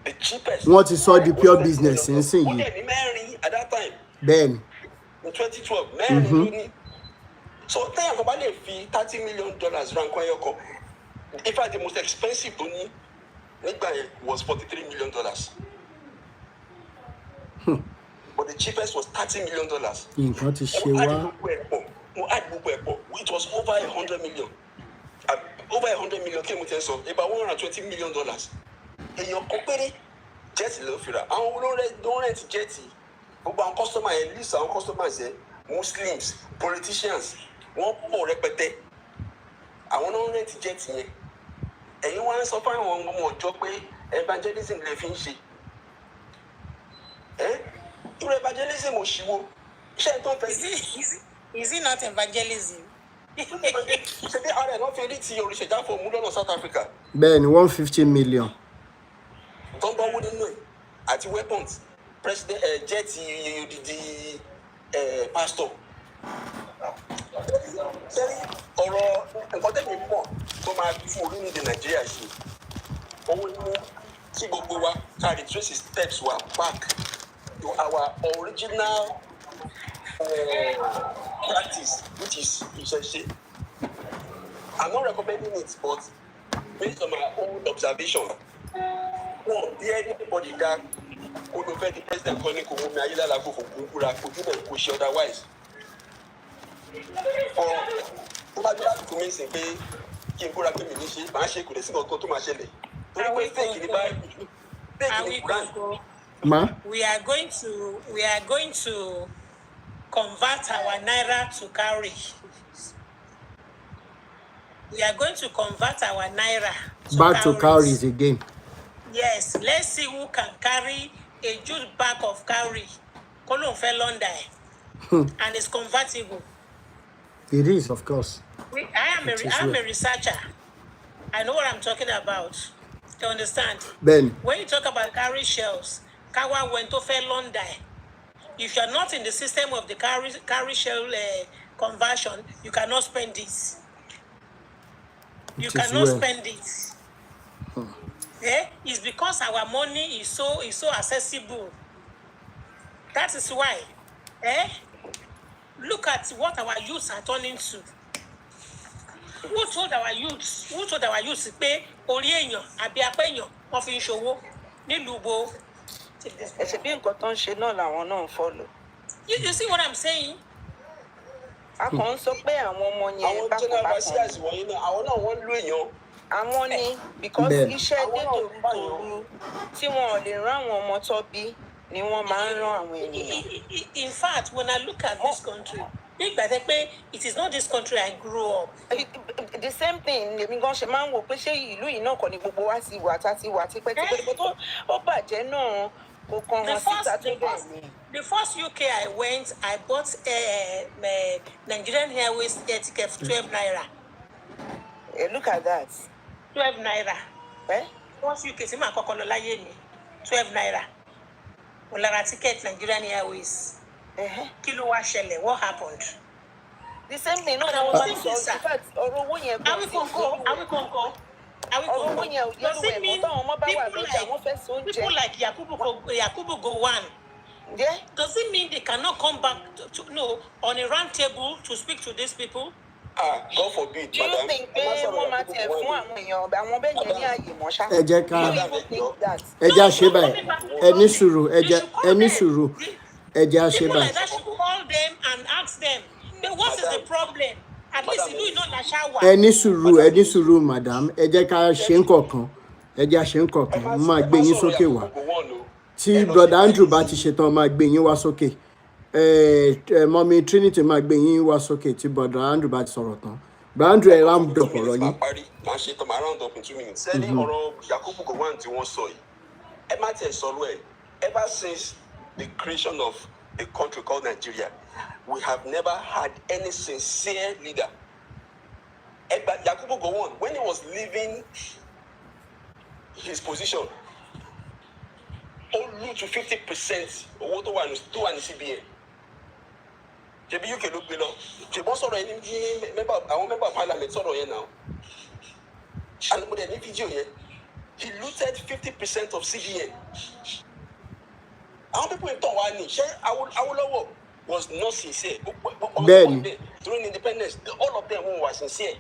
The cheapest. Wọ́n ti sọ di pure business nísìnyí. Ó dẹ̀ ní mẹ́rin at that time. Bẹ́ẹ̀ni. In 2012, mẹ́rin ló ní. So téèyàn kan bá lè fi $30 million ra nǹkan ẹyọ kan. In fact, the most expensive tó ní nígbà yẹn was $43 million. But the cheapest was $30 million. Nǹkan ti ṣe wá. Mo add gbogbo ẹ̀ pọ̀, it was over $100 million. Over $100 million kí ni mo ti sọ, about $120 million. Èèyàn kan péré jẹ́ẹ̀tì ló fi rà. Àwọn olóńrẹ̀ ti jẹ́ẹ̀tì. Gbogbo àwọn customer yẹn list àwọn customers yẹn Muslims, politicians, wọ́n pọ̀ rẹpẹtẹ. Àwọn olóńrẹ̀ ti jẹ́ẹ̀tì yẹn. Ẹ̀yin wá ń sọ fún àwọn ọmọ ọjọ́ pé evangelism lè fi ń ṣe. Irú evangelism òṣìwò. Ṣé ẹ̀ tó ń fẹ́? Is it not evangelism? Ṣé bí ara ẹ̀ náà fi rí ti òrìṣẹ́jà fún mú lọ́nà South Africa? Bẹ́ẹ̀ni, 150 million. Tó ń bọ́ wó nínú ẹ̀ àti weapons president jẹ́ ti odidi pastor. Sẹ́rí ọ̀rọ̀ nǹkan tẹ̀mí mọ̀ tó máa fún orílẹ̀-èdè Nàìjíríà ṣe. Owó ní kí gbogbo wa ká retrace steps wa back to our original practice, which is ìṣẹ̀ṣe. I'm not recommending it, but based on my own observation, wọ́n bí anybody dá kó ló fẹ́ di president kan ní kò mú mi ayélujára kó fò kúkúra kó jùlọ kó ṣe otherwise. Tó bá gbé láti fún mi sìn pé kí n kóra pé mi ní ṣe máa ṣe kò lè sí nǹkan tó máa ṣẹlẹ̀. Torí pé fake ní báyìí, fake ní Quran. Ma? We are going to convert our naira to cowrie. We are going to convert our naira back to cowries again. Yes, let's see who can carry a juice bag of cowrie. Kolon fell under and it's convertible. It is, of course. I am a researcher. I know what I'm talking about. You understand? Ben. When you talk about cowrie shells, Kawa went to fell under. If you're not in the system of the cowrie shell conversion, you cannot spend this. You cannot spend it. It's because our money is so accessible. That is why. Look at what our youths are turning to. Who told our youths pé orí èèyàn àbí apá èèyàn wọ́n fi ń ṣòwò nílùú bo? Ẹ̀sìn bí nǹkan tó ń ṣe náà làwọn náà ń follow. You see what I'm saying? A kàn ń sọ pé àwọn ọmọ yẹn bákan bákan. Àwọn náà wọ́n lú èèyàn. Àwọn ni because iṣẹ́ dédòrúdòrú tí wọn ò lè rán àwọn ọmọ tó bí ni wọ́n máa ń rán àwọn ènìyàn. In fact, when I look at this country, it is not this country I grew up. The same thing lèmi gan ṣe máa ń wò pé ṣé ìlú yìí náà kọ́ ni gbogbo wa ti wà tá ti wà tipẹ́tipẹ́ tó ó bàjẹ́ náà kò kàn wọ́n síta tó bẹ́ẹ̀ ni. The first UK I went, I bought Nigerian Airways air ticket for 12 naira. Look at that. 12 naira. First UK tí màá kọ́kọ́ lọ láyé mi, 12 naira. Mo lọ ra ticket Nigerian Airways. Kí ló wá ṣẹlẹ̀? What happened? The same thing. No, I was saying, in fact, ọ̀rọ̀ owó yẹn. Are we conco? Does it mean people like Yakubu Gowon? Yeah. Does it mean they cannot come back on a round table to speak to these people? God forbid. Do you think wọ́n máa tiẹ̀ fún àwọn èèyàn àwọn bẹ́ẹ̀ yẹn ní àyè mọ́ ṣá? Ẹ jẹ́ ṣe báyìí. Ẹ ní sùúrù. Ẹ jẹ́ ṣe People báyìí. like that should call them and ask them, what is the problem? At least you know la shower. Ẹ ní sùúrù, madam. Ẹ jẹ́ ká ṣe nǹkankan. Mo máa gbé yín sókè wá. Tí brother Andrew bá ti ṣetán, máa gbé yín wá sókè. Mọ́mí Trinity máa gbé yín wá sókè tí brother Andrew bá ti sọ̀rọ̀ tán. Brother Andrew ẹ round up ọ̀rọ̀ yín. Máa ṣe tán, máa round up in 2 minutes. Sẹ́ni ọ̀rọ̀ Yakubu Gowon tí wọ́n sọ yìí. Ẹ má tiẹ̀ sọ̀rọ̀ ẹ̀. Ever since the creation of a country called Nigeria, we have never had any sincere leader. Yakubu Gowon, when he was leaving his position, ó lù to 50% owó tó wà ní CBN. Ṣebí UK ló gbé lọ. Ṣèbọn sọ̀rọ̀ yẹn ní àwọn member of parliament sọ̀rọ̀ yẹn now. And mo dẹ̀ ní fídíò yẹn. He looted 50% of CBN. Àwọn people in tàn wá ní ṣé Awólọ́wọ̀ was not sincere. Bẹ́ẹ̀ni. During independence, all of them were sincere.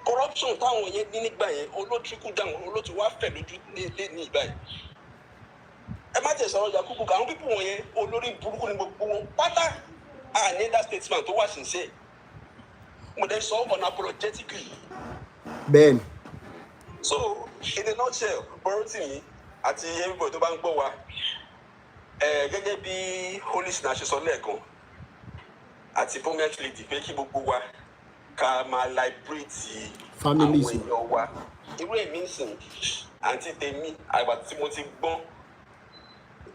Corruption táwọn yẹn ní nígbà yẹn olótìkú dáhùn olótì wá fẹ̀ lójú lé ní ìgbà yẹn. Ẹ má tẹ̀ sọ̀rọ̀ Yakubu ká àwọn pípọ̀ wọ̀nyẹn olórí burúkú ni gbogbo wọn pátá ní that statement tó wà sincere. Mo dẹ̀ sọ unapologetically. Bẹ́ẹ̀ni. So in a nutshell, Borotimi àti everybody tó bá ń gbọ́ wa gẹ́gẹ́ bí Holy Sinah ṣe sọ lẹ́ẹ̀kan àti prominent lady pé kí gbogbo wa ká máa liberate families àwọn èèyàn wa. Irú èmi ń sìn àǹtí tèmi àgbà tí mo ti gbọ́n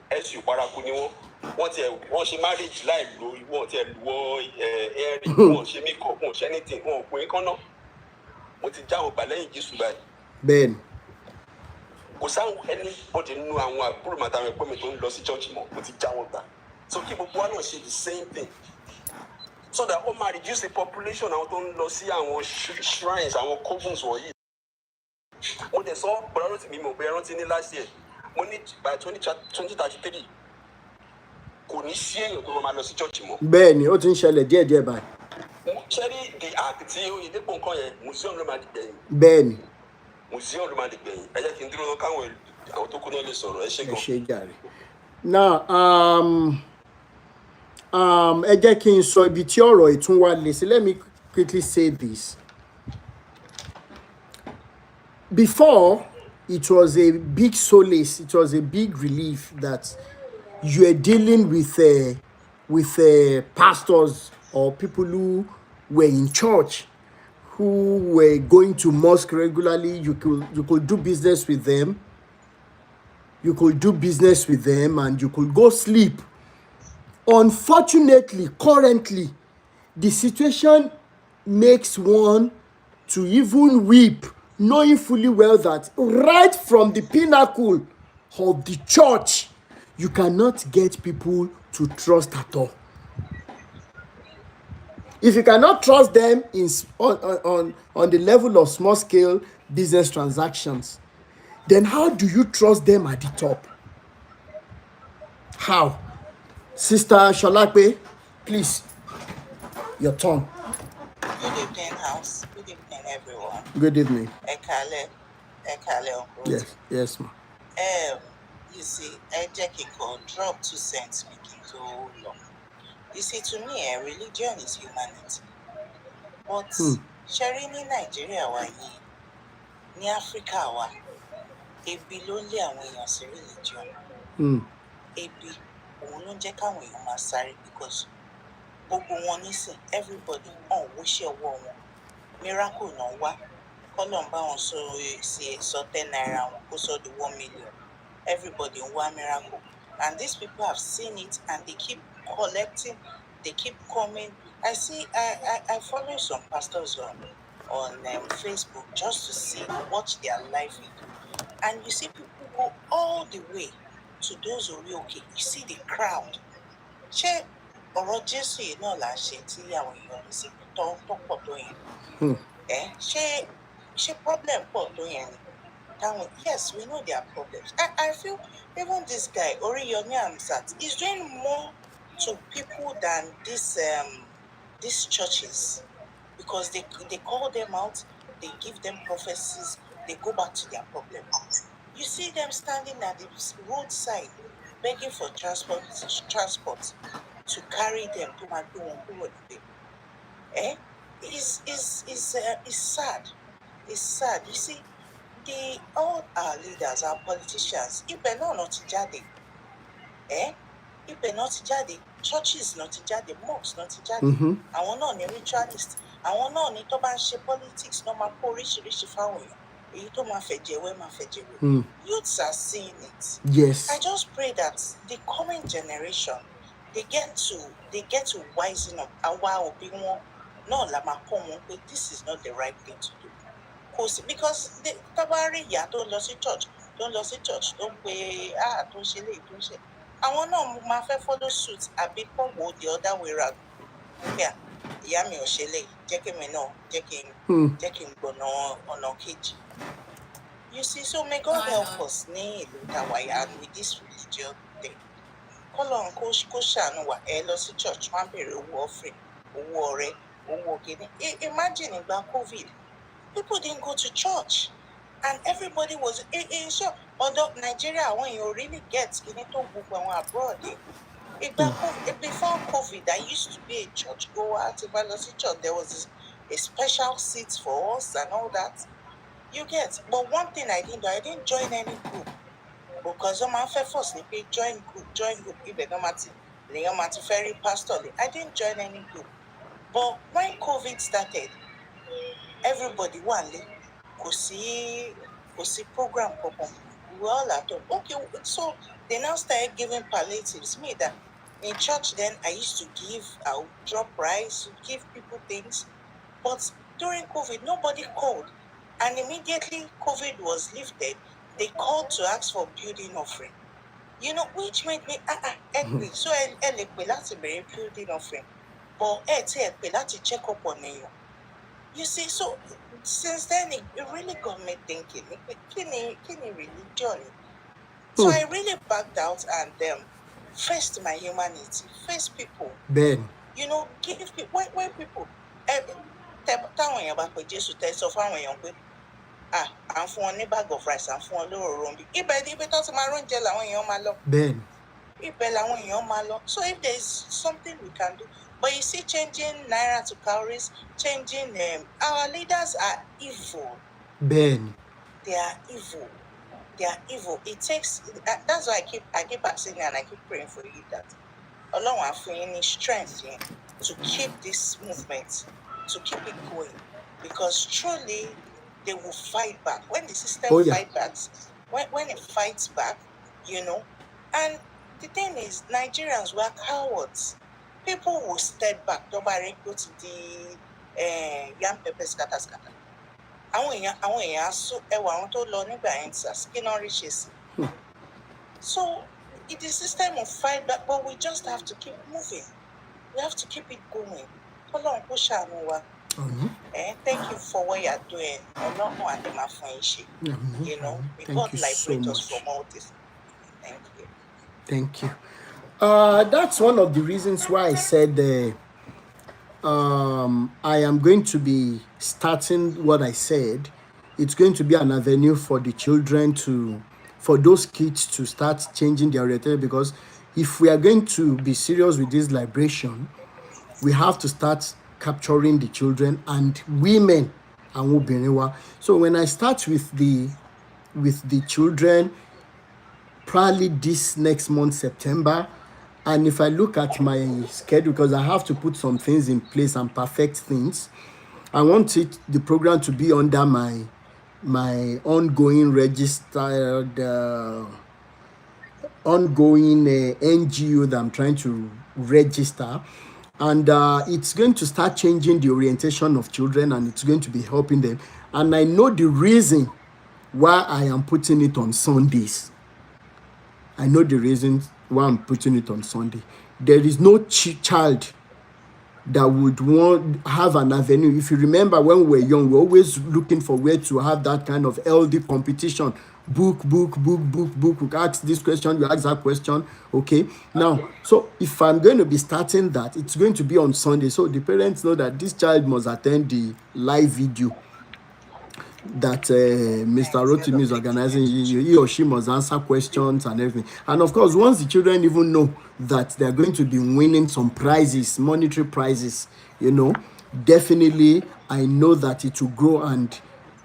ẹ̀sùn paraku ni wọ́n ṣe marriage láì lo wọ́n ti wọ ẹ̀rí wọ́n ṣe makeup wọ́n ṣe anything wọ́n pè é kánná. Mo ti já wọn gbà lẹ́yìn Jésù báyìí. Bẹ́ẹ̀ni. Kò sáwọn ẹni bọ́dì nínú àwọn àbúrò màtàwọn ẹ̀pọ́ mi tó ń lọ sí church mọ́ mo ti já wọn gbà. So kí gbogbo wa náà ṣe the same thing. So that ó máa reduce the population àwọn tó ń lọ sí àwọn shrines àwọn covens wọ̀nyí. Mo dẹ̀ sọ bọ̀dọ̀ tí mi mọ̀ pé ẹran ti ní last year mo ní by 2033 kò ní sí èèyàn tó máa lọ sí church mọ́. Bẹ́ẹ̀ni ó ti ń ṣẹlẹ̀ díẹ̀díẹ̀ báyìí. Ṣẹ́rí the act tí Oyèdépò nǹkan yẹn museum ló máa di gbẹ̀yìn. Bẹ́ẹ̀ni. Museum ló máa di gbẹ̀yìn. Ẹ jẹ́ kí n dúró lọ káwọn àwọn tó kú náà lè sọ̀rọ̀ ẹ ṣé gan. Ẹ ṣé jàre. Now ẹ jẹ́ kí n sọ ibi tí ọ̀rọ̀ ìtún wa lè sí. Let me quickly say this. Before, it was a big solace, it was a big relief that you are dealing with pastors or people who were in church, who were going to mosque regularly. You could do business with them. You could do business with them and you could go sleep. Unfortunately, currently, the situation makes one to even weep, knowing fully well that right from the pinnacle of the church, you cannot get people to trust at all. If you cannot trust them on the level of small scale business transactions, then how do you trust them at the top? How? Sister Sholape, please, your turn. Good evening, house. Good evening, everyone. Good evening. Ekale, Uncle. Yes, ma. You see, I just drop 2 cents making so long. You see, to me, religion is humanity. But sharing in Nigeria, in Africa, ebi ló ń lé àwọn èèyàn sí religion. Ebi òun ló ń jẹ́ káwọn èèyàn máa sáré because gbogbo wọn nísìn everybody on wíṣẹ́ ọwọ́ wọn miracle náà wá kọ́lọ̀ ń bá wọn sọ 10 naira wọn kó sọ di 1 million everybody ń wá miracle and these people have seen it and they keep collecting, they keep coming. I follow some pastors on Facebook just to see what their life is. And you see people go all the way to those who are okay. You see the crowd. Ṣé ọ̀rọ̀ Jésù yìí náà là ń ṣe tí àwọn èèyàn ní sí tó pọ̀ tó yẹn? Ṣé problem pọ̀ tó yẹn ni? Yes, we know there are problems. I feel even this guy, Oriyomi Hamzat, is doing more to people than these churches because they call them out, they give them prophecies, they go back to their problem. You see them standing at the roadside begging for transport to carry them to my home. It's sad. It's sad. You see, all our leaders, our politicians, ibẹ̀ náà ló ti jáde. Ibẹ̀ náà ti jáde. Churches náà ti jáde. Mosques náà ti jáde. Àwọn náà ni ritualist. Àwọn náà ni tó bá ń ṣe politics náà máa kó oríṣiríṣi fáwọn èèyàn. Èyí tó máa fẹ̀jẹ̀wẹ́ máa fẹ̀jẹ̀wẹ́. Youths are seeing it. Yes. I just pray that the coming generation, they get to wisen up. Àwa òbí wọn náà la máa kọ́ wọn pé this is not the right thing to do. Because tabari ìyá tó lọ sí church Don't lọ sí church, don't pay, don't ṣe lè, don't ṣe. Àwọn náà máa fẹ́ follow suit àbí kọ́ wo the other way round. Yeah, ìyá mi ò ṣe lè, jẹ́ kí mi náà, jẹ́ kí n gbọ̀nà ọ̀nà kejì. You see, so may God help us ní ìlú tàwáyà and with this religion thing. Kọ́lọ́run kó ṣàánú wa, ẹ lọ sí church, wọ́n á bèrè owó offering, owó ọrẹ, owó kìíní. Imagine ìgbà COVID, people didn't go to church. And everybody was in shock. Although Nigeria, when you really get kìíní tó gbogbo àwọn abroad. Before COVID, I used to be a church goer. If I was in church, there was a special seat for us and all that. You get. But one thing I didn't do, I didn't join any group. Because I'm first join group. Ferry pastor. I didn't join any group. But when COVID started, everybody wanted could see program. We all at home. Okay, so they now started giving palliatives. Me that in church then I used to give, I would drop rice, give people things. But during COVID, nobody called. And immediately COVID was lifted, they called to ask for building offering. You know, which made me angry. So I building offering. But I check up on you. You see, so since then it really got me thinking, can you religion? So I really backed out and faced my humanity, faced people. Ben. You know, give people when people táwọn èèyàn bá pe Jésù tẹ sọ fáwọn èèyàn pé à ń fún wọn ní bag of rice, à ń fún wọn lóòrò rombi. Ibẹ̀ tó ti máa róúnjẹ làwọn èèyàn máa lọ. Ben. Ibẹ̀ làwọn èèyàn máa lọ. So if there is something we can do. But you see, changing naira to cowries, changing our leaders are evil. Ben. They are evil. They are evil. It takes. That's why I keep asking and I keep praying for you that Ọlọ́run á fún yín ní strength to keep this movement, to keep it going, because truly they will fight back when the system fight back. When it fights back, you know. And the thing is, Nigerians were cowards. People will step back. Go to the yam pepper scatter. So it is a system of fight back, but we just have to keep moving. We have to keep it going. Thank you for what you are doing. You know, God liberate us from all this. Thank you. Thank you. That's one of the reasons why I said I am going to be starting what I said. It's going to be an avenue for the children for those kids to start changing their orientation, because if we are going to be serious with this liberation, we have to start capturing the children and women and Ubenewa. So when I start with the children, probably this next month, September, and if I look at my schedule, because I have to put some things in place and perfect things, I want the program to be under my ongoing registered ongoing NGO that I'm trying to register, and it's going to start changing the orientation of children, and it's going to be helping them. And I know the reason why I am putting it on Sundays. I know the reasons why I'm putting it on Sunday. There is no child that would have an avenue. If you remember when we were young, we're always looking for where to have that kind of LD competition. Book. Ask this question, you ask that question. Okay. Now, so if I'm going to be starting that, it's going to be on Sunday. So the parents know that this child must attend the live video that Mr. Rotimi is organizing. He or she must answer questions and everything. And of course, once the children even know that they're going to be winning some prizes, monetary prizes, you know, definitely I know that it will grow, and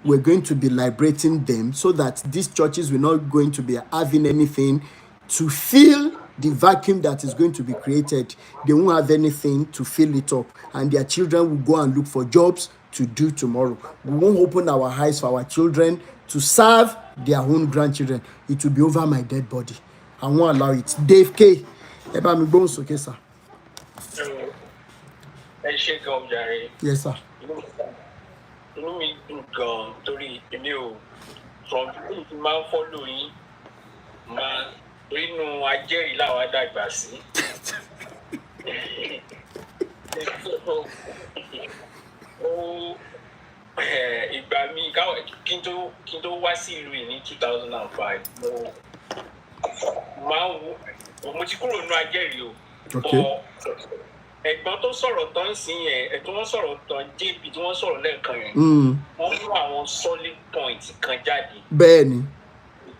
we're going to be liberating them so that these churches will not going to be having anything to fill the vacuum that is going to be created. They won't have anything to fill it up, and their children will go and look for jobs to do tomorrow. We won't open our eyes for our children to serve their own grandchildren. It will be over my dead body. I won't allow it. Dave K. Okay, sir. Yes, sir. from the man following man inú ajẹ́rìí làwọn àdàgbà sí. Ìgbà mi kí n tó wá sí ìlú yìí ní 2005 mo ti kúrò nínú ajẹ́rìí o. Ẹ̀gbọ́n tó sọ̀rọ̀ tán sí yẹn ẹ̀gbọ́n wọn sọ̀rọ̀ tán JP tí wọ́n sọ̀rọ̀ lẹ́ẹ̀kan yẹn wọ́n mú àwọn solid point kan jáde. Bẹ́ẹ̀ni.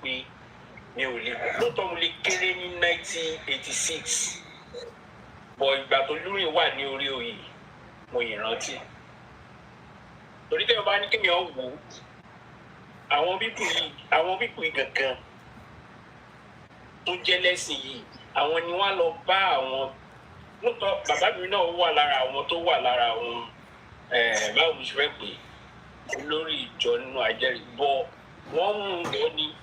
Pé mi ò lè lóòótọ́ mo lè kéré ní 1986 bọ̀ ìgbà tó lúrìn wà ní orí oyè mo yìí rántí. Torí tẹ́wọ́ bá ní kéèyàn wò àwọn bíbù yìí gangan tó jẹ́ lẹ́sìn yìí àwọn ni wọ́n lọ bá àwọn lóòótọ́ bàbá mi náà wà lára àwọn tó wà lára àwọn báwo mo ṣe fẹ́ pè lórí ìjọ nínú ajẹ́rìí bọ́ wọ́n mú un lọ ní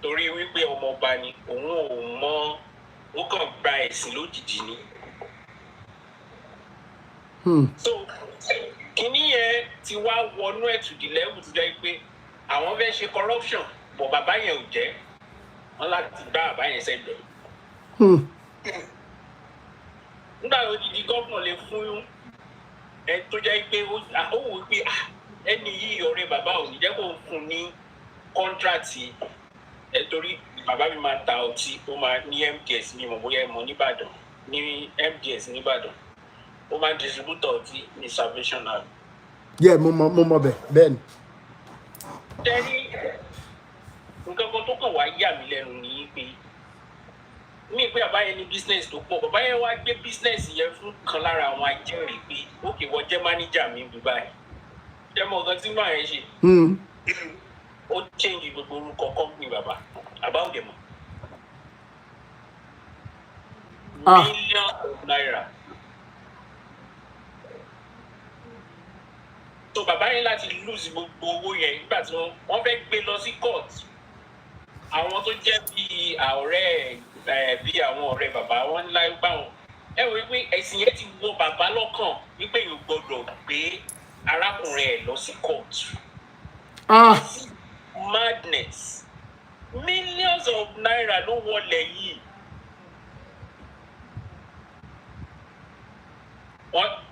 torí wípé ọmọọba ni òun ò mọ ó kàn gba ẹ̀sìn lójijì ni. So kìíní yẹn ti wá wọnú ẹ̀ to the level tó jẹ́ pé àwọn fẹ́ ṣe corruption bọ̀ bàbá yẹn ò jẹ́ wọ́n láti gbá bàbá yẹn sẹ́gbẹ̀ẹ́. Nígbà tó di gómìnà lè fún ẹ tó jẹ́ pé ó wò pé ẹni yìí ọ̀rẹ́ bàbá ò ní jẹ́ kó fún ní kọ́ńtrátì ẹ torí bàbá mi máa ta ọtí ó máa ní MDS ní ìmọ̀ bóyá ẹ mọ̀ nìbàdàn ní MDS nìbàdàn ó máa distributor ọtí ní Salvation Army. Yeah, mo mọ̀ bẹ́ẹ̀ ni. Tẹ́lí nǹkan kan tó kàn wá yà mí lẹ́nu ní pé ní pé bàbá yẹn ní business tó pọ̀ bàbá yẹn wá gbé business yẹn fún kan lára àwọn ajẹ́rìí pé ókè wọ́n jẹ́ manager mi bí báyìí jẹ́ mọ̀ nǹkan tí màá yẹn ṣe ó change gbogbo orúkọ company bàbá about them millions of naira. So bàbá yẹn láti lose gbogbo owó yẹn nígbà tí wọ́n fẹ́ gbé lọ sí court àwọn tó jẹ́ bí ọ̀rẹ́ bí àwọn ọ̀rẹ́ bàbá wọn ńlá gbà wọn ẹ wò wípé ẹ̀sìn yẹn ti wọ bàbá lọ́kàn wípé yóò gbọ́dọ̀ gbé arákùnrin ẹ̀ lọ sí court. Madness millions of naira ló wọlé yìí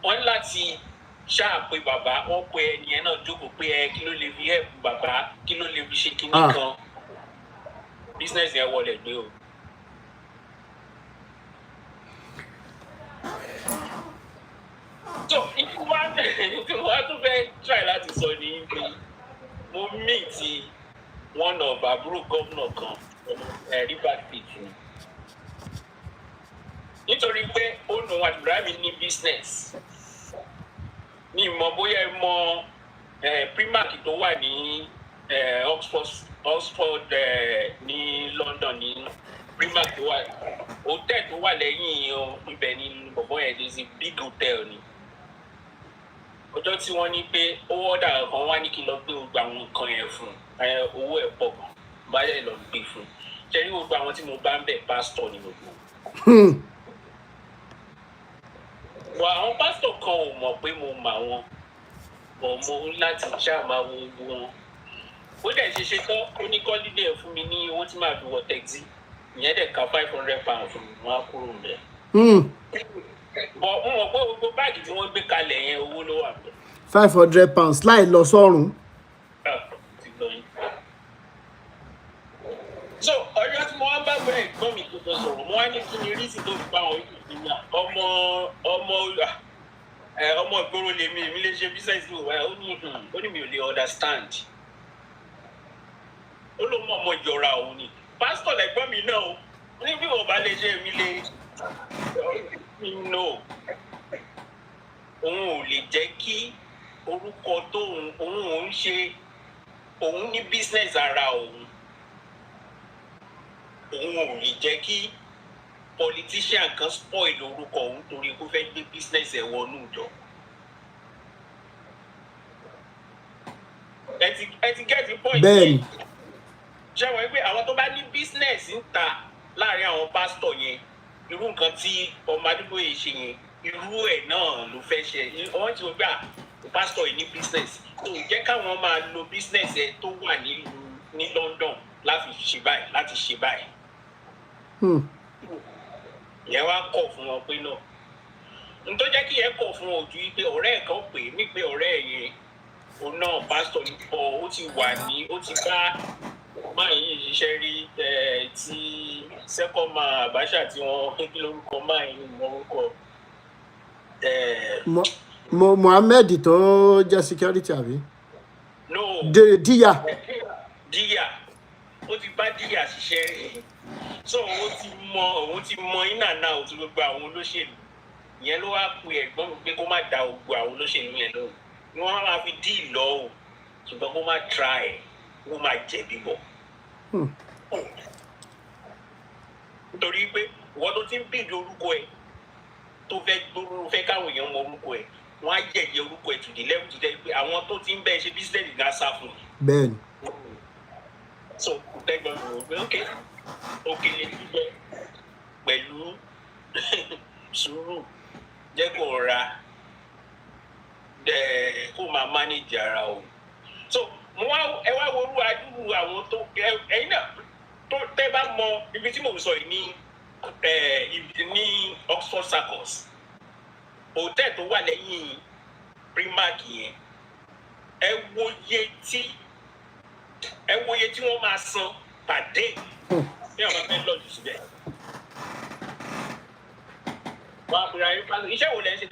wọ́n láti ṣáà pé bàbá wọ́n pe ẹni yẹn náà jókòó pé kí ló lè fi help bàbá kí ló lè fi ṣe kinní kan business yẹn wọlé gbé o. So ìfúnwá tó fẹ́ try láti sọ ní pé mo meet one of àbúrò gómìnà kan Rivers State ni nítorí pé ó nù àdúrà mi ní business ní ìmọ̀ bóyá ẹ mọ Primark tó wà ní Oxford ní London ní Primark tó wà hotel tó wà lẹ́yìn ibẹ̀ ní bọ̀bọ̀ yẹn there is a big hotel ni ọjọ́ tí wọ́n ní pé owó ọ̀dà kan wá ní kí n lọ gbé gbogbo àwọn nǹkan yẹn fún owó ẹ̀ pọ̀ gan báyẹ̀ lọ gbé fún ṣe ní gbogbo àwọn tí mo bá ń bẹ̀ pásítọ̀ ní gbogbo. Wọ àwọn pásítọ̀ kan ò mọ̀ pé mo mà wọn bọ̀ mo láti ṣáàmà wo gbogbo wọn ó dẹ̀ ṣe tán ó ní kọ́lídé ẹ̀ fún mi ní owó tí màá fi wọ tẹ́gí ìyẹn dẹ̀ ka £500 fún mi wọ́n á kúrò rẹ̀. Bọ̀ mo mọ̀ pé gbogbo báàgì tí wọ́n gbé kalẹ̀ yẹn owó ló wà bẹ́ẹ̀. £500 láì lọ sọ́run. So ọjọ́ tí mo wá bá bẹ̀rẹ̀ ẹ̀gbọ́n mi tó tó sọ̀rọ̀ mo wá ní kí ni rí sí tó fi bá wọn ìpínlẹ̀ ọmọ ìgboro lèmi èmi lè ṣe business ló wá ó ní mi ò lè understand ó ló mọ̀ ọmọ ìjọra òun ni pásítọ̀ lẹ́gbọ́n mi náà ó ní bí wọ́n bá lè ṣe èmi lè no òun ò lè jẹ́ kí orúkọ tóun òun ò ń ṣe òun ní business ara òun ò lè jẹ́ kí politician kan spoil orúkọ òun torí kó fẹ́ gbé business ẹ̀ wọnú ìjọ. ẹ ti get the point. bẹ́ẹ̀ni. ṣé wọ́n pé àwọn tó bá ní business ń ta láàrin àwọn pásítọ̀ yẹn irú nǹkan tí ọmọ àdúgbò yìí ṣe yẹn irú ẹ̀ náà ló fẹ́ ṣe wọ́n ti wọ́n gbà pastor yìí ní business tó jẹ́ káwọn máa lo business ẹ̀ tó wà ní London láti ṣe báyìí. Ìyẹn wá kọ̀ fún wọn pé náà n tó jẹ́ kí ẹ kọ̀ fún wọn ojú pé ọ̀rẹ́ ẹ̀ kan pè é ní pé ọ̀rẹ́ ẹ̀ yẹn òun náà pásítọ̀ ní pọ̀ ó ti bá máa yìí ṣiṣẹ́ rí ti second man Abacha tí wọ́n kí lórúkọ máa yìí mọ orúkọ. Mohammed tó jẹ́ security àbí? No. Díyà. Ó ti bá Díyà ṣiṣẹ́ rí. So òun ti mọ iná náà ó ti gbogbo àwọn olóṣèlú. Ìyẹn ló wá pe ẹ̀gbọ́n mi pé kó má da gbogbo àwọn olóṣèlú yẹn lóhùn. Ni wọ́n máa fi díì lọ o. Ṣùgbọ́n kó má try kó má jẹ̀bi bọ̀. Nítorí pé ìwọ tó ti ń bìdì orúkọ ẹ̀ tó fẹ́ káwọn èèyàn mọ orúkọ ẹ̀ wọ́n á yẹ̀yẹ́ orúkọ ẹ̀ tùdí lẹ́wù tó jẹ́ pé àwọn tó ti ń bẹ́ẹ̀ ṣe bísíǹsì gan sá fún un. Bẹ́ẹ̀ni. So tẹ́gbọ́n mi ò gbé òkèlè jíjẹ pẹ̀lú sùúrù jẹ́ kó ra kó máa manage ara o. So ẹ wá worú adúrú àwọn tó ẹ̀yin náà tó tẹ́ bá mọ ibi tí mò ń sọ yìí ní Oxford Circus hòtẹ́ẹ̀ tó wà lẹ́yìn Primark yẹn ẹ wòye tí wọ́n máa san pàdé bí àwọn fẹ́ lọ́ọ̀dù síbẹ̀. Wọ́n á pèrè ayé pásítọ̀ iṣẹ́ wo lẹ́ ń ṣe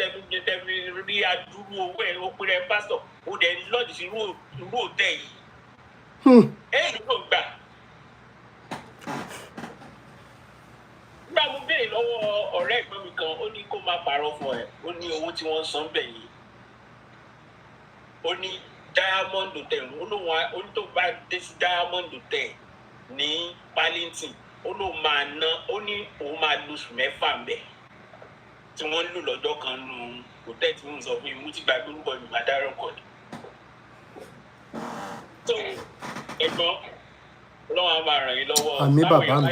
tẹ́bí rí adúrú owó ẹ̀ ó pèrè pásítọ̀ ó dẹ̀ lọ́ọ̀dù sí irú hòtẹ́ẹ̀ yìí. Èyí ló gbà. Nígbà mo béèrè lọ́wọ́ ọ̀rẹ́ ẹ̀gbọ́n mi kan ó ní kó má parọ́ fún ẹ ó ní owó tí wọ́n san bẹ̀ yìí ó ní Diamond Hotel ó ní tó bá dé sí Diamond Hotel ní Paddington ó lóun máa ná ó ní òun máa lóṣù 6 ń bẹ̀ tí wọ́n lù lọ́jọ́ kan nù hòtẹ́ẹ̀ tí wọ́n sọ fún mi mo ti gbàgbé orúkọ mi máa dárò kọ́ ni. So ẹ̀gbọ́n Ọlọ́run á máa ràn yín lọ́wọ́ Àmín bàbá mi.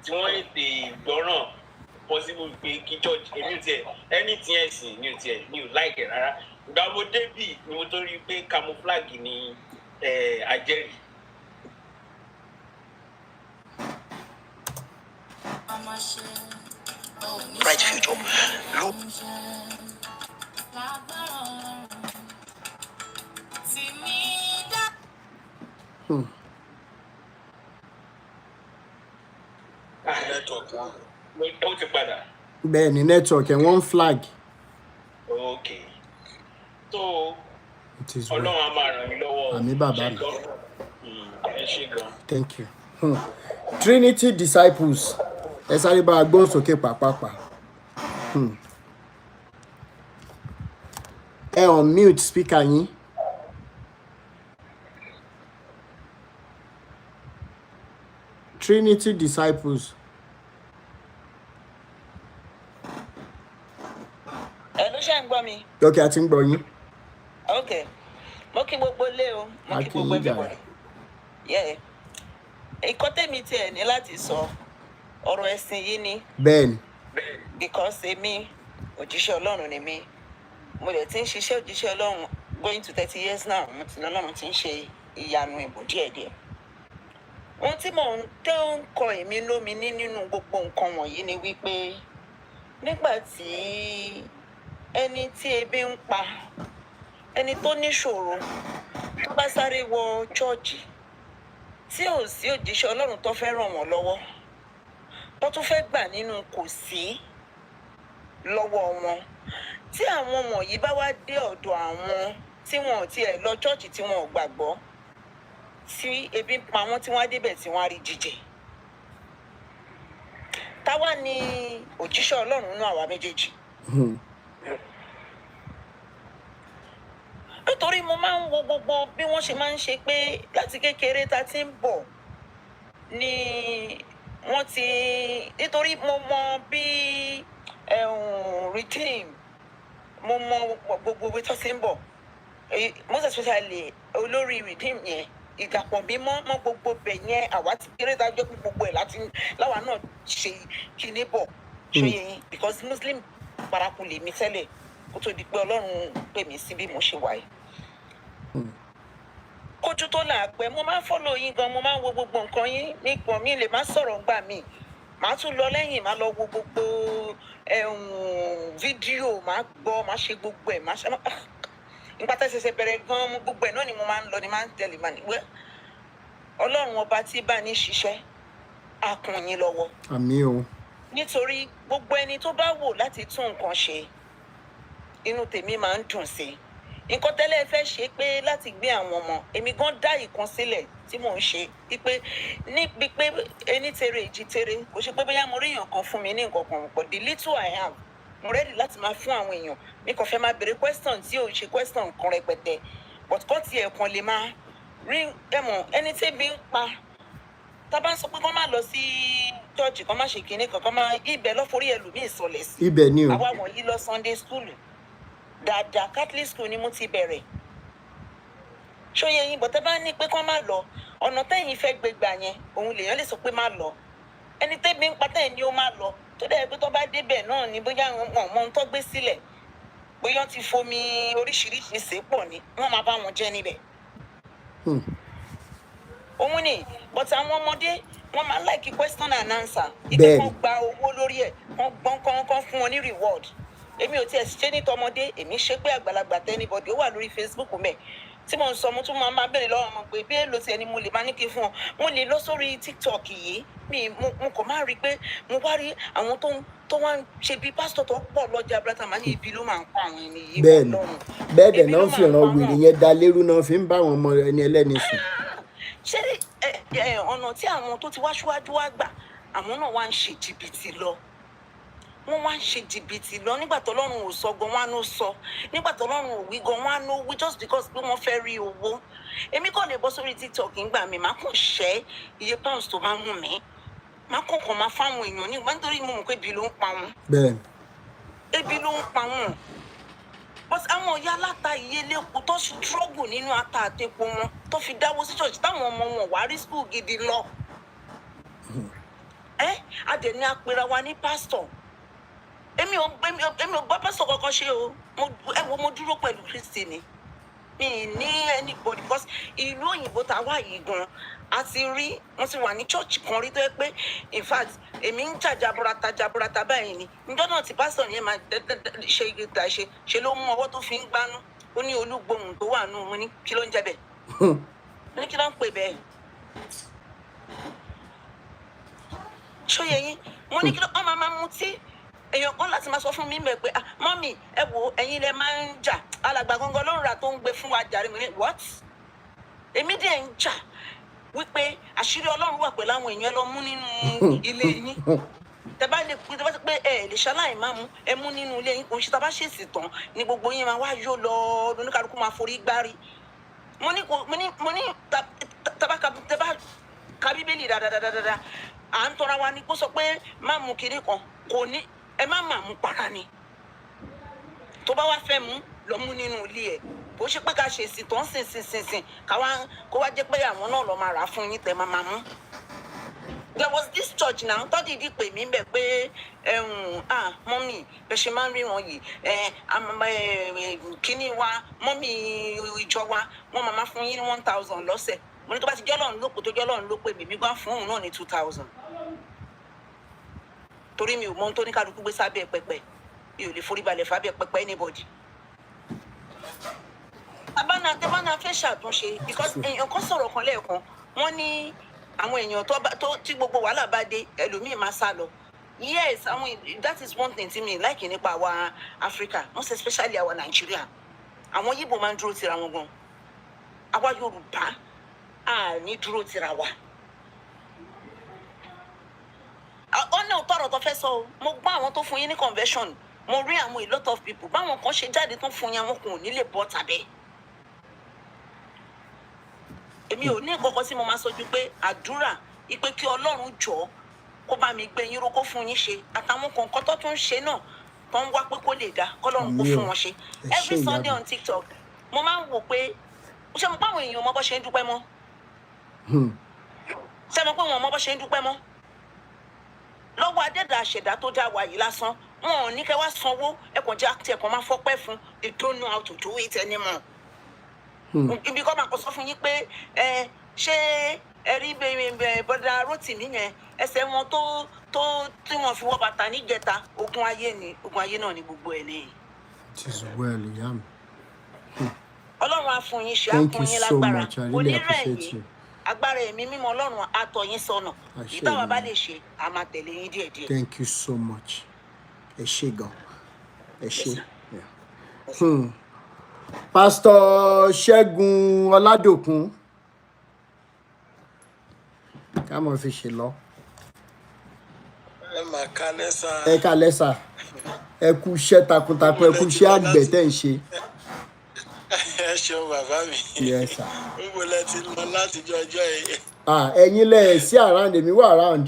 Tí wọ́n ètè ìgbọ́ràn possible pé kí church èmi tiẹ̀ anything ẹ̀sìn mi ò like rárá ìgbà mo débì ni mo tó rí pé camouflage ni ajẹ́rìí. Bright future. Look. Ó ti padà. Bẹ́ẹ̀ni network ẹ̀ wọ́n flag. Okay. So Ọlọ́run á máa ràn mí lọ́wọ́. Àmín bàbá mi. Ẹ ṣé gan. Thank you. Trinity Disciples ẹ sáré bá a gbóhùn sókè pàápàá. Ẹ on mute speaker yín. Trinity Disciples. Ẹ ló ṣe ń gbọ́ mi. Okay, a ti ń gbọ́ yín. Okay. Mo kí gbogbo lé o. Mo kí gbogbo everybody. Yeah. Ìkọ́ tèmi tiẹ̀ ní láti sọ ọ̀rọ̀ ẹ̀sìn yìí ni. Bẹ́ẹ̀ni. Because èmi òjíṣẹ́ Ọlọ́run ni mí. Mo dẹ̀ ti ń ṣiṣẹ́ òjíṣẹ́ Ọlọ́run going to 30 years now. Mo ti lọ́lọ́run ti ń ṣe ìyanu ìbò díẹ̀díẹ̀. Ohun tí mò ń tẹ́ ń kọ èmi lóminú nínú gbogbo nǹkan wọ̀nyí ni wípé nígbà tí ẹni tí ebi ń pa ẹni tó níṣòro tó bá sáré wọ chọ́ọ̀chì tí ò sí òjíṣẹ́ Ọlọ́run tó fẹ́ ràn wọ́n lọ́wọ́ tó tún fẹ́ gbà nínú kò sí lọ́wọ́ wọn tí àwọn wọ̀nyí bá wá dé ọ̀dọ̀ àwọn tí wọn ò tiẹ̀ lọ chọ́ọ̀chì tí wọn ò gbàgbọ́ tí ebi ń pa wọ́n tí wọ́n á débẹ̀ tí wọ́n á rí jíjẹ. Táwa ni òjíṣẹ́ Ọlọ́run nínú àwa méjèèjì. Nítorí mo máa ń wo gbogbo bí wọ́n ṣe máa ń ṣe pé láti kékeré ta ti ń bọ̀ ni wọ́n ti nítorí mo mọ bí redeem mo mọ gbogbo ibi tó ti ń bọ̀ most especially olórí redeem yẹn ìdàpọ̀ mímọ́ mọ́ gbogbo bẹ̀ yẹn àwa ti kéré dájọ́ pé gbogbo ẹ̀ láwa náà ṣe kíní bọ̀ ṣóyè yín because Muslim paraku lèmi tẹ́lẹ̀ kó tó di pé Ọlọ́run pè mí sí bí mo ṣe wà yìí. Kójú tó là pẹ́ mo máa ń follow yín gan, mo máa ń wo gbogbo nǹkan yín nípò mi lè má sọ̀rọ̀ ńgbà mí. Màá tún lọ lẹ́yìn, màá lọ wo gbogbo fídíò, màá gbọ́, màá ṣe gbogbo ẹ̀, màá ṣe nígbà tá ṣẹ̀ṣẹ̀ bẹ̀rẹ̀ gan gbogbo ẹ̀ náà ni mo máa ń lọ, ni máa ń tẹ̀lé màá ní wẹ́ Ọlọ́run ọba tí bá ní ṣiṣẹ́ á kún yín lọ́wọ́. Àmín o. Nítorí gbogbo ẹni tó bá wò láti tún nǹkan ṣe inú tèmi máa ń dùn sí nǹkan tẹ́lẹ̀ fẹ́ ṣe pé láti gbé àwọn ọmọ èmi gan dá ìkan sílẹ̀ tí mò ń ṣe wípé níbi pé ẹni tere èjì tere kò ṣe pé bóyá mo rí èèyàn kan fún mi ní nǹkan kan but the little I have mo ready láti máa fún àwọn èèyàn mi kàn fẹ́ máa béèrè question tí ò ń ṣe question kan rẹpẹtẹ but kọ́ tiẹ̀ kan lè máa rí ẹ̀mọ̀ ẹni tí ebi ń pa tá a bá ń sọ pé kọ́ máa lọ sí church kọ́ máa ṣe kinní kan kọ́ máa ibẹ̀ lọ́forí ẹlòmíì sọlẹ̀ sí ibẹ̀ ni o. àwa wọ̀nyí lọ Sunday school dáadáa Catholic school ni mo ti bẹ̀rẹ̀ ṣóyè yín bọ̀tẹ́ bá ní pé kọ́ máa lọ ọ̀nà tẹ́yìn fẹ́ gbégbà yẹn òun lèèyàn lè sọ pé má lọ ẹni tẹ́bi ń pa tẹ́yìn ni ó má lọ tó dẹ̀ pé tó bá débẹ̀ náà ni bóyá wọn mọ ohun tó gbé sílẹ̀ bóyá ti fomi oríṣiríṣi sèépọ̀ ni wọ́n máa bá wọn jẹ́ níbẹ̀. òun ni but àwọn ọmọdé wọ́n máa like question and answer ìpè kan gba owó lórí ẹ̀ kan gbọ́n kan fún wọn ní reward èmi ò tiẹ̀ ṣe ní tọmọdé èmi ṣe pé àgbàlagbà tẹ́nibọ̀dì ó wà lórí Facebook mẹ́ tí mo ń sọ mo tún máa béèrè lọ́wọ́ ọmọ pé bí èlò tiẹ̀ ni mo lè máa ní kí fún ọ mo lè lọ sórí TikTok yìí mo kàn máa rí i pé mo wá rí àwọn tó wá ń ṣe bí pásítọ̀ tó pọ̀ lọ́jà brata máa ní ibi ló máa ń pa àwọn ẹni yìí wọ́n lọ́rùn. bẹ́ẹ̀ dẹ̀ náà fi ràn wèrè yẹn dá lérú náà fi ń bá àwọn ọmọ ẹni ẹlẹ́ni sùn. ṣé ọ̀nà tí àwọn tó ti wá síwájú wá gbà àwọn náà wá ń ṣe jìbìtì lọ wọ́n wá ń ṣe jìbìtì lọ nígbà tó lọ́rùn ò sọ gan wọ́n á ló sọ nígbà tó lọ́rùn ò wí gan wọ́n á ló wí just because pé wọ́n fẹ́ rí owó èmi kàn lè bọ́ sórí TikTok ńgbà mi máa kàn ṣẹ́ iye pounds tó bá wù mí máa kàn máa fáwọn èèyàn ní ìgbà nítorí mo mọ̀ pé ebi ló ń pa wọn. bẹ́ẹ̀ ebi ló ń pa wọn but àwọn ọ̀yá aláta ìyẹlẹ́kùn tó struggle nínú ata àtẹ̀pọ̀ wọn tó fi dáwọ́ sí church táwọn ọmọ wọn wá rí school gidi lọ adẹ̀ni apẹ̀rẹ̀ wa ní pastor èmi ò bá pásítọ̀ kankan ṣe o mo dúró pẹ̀lú Kristi ni mi ní anybody because ìlú òyìnbó tá a wà yìí gan a ti rí wọn ti wà ní church kan rí tó yẹ pé in fact èmi ń jà jaburata báyìí ni níjọ́ náà tí pásítọ̀ yẹn máa ṣe ìgbà ṣe ló mú ọwọ́ tó fi ń gbanú ó ní olúgbòhùn tó wà nù mo ní kí ló ń jẹ bẹ́ẹ̀ mo ní kí ló ń pè bẹ́ẹ̀ ṣóyè yín mo ní kí ló ọmọ máa mutí èèyàn kan láti máa sọ fún mi mẹ pé mọ́mì ẹ wo ẹ̀yin lẹ máa ń jà alàgbà gangan ló ń ra tó ń gbé fún wa jàre mi ní what èmi dẹ̀ ń jà wípé àṣírí Ọlọ́run wà pẹ̀lú àwọn èèyàn ẹ lọ mú nínú ilé yín tẹ bá ti pé ẹ lè ṣaláì máa mú ẹ mú nínú ilé yín kò ń ṣe tá a bá ṣèṣì tán ni gbogbo yín máa wá yó lọ oníkàlùkù máa forí gbárí mo ní tàbá ka Bíbélì dáadáa à ń tọ́ra wa ni kó sọ pé má mú kiri kan kò ní ẹ má mú para ni tó bá wá fẹ́ mú lọ mú nínú ilé ẹ̀ bó ṣe pé ká ṣe èsì tó ń sìn kó wá jẹ́ pé àwọn náà lọ máa rà fún yín tẹ́ máa mú. There was this church now tó dìídì pè mí bẹ̀ pé mọ́mì bẹ́ẹ̀ ṣe máa ń ríran yìí kíní wa mọ́mì ìjọ wa wọ́n máa fún yín ní 1,000 lọ́sẹ̀ mo ní tó bá ti jọ́lọ́run ló pè tó jọ́lọ́run ló pè mí gbá fún òun náà ní 2,000 torí mi ò mọ ohun tó ní kálukú gbé sábẹ́ pẹpẹ mi ò lè forí balẹ̀ fábẹ́ pẹpẹ anybody. abáná fẹ́ ṣàtúnṣe because èèyàn kan sọ̀rọ̀ kan lẹ́ẹ̀kan wọ́n ní àwọn èèyàn tó tí gbogbo wàhálà bá dé ẹlòmíì máa sá lọ. Yes, that is one thing tí mi like nípa àwa Africa most especially àwa Nigeria àwọn Yíbò máa ń dúró tira wọn gan àwa Yorùbá à ní dúró tira wa. ọ̀nà òtọ́rọ̀ tó fẹ́ sọ o mo gbọ́ àwọn tó fún yín ní convention mo rí àwọn a lot of people báwọn kan ṣe jáde tó fún yín àwọn kò ní lè bọ́ tàbẹ́. èmi ò ní ìkọ̀kọ̀ sí mo máa sọjú pé àdúrà ìpè kí Ọlọ́run jọ kó bá mi gbé yín ró kó fún yín ṣe àtàwọn kọ̀ọ̀kan tó tún ṣe náà tó ń wá pé kó lè dá kọ́lọ́run kó fún wọn ṣe. Every Sunday on TikTok mo máa ń wò pé ṣé mo báwọn èèyàn mọ bó ṣe ń dúpẹ́ mọ́ ṣé mo pé wọn mọ bó ṣe ń dúpẹ́ mọ́ lọ́wọ́ adẹ́dà àṣẹ̀dá tó dá wa yìí lásán wọn ò ní kẹ́ wá sanwó ẹ kàn jẹ́ àti ẹ̀kan máa fọ́pẹ́ fún. They don't know how to do it anymore. Ibi kọ́ máa kọ́ sọ fún yín pé ṣé ẹ rí bọ́dà Rótìmí yẹn ẹsẹ̀ wọn tó tí wọ́n fi wọ́ bàtà níjẹta ogun ayé náà ni gbogbo ẹ̀ lẹ́yìn. It is well, Yam. Ọlọ́run á fún yín ṣe Thank you àfún yín so lágbára much. I really appreciate onírẹ̀yìn you. agbára ẹ̀mí mímọ́ Ọlọ́run á tọ́ yín sọ́nà Àṣẹ ìtawà bá Èdùmàrè. lè ṣe a máa tẹ̀lé yín díẹ̀díẹ̀. Thank you so much. Ẹ ṣé gan. Ẹ ṣé. Yeah. Pastor Ṣẹ́gun Ọládòkun. Ká mọ̀ fi ṣe lọ. Ẹ máa kálẹ́ sá. Ẹ kálẹ́ sà. Ẹ kú iṣẹ́ takuntakun, ẹ kú iṣẹ́ àgbẹ̀ tẹ́ ń ṣe. Ẹ ṣeun bàbá mi. Yes, sir. Níbo lẹ ti lọ látijọ́ ọjọ́ yìí? Ẹ̀yin lẹ̀ sí around, èmi wà around.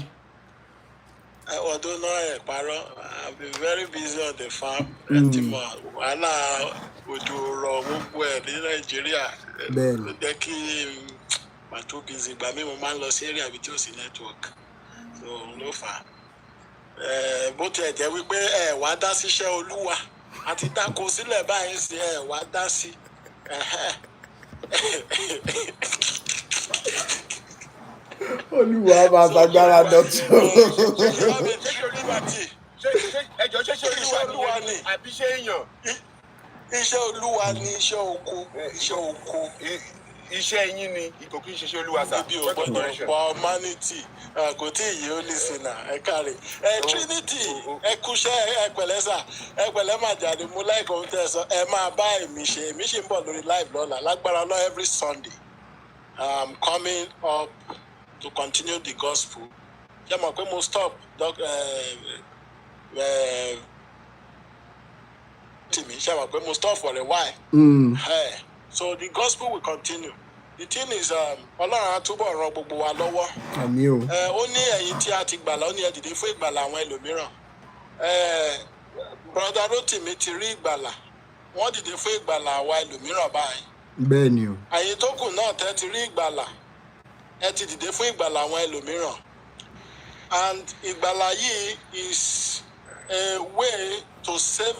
Ọdún náà ẹ̀ parọ́. I've been very busy on the farm. Ẹ ti mọ̀ wàhálà òjò rọ̀ gbogbo ẹ̀ ní Nàìjíríà. Bẹ́ẹ̀ni. Ló jẹ́ kí màá tó busy. Ìgbà mi mo máa ń lọ sí area ibi tí ó sì network. So ló fà á. Bó tiẹ̀ jẹ́ wípé ẹ wá dá síṣẹ́ Olúwa àti dáko sílẹ̀ báyìí sí ẹ wá dá sí. Olúwa máa fagbára dọ̀tún. Ẹjọ́ ṣe Olúwa ni àbí ṣé èèyàn? Iṣẹ́ Olúwa ni iṣẹ́ oko. Iṣẹ́ oko. Iṣẹ́ yín ni ìkò kí n ṣiṣẹ́ Olúwa sá. Ibi ò gbọ́dọ̀ pa humanity kò tí ì yé ó lè sinà ẹ káre. Trinity ẹ kúṣẹ́ ẹ pẹ̀lẹ́ sà ẹ pẹ̀lẹ́ máa jáde mú láìka ohun tẹ́ ẹ sọ ẹ máa bá èmi ṣe ń bọ̀ lórí live lọ́la lágbára lọ every Sunday. I'm coming up to continue the gospel. Ṣé mo pé mo stop ṣé mo pé mo stop for a while. So the gospel will continue. The thing is, Ọlọ́run á túbọ̀ ràn gbogbo wa lọ́wọ́. Àmín o. Ó ní ẹ̀yin tí a ti gbàlà, ó ní ẹ dìde fún ìgbàlà àwọn ẹlòmíràn. Brother Rótìmí ti rí ìgbàlà. Wọ́n dìde fún ìgbàlà àwa ẹlòmíràn báyìí. Bẹ́ẹ̀ni o. Ẹ̀yin tó kù náà tẹ́ ti rí ìgbàlà. Ẹ ti dìde fún ìgbàlà àwọn ẹlòmíràn. And ìgbàlà yìí is a way to save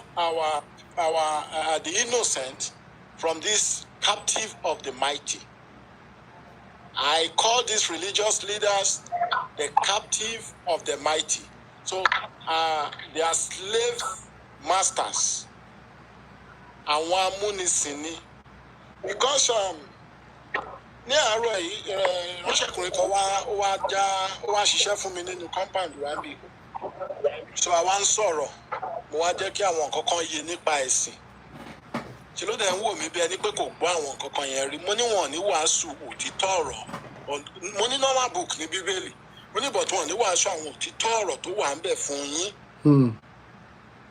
the innocent from this captive of the mighty. I call these religious leaders the captive of the mighty. So they are slave masters. Àwọn amúnisìn ni. Because ní àárọ̀ yìí ránṣẹ́kùnrin kan wá ṣiṣẹ́ fún mi nínú compound wa bí. So àwa ń sọ̀rọ̀ mo wá jẹ́ kí àwọn nǹkan kan yé nípa ẹ̀sìn. Ṣé ló dẹ̀ ń wò mí bí ẹni pé kò gbọ́ àwọn nǹkan kan yẹn rí. Mo ní wọn ní wàásù òtítọ́ ọ̀rọ̀. Mo ní normal book ní Bíbélì. Mo ní bọ̀tún wọn ní wàásù àwọn òtítọ́ ọ̀rọ̀ tó wà ń bẹ̀ fún yín.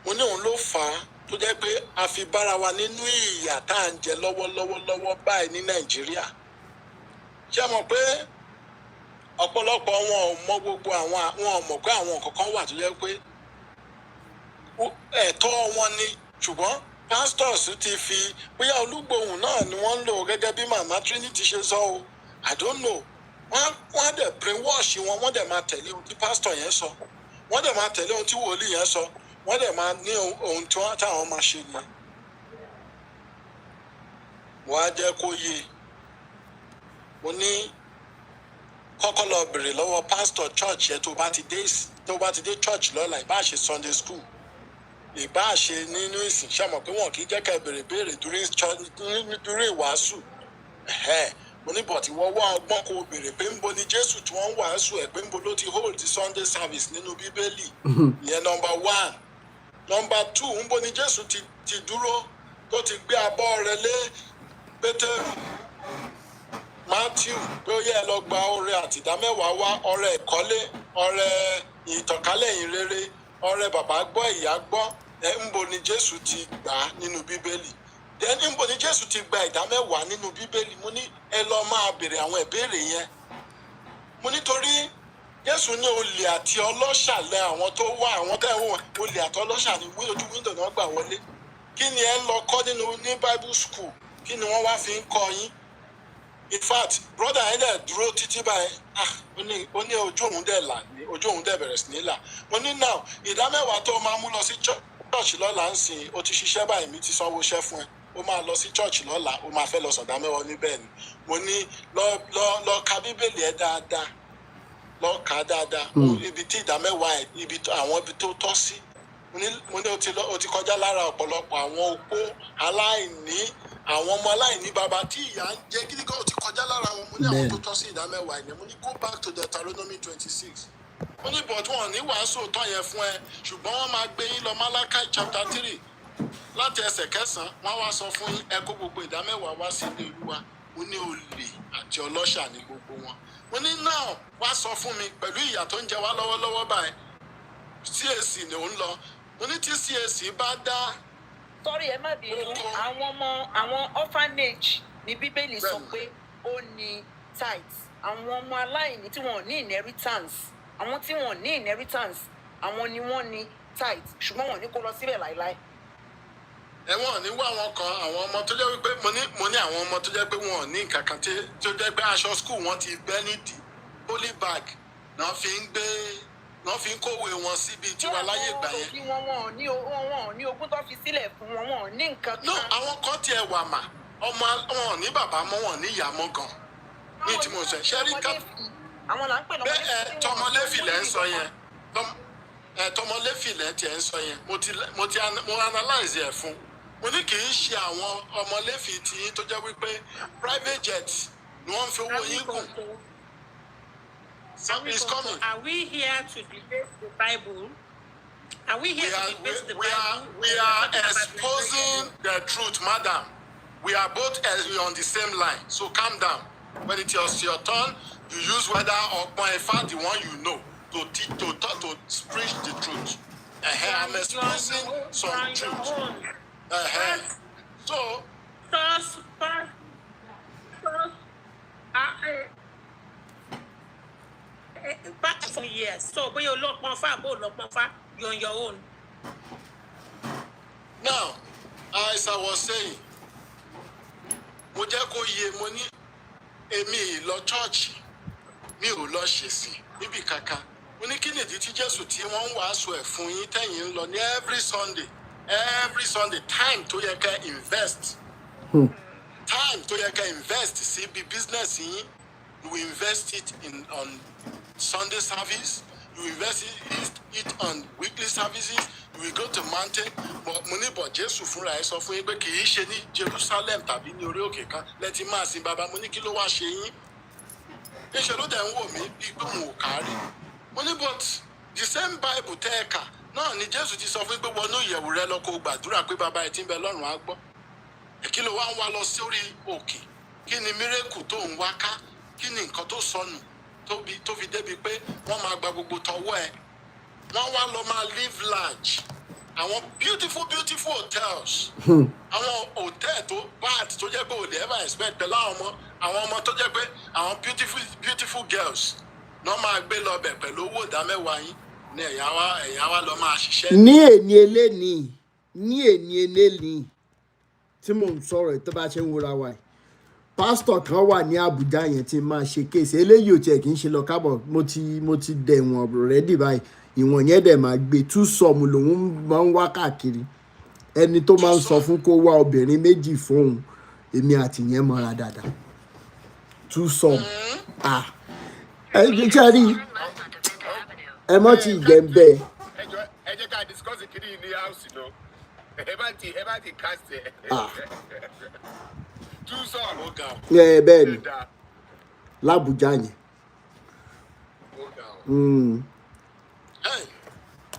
Mo ní òun ló fà á tó jẹ́ pé a fi bára wa nínú ìyà tá à ń jẹ lọ́wọ́lọ́wọ́ báyìí ní Nàìjíríà. Ṣé mọ̀ pé ọ̀pọ̀lọpọ̀ wọn ò mọ gbogbo wọn ò mọ̀ pé àwọn nǹkan kan wà tó jẹ́ pé ẹ̀tọ́ wọn ni ṣùgbọ́n pastors ti fi bóyá Olúgbòhùn náà ni wọ́n ń lò gẹ́gẹ́ bí màmá Trinity ṣe sọ o I don't know wọ́n dẹ̀ brainwash wọn wọ́n dẹ̀ máa tẹ̀lé ohun tí pastor yẹn sọ wọ́n dẹ̀ máa tẹ̀lé ohun tí wòlíì yẹn sọ wọ́n dẹ̀ máa ní ohun tí táwọn máa ṣe nìyẹn. Wọ́n á jẹ́ kó yé mo ní kọ́kọ́ lọ bèrè lọ́wọ́ pastor church yẹn tó bá ti dé church lọ́la ìbá ṣe Sunday school ìbá ṣe nínú ìsìn ṣàmọ̀ pé wọn kì í jẹ́ ká béèrè during ìwàásù mo ní bọ̀tí wọ́n wá ọgbọ́n kó béèrè pé ń bo ni Jésù tí wọ́n ń wàásù ẹ̀ pé ń bo ló ti hold the Sunday service nínú Bíbélì ìyẹn number 1. Number 2 ń bo ni Jésù ti dúró tó ti gbé abọ́ rẹ̀ lé Pétérù Matthew pé ó yẹ lọ gba ọrẹ àtìdámẹ́wàá wá ọrẹ ìkọ́lé ọrẹ ìtànkálẹ̀ ìhìnrere ọrẹ bàbá gbọ́ ìyá gbọ́ ńbo ni Jésù ti gbà á nínú Bíbélì then ńbo ni Jésù ti gba ìdámẹ́wàá nínú Bíbélì mo ní ẹ lọ máa béèrè àwọn ìbéèrè yẹn mo nítorí Jésù ní olè àti ọlọ́ṣà lẹ àwọn tó wá àwọn tẹ́ wọ́n olè àti ọlọ́ṣà ní ojú wíńdò náà gbà wọlé kí ni ẹ ń lọ kọ́ ní Bible school kí ni wọ́n wá fi ń kọ́ yín in fact brother yẹn dẹ̀ dúró títí báyìí ó ní ojú òun dẹ̀ là ní ojú òun dẹ̀ bẹ̀rẹ̀ sí ní là mo ní now ìdá mẹ́wàá tó máa mú lọ sí church lọ́la ń sìn ó ti ṣiṣẹ́ báyìí mi ti sanwó iṣẹ́ fún ẹ ó máa lọ sí church lọ́la ó máa fẹ́ lọ sọ̀dá mẹ́wàá níbẹ̀ ni mo ní lọ ka bíbélì ẹ dáadáa lọ kà á dáadáa ibi tí ìdá mẹ́wàá ẹ àwọn ibi tó tọ́ sí mo ní o ti kọjá lára ọ̀pọ̀lọpọ̀ àwọn opó aláìní àwọn ọmọ aláìní bàbá tí ìyá ń jẹ gidi gan o ti kọjá lára wọn mo ní àwọn tó tọ́ sí ìdá mẹ́wàá yẹn mo ní go back to Deuteronomy 26 mo ní but wọn ní wàásù òótọ́ yẹn fún ẹ ṣùgbọ́n wọ́n máa gbé yín lọ Malachi chapter 3 láti ẹsẹ̀ 9 wọ́n wá sọ fún yín ẹ kó gbogbo ìdá mẹ́wàá wá sí ilé Olúwa mo ní olè àti ọlọ́ṣà ní gbogbo wọn mo ní náà wá sọ fún mi pẹ̀lú ìyà tó ń jẹ wá lọ́wọ́lọ́wọ́ báyìí CAC ni òun lọ mo ní tí CAC bá dá. Sorry, ẹ má bínú àwọn orphanage ní bíbélì sọ pé ó ní tithe àwọn ọmọ aláìní tí wọn ò ní inheritance àwọn tí wọn ò ní inheritance àwọn ni wọ́n ní tithe ṣùgbọ́n wọn ò ní kó lọ síbẹ̀ láéláé. Ẹ̀wọ̀n ní wá àwọn kan àwọn ọmọ tó jẹ́ wípé mo ní àwọn ọmọ tó jẹ́ pé wọn ò ní nǹkan kan tó jẹ́ pé aṣọ school wọn ti bẹ́ nídìí poly bag náà fi ń kówé wọn síbi tiwa láyé ìgbà yẹn. wọn ò ní ogún tó fi sílẹ̀ fún wọn wọn ò ní nǹkan kan. no àwọn kan tiẹ̀ wà mà ọmọ wọn ò ní bàbá mọ́ wọn ò ní ìyá mọ́ gan ní tí mo sọ ṣẹ́rí ká bẹ́ẹ̀ tọmọlẹ́fì lẹ́ ń sọ yẹn tọmọlẹ́fì lẹ́ tiẹ̀ ń sọ yẹn mo analyze ẹ̀ fún mo ní kì í ṣe àwọn ọmọlẹ́fì tí tó jẹ́ wípé private jet ni wọ́n ń fi owó yín gùn. It's coming. Are we here to debate the Bible? Are we here to debate the Bible? We are exposing the truth, madam. We are both on the same line. So calm down. When it is your turn, you use whether or Poifa, the one you know, to preach the truth. I'm exposing some truth. So. Back for years. So when you look more far, you're on your own. Now, as I was saying, mo jẹ́ kó yé mo ní èmi lọ church mi ò lọ ṣèsìn níbi kankan mo ní kí nìdí tí Jésù tí wọ́n ń wàásù ẹ̀ fún yín tẹ̀yìn ń lọ ní every Sunday time tó yẹ ká invest time tó yẹ ká invest sí ibi business yín you invest it on Sunday service, you invest it on weekly services, you will go to mountain. But mo ní bọ̀ Jésù fúnra ẹ̀ sọ fún yín pé kì í ṣe ní Jerusalem tàbí ní orí òkè kan lẹ́tí máa sin bàbá mo ní kí ló wá ṣe yín. Iṣẹ́ ló dẹ̀ ń wò mí bíi pé mo ò kárí. Mo ní but the same Bible tẹ́ ẹ kà náà ni Jésù ti sọ fún yín pé wọnú ìyẹ̀wù rẹ lọ kó gbàdúrà pé bàbá ẹ̀ tí ń bẹ lọ́run á gbọ́. Kí ló wá ń wá lọ sórí òkè? Kí ni mírèkù tó ń wá ká? Kí ni nǹkan tó sọnù? Tó fi débi pé wọ́n máa gba gbogbo tọwọ́ ẹ̀ wọ́n wá lọ máa live large àwọn beautiful hotels àwọn hotel tó bad tó jẹ́ pé òde ever expect pẹ̀lú àwọn ọmọ tó jẹ́ pé àwọn beautiful girls náà máa gbé lọ bẹ̀ pẹ̀lú owó ìdámẹ́wàá yín ní ẹ̀yà wa lọ máa ṣiṣẹ́. ní èní eléni tí mò ń sọ̀rọ̀ tó bá ṣe ń wúra wa yìí pásítọ̀ kan wà ní Àbújá yẹn tí máa ṣe kéèsì eléyìí ò tiẹ̀ kì í ṣe lọ kábọ̀ mo ti dẹ̀wọ̀n rẹ́dì báyìí ìwọ̀n yẹn dẹ̀ máa gbé tú sọ̀mù lòun máa ń wá káàkiri ẹni tó máa ń sọ fún kó wá obìnrin méjì fóun èmi àti yẹn mọ́ra dáadáa tú sọ̀mù ẹ jẹ́ rí ẹ mọ́ ti jẹ́ ń bẹ́ẹ̀. ẹ jẹ́ ká discuss kiri ní house náà ẹ bá ti cast ẹ. bẹ́ẹ̀ ni l'Àbújá yẹn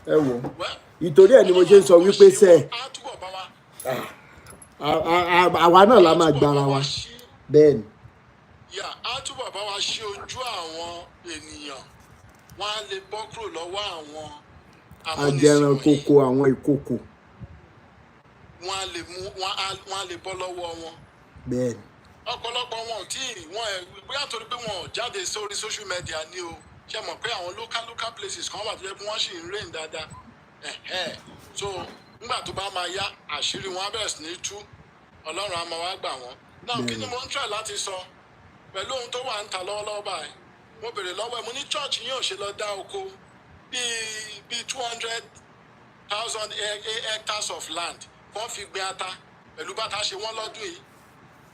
ẹ wò ìtorí ẹ̀ ni mo ṣe ń sọ wípé sẹ́ àwa náà la máa gbára wa bẹ́ẹ̀ ni. á túbọ̀ bá wa ṣí ojú àwọn ènìyàn wọ́n á lè bọ́ kúrò lọ́wọ́ àwọn ajẹrankoko àwọn ìkòkò wọ́n á lè bọ́ lọ́wọ́ wọn. bẹ́ẹ̀ni. ọ̀pọ̀lọpọ̀ wọn tí wọ́n bóyá torí pé wọn ò jáde sórí social media ni o ṣe mọ̀ pé àwọn local places kan wà tó yẹ kí wọ́n sì ń rìn dáadáa so nígbà tó bá máa yá àṣírí wọn á bẹ̀rẹ̀ sí ní tú Ọlọ́run á máa wá gbà wọ́n. náà kí ni mo ń try láti sọ pẹ̀lú ohun tó wà ń ta lọ́wọ́lọ́wọ́ báyìí mo béèrè lọ́wọ́ ẹ̀ mo ní church yín ò ṣe lọ dá oko bíi 200,000 hectares of land wọ́n fi gbin ata pẹ̀lú bàtà ṣe wọ́n lọ́dún yìí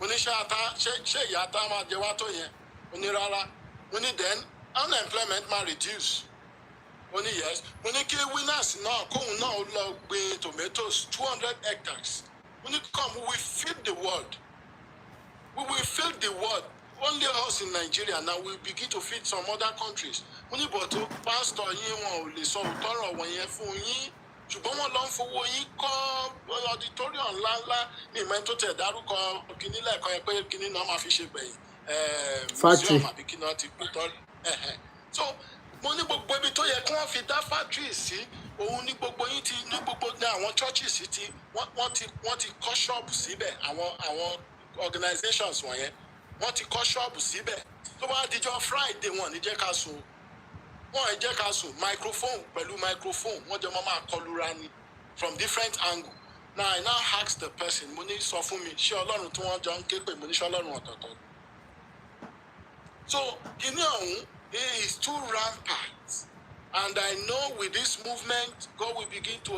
mo ní ṣé ìyá ata máa jẹ wá tó yẹn mo ní rárá mo ní then unemployment máa reduce mo ní yes mo ní kí winners náà kóhun náà lọ gbin tomatoes 200 hectares mo ní come we will feed the world only us in Nigeria now we begin to feed some other countries mo ní bọ̀tú pastor yín wọn ò lè sọ òótọ́rọ̀ wọn yẹn fún yín ṣùgbọ́n wọn lọ ń fowó yín kọ́ auditorium ńláńlá ní ìmọ̀ tó tẹ̀ dárúkọ kínní lẹ́ẹ̀kan yẹn pé kínní náà máa fi ṣe gbẹ̀yìn museum àbí kí náà ti pè tọ́ so mo ní gbogbo ibi tó yẹ kí wọ́n fi dá factory sí òun ní gbogbo yín ti ní gbogbo ní àwọn churches ti wọ́n ti kọ́ ṣọ́ọ̀bù síbẹ̀ àwọn organizations wọ̀nyẹn wọ́n ti kọ́ ṣọ́ọ̀bù síbẹ̀ tó bá dijọ́ Friday wọn ní jẹ́ ká sùn wọn ì jẹ́ ká sùn microphone wọ́n jẹ́ máa kọlura ni from different angle now I now ask the person mo ní sọ fún mi ṣé Ọlọ́run tí wọ́n jọ ń ké pè mo ní ṣé Ọlọ́run ọ̀tọ̀ọ̀tọ̀ so kìíní ọ̀hún is too rampant and I know with this movement God will begin to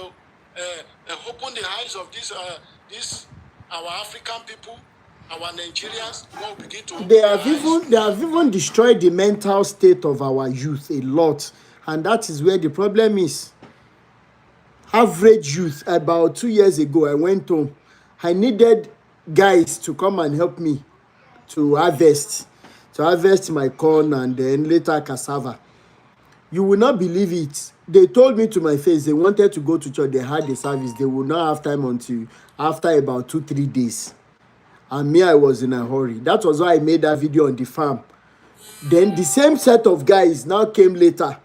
open the eyes of this our African people, our Nigerians. God will begin to they have even destroyed the mental state of our youth a lot, and that is where the problem is. Average youth. About 2 years ago I went home. I needed guys to come and help me to harvest my corn and then later cassava. You will not believe it. They told me to my face they wanted to go to church. They had the service. They would not have time until after about 2-3 days. And me, I was in a hurry. That was why I made that video on the farm. Then the same set of guys now came later.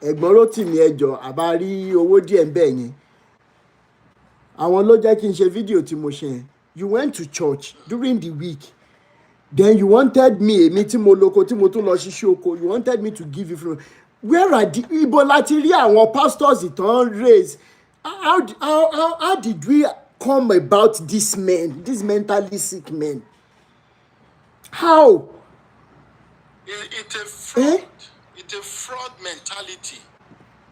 Ẹ̀gbọ́n mi ẹjọ́ àbárí owó díẹ̀ ń bẹ̀ yẹn. Àwọn ló jẹ́ kí n ṣe fídíò tí mo ṣe yẹn. You went to church during the week. Then you wanted me, tí mo lóko tí mo tún lọ ṣiṣẹ́ oko. You wanted me to give you from where are the ibo láti rí àwọn pastors ìtàn raise? How did we come about these men, these mentally sick men? How? It's a fraud. It's a fraud mentality.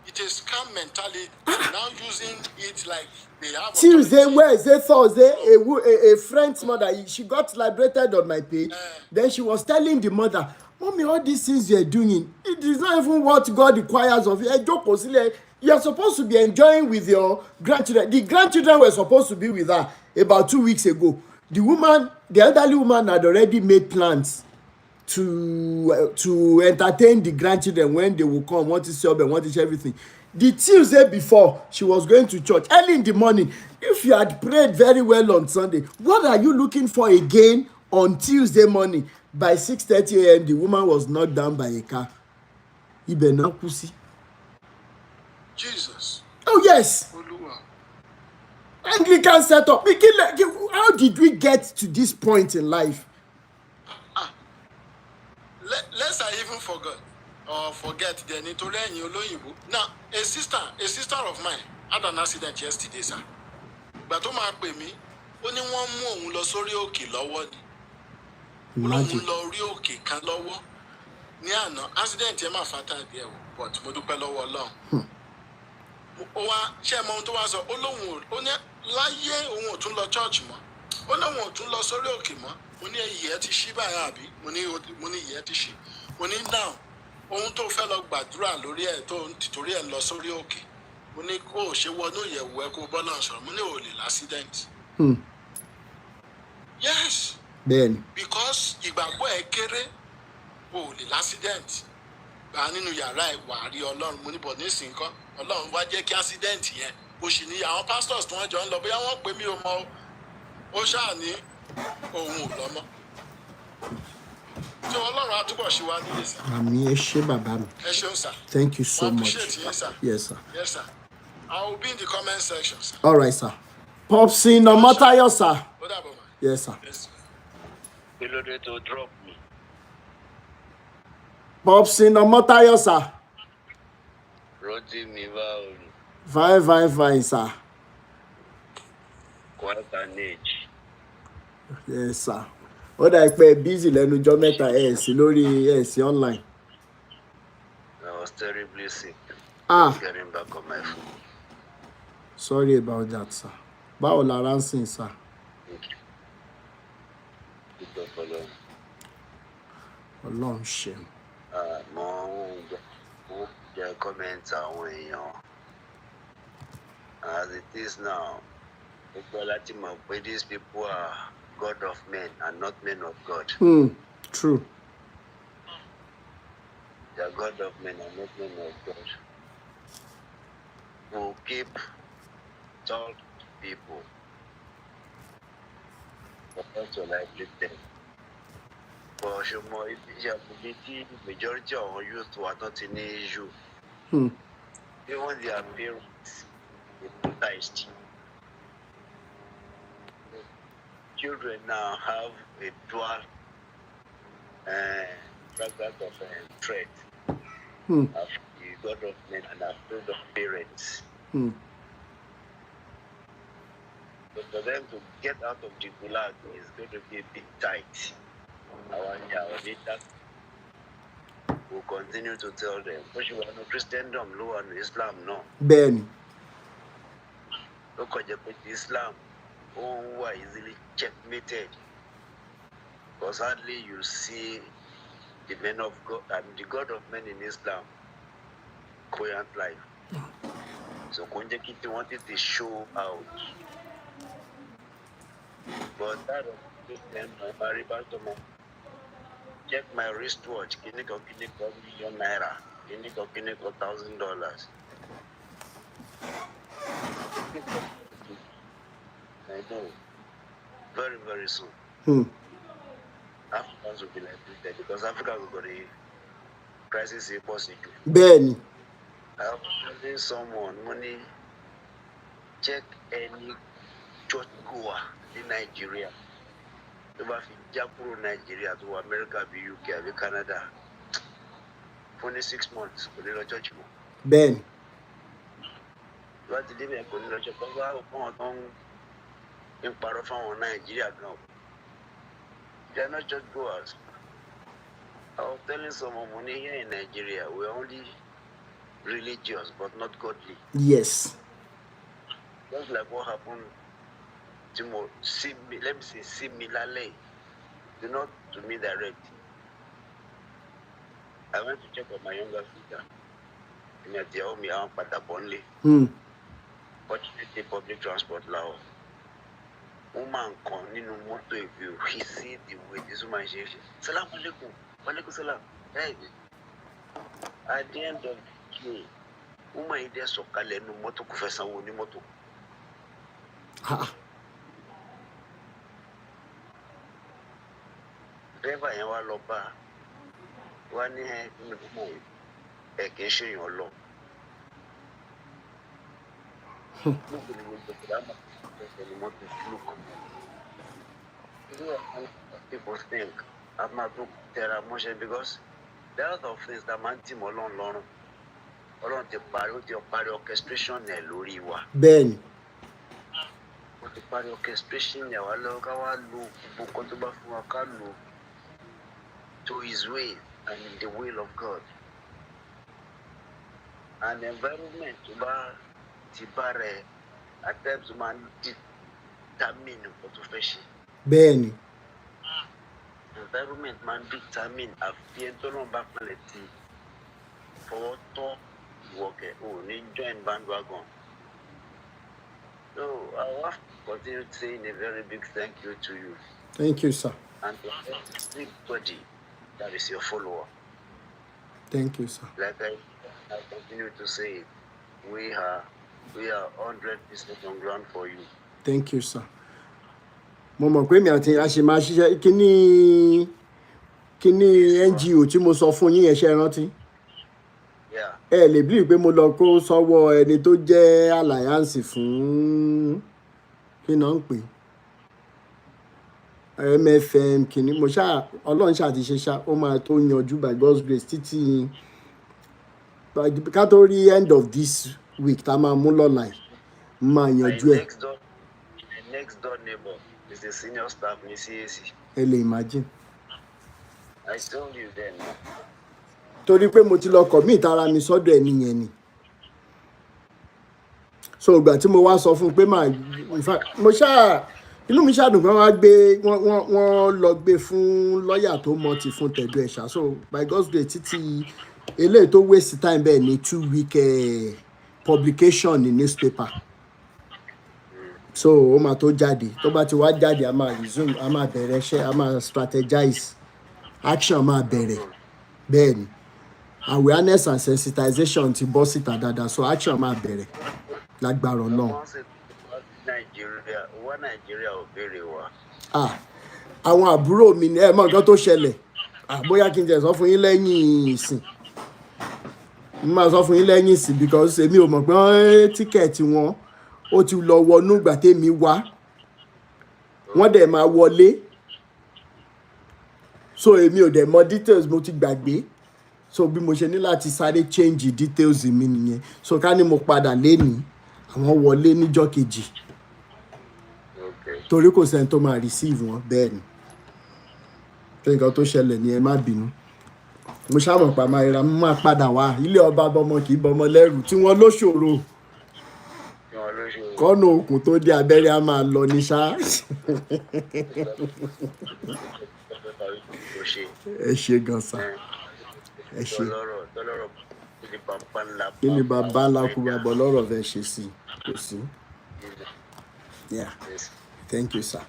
It's a scam mentality. Now using it like they have. Tuesday, Wednesday, Thursday, a friend's mother, she got liberated on my page. Then she was telling the mother, Mommy, all these things you're doing, it is not even what God requires of you. You're supposed to be enjoying with your grandchildren. The grandchildren were supposed to be with her about 2 weeks ago. The elderly woman had already made plans to entertain the grandchildren when they will come, want to see them, want to share everything. The Tuesday before, she was going to church early in the morning. If you had prayed very well on Sunday, what are you looking for again on Tuesday morning? By 6:30 a.m., the woman was knocked down by a car. Jesus. Oh, yes. Anglican setup. How did we get to this point in life? Let's I even forget the nítorí ẹ̀yin olóyìnbó. Now, a sister of mine had an accident yesterday, sir. Ìgbà tó máa pè mí, ó ní wọ́n mú òun lọ sórí òkè lọ́wọ́ ni. Olóhùn lọ rí òkè kan lọ́wọ́. Ní àná, accident yẹn máa fatal díẹ̀ o, but mo dúpẹ́ lọ́wọ́ Ọlọ́run. Ó wá ṣé ẹ mọ ohun tó wá sọ? Ó ní láyé òun ò tún lọ church mọ́. Ó ní òun ò tún lọ sórí òkè mọ́. Mo ní ìyẹ́ ti ṣí báyà àbí? Mo ní ìyẹ́ ti ṣí. Mo ní now ohun tó fẹ́ lọ gbàdúrà lórí ẹ̀ tó ń tìtorí ẹ̀ lọ sórí òkè. Mo ní kó o ṣe wọnú ìyẹ̀wò ẹ kó bọ́lá sọ̀rọ̀. Mo ní ò lè l'accident. Yes. Bẹ́ẹ̀ni. Because ìgbàgbọ́ ẹ kéré ò lè l'accident. Gbà nínú yàrá ẹ̀ wà á rí Ọlọ́run. Mo ní bọ̀ nísìnyí kan Ọlọ́run wá jẹ́ kí accident yẹn o sì ní àwọn pastors tí wọ́n jọ ń lọ bóyá wọ́n pè mí o mọ́ ó ṣáà ní òun ò lọ́mọ́. Tí Ọlọ́run á túbọ̀ ṣe wá nílé sá. Àmì ẹ ṣé bàbá mi. Ẹ ṣeun sá. Thank you so much. Appreciate you, sir. Yes, sir. Yes, sir. I will be in the comment section, sir. All right, sir. Popsi Nomotayo, sir. Ó dàbọ̀ ma. Yes, sir. Yes, sir. Kí ló dé tó drop me? Popsi Nomotayo, sir. Rántí mi báwo ni? Fine, sir. Quite an age. Yes, sir. Ó dà pé busy lẹ́nu ọjọ́ mẹ́ta ẹ̀ sí lórí ẹ̀ sí online. I was terribly sick. Getting back on my phone. Sorry about that, sir. Báwo lára ń sìn, sir? Ọlọ́run ṣeun. Mo jẹ́ comment àwọn èèyàn. As it is now, these people are God of men and not men of God. True. They are God of men and not men of God. We'll keep talk to people. That's what I did then. But the majority of our youth were not in the issue. Even their parents hypnotized. Children now have a dual fragment of threat of the God of men and afraid of parents. But for them to get out of the gulag is going to be a bit tight. Our leaders will continue to tell them, but you are no Christendom, no and Islam, no. Ben. Look at Islam, are easily checkmated. Because hardly you see the men of God and the God of men in Islam quiet life. So Konjakiti wanted to show out. But that of Christian, my check my wristwatch, kiniko million naira, kiniko $1,000. I know. Very, very soon. Africans will be like this because Africa will go to crisis possible. Ben. I have seen someone money check any church goer in Nigeria. If I Japur Nigeria to America, be UK, be Canada. 26 months, for the church. Ben. What did they go to church? In Parafan, Nigeria now. They are not church goers. I was telling someone money here in Nigeria, we are only religious but not godly. Yes. Just like what happened to me, let me say similarly, not to me direct. I went to check on my younger sister. And at the home, I am Patabonli. Fortunately, public transport law. Woman come in motor if you he see the way this woman says, Salam alaikum, walaikum salam. Hey, at the end of the day, woman is there so kale no motor kufesa woni motor. Driver yẹn wá lọ bá wá ní ẹ kì í ṣe èèyàn lọ. People think I'm not doing emotion because there are a lot of things that man team alone the party orchestration lórí wa. Ben. The party orchestration wa lọ ká wá lo gbogbo tó bá fún wa ká lo to his way and in the will of God. And environment to ba ti ba rẹ̀ at times man determine what to fetch. Ben. Environment man determine àfi tó lọ́n bá pẹ̀lẹ́ tí fọwọ́ tọ́ ìwọ̀kẹ̀ ò ní join bandwagon. So I want to continue saying a very big thank you to you. Thank you, sir. And to everybody that is your follower. Thank you, sir. Like I continue to say, we are 100% on ground for you. Thank you, sir. Mo mọ̀ pé mi àti àṣẹ máa ṣiṣẹ́ kíní NGO tí mo sọ fún yín yẹn ṣe rántí. Ẹ lè believe pé mo lọ kó sọ́wọ́ ẹni tó jẹ́ alliance fún kí náà ń pè MFM kìíní mo ṣáà Ọlọ́run ṣáà ti ṣe ṣá ó máa tó yanjú by God's grace títí ká tó rí end of this week tá a máa mú lọ́la yìí máa yanjú ẹ̀. Next door neighbor He's a senior staff in CAC. Imagine. I told you then. Torí pé mo ti lọ commit ara mi sọ́dọ̀ ẹni yẹn ni. So ìgbà tí mo wá sọ fún pé in fact mo ṣáà inú mi ṣàdùn kan wá gbé wọ́n lọ gbé fún lọ́ọ̀yà tó mọ̀ ti fún tẹ̀dọ̀ ẹ̀ṣà. So by God's grace títí eléyìí tó waste time bẹ́ẹ̀ ni 2-week publication in newspaper. So ó máa tó jáde tó bá ti wá jáde a máa resume a máa bẹ̀rẹ̀ iṣẹ́ a máa strategize action máa bẹ̀rẹ̀ bẹ́ẹ̀ ni awareness and sensitization ti bọ́ síta dáadáa so action máa bẹ̀rẹ̀ lágbára Ọlọ́run. Nàìjíríà ò béèrè wa. Àwọn àbúrò mi ní ẹ mọ nǹkan tó ṣẹlẹ̀ bóyá kí n tẹ̀ sọ fún yín lẹ́yìn ìsìn mo máa sọ fún yín lẹ́yìn ìsìn because èmi ò mọ̀ pé tíkẹ́ẹ̀tì wọn ó ti lọ wọnú ìgbà tèmi wá wọ́n dẹ̀ máa wọlé so èmi ò dẹ̀ mọ details mo ti gbàgbé so bí mo ṣe ní láti sáré change details mi nìyẹn so ká ní mo padà lénìí àwọn wọlé níjọ́ kejì torí kò sẹ́ni tó máa receive wọn bẹ́ẹ̀ ni tó nǹkan tó ṣẹlẹ̀ ni ẹ má bínú mo ṣàmọ̀ pa máa ra mo máa padà wá ilé ọba bọmọ kì í bọmọ lẹ́rù tí wọ́n ló ṣòro kọ́nà òkun tó dé abẹ́rẹ́ á máa lọ ní ṣá. Ẹ ṣe gan sa ẹ ṣe kí ni bàbá ńlá kú bàbá ọlọ́rọ̀ fẹ́ ṣe sí kò sí. Yeah. Thank you, sir.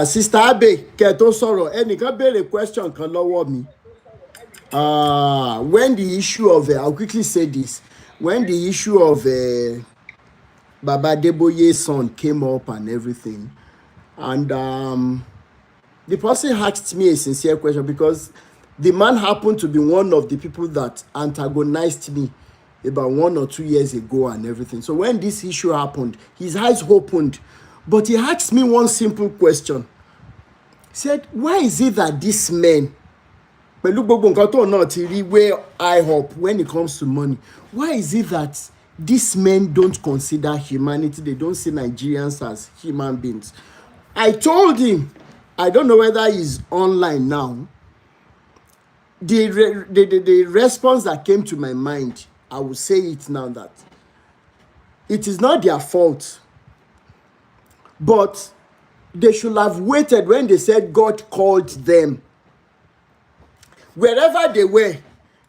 Sister Abe, kẹ́ tó sọ̀rọ̀, ẹnìkan béèrè question kan lọ́wọ́ mi. When the issue of, I'll quickly say this, when the issue of Baba Adeboye's son came up and everything, and the person asked me a sincere question because the man happened to be one of the people that antagonized me about 1 or 2 years ago and everything. So when this issue happened, his eyes opened. But he asked me one simple question. He said, why is it that this men, where I hope when it comes to money, why is it that these men don't consider humanity? They don't see Nigerians as human beings. I told him, I don't know whether he's online now. The response that came to my mind, I will say it now, that it is not their fault. But they should have waited when they said God called them. Wherever they were,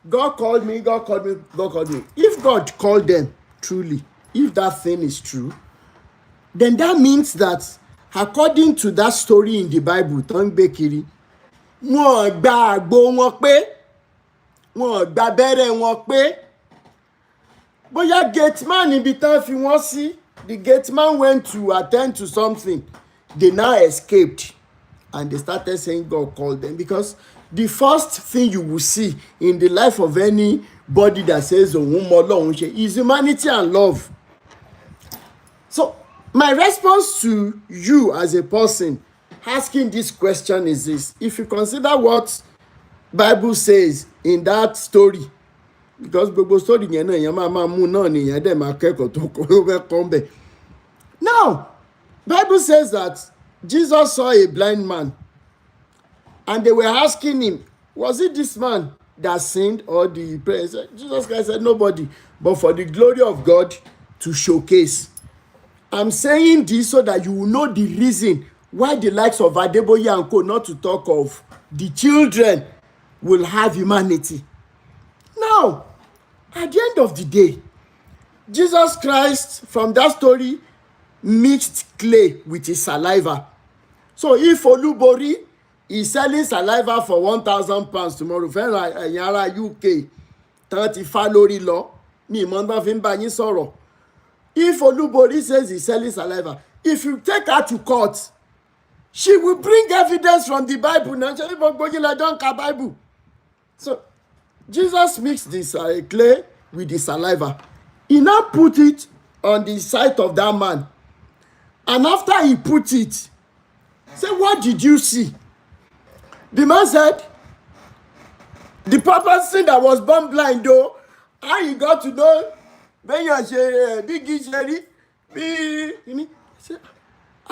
God called me, God called me, God called me. If God called them, truly, if that thing is true, then that means that according to that story in the Bible, Tong Bekiri, wọ́n gba àgbo wọn pé, wọ́n gba abẹ́rẹ́ wọn pé, bóyá gate man níbi tán fi wọ́n sí. The gate man went to attend to something. They now escaped. And they started saying God called them. Because the first thing you will see in the life of anybody that says is humanity and love. So my response to you as a person asking this question is this. If you consider what Bible says in that story, because gbogbo story yẹn náà èèyàn máa mú náà ni èèyàn dẹ̀ máa kẹ́kọ̀ọ́ tó fẹ́ kọ́ bẹ̀. Now, Bible says that Jesus saw a blind man and they were asking him, was it this man that sinned or the prayer? Jesus Christ said, nobody, but for the glory of God to showcase. I'm saying this so that you will know the reason why the likes of Adeboye and Co, not to talk of the children, will have humanity. Now, at the end of the day, Jesus Christ, from that story, mixed clay with his saliva. So if Olubori is selling saliva for £1,000 tomorrow, fẹ́ràn ẹ̀yin UK, 35 lórí lọ, ní ìmọ̀ọ́dán fi ń bá yín sọ̀rọ̀. If Olubori says he's selling saliva, if you take her to court, she will bring evidence from the Bible. Now, don't ka Bible. So, Jesus mixed this clay with the saliva. He now put it on the sight of that man. And after he put it, say, what did you see? The man said, the person that was born blind, though, how he got to know when you are big sherry,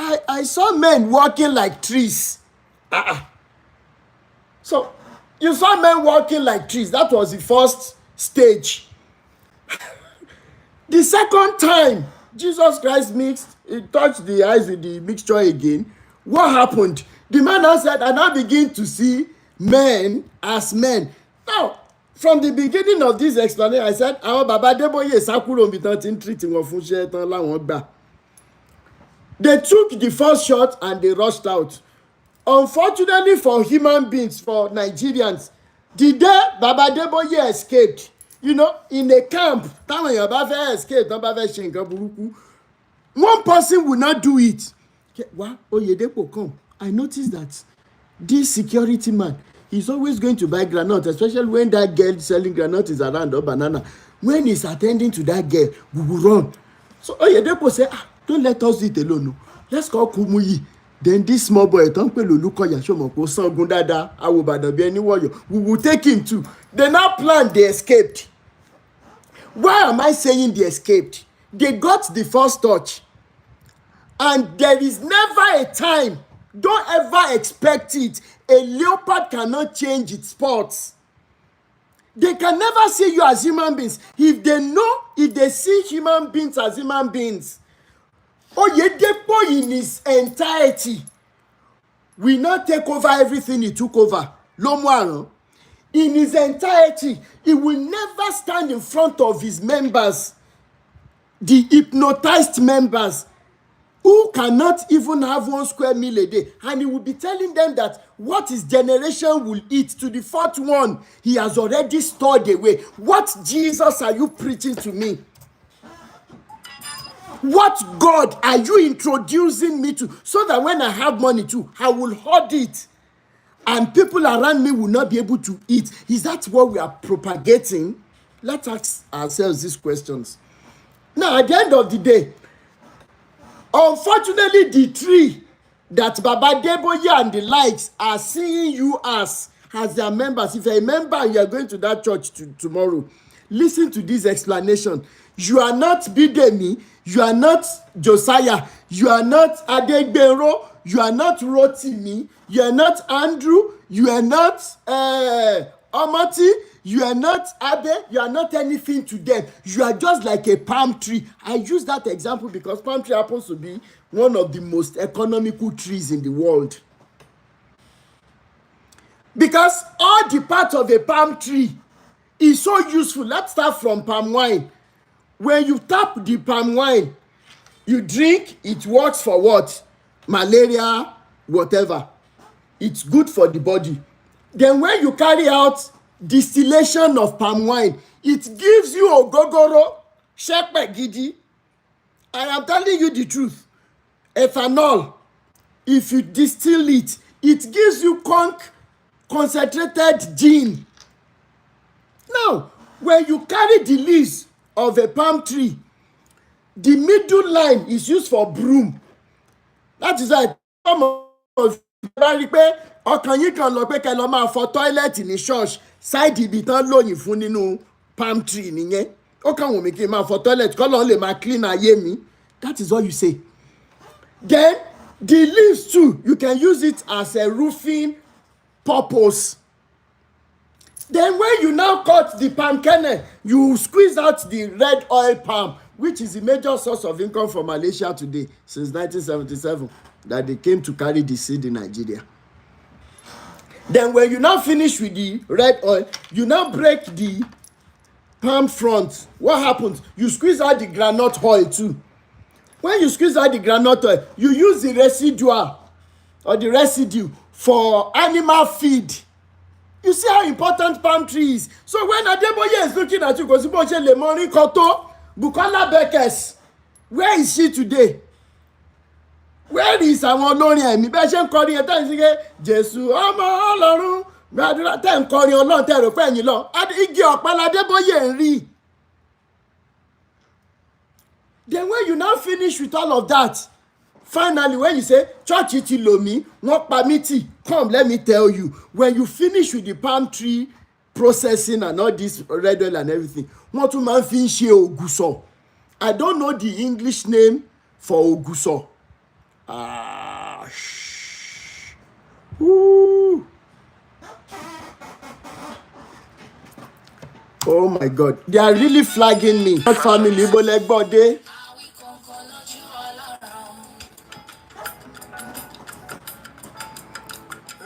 I saw men walking like trees. So you saw men walking like trees. That was the first stage. The second time Jesus Christ he touched the eyes with the mixture again. What happened? The man now said, and I begin to see men as men. Now, from the beginning of this explanation, I said, àwọn bàbá Adébóyè sákúrò níbi tán ti ń treat wọn fún iṣẹ́ tán láwọn gbà. They took the first shot and they rushed out. Unfortunately for human beings, for Nigerians, the day Baba Adébóyè escaped, in a camp, táwọn èèyàn bá fẹ́ escape, tán bá fẹ́ ṣe nǹkan burúkú, one person will not do it. Wá Oyedepo come. I noticed that this security man, he's always going to buy groundnut, especially when that girl selling groundnut is around, or banana. When he's attending to that girl, we will run. So Oyedepo said, don't let us do it alone. No. Let's call Kumuyi. Then this small boy, we will take him too. They now planned, they escaped. Why am I saying they escaped? They got the first touch. And there is never a time, don't ever expect it, a leopard cannot change its spots. They can never see you as human beings. If they see human beings as human beings, Oyedepo in his entirety will not take over everything he took over. Lomuaro, in his entirety, he will never stand in front of his members, the hypnotized members, who cannot even have 1 square meal a day. And he will be telling them that what his generation will eat, to the fourth one, he has already stored away. What Jesus are you preaching to me? What God are you introducing me to? So that when I have money too, I will hoard it. And people around me will not be able to eat. Is that what we are propagating? Let's ask ourselves these questions. Now, at the end of the day, unfortunately, the tree that Baba Adébóyè and the likes are seeing you as their members. If you're a member and you are going to that church tomorrow, listen to this explanation. You are not Bidemi, you are not Josiah, you are not Adegbero, you are not Rotimi, you are not Andrew, you are not Amati, you are not Abe, you are not anything to them. You are just like a palm tree. I use that example because palm tree happens to be one of the most economical trees in the world. Because all the parts of a palm tree is so useful. Let's start from palm wine. When you tap the palm wine, you drink, it works for what? Malaria, whatever. It's good for the body. Then when you carry out distillation of palm wine, it gives you ogogoro, shepe gidi. I am telling you the truth. Ethanol, if you distill it, it gives you concentrated gin. Now, when you carry the leaves of a palm tree, the middle line is used for broom. That is why some of you ọkàn yín kan lọ pé kẹ́ lọ máa fọ tọ́ílẹ̀tì ní church side ibi tán lóyìn fún nínú palm tree nìyẹn. Ó kàn wọ́n mi kí n máa fọ toilet kọ́ lọ́n lè máa clean ayé mi. That is what you say. Then the leaves too, you can use it as a roofing purpose. Then when you now cut the palm kernel, you squeeze out the red oil palm, which is the major source of income for Malaysia today since 1977, that they came to carry the seed in Nigeria. Then when you now finish with the red oil, you now break the palm front. What happens? You squeeze out the groundnut oil too. When you squeeze out the groundnut oil, you use the residual or the residue for animal feed. You see how important palm tree is. So when Adébóyè is looking at you, Bukola Beckers, where is she today? Where is àwọn olórin ẹ̀mí bẹ́ẹ̀ ṣe ń kọrin ẹ̀ tẹ́yìn sí pé Jésù ọmọ Ọlọ́run gbàdúrà tẹ́ ń kọrin Ọlọ́run tẹ́ rò pé ẹ̀yìn lọ igi ọ̀pẹ l'Adébóyè ń rí. Then when you now finish with all of that, finally when you say church ti lò mí wọ́n pa mí tì, come let me tell you, when you finish with the palm tree processing and all this red oil and everything, wọ́n tún máa ń fi ń ṣe ògùsọ̀. I don't know the English name for ògùsọ̀. Ooh. Oh my God, they are really flagging me. Not family, but like body.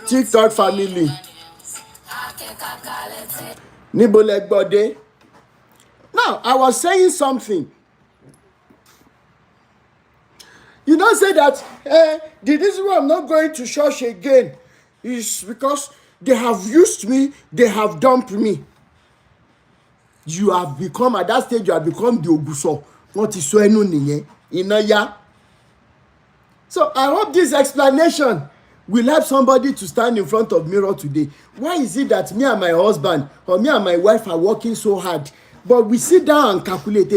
TikTok family. Nibo like body. Now, I was saying something. You don't say that the reason why I'm not going to church again is because they have used me, they have dumped me. You have become, at that stage, you have become the Oguso. What is so inaya? So I hope this explanation will help somebody to stand in front of mirror today. Why is it that me and my husband or me and my wife are working so hard, but we sit down and calculate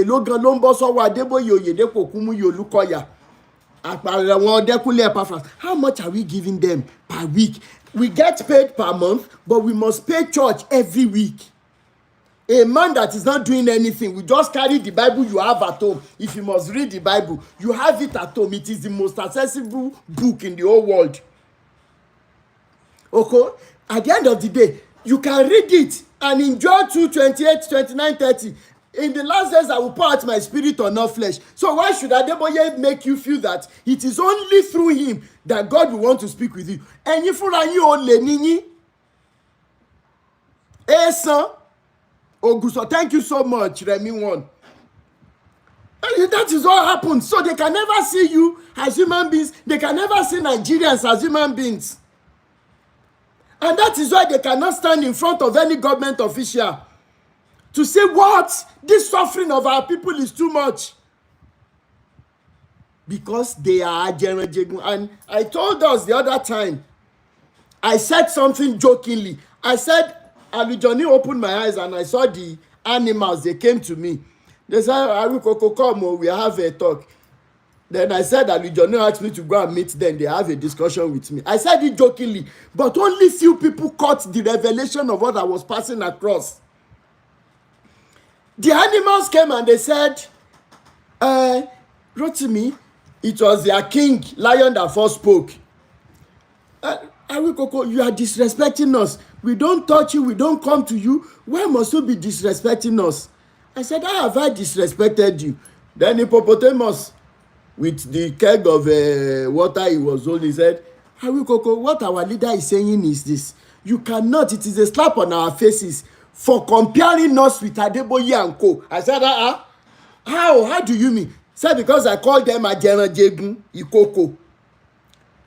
how much are we giving them per week? We get paid per month, but we must pay church every week. A man that is not doing anything, we just carry the Bible you have at home. If you must read the Bible, you have it at home. It is the most accessible book in the whole world. Okay? At the end of the day, you can read it and enjoy 2:28, 29, 30. In the last days, I will pour out my spirit on all flesh. So why should Adeboye make you feel that it is only through him that God will want to speak with you? And if you only nini, son, Oguso, thank you so much, Remy One. That is what happens. So they can never see you as human beings. They can never see Nigerians as human beings. And that is why they cannot stand in front of any government official to say, what? This suffering of our people is too much. Because they are Ajero. And I told us the other time, I said something jokingly. I said, Alujoni opened my eyes and I saw the animals. They came to me. They said, Arukoko, come, we have a talk. Then I said, Alujoni asked me to go and meet them. They have a discussion with me. I said it jokingly, but only few people caught the revelation of what I was passing across. The animals came and they said, Rotimi, it was their king, lion, that first spoke. Arukoko, you are disrespecting us. We don't touch you. We don't come to you. Why must you be disrespecting us? I said, how have I disrespected you? Then Hippopotamus, with the keg of water he was holding, said, Arukoko, what our leader is saying is this. You cannot. It is a slap on our faces for comparing us with Adeboye and Co. I said, how do you mean? Said, because I called them Ajero Jegun, Ikoko.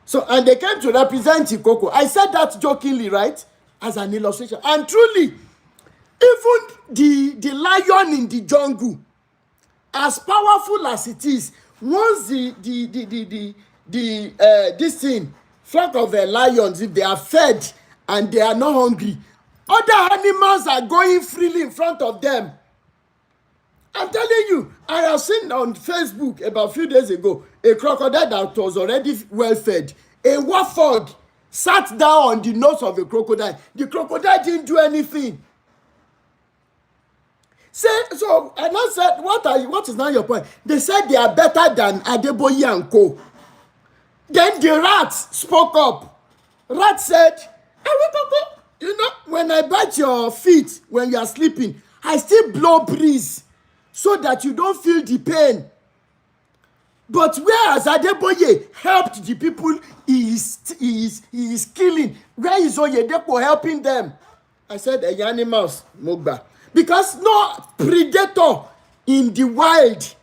So, and they came to represent Ikoko. I said that jokingly, right? As an illustration. And truly, even the lion in the jungle, as powerful as it is, once this thing, flock of lions, if they are fed and they are not hungry, other animals are going freely in front of them. I'm telling you, I have seen on Facebook about a few days ago, a crocodile that was already well fed. A warthog sat down on the nose of a crocodile. The crocodile didn't do anything. So I now said, what is now your point? They said they are better than Adeboye and Co. Then the rat spoke up. Rat said, you know, when I bite your feet when you are sleeping, I still blow breeze so that you don't feel the pain. But whereas Adeboye helped the people he is killing, where is Oyedepo helping them? I said, animals, Mogba. Because no predator in the wild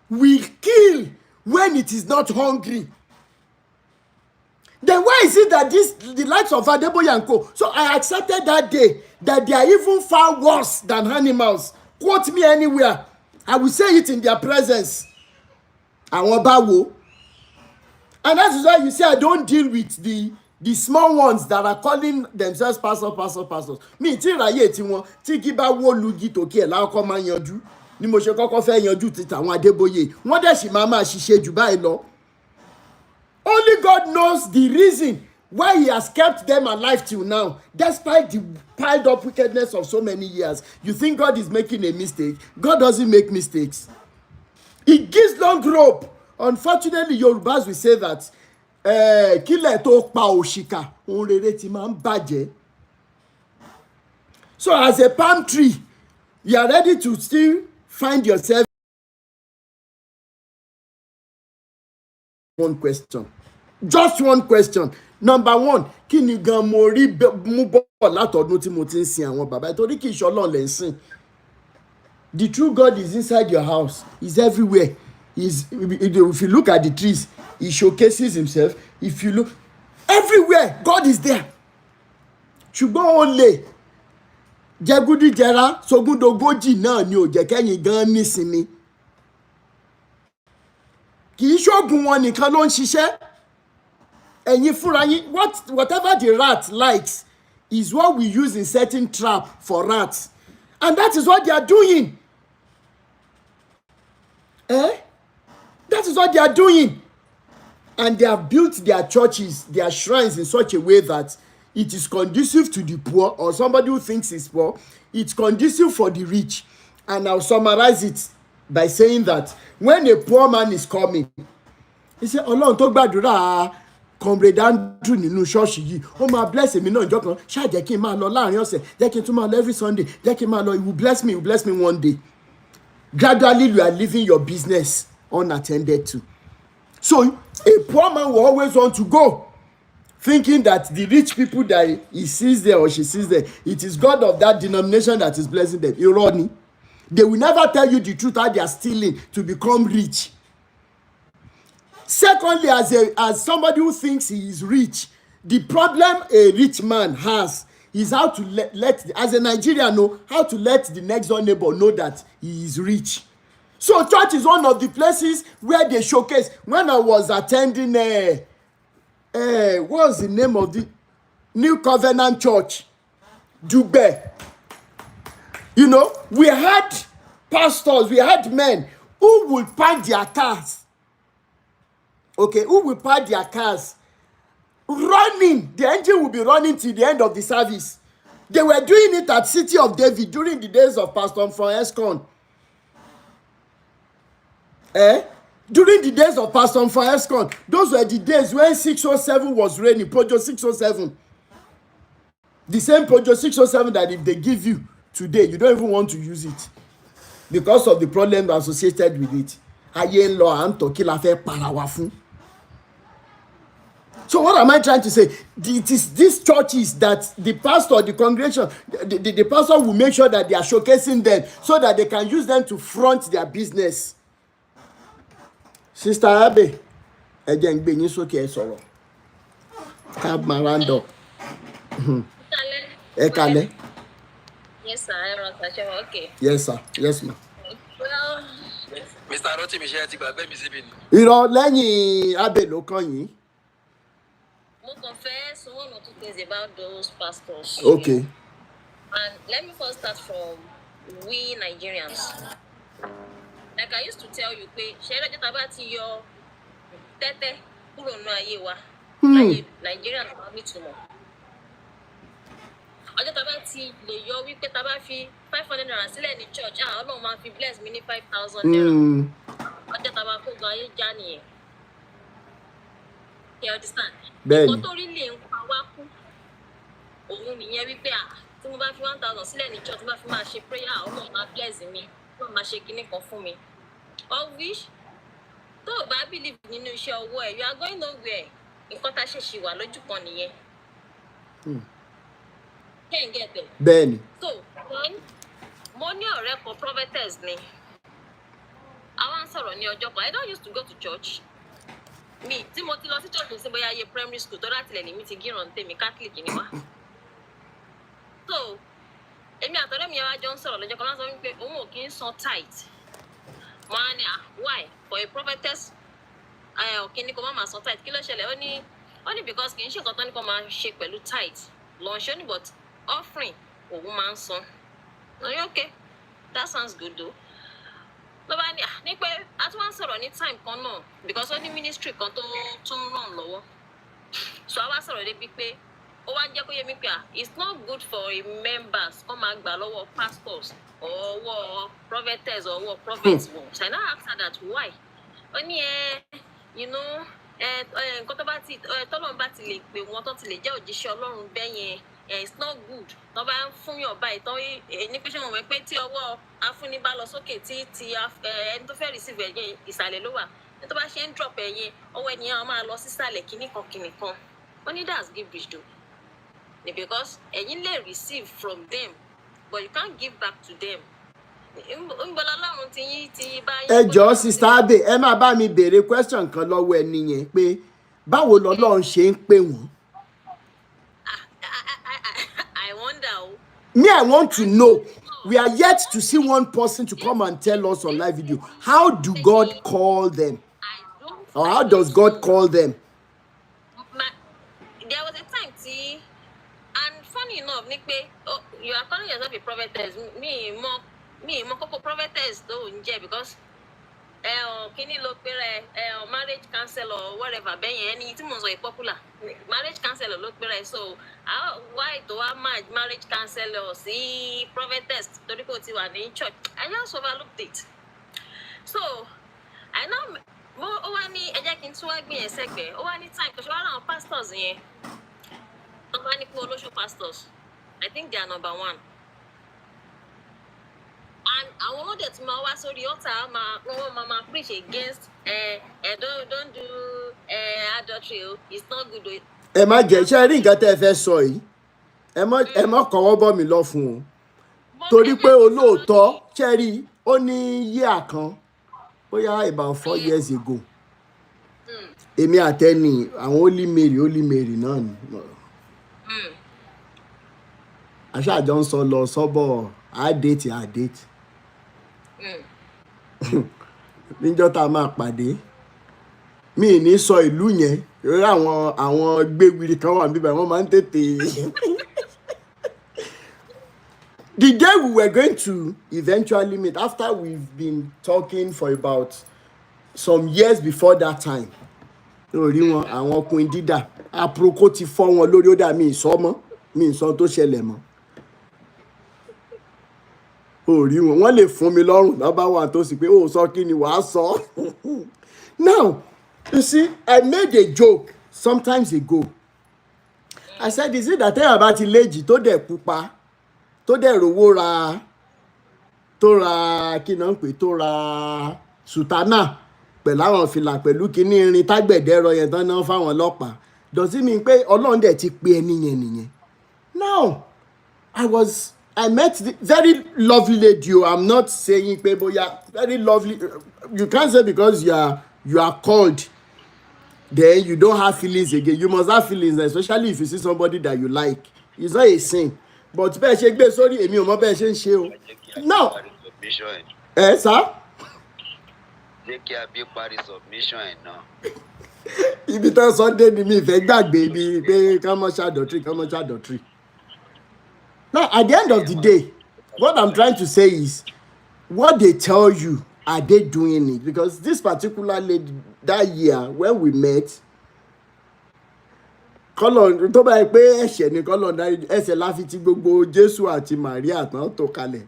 will kill when it is not hungry. Then why is it that the likes of Adeboye and Co? So I accepted that day that they are even far worse than animals. Quote me anywhere. I will say it in their presence. And that is why you see I don't deal with the small ones that are calling themselves pastors. Me ti raye ti won ti ki ba wo lugi toke e la ko ma yanju ni mo se koko fe yanju ti tawon Adeboye won de si ma sise ju bayi lo. Only God knows the reason why he has kept them alive till now, despite the piled up wickedness of so many years. You think God is making a mistake? God doesn't make mistakes. He gives long rope. Unfortunately, Yorubas will say that kílẹ̀ tó pa òṣìkà ohun rere ti máa ń bàjẹ́. So as a palm tree, you are ready to still find yourself. One question, just one question. Number one, kí ni gan mo rí mú bọ̀ látọdún tí mo ti ń sin àwọn bàbá torí kì í ṣe Ọlọ́run lẹ́ ń sìn. The true God is inside your house. He's everywhere. If you look at the trees, he showcases himself. If you look everywhere, God is there. Ṣùgbọ́n olè jẹgúdújẹrá sógúndogójì náà ni ò jẹ́ kẹ́yìn gan nísinmi. Kì í ṣoògùn wọn nìkan ló ń ṣiṣẹ́. Ẹ̀yin fúnra yín, whatever the rat likes is what we use in setting trap for rats. And that is what they are doing. That is what they are doing. And they have built their churches, their shrines in such a way that it is conducive to the poor or somebody who thinks is poor. It's conducive for the rich. And I'll summarize it by saying that when a poor man is coming, he said, Ọlọ́run tó gbàdúrà Comrade Andrew nínú ṣọ́ọ̀ṣì yìí, ó máa bless èmi náà ìjọ kan, ṣáà jẹ́ kí n máa lọ láàrin ọ̀sẹ̀, jẹ́ kí n tún máa lọ every Sunday, jẹ́ kí n máa lọ, he will bless me one day. Gradually, you are leaving your business unattended to. So a poor man will always want to go, thinking that the rich people that he sees there or she sees there, it is God of that denomination that is blessing them. Irony. They will never tell you the truth how they are stealing to become rich. Secondly, as somebody who thinks he is rich, the problem a rich man has is how to let as a Nigerian know how to let the next door neighbor know that he is rich. So church is one of the places where they showcase. When I was attending what was the name of the New Covenant Church? Dugbe. You know, we had pastors, we had men who would park their cars. Okay, who will park their cars running. The engine will be running till the end of the service. They were doing it at City of David during the days of Pastor from Escon. During the days of Pastor from Escon, those were the days when 607 was raining, Project 607. The same Project 607 that if they give you today, you don't even want to use it because of the problem associated with it. Ayé ń lọ à ń tọ́ kí la fẹ́ para wa fún. So what am I trying to say? It is these churches that the pastor, the congregation, the pastor will make sure that they are showcasing them so that they can use them to front their business. Sister Abe, ẹ jẹ́ n gbé yín sókè ẹ sọ̀rọ̀. Cab Marando. Ẹ kálẹ́. Yes, sir. Okay. Yes, sir. Yes, ma'am. Well, Mr. Rotimi ṣe ti gbàgbé mi síbi ni. Irọ́ lẹ́yìn Abe ló kàn yín. Mo confess one or two things about those pastors. Okay. And let me first start from we Nigerians. Like I used to tell you, pé ṣé lọ́jọ́ tá bá ti yọ tẹ́tẹ́ kúrò nínú ayé wa. Nigerians máa ní ìtumọ̀. Ọjọ́ tá bá ti lè yọ wípé tá bá fi 500 naira sílẹ̀ ní church, Ọlọ́run máa fi bless mi ní 5,000 naira. Ọjọ́ tá bá kó gan ayé já nìyẹn. You understand? Ìkọ́ tó rí lè ń pa wá kú. Òun nìyẹn wípé tí mo bá fi 1,000 sílẹ̀ ní church, tí mo bá fi máa ṣe prayer, Ọlọ́run máa bless mi. Ọlọ́run máa ṣe kinní kan fún mi. Of which, tó o bá believe nínú iṣẹ́ owó ẹ̀, you are going nowhere. Nǹkan tá a ṣe ṣì wà lójú kan nìyẹn. Can't get them. Bẹ́ẹ̀ni. So, then, mo ní ọ̀rẹ́ kan prophetess ni. Àwọn sọ̀rọ̀ ní ọjọ́ kan. I don't used to go to church. Mi tí mo ti lọ sí church ní bóyá ayé primary school tó láti lẹ̀ ní mi ti gíràn tèmi Catholic ni wá. So, èmi àtọ̀rẹ́ mi yẹn wá jọ ń sọ̀rọ̀ lọ́jọ́ kan láti sọ wípé òun ò kí ń san tithe. Mo á ní why? For a prophetess, òkè ní kò má máa san tithe. Kí ló ṣẹlẹ̀? Ó ní because kì í ṣe nǹkan tó ní kó máa ṣe pẹ̀lú tithe. Lọ́nṣẹ́ ní but offering òun máa ń san. Okay, that sounds good though. Ló bá ní pé a tún wá ń sọ̀rọ̀ ní time kan náà because ó ní ministry kan tó ń ràn lọ́wọ́. So a wá sọ̀rọ̀ débi pé ó wá jẹ́ kó yé mi pé it's not good for members kó máa gbà lọ́wọ́ pastors or ọwọ́ prophetess or ọwọ́ prophets. So I now ask her that why. Ó ní you know nǹkan tó bá ti tọ́lọ́run bá ti lè pè wọ́n tó ti lè jẹ́ òjíṣẹ́ Ọlọ́run bẹ́yẹn it's not good tó bá ń fún yàn báyìí tó ní pé ṣé wọn mọ̀ pé tí ọwọ́ afúnni bá lọ sókè tí ẹni tó fẹ́ receive ẹ̀yẹn ìsàlẹ̀ ló wà ní tó bá ṣe ń drop ẹ̀yẹn ọwọ́ ènìyàn máa lọ sísàlẹ̀ kíníkan wọ́n ní that's gibberish though because ẹ̀yin lè receive from them but you can't give back to them. Ẹ jọ̀ọ́ Sister Abe, ẹ máa bá mi béèrè question kan lọ́wọ́ ẹni yẹn pé báwo lọ́lọ́run ṣe ń pè wọ́n. I wonder. Me, I want to know. We are yet to see one person to come and tell us on live video. How do God call them? Or how does God call them? There was a time, and funny enough, you are calling yourself a prophetess. Me, Mokoko prophetess though, because kini lo pere marriage counselor or whatever, any popular marriage counselor lo pere. So why do I marriage counselor see prophetess to the in church? I just overlooked it. So I know Owani Ejakin Swagbi and Segbe, Owani time because one of pastors here. Owani pastors. I think they are number one. And I want that my so the altar mama preach against don't do adultery. It's not good. Ẹ má jẹ́ ṣe rí nǹkan tẹ́ fẹ́ sọ yìí. Ẹ má kọ́wọ́ bọ́ mi lọ fún un. Torí pé olóòótọ́ ṣe rí ó ní year kan bóyá about 4 years ago. Èmi àtẹni àwọn Holy Mary náà ni. Àṣàjọ ń sọ lọ sọ́bọ̀ a date. Níjọ́ tá a máa pàdé mi ní sọ ìlú yẹn lórí àwọn gbégbiri kan wà níbẹ̀ wọ́n máa ń tètè. The day we were going to eventually meet after we've been talking for about some years before that time. Lórí wọn àwọn ọkùnrin dídà aproko ti fọ́ wọn lórí ó dà mí ìsọ tó ṣẹlẹ̀ mọ́. Orí wọn wọ́n lè fún mi lọ́rùn lọ́ba wà tó sì pé ó sọ kí ni wàá sọ. Now, you see, I made a joke sometimes ago. I said, is it that tẹ́yà bá ti léjì tó dẹ̀ pupa tó dẹ̀ rówó kí náà ń pè tó ra sùtánà pẹ̀lú àwọn fìlà pẹ̀lú kíní irin tágbẹ̀dẹ̀ ẹ̀rọ yẹn tán náà fáwọn ọlọ́pàá. Does it mean pé Ọlọ́run dẹ̀ ti pe ẹni yẹn nìyẹn? Now, I met the very lovely lady. I'm not saying people, yeah, very lovely. You can't say because you are called, then you don't have feelings again. You must have feelings, especially if you see somebody that you like. It's not a sin. But bẹ́ẹ̀ ṣe gbé sórí èmi ò mọ bẹ́ẹ̀ ṣe ń ṣe o. No. Sir? Jẹ́ kí a bí parí submission ẹ̀ náà. Ibi tán Sunday ni mi fẹ́ gbàgbé ibi pé ká mọ́ ṣàdọ̀tírì. Now, at the end of the day, what I'm trying to say is, what they tell you, are they doing it? Because this particular lady, that year, when we met, kọ́lọ̀ tó bá yẹ pé ẹ̀ṣẹ̀ ni kọ́lọ̀ dárí ẹsẹ̀ láfi ti gbogbo Jésù àti Màríà tán tó kalẹ̀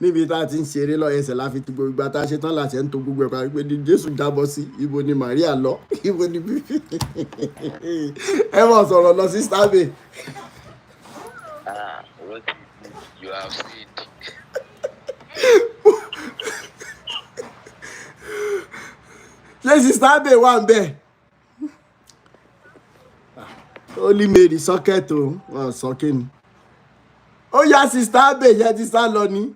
níbi tá a ti ń ṣeré lọ ẹsẹ̀ láfi ti gbogbo ìgbà tá a ṣe tán láti ẹ̀ ń to gbogbo ẹ̀kọ́ pé ní Jésù jábọ́ sí ibo ni Màríà lọ ibo ni ẹ mọ̀ sọ̀rọ̀ lọ sí Abe. You have seen. Ṣé Sister Abe wà ń bẹ̀? Holy Mary socket o, wọ́n sọ kí ni. Ó yá Sister Abe yẹn ti sá lọ ni.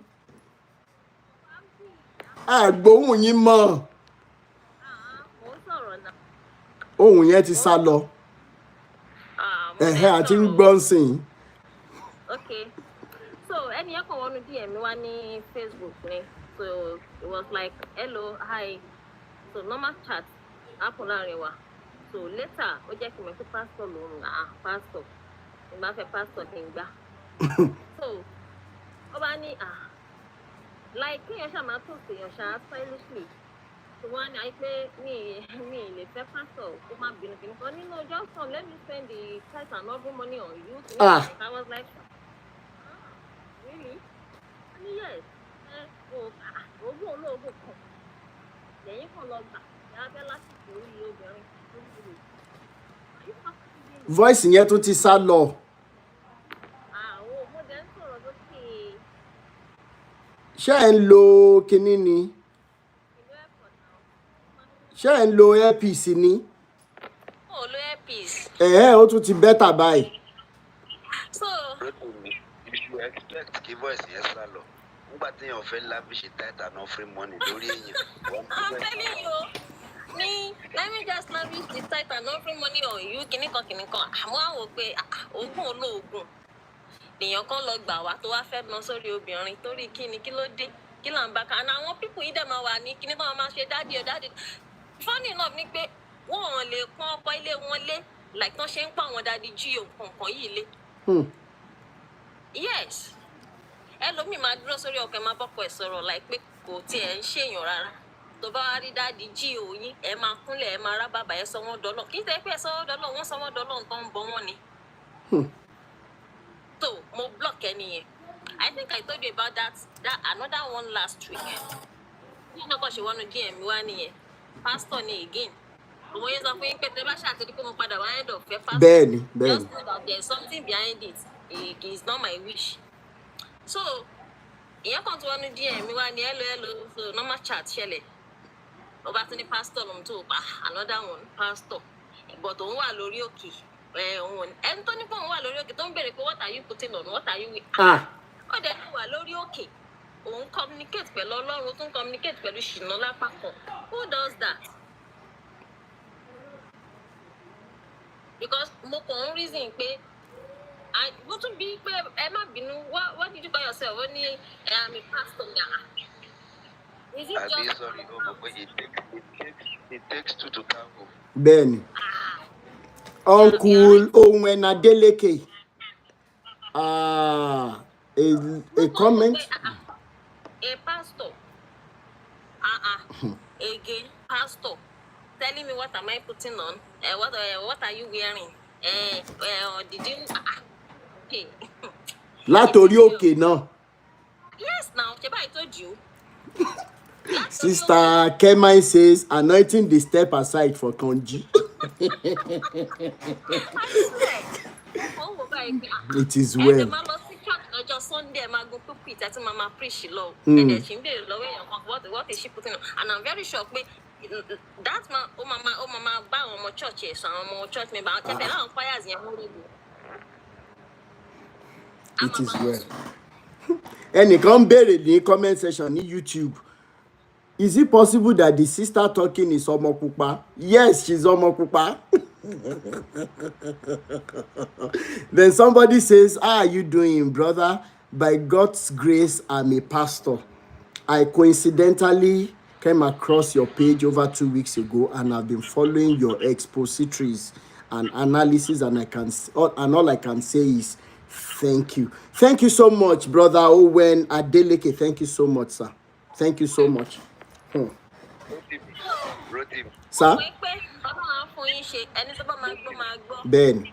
Àgbóhùn yín mọ́. Ohùn yẹn ti sá lọ. Àti ń gbọ́n sìn. Okay. So any yẹn kàn wọnú DM mi wá ní Facebook ni. So it was like hello hi. So normal chat happen láàrin wa. So later ó jẹ́ kí n mọ̀ pé pastor lòun pastor ìgbà fẹ́ pastor kí n gbà. So ó bá ní like kéèyàn ṣáà máa tó èèyàn ṣáà stylishly. So wọ́n á ní àyípé mi lè fẹ́ pastor kó má bínú kí n kọ́ nínú just come let me spend the tithe and offering money on you. I was like really? Yes. Ogún olóògùn kan lẹ́yìn kan lọ gbà Voice yẹn tún ti sá lọ. Ṣé ẹ̀ ń lo kinní ni? Ṣé ẹ̀ ń lo earpiece ni? Oh, lo earpiece. Ó tún ti better báyìí. So, you should expect kí voice yẹn sá lọ. Nígbà tí èèyàn fẹ́ lavish tight and offering money lórí èèyàn. I'm telling you, me, let me just lavish the tight and offering money on you. Kìnìkan. Àmọ́ àwọn pé oògùn olóògùn. Èèyàn kan lọ gbà wá tó wá fẹ́ ná sórí obìnrin torí kí ló dé? Kí là ń bá kan? Àwọn people yìí dẹ̀ máa wà ní kíní tó máa ṣe dáàdì. Funny enough ni pé wọ́n lè pọ́n ọkọ ilé wọn lé like tán ṣe ń pa àwọn dáàdì jí òǹkàn yìí lé. Yes. Ẹlòmíì máa dúró sórí ọkọ̀ ẹ̀ máa bọ́kọ̀ ẹ̀ sọ̀rọ̀ like pé kò tiẹ̀ ń ṣèyàn rárá. Tó bá wá rí dáàdì jí òyìn ẹ̀ máa kúnlẹ̀ ẹ̀ máa rá bàbá ẹ̀ sọ wọ́n dọ́lọ̀. Kì í ṣe pé ẹ̀ sọ wọ́n dọ́lọ̀ wọ́n sọ wọ́n dọ́lọ̀ nǹkan ń bọ wọ́n ni. So, mo block ẹni yẹn. I think I told you about that another one last week. You know what she want to DM wá nìyẹn. Pastor ni again. Òun yẹn sọ fún yín pé tẹ bá ṣàtìrí pé mo padà wá end of pastor. Bẹ́ẹ̀ni. Just know that there's something behind it. It is not my wish. So, ìyẹn kan tó wọ́n ní DM wá ní hello so normal chat ṣẹlẹ̀. Ọba tún ní pastor lòun tó pa another one pastor. But òun wà lórí òkè. Ẹni tó ní pé òun wà lórí òkè tó ń béèrè pé what are you putting on? What are you with? Ó dẹ̀ ní wà lórí òkè. Òun communicate pẹ̀lú Ọlọ́run tó ń communicate pẹ̀lú ṣìnà lápá kan. Who does that? Because mo kàn ń reason pé mo tún bí pé ẹ má bínú what did you call yourself? Ó ní I'm a pastor now. Is it just... Sorry, it takes two to tango. Bẹ́ẹ̀ni. Uncle Owen Adeleke. A comment. A pastor. Again, pastor. Telling me what am I putting on? What are you wearing? Did you? Okay. Látorí òkè náà. Yes, now, I told you. Sister Kemai says, anointing the step aside for Konji. It is well. Sunday, I'm going to preach. That's Mama preach love. And then she made what is she putting on? And I'm very sure. That's my mama, buy on my church, so I'm more church member. I'll tell you, I'm fires It is well. Ẹnìkan béèrè ní comment section ní YouTube. Is it possible that the sister talking is Omo Pupa? Yes, she's Omo Pupa. Then somebody says, how are you doing, brother? By God's grace, I'm a pastor. I coincidentally came across your page over 2 weeks ago, and I've been following your expositories and analysis, and all I can say is thank you. Thank you so much, brother Owen Adeleke. Thank you so much, sir. Thank you so much. Sir? Ben.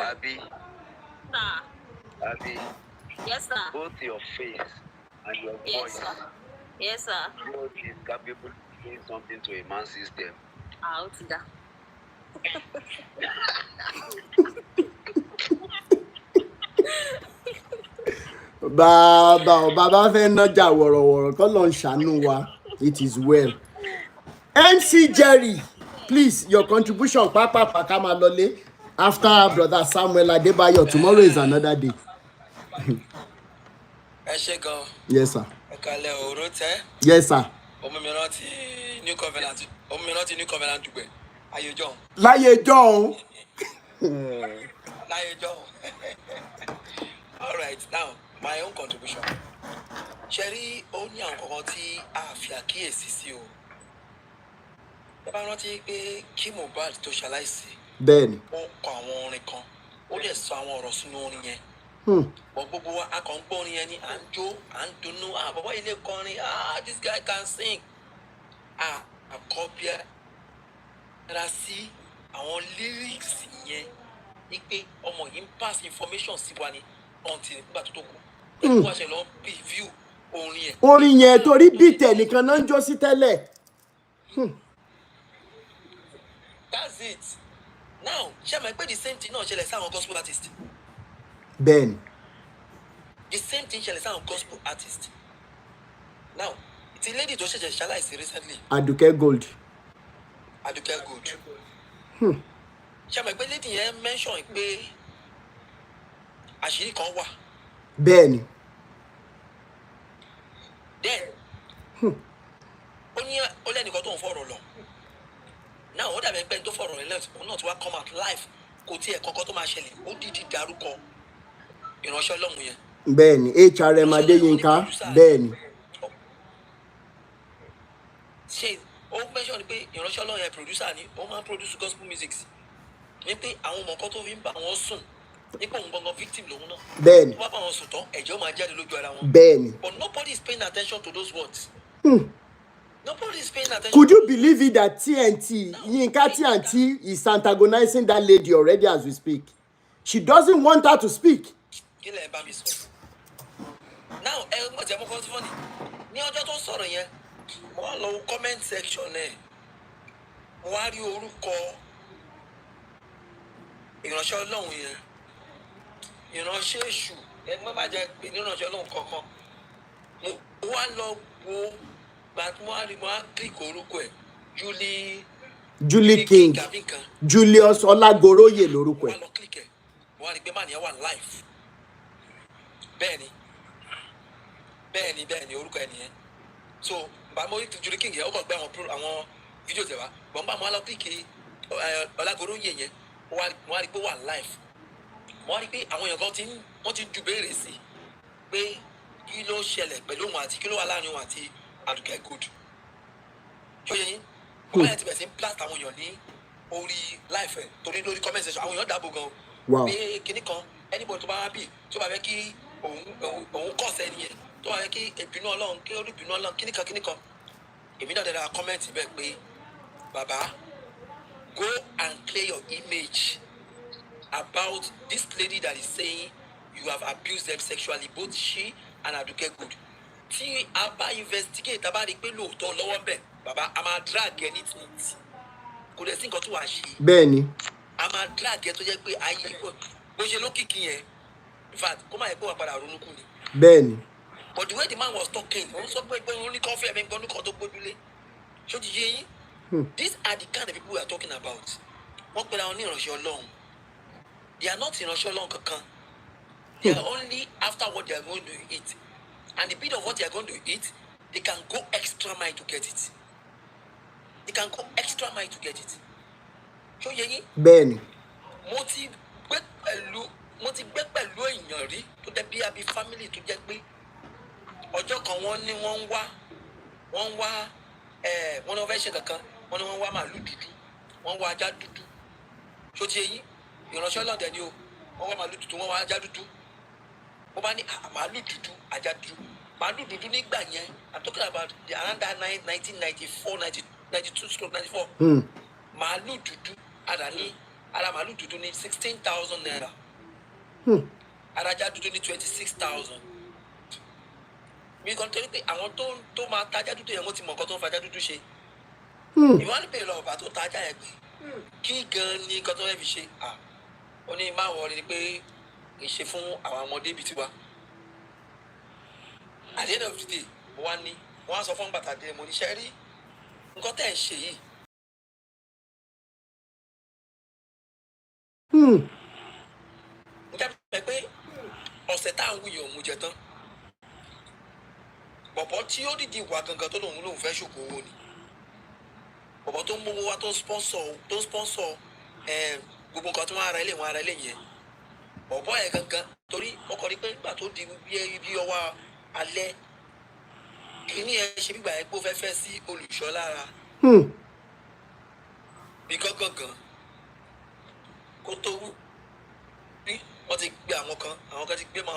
Abby. Yes, sir. Both your face and your voice. Yes, sir. Yes, sir. God is capable of doing something to a man's system. Out there. Baba fẹ́ nájà wọ̀rọ̀wọ̀rọ̀ kọ́ ló ń ṣàánú wa. It is well. MC Jerry, please, your contribution, Papa Pakama Lole, after Brother Samuel Adebayo. Tomorrow is another day. Yes, sir. Yes, sir. New Covenant. New Covenant. Láyé John. All right, now my own contribution. Sherry, only tí a fi àkíyèsí sí o. Bá rántí pé kí Mohbad tó ṣaláìsí. Bẹ́ẹ̀ni. Ó kọ àwọn orin kan. Ó dẹ̀ sọ àwọn ọ̀rọ̀ sínú orin yẹn. Gbogbo wa a kàn ń gbọ́ orin yẹn ní à ń jó, à ń dunnú, bàbá ilé kọrin, this guy can sing. Àkọ́bíà ra sí àwọn lyrics yẹn ní pé ọmọ yìí ń pass information sí wa ní until nígbà tó kù. Ẹ̀kú àṣẹ lọ preview orin yẹn torí beat ẹnìkan náà ń jó sí tẹ́lẹ̀. That's it. Now, ṣé àmọ́ pé the same thing náà ṣẹlẹ̀ sáwọn gospel artist? Bẹ́ẹ̀ni. The same thing ṣẹlẹ̀ sáwọn gospel artist. Now, ti lady tó ṣẹ̀ṣẹ̀ ṣaláìsí recently. Aduke Gold. Aduke Gold. Ṣé àmọ́ pé lady yẹn mention pé àṣírí kan wà. Bẹ́ẹ̀ni. Then, ó ní ó lẹ́nìkan tó ń fọ̀rọ̀ lọ. Now, ó dàbí ẹgbẹ́ tó fọ̀rọ̀ rẹ̀ lẹ́tọ̀ òun náà ti wá come out live kò tiẹ̀ kọ́kọ́ tó máa ṣẹlẹ̀ ó dìdí darúkọ ìránṣẹ́ Ọlọ́run yẹn. Bẹ́ẹ̀ni, HRM Adéyínká, bẹ́ẹ̀ni. Ṣé ó mention pé ìránṣẹ́ Ọlọ́run yẹn producer ni ó máa ń produce gospel music ní pé àwọn ọmọ kan tó fi ń bá wọn sùn nípa òun gbọngàn victim lòun náà. Bẹ́ẹ̀ni. tó bá bá wọn sùn tán ẹ̀jẹ̀ ó máa jáde lójú ara wọn. Bẹ́ẹ̀ni. But nobody is paying attention to those words. Nobody is paying attention. Could you believe it that TNT, Yinka TNT, is antagonizing that lady already as we speak? She doesn't want her to speak. Kí lẹ̀ bá mi sọ. Now, ẹ mọ̀ tí ẹ mọ̀ kọ́ sí fọ́nì. Ní ọjọ́ tó sọ̀rọ̀ yẹn, mo wá lọ comment section ẹ̀. Mo wá rí orúkọ ìránṣẹ́ Ọlọ́run yẹn. Ìránṣẹ́ èṣù ẹgbẹ́ bá jẹ́ pé níránṣẹ́ Ọlọ́run kankan. Mo wá lọ wo gbàtí mo wá rí mo wá click orúkọ ẹ̀ Julie King. Julius Olagoroye lórúkọ ẹ̀. Mo wá rí pé màá ní ẹ wà live. Bẹ́ẹ̀ni orúkọ ẹ̀ nìyẹn. So bá mo rí Julie King yẹn ó kàn gbé àwọn fídíò tẹ̀ wá. Bọ́n bá mo wá lọ click Olagoroye yẹn mo wá rí pé wà live. Mo wá rí pé àwọn èèyàn kan wọ́n ti ju béèrè sí pé kí ló ṣẹlẹ̀ pẹ̀lú òun àti kí ló wà láàrin òun àti Aduke Gold. Ṣé yẹn wọ́n yẹn ti bẹ̀rẹ̀ sí blast àwọn èèyàn ní orí live ẹ̀ torí lórí comment section àwọn èèyàn dáàbò gan. Pé kinní kan anybody tó bá wá bì tó bá fẹ́ kí òun kọ̀ sẹ́ni yẹn tó bá fẹ́ kí ìbínú Ọlọ́run kí orí ìbínú Ọlọ́run kinní kan. Èmi náà dẹ̀ra comment bẹ́ẹ̀ pé bàbá go and clear your image about this lady that is saying you have abused them sexually, both she and Aduke Gold. Tí a bá investigate a bá rí pé lóòótọ́ lọ́wọ́ bẹ̀ bàbá a máa drag ẹ nítìnítì kò dẹ̀ sí nǹkan tó wàá ṣe. Bẹ́ẹ̀ni. A máa drag ẹ tó jẹ́ pé ayé bó ṣe lókìkí yẹn in fact kó má yẹ kó wà padà ronú kù ni. Bẹ́ẹ̀ni. But the way the man was talking òun sọ pé òun ní kọ́fẹ́ ẹ̀mí gbọ́n nìkan tó gbójúlé ṣó ti yé yín. These are the kind of people we are talking about. Wọ́n pera wọn ní ìránṣẹ́ Ọlọ́run. They are not ìránṣẹ́ Ọlọ́run kankan. They are only after what they are going to eat. And the bit of what they are going to eat, they can go extra mile to get it. They can go extra mile to get it. Ṣó yé yín? Bẹ́ẹ̀ni. Mo ti gbé pẹ̀lú èèyàn rí tó jẹ́ bí abi family tó jẹ́ pé ọjọ́ kan wọ́n ní wọ́n ní wọ́n fẹ́ ṣe kankan wọ́n ní wọ́n wá màálù dúdú wọ́n wá ajá dúdú ṣó ti yé yín ìránṣẹ́ Ọlọ́run ni o wọ́n wá màálù dúdú wọ́n wá ajá dúdú wọ́n bá ní màálù dúdú ajá dúdú màálù dúdú nígbà yẹn I'm talking about around that 1994 92 stroke 94 màálù dúdú ara màálù dúdú ní 16,000 naira ara ajá dúdú ní 26,000 mi kàn torí pé àwọn tó máa tajà dúdú yẹn wọ́n ti mọ nǹkan tó ń fa ajá dúdú ṣe ìwọ́n ní bèrè lọ́wọ́ bá tó tajà yẹn pé kí gan ni nǹkan tó fẹ́ fi ṣe ó ní má wọrí ni pé kì í ṣe fún àwọn ọmọdé bíi tiwa at the end of the day wọ́n á sọ fún bàtà dé mo ní ṣe rí nǹkan tẹ̀ ń ṣe yìí. Ǹjẹ́ pé ọ̀sẹ̀ tá à ń wuyì òun jẹ tán bọ̀bọ̀ tí ó dìde wà gangan tó lòun fẹ́ ṣòkò owó ni bọ̀bọ̀ tó ń mú wa tó ń sponsor gbogbo nǹkan tó wọ́n ara ilé yẹn bọ̀bọ̀ yẹn gangan torí ọkọ̀ rí pé nígbà tó di bí ọwọ́ alẹ́ kìíní ẹ̀ ṣe gbígbà yẹn pé ó fẹ́ fẹ́ sí olùṣọ́ lára bí gangan kó tó wú bí wọ́n ti gbé àwọn kan ti gbé mọ́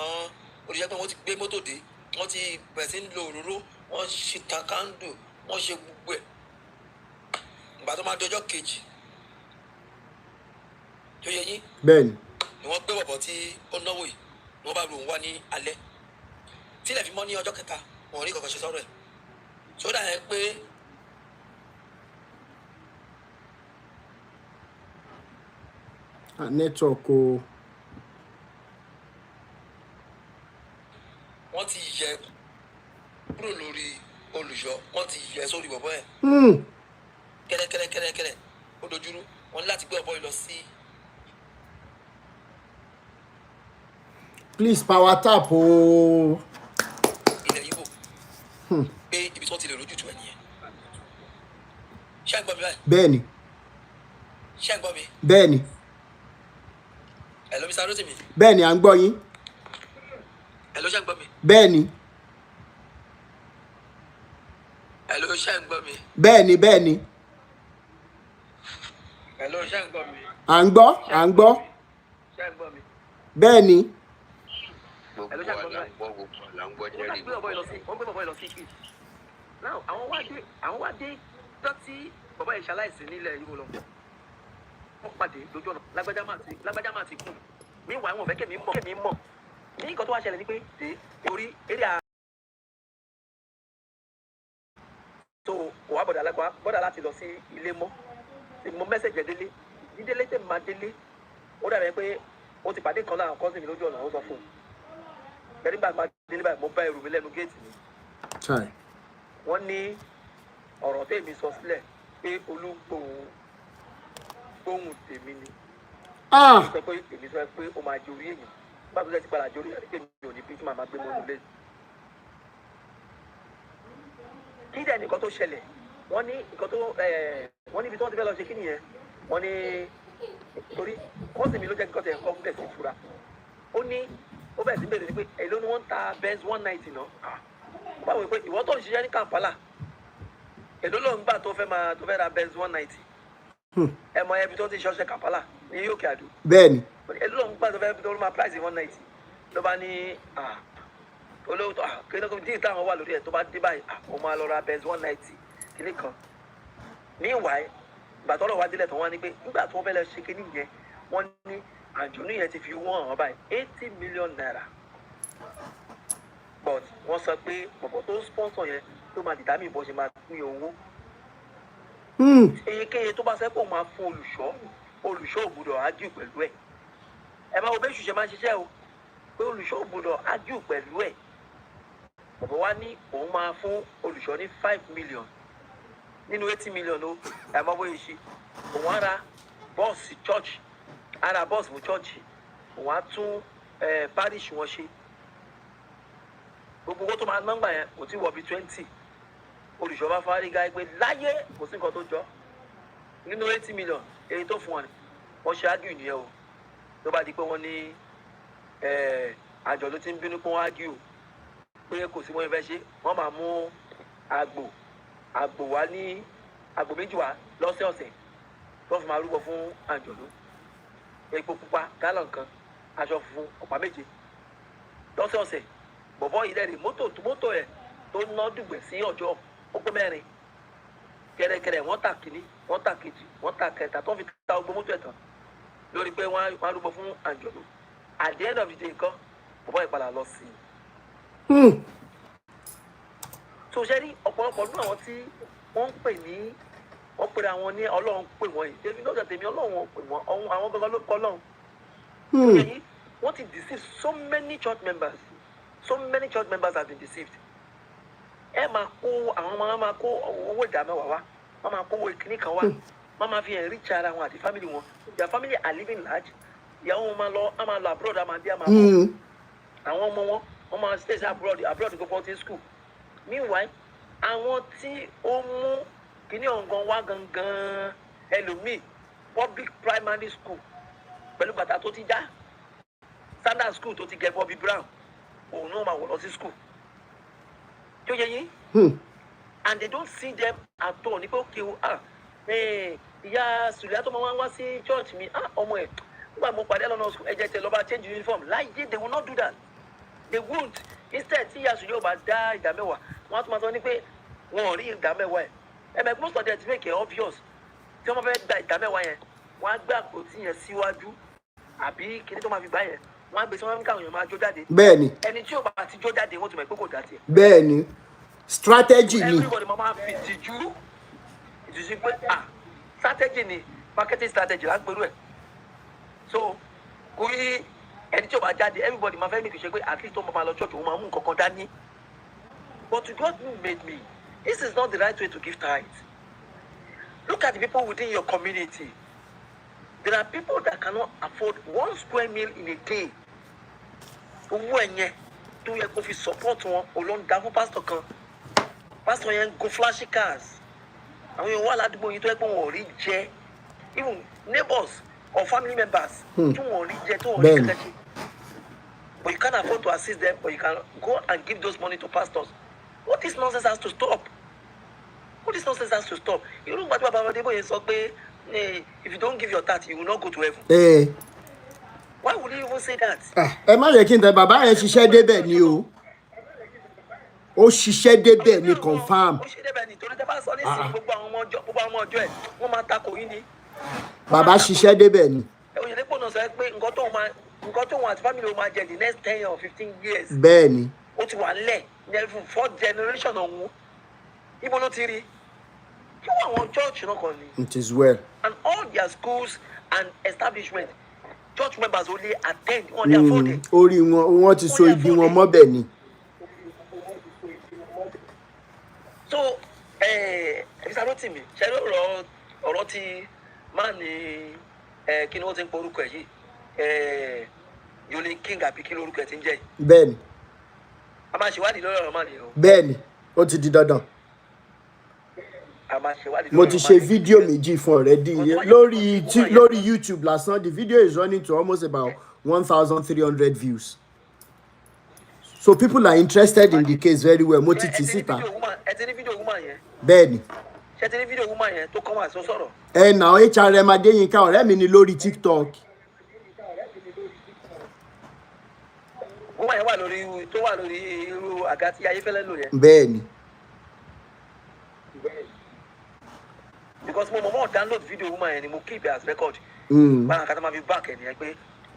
olùṣọ́ pé wọ́n ti gbé mọ́tò dé wọ́n ti bẹ̀rẹ̀ sí ń lo òróró wọ́n ṣe takándò wọ́n ṣe gbogbo ẹ̀ ìgbà tó máa dọjọ́ kejì tó yẹ yín. Bẹ́ẹ̀ni. ni wọ́n gbé bọ̀bọ̀ tí ó náwó yìí ni wọ́n bá lòun wá ní alẹ́ tílẹ̀ fi mọ́ ní ọjọ́ kẹta wọn ò rí kankan ṣe sọ́rọ̀ ẹ̀ sódà yẹn pé network o. wọ́n ti yẹ kúrò lórí olùṣọ́ wọ́n ti yẹ sórí bọ̀bọ́ ẹ̀ kẹ́lẹ́kẹ́lẹ́kẹ́lẹ́ ó dojúrú wọ́n ní láti gbé ọ̀bọ yìí lọ sí. Please power tap o. ilẹ̀ yìí bò pé ibi tí wọ́n ti lè rójútu ẹ̀ nìyẹn ṣé ẹ̀ ń gbọ́ mi báyìí. Bẹ́ẹ̀ni. ṣé ẹ̀ ń gbọ́ mi. Bẹ́ẹ̀ni. Hello, Mr. Rotimi. Bẹ́ẹ̀ni, à ń gbọ́ yín. Hello, ṣé ń gbọ́ mi. Bẹ́ẹ̀ni. Hello, ṣé ń gbọ́ mi. Bẹ́ẹ̀ni, bẹ́ẹ̀ni. Hello, ṣé ń gbọ́ mi. À ń gbọ́, à ń gbọ́. ṣé ń gbọ́ mi. Bẹ́ẹ̀ni. Hello, ṣé ń gbọ́ mi. wọ́n gbé bọ̀bọ̀ yìí lọ sí ìpín. Now, àwọn wá dé tọ́tí bọ̀bọ̀ yìí ṣaláìsí nílẹ̀ yìí lọ. Wọ́n pàdé lójú ọ̀nà lágbájá máa ti kú. Meanwhile, wọn ò fẹ́ kẹ́mi mọ̀. Ní nǹkan tó wá ṣẹlẹ̀ ni pé orí eré à. So wàá bọ̀dà láti lọ sí ilé mọ́. Mo mẹ́sẹ̀jẹ̀ délé. Dídélé tẹ̀ máa délé. Ó dàbẹ̀ pé ó ti pàdé kan láwọn kọ́sìn mi lójú ọ̀nà ó sọ fún un. Bẹ́ẹ̀ni bàbá délé báyìí mo bá ẹrù mi lẹ́nu géètì mi. Wọ́n ní ọ̀rọ̀ tèmi sọ sílẹ̀ pé olúgbòhùn tèmi ni. Ó sọ pé èmi sọ pé ó máa jẹ orí èèyàn. Bá tó lẹ́ ti padà jẹ orí èèyàn mi ò ní bí tí màá máa gbé mọ́nú lé. Kí dẹ̀ nìkan tó ṣẹlẹ̀ wọ́n ní nǹkan tó wọ́n níbi tí wọ́n ti fẹ́ lọ ṣe kí nìyẹn wọ́n ní torí kọ́sìn mi ló jẹ́ nǹkan tẹ̀ ẹ̀kọ́ fún tẹ̀sí ìfura. Ó ní ó bẹ̀rẹ̀ sí bèrè ni pé èló ni wọ́n ń ta Benz 190 náà. Báwo pé ìwọ tó ń ṣiṣẹ́ ní Kampala èló ló ń gbà tó fẹ́ ra Benz 190. Ẹ mọ ẹbí tó ti ṣọṣẹ́ Kampala ní Òkè Àdó. Bẹ́ẹ̀ni. Èló ló ń gbà tó fẹ́ tó máa price 190 ló bá ní olóòótọ́ kí ló dín táwọn wà lórí ẹ̀ tó bá dé báyìí ó máa lọ ra Benz 190 kíní kan. Meanwhile ìgbà tọ́lọ̀ wá délẹ̀ tó wọ́n ní pé nígbà tí wọ́n fẹ́ lọ ṣe kíní yẹn wọ́n ní àjọ̀nú yẹn ti fi wọ́n hàn báyìí 80 million naira. But wọ́n sọ pé bọ̀bọ̀ tó sponsor yẹn tó máa determine bó ṣe máa pín owó. Eyíkéyìí tó bá sẹ́pọ̀ máa fún olùṣọ́ ògbúdọ̀ ájú pẹ̀lú ẹ̀. Ẹ máa wo bẹ́ẹ̀ ṣùṣẹ́ máa ń ṣiṣẹ́ o pé olùṣọ́ ògbúdọ̀ ájú pẹ̀lú ẹ̀. Bọ̀bọ̀ wá ní òun máa fún olùṣọ́ ní 5 million nínú 80 million o ẹ máa bóyá ṣe òun á ra bọ́ọ̀sì church ara bọ́ọ̀sì fún church òun á tún parish wọn ṣe. Gbogbo owó tó máa nọ́mbà yẹn kò tí wọ bí 20 olùṣọ́ bá fárí gáí pé láyé kò sí nǹkan tó jọ nínú 80 million èyí tó fún wọn ni wọ́n ṣe ágìrì nìyẹn o tó bá di pé wọ́n ní àjọ ló ti ń bínú pé wọ́n ágìrì pé kò sí wọ́n fẹ́ ṣe wọ́n máa mú àgbò wá ní àgbò méjì wá lọ́sẹ̀ọ̀sẹ̀ tó fi máa rúbọ fún àjọ̀lú epo pupa gálọ̀n kan aṣọ funfun ọ̀pá méje lọ́sẹ̀ọ̀sẹ̀ bọ̀bọ̀ yìí lẹ́rìí mọ́tò ẹ̀ tó ná dùgbẹ̀ sí ọjọ́ ó pé mẹ́rin kẹrẹkẹrẹ wọ́n tà kìíní wọ́n tà kejì wọ́n tà kẹta tó fi ta ogbó mọ́tò ẹ̀ tán lórí pé wọ́n á rúbọ fún àjọ̀lú at the end of the day nǹkan bọ̀bọ̀ yìí padà lọ sí i. So ṣe rí ọ̀pọ̀lọpọ̀ nínú àwọn tí wọ́n ń pè ní wọ́n pèrè àwọn ní ọlọ́run pè wọ́n yìí tèmi lọ́dọ̀ tèmi ọlọ́run pè wọ́n àwọn gangan ló kọ́ ọlọ́run. Wọ́n ti deceive so many church members have been deceived. Ẹ máa kó àwọn ọmọ wọn máa kó owó ìdá mẹ́wàá wá wọ́n máa kó owó ìkíní kan wá wọ́n máa fi enrich ara wọn àti family wọn their family are living large ìyàwó wọn máa lọ abroad a máa dé a máa bọ̀ àwọn ọmọ wọn máa stay abroad gbogbo ti school. Meanwhile àwọn tí ó mú kíní ọ̀ngàn wá gangan ẹlòmíì public primary school pẹ̀lú bàtà tó ti já standard school tó ti gẹ Bobby Brown òun náà máa wọ̀ lọ sí school tó yẹ yín and they don't see them at all ní pé ókè o ìyá sùlẹ̀ tó máa wá sí church mi ọmọ ẹ̀ nígbà mo pàdé lọ́nà school ẹ̀jẹ̀ tẹ̀ lọ́ba change uniform láyé they will not do that they won't instead tí ìyá sùlẹ̀ ò bá dá ìdá mẹ́wàá wọ́n á tún máa sọ ní pé wọn ò rí ìdá mẹ́wàá ẹ̀ ẹ̀mẹ̀ most of them ti make it obvious tí wọ́n fẹ́ gba ìdá mẹ́wàá yẹn wọ́n á gbé àpótí yẹn síwájú àbí kíní tó máa fi gbá yẹn wọ́n á gbé sí wọn káwọn èèyàn máa jó jáde. Bẹ́ẹ̀ni. ẹni tí ò bá ti jó jáde wọ́n ti mọ̀ pé kò dá tiẹ̀. Bẹ́ẹ̀ni. Strategy ni. Everybody mama fi tiju. It is strategy ni, marketing strategy la gbèrú ẹ̀. So koi ẹni tí ó bá jáde everybody ma fẹ́ make sure pé at least ó máa lọ church ó máa mú nǹkan kan dání. But to God who made me, this is not the right way to give tithe. Look at the people within your community. There are people that cannot afford 1 square meal in a day. Owó ẹ̀yẹn tó yẹ kó fi support wọn olóń dá fún pastor kan. Pastor yẹn go flashy cars. Àwọn èèyàn wà ládùúgbò yìí tó yẹ pé wọn ò rí jẹ. Even neighbors or family members tí wọn ò rí jẹ tó wọn rí kẹkẹ ṣe. But you can't afford to assist them, but you can go and give those money to pastors. What this nonsense has to stop? What this nonsense has to stop? You know what Baba Adeboye sọ pé if you don't give your tithe, you will not go to heaven. Why would you even say that? Ẹ má yẹ kí n tẹ bàbá yẹn ṣiṣẹ́ débẹ̀ ni o. Ó ṣiṣẹ́ débẹ̀ ni confam. Ó ṣiṣẹ́ débẹ̀ ni torí tẹ́ bá sọ nísìnyí gbogbo àwọn ọmọ ọjọ́ ẹ̀ wọ́n máa takò yín ni. Bàbá ṣiṣẹ́ débẹ̀ ni. Oyèdèpọ̀ náà sọ pé nǹkan tó wọn àti family wọn máa jẹ the next 10 or 15 years. Bẹ́ẹ̀ ni. Ó ti wà nílẹ̀ ní 4th generation ọ̀hún. Ibo ló ti rí? Kí wọ́n àwọn church náà kàn ní. It is well. And all their schools and establishments, church members only attend on their phone. Orí wọn ti so ibi wọn mọ́bẹ̀ ni. So, Mr. Rotimi, ṣe ló ọ̀rọ̀ ti máa ní kí ni wọ́n ti ń porúkọ ẹ̀ yìí? Yoli King àbí kí lórúkọ ẹ̀ ti ń jẹ́ yìí? Bẹ́ẹ̀ni. A máa ṣèwádìí lórí ọ̀rọ̀ máa nìyẹn o. Bẹ́ẹ̀ni, ó ti di dandan. Mo ti ṣe fídíò méjì fún already lórí YouTube lásán. The video is running to almost about 1,300 views. So people are interested in the case very well. Mo ti tì síta. Ẹ ti ní fídíò woman yẹn. Bẹ́ẹ̀ni. Ṣé ti ní fídíò woman yẹn tó kọ́ wá sọ sọ̀rọ̀? HRM Adéyínká ọ̀rẹ́ mi ni lórí TikTok. Woman yẹn wà lórí irú àga tí Ayéfẹ́lẹ́ lò yẹn. Bẹ́ẹ̀ni. Because mo download video woman and mo keep it as record. But I can't have back and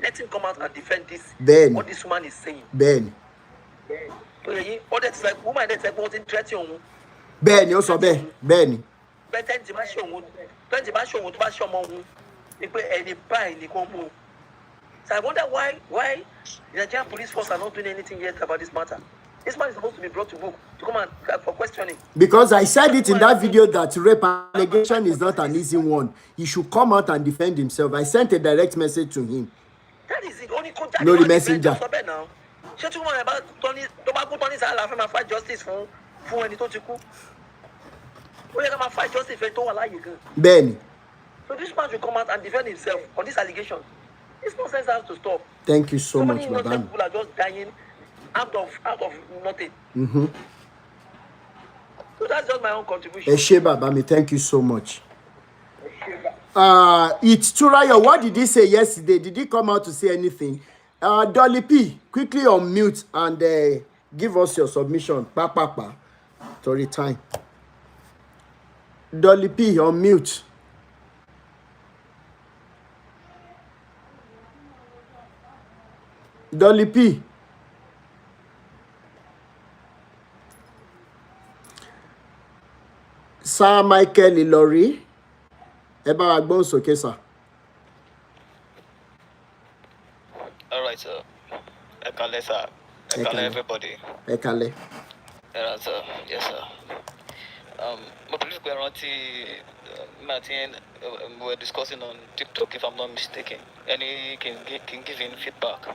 let him come out and defend this. Ben. What this woman is saying. Ben. So all that's like woman that's like what threat you. Ben, you also Ben. Ben. But then the show to bash your mom. If any buy ni combo. So I wonder why the Nigerian police force are not doing anything yet about this matter. This man is supposed to be brought to book to come and for questioning. Because I said it in that video that rape allegation is not an easy one. He should come out and defend himself. I sent a direct message to him. That is it. Only contact no, the messenger. Now. Ṣé tí wọ́n bá Tony tó bá kú Tony Sala fẹ́ máa fight justice fún ẹni tó ti kú. Ó yẹ ká máa fight justice fẹ́ tó wà láàyè gan. Bẹ́ẹ̀ni. So this man should come out and defend himself on this allegation. This nonsense has to stop. Thank you so much, madam. Madam. People are just dying out of nothing. So that's just my own contribution. Eshe Babami, thank you so much. It's Turayo. What did he say yesterday? Did he come out to say anything? Dolly P, quickly unmute and give us your submission. Pa. Story time. Dolly P, unmute. Dolly P. Sir Michael Ilori, ẹ bá wa gbóhùn sókè sir. All right, sir. Ẹ kálẹ́, sir. Ẹ kálẹ́, everybody. Ẹ kálẹ́. Yes, sir. Yes, sir. My police were Martin, we were discussing on TikTok, if I'm not mistaken. Any can give him feedback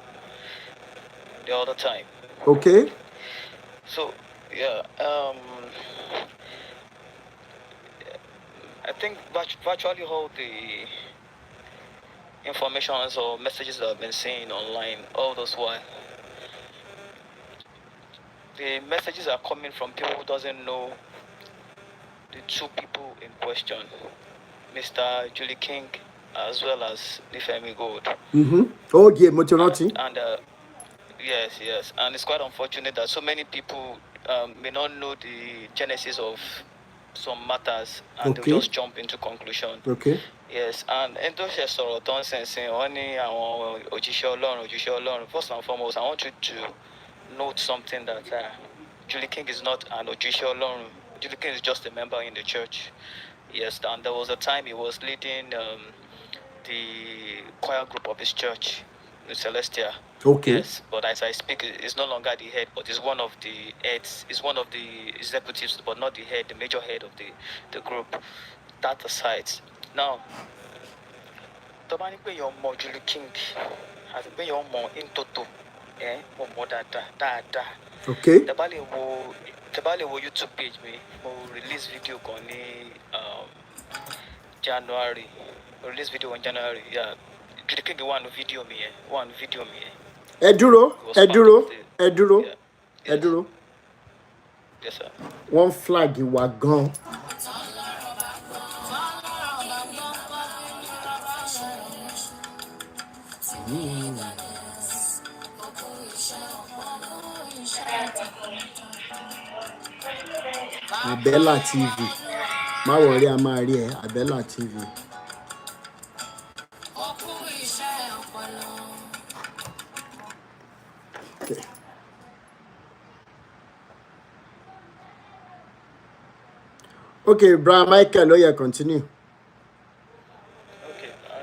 the other time. Okay. So, yeah. I think virtually all the information or messages that I've been seeing online all this while, the messages are coming from people who doesn't know the two people in question, Mr. Julie King as well as Nifemi Gold. Oh yeah, Motorati. And yes, and it's quite unfortunate that so many people may not know the genesis of some matters and they'll just jump into conclusion. Okay. Yes, and those sort of nonsense only Ojisho Ọlọ́run. First and foremost, I want you to note something that Julie King is not an Ojisha Olorun. Julie King is just a member in the church. Yes, and there was a time he was leading the choir group of his church, the Celestia. Okay. Yes, but as I speak, he's no longer the head, but he's one of the heads. He's one of the executives, but not the head, the major head of the group. That aside, now, Tomani, you're more Julie King, has been your more in toto, more da. Okay. The Bali wo YouTube page me, mo release video on January. Release video on January. Yeah, Julie King one video me. Ẹ dúró. Yes, sir. One flag wa gan. Abella TV. Má worry, a máa rí ẹ, Abella TV. Okay. Okay, Brian Michael, oh yeah, continue. Okay, I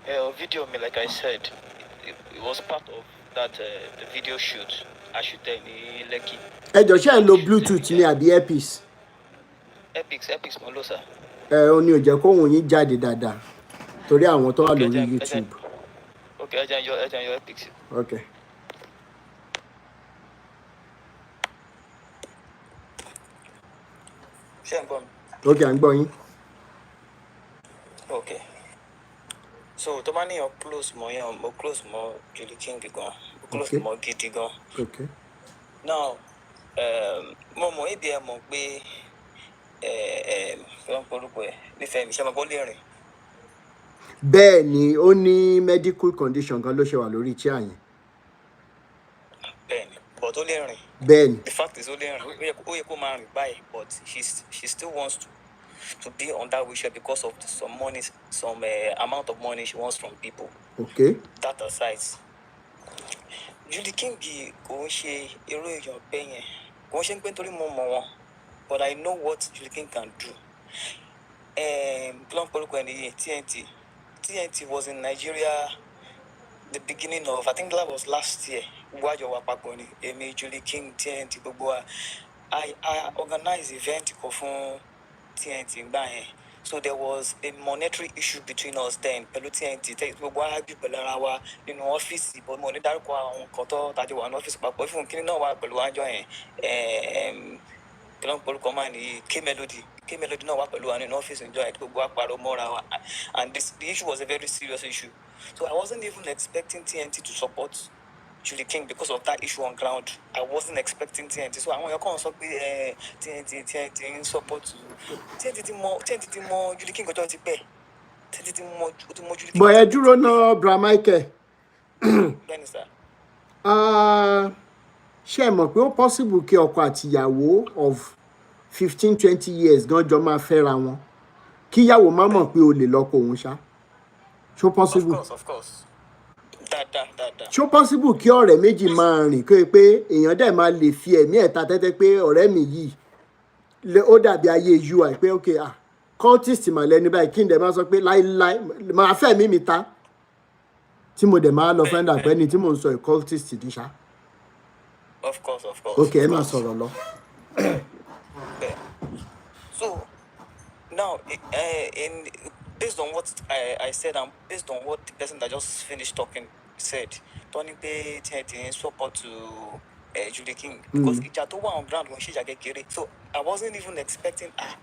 know video me, like I said, it was part of that the video shoot. I shoot in Lekki. Ẹ jọ̀ọ́ ṣé ẹ lo Bluetooth ni àbí earpiece? Epics mo lo sir. Ó ní ó jẹ́ kó ohùn yín jáde dáadáa torí àwọn tó wà lórí YouTube. Okay, ẹ jẹ́ your epics. Okay. Ṣé ń gbọ́ mi? Okay, à ń gbọ́ yín. Okay. So tó bá ní your close mo close mo Julie King gan. Mo close mo gidi gan. Okay. Now, mo mọ̀ ibi ẹ mọ̀ pé wọ́n polúkọ ẹ̀ nífẹ̀ẹ́ mi ṣe máa bọ́ lè rìn. Bẹ́ẹ̀ ni ó ní medical condition kan ló ṣe wà lórí chair yẹn. Bẹ́ẹ̀ ni, but ó lè rìn. Bẹ́ẹ̀ ni. The fact is ó lè rìn. Ó yẹ kó máa rìn báyìí, but she still wants to be on that wheelchair because of some money, some amount of money she wants from people. Okay. That aside, Julie King kò ń ṣe irú èèyàn bẹ́ẹ̀ yẹn. Kò ń ṣe ń pé nítorí mo mọ̀ wọn, but I know what Julie King can do. TNT was in Nigeria the beginning of, I think that was last year. Julie King, TNT, I organized event for TNT. So there was a monetary issue between us then. TNT, in office, but money that one office, but if you K-Melody no work alone in office enjoy it and the issue was a very serious issue. So I wasn't even expecting TNT to support Julie King because of that issue on ground. I wasn't expecting TNT. So I want to support TNT support TNT more Julie King go to pay. TNT more Julie King. But I do know Brian Michael. Sir. Ṣé mọ̀ pé ó possible kí ọkọ àti ìyàwó of 15-20 years gan jọ máa fẹ́ra wọn kí ìyàwó má mọ̀ pé o lè lọ́kọ òun ṣá? Ṣó possible? Of course. Ṣó possible kí ọ̀rẹ́ méjì máa rìn kó pé èèyàn dẹ̀ máa lè fi ẹ̀mí ẹ̀ ta tẹ́tẹ́ pé ọ̀rẹ́ mi yìí ó dàbí ayé UI pé okay cultist mà lẹ́ni báyìí kí n dẹ̀ máa sọ pé láíláí máa fẹ́ mi ta tí mo dẹ̀ máa lọ find out pé ní tí mò ń sọ cultist ní ṣá? Of course. Okay, ẹ máa sọ̀rọ̀ lọ. So now, based on what I said and based on what the person that just finished talking said, Tony Pay support to Julie King because ìjà tó wà on ground when she get. So I wasn't even expecting her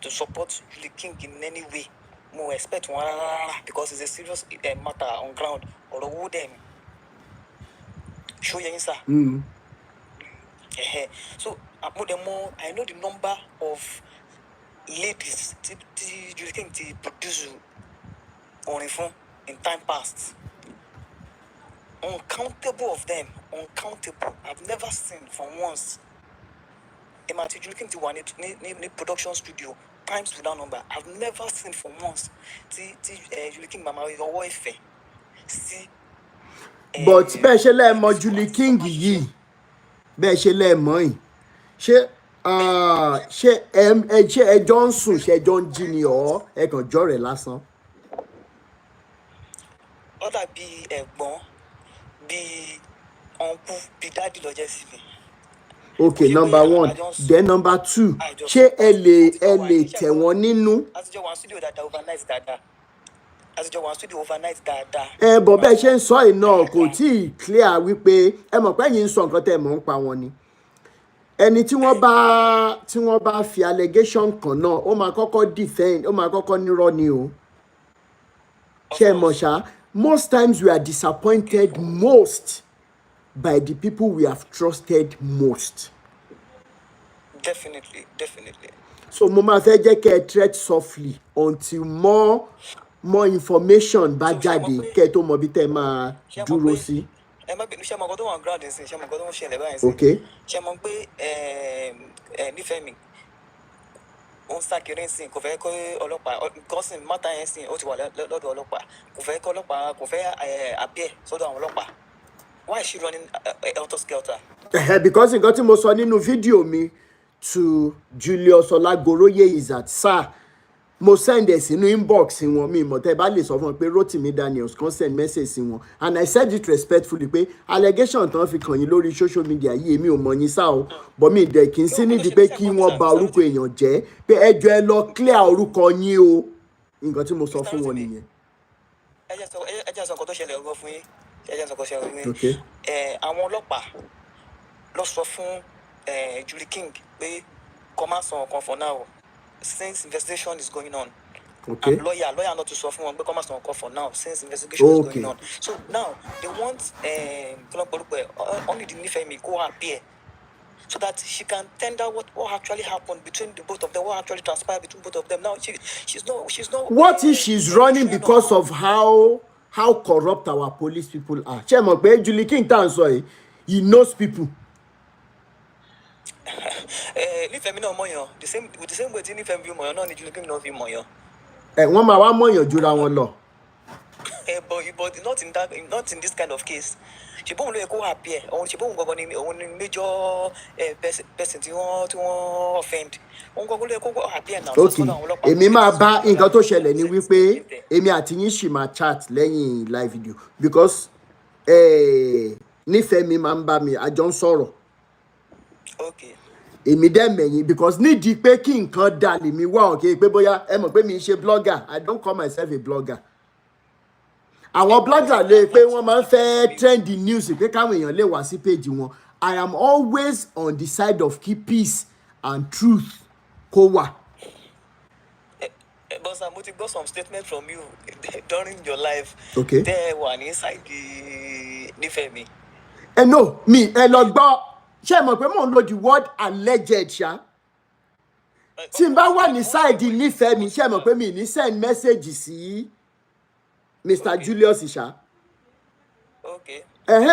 to support Julie King in any way. More expect one because it's a serious matter on ground. Or who them show you sir. So I know the number of ladies Julie King to produce on the phone in time past. Uncountable of them, uncountable. I've never seen for once. Julie King to one in production studio times without number. I've never seen for once. Julie King mama your wife. See. But bẹ́ẹ̀ ṣe lẹ́ẹ̀mọ̀ Julie King yìí bẹ́ẹ̀ ṣe lẹ́ẹ̀mọ̀ yìí ṣé ẹjọ́ ń sùn ṣé ẹjọ́ ń jí ni ọ́ ẹ kàn jọ́ rẹ̀ lásán. ó dàbí ẹ̀gbọ́n bíi ọ̀nkú bíi dádì lọ́jọ́ sí mi. Okay, number 1. Then number 2, ṣé ẹ lè tẹ̀ wọ́n nínú. àtijọ́ wà studio dáadáa dáadáa. Bọ̀ bẹ́ẹ̀ ṣe ń sọ iná kò tí ì clear wípé ẹ mọ̀ pé yín ń sọ nǹkan tẹ́ ẹ mọ̀ ń pa wọn ni. Ẹni tí wọ́n bá fi allegation kan náà ó máa kọ́kọ́ defend ó máa kọ́kọ́ nírọ́ ni o. Ṣé ẹ mọ̀ ṣá? Most times we are disappointed most by the people we have trusted most. Definitely. So mo máa fẹ́ jẹ́ kẹ́ ẹ tread softly until more information bá jáde kẹ́ ẹ tó mọ bí tẹ́ ẹ máa dúró sí. ẹ má bínú ṣé mo nǹkan tó wà ground sí ṣé mo nǹkan tó ń ṣẹlẹ̀ báyìí sí. Okay. ṣé mo pé nífẹ̀ẹ́ mi ó ń sá kiri sí kò fẹ́ kó ọlọ́pàá kọ́sìn mọ́tà yẹn sí ó ti wà lọ́dọ̀ ọlọ́pàá kò fẹ́ kó ọlọ́pàá kò fẹ́ appear sọ́dọ̀ àwọn ọlọ́pàá. Why is she running helter skelter? Because nǹkan tí mo sọ nínú fídíò mi to Julius Olagoroye is that sir mo send ẹ sínú inbox wọn mi mọ̀ tẹ́ bá lè sọ fún wọn pé Rotimi Daniels kan send message sí wọn and I said it respectfully pé allegation tán fi kàn yín lórí social media yìí èmi ò mọ̀ yín sá o but mi dẹ̀ kí n sí nídìí pé kí wọ́n bà orúkọ èèyàn jẹ́ pé ẹjọ́ ẹ lọ clear orúkọ yín o nǹkan tí mo sọ fún wọn nìyẹn. ẹ jẹ́ sọ nǹkan tó ṣẹlẹ̀ ọgbọ́n fún yín Okay. Àwọn ọlọ́pàá lọ sọ fún Julie King pé kó má sọ nǹkan for now since investigation is going on. Okay. And lawyer not to sọ fún wọn pé kó má sọ nǹkan for now since investigation is going on. So now they want only the Nifemi go appear so that she can tender what actually happened between the both of them, what actually transpired between both of them. Now she's not. What if she's running because of how corrupt our police people are? Ṣé mọ̀ pé Julie King tá à ń sọ yìí he knows people. Nífẹ̀mí náà mọ̀yàn the same way tí Nífẹ̀mí mọ̀yàn náà ni Julie King náà fi mọ̀yàn. Wọ́n máa wá mọ̀yàn jura wọn lọ. But not in this kind of case. Ṣé bóun ló yẹ kó appear òun ṣe bóun gangan ni òun ni major person tí wọ́n offend òun gangan ló yẹ kó appear now. Okay, èmi máa bá nǹkan tó ṣẹlẹ̀ ní wípé èmi àti yín ṣì máa chat lẹ́yìn live video because nífẹ̀ẹ́ mi máa ń bá mi àjọ ń sọ̀rọ̀. Okay. Èmi dẹ̀ mẹ̀yìn because nídìí pé kí nǹkan dà lèmi wá òkè pé bóyá ẹ mọ̀ pé mi ń ṣe blogger. I don't call myself a blogger. Àwọn blogger lè pé wọ́n máa ń fẹ́ trend news pé káwọn èèyàn lè wá sí page wọn. I am always on the side of keep peace and truth kó wà. But sir, mo ti got some statement from you during your life. Okay. There were inside the Nífẹ̀mí. No, me ẹ lọ gbọ́ ṣé mọ̀ pé mò ń lo the word alleged ṣá. Tí n bá wà ní side Nífẹ̀mí ṣé mọ̀ pé mi ní send message sí Mr. Julius ṣá. Okay.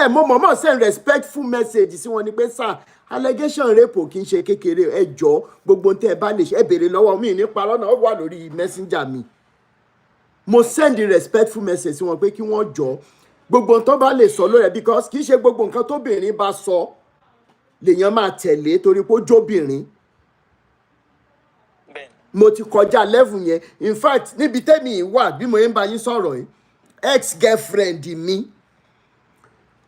Mo mọ̀mọ́ send respectful message sí wọn ni pé sir allegation rape kì í ṣe kékeré ẹ jọ̀ọ́ gbogbo tẹ́ ẹ bá lè ṣe ẹ béèrè lọ́wọ́ mi ní parọ́ náà ó wà lórí messenger mi. Mo send the respectful message sí wọn pé kí wọ́n jọ̀ọ́ gbogbo tó bá lè sọ lórí ẹ because kì í ṣe gbogbo nǹkan tóbìnrin bá sọ lèèyàn máa tẹ̀lé torí pé ó jóbìnrin. Mo ti kọjá level yẹn in fact níbi tẹ́mi wà bí mo ń bá yín sọ̀rọ̀ yìí ex-girlfriend mi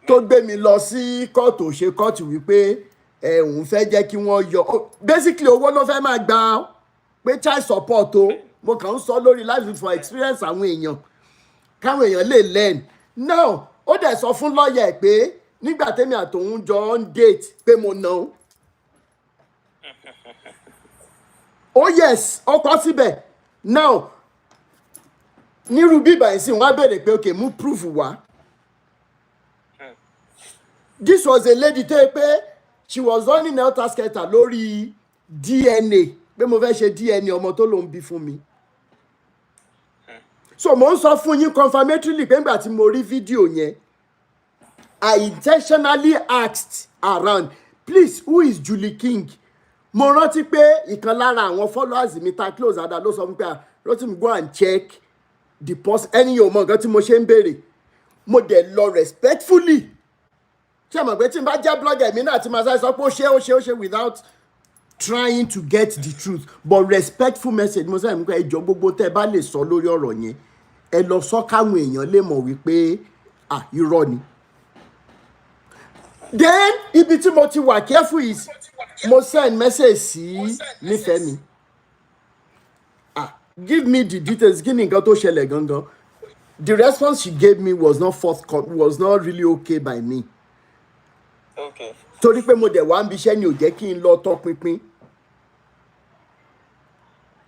tó gbé mi lọ sí kóòtù ṣe kóòtù wípé òun fẹ́ jẹ́ kí wọ́n yọ basically owó ló fẹ́ máa gbà pé child support o mo kàn ń sọ lórí life for experience àwọn èèyàn káwọn èèyàn lè learn now ó dẹ̀ sọ fún lọ́ọ̀yà ẹ̀ pé nígbà tẹ́mi àtòun jọ ń date pé mo nà ó. Oh yes ó kọ síbẹ̀ now nírú bíbá yìí sì wọ́n á bèrè pé okay mú proof wá. This was a lady tó yẹ pé she was running helter skelter lórí DNA pé mo fẹ́ ṣe DNA ọmọ tó lòún bí fún mi. So mo ń sọ fún yín confirmatorily pé nígbà tí mo rí fídíò yẹn I intentionally asked around please who is Julie King. Mo rántí pé ìkan lára àwọn followers mi ta close ada ló sọ fún pé Rotimi go and check the post ẹni yóò mọ nǹkan tí mo ṣe ń béèrè mo dẹ̀ lọ respectfully ṣé mo pé tí n bá jẹ́ blogger mi náà ti máa sáré sọ pé ó ṣe without trying to get the truth, but respectful message mo sẹ́yìn pé ẹjọ́ gbogbo tẹ́ ẹ bá lè sọ lórí ọ̀rọ̀ yẹn ẹ lọ sọ káwọn èèyàn lè mọ̀ wípé irọ́ ni. Then ibi tí mo ti wà careful is mo send message sí nífẹ̀ẹ́ mi. Give me the details. Kí ni nǹkan tó ṣẹlẹ̀ gangan? The response she gave me was not really okay by me. Okay. Torí pé mo dẹ̀ wá ń biṣẹ́ ni ò jẹ́ kí n lọ tọpinpin.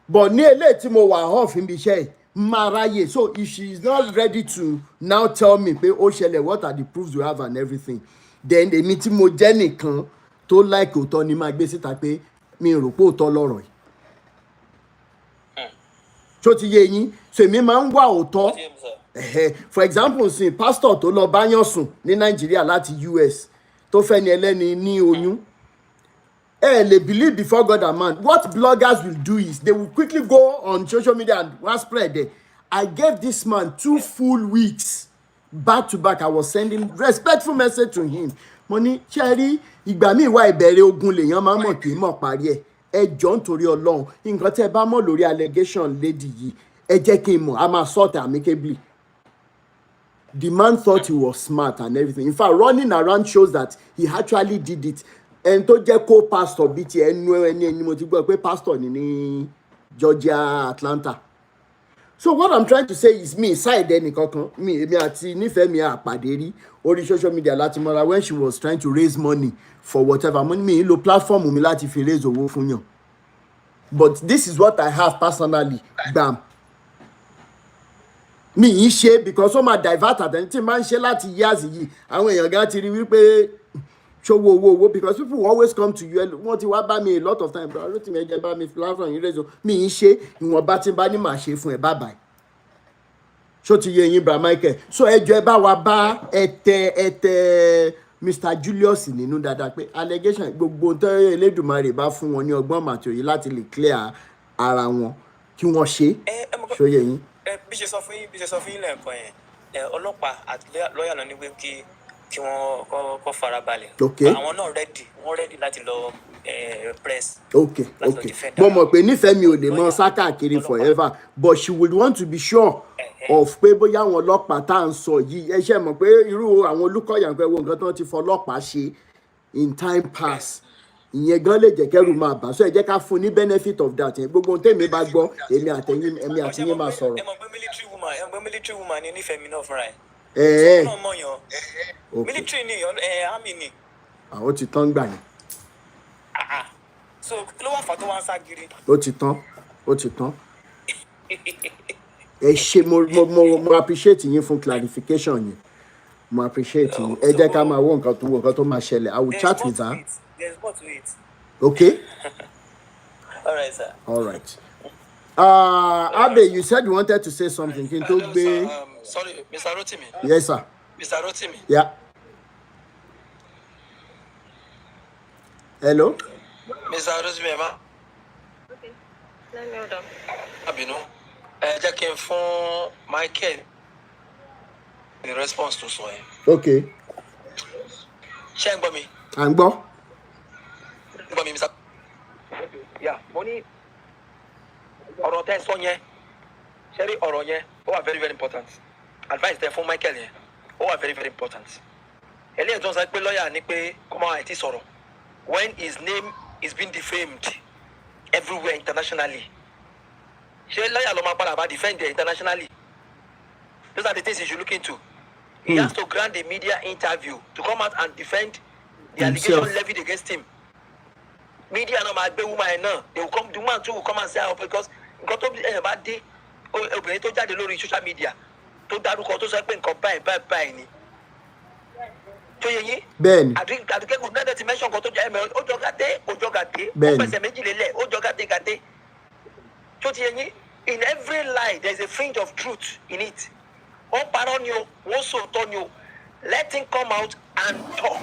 But ní eléyìí tí mo wà off ń biṣẹ́ máa ráyè. So if she is not ready to now tell me pé ó ṣẹlẹ̀, what are the proofs you have and everything, then èmi tí mo jẹ́ nìkan tó like òótọ́ ni máa gbé síta pé mi rò pé òótọ́ lọ́rọ̀ yìí. So ti yé yín, so èmi máa ń wá òótọ́. For example, sin pastor tó lọ báyàn sùn ní Nàìjíríà láti US tó fẹ́ ni ẹlẹ́ni ní oyún. They believe before God and man. What bloggers will do is they will quickly go on social media and spread it. I gave this man 2 full weeks back to back. I was sending respectful message to him. Money, Cherry, ìgbà míì wá ìbẹ̀rẹ̀ ogun lèèyàn máa mọ̀ kì í mọ̀ parí ẹ̀. Ẹ jọ̀ọ́ nítorí Ọlọ́run. Nǹkan tẹ́ bá mọ̀ lórí allegation lady yìí, ẹ jẹ́ kí n mọ̀. A máa sort amicably. The man thought he was smart and everything. In fact, running around shows that he actually did it. And tó jẹ́ co-pastor bíi ti ẹni mo ti gbọ́ pé pastor ní Georgia, Atlanta. So what I'm trying to say is me side ẹnì kankan èmi àti nífẹ̀ẹ́ mi àpàdé rí orí social media láti mọ́ra when she was trying to raise money for whatever money mi lo platform mi láti fi raise owó fún yàn. But this is what I have personally gbam. Mi yìí ṣe because ó máa divert attention tí máa ń ṣe láti years yìí àwọn èèyàn gan ti rí wípé ṣòwò because people always come to you wọ́n ti wá bá mi a lot of time bro tí mi ẹ̀jẹ̀ bá mi platform yìí rẹ́sọ̀ mi yìí ṣe ìwọ̀nba tí n bá ní màá ṣe fún ẹ bye bye. Ṣó ti yé yín bra Michael, so ẹjọ́ ẹ bá wa bá ẹtẹ Mr. Julius nínú dáadáa pé allegation gbogbo tó Elédùmarè bá fún wọn ní ọgbọ́n màtòyí láti lè clear ara wọn kí wọ́n ṣe. Ṣó yé yín. Bí ṣe sọ fún yín lẹ́ẹ̀kan yẹn ọlọ́pàá àti lọ́ọ̀yà náà ní pé kí wọ́n kọ́ farabalẹ̀. Okay. Àwọn náà ready láti lọ press. Okay. Mo mọ̀ pé nífẹ̀ẹ́ mi ò lè mọ sá káàkiri forever but she would want to be sure of pé bóyá àwọn ọlọ́pàá tá à ń sọ yìí ẹ ṣe mọ̀ pé irú àwọn Olúkọ̀yà pé wo nǹkan tó ti fọlọ́pàá ṣe in time past ìyẹn gan lè jẹ́ kẹ́rù máa bà so ẹ jẹ́ ká fún ní benefit of that yẹn gbogbo tèmi bá gbọ́ èmi àti yín máa sọ̀rọ̀. ẹ mọ̀ pé military woman ni nífẹ̀ẹ́ mi náà fúnra ẹ̀. sọ́kùnà mọ̀yàn military ni army ni. àwọn ti tán gbà yẹn. so kí ló wà fà tó wá ń sá giri. ó ti tán. Ẹ ṣé mo appreciate yín fún clarification yẹn mo appreciate yín ẹ jẹ́ ká máa wo nǹkan tó máa ṣẹlẹ̀ I will chat with her. There's more to it. Okay. All right, sir. All right. Abe, you said you wanted to say something. Can you be? Sorry, Mr. Rotimi. Yes, sir. Mr. Rotimi. Yeah. Hello. Mr. Rotimi, ma. Okay. Let me hold on. Abinu. Jẹ́ kí n fún Michael in response to sọ yẹn. Okay. Ṣé ń gbọ́ mi? À ń gbọ́. Gbọ́ mi, Mr. Yeah, mo ní ọ̀rọ̀ tẹ́ sọ yẹn. Ṣé rí ọ̀rọ̀ yẹn? Ó wà very very important. Advice tẹ́ fún Michael yẹn. Ó wà very very important. Eléyìí tó ń sọ pé lọ́ọ̀yà ní pé kó máa àìtí sọ̀rọ̀. When his name is being defamed everywhere internationally. Ṣé lọ́ọ̀yà ló máa padà bá defend internationally? Those are the things he should look into. He has to grant a media interview to come out and defend the allegation levied against him. Media náà máa gbé woman ẹ̀ náà. They will come, the woman too will come and say because nǹkan tó bá dé obìnrin tó jáde lórí social media tó dárúkọ tó sọ pé nǹkan báyìí ni. Tó yẹ yín. Bẹ́ẹ̀ni. Àdìgẹ́gùn náà ti mention nǹkan tó jẹ́ ẹ̀mẹ́ ó jọ gàdé. Ó pèsè méjì lélẹ̀ ó jọ gàdé. Tó ti yẹ yín. In every lie there is a fringe of truth in it. Wọ́n parọ́ ni o, wọ́n sòótọ́ ni o. Let him come out and talk.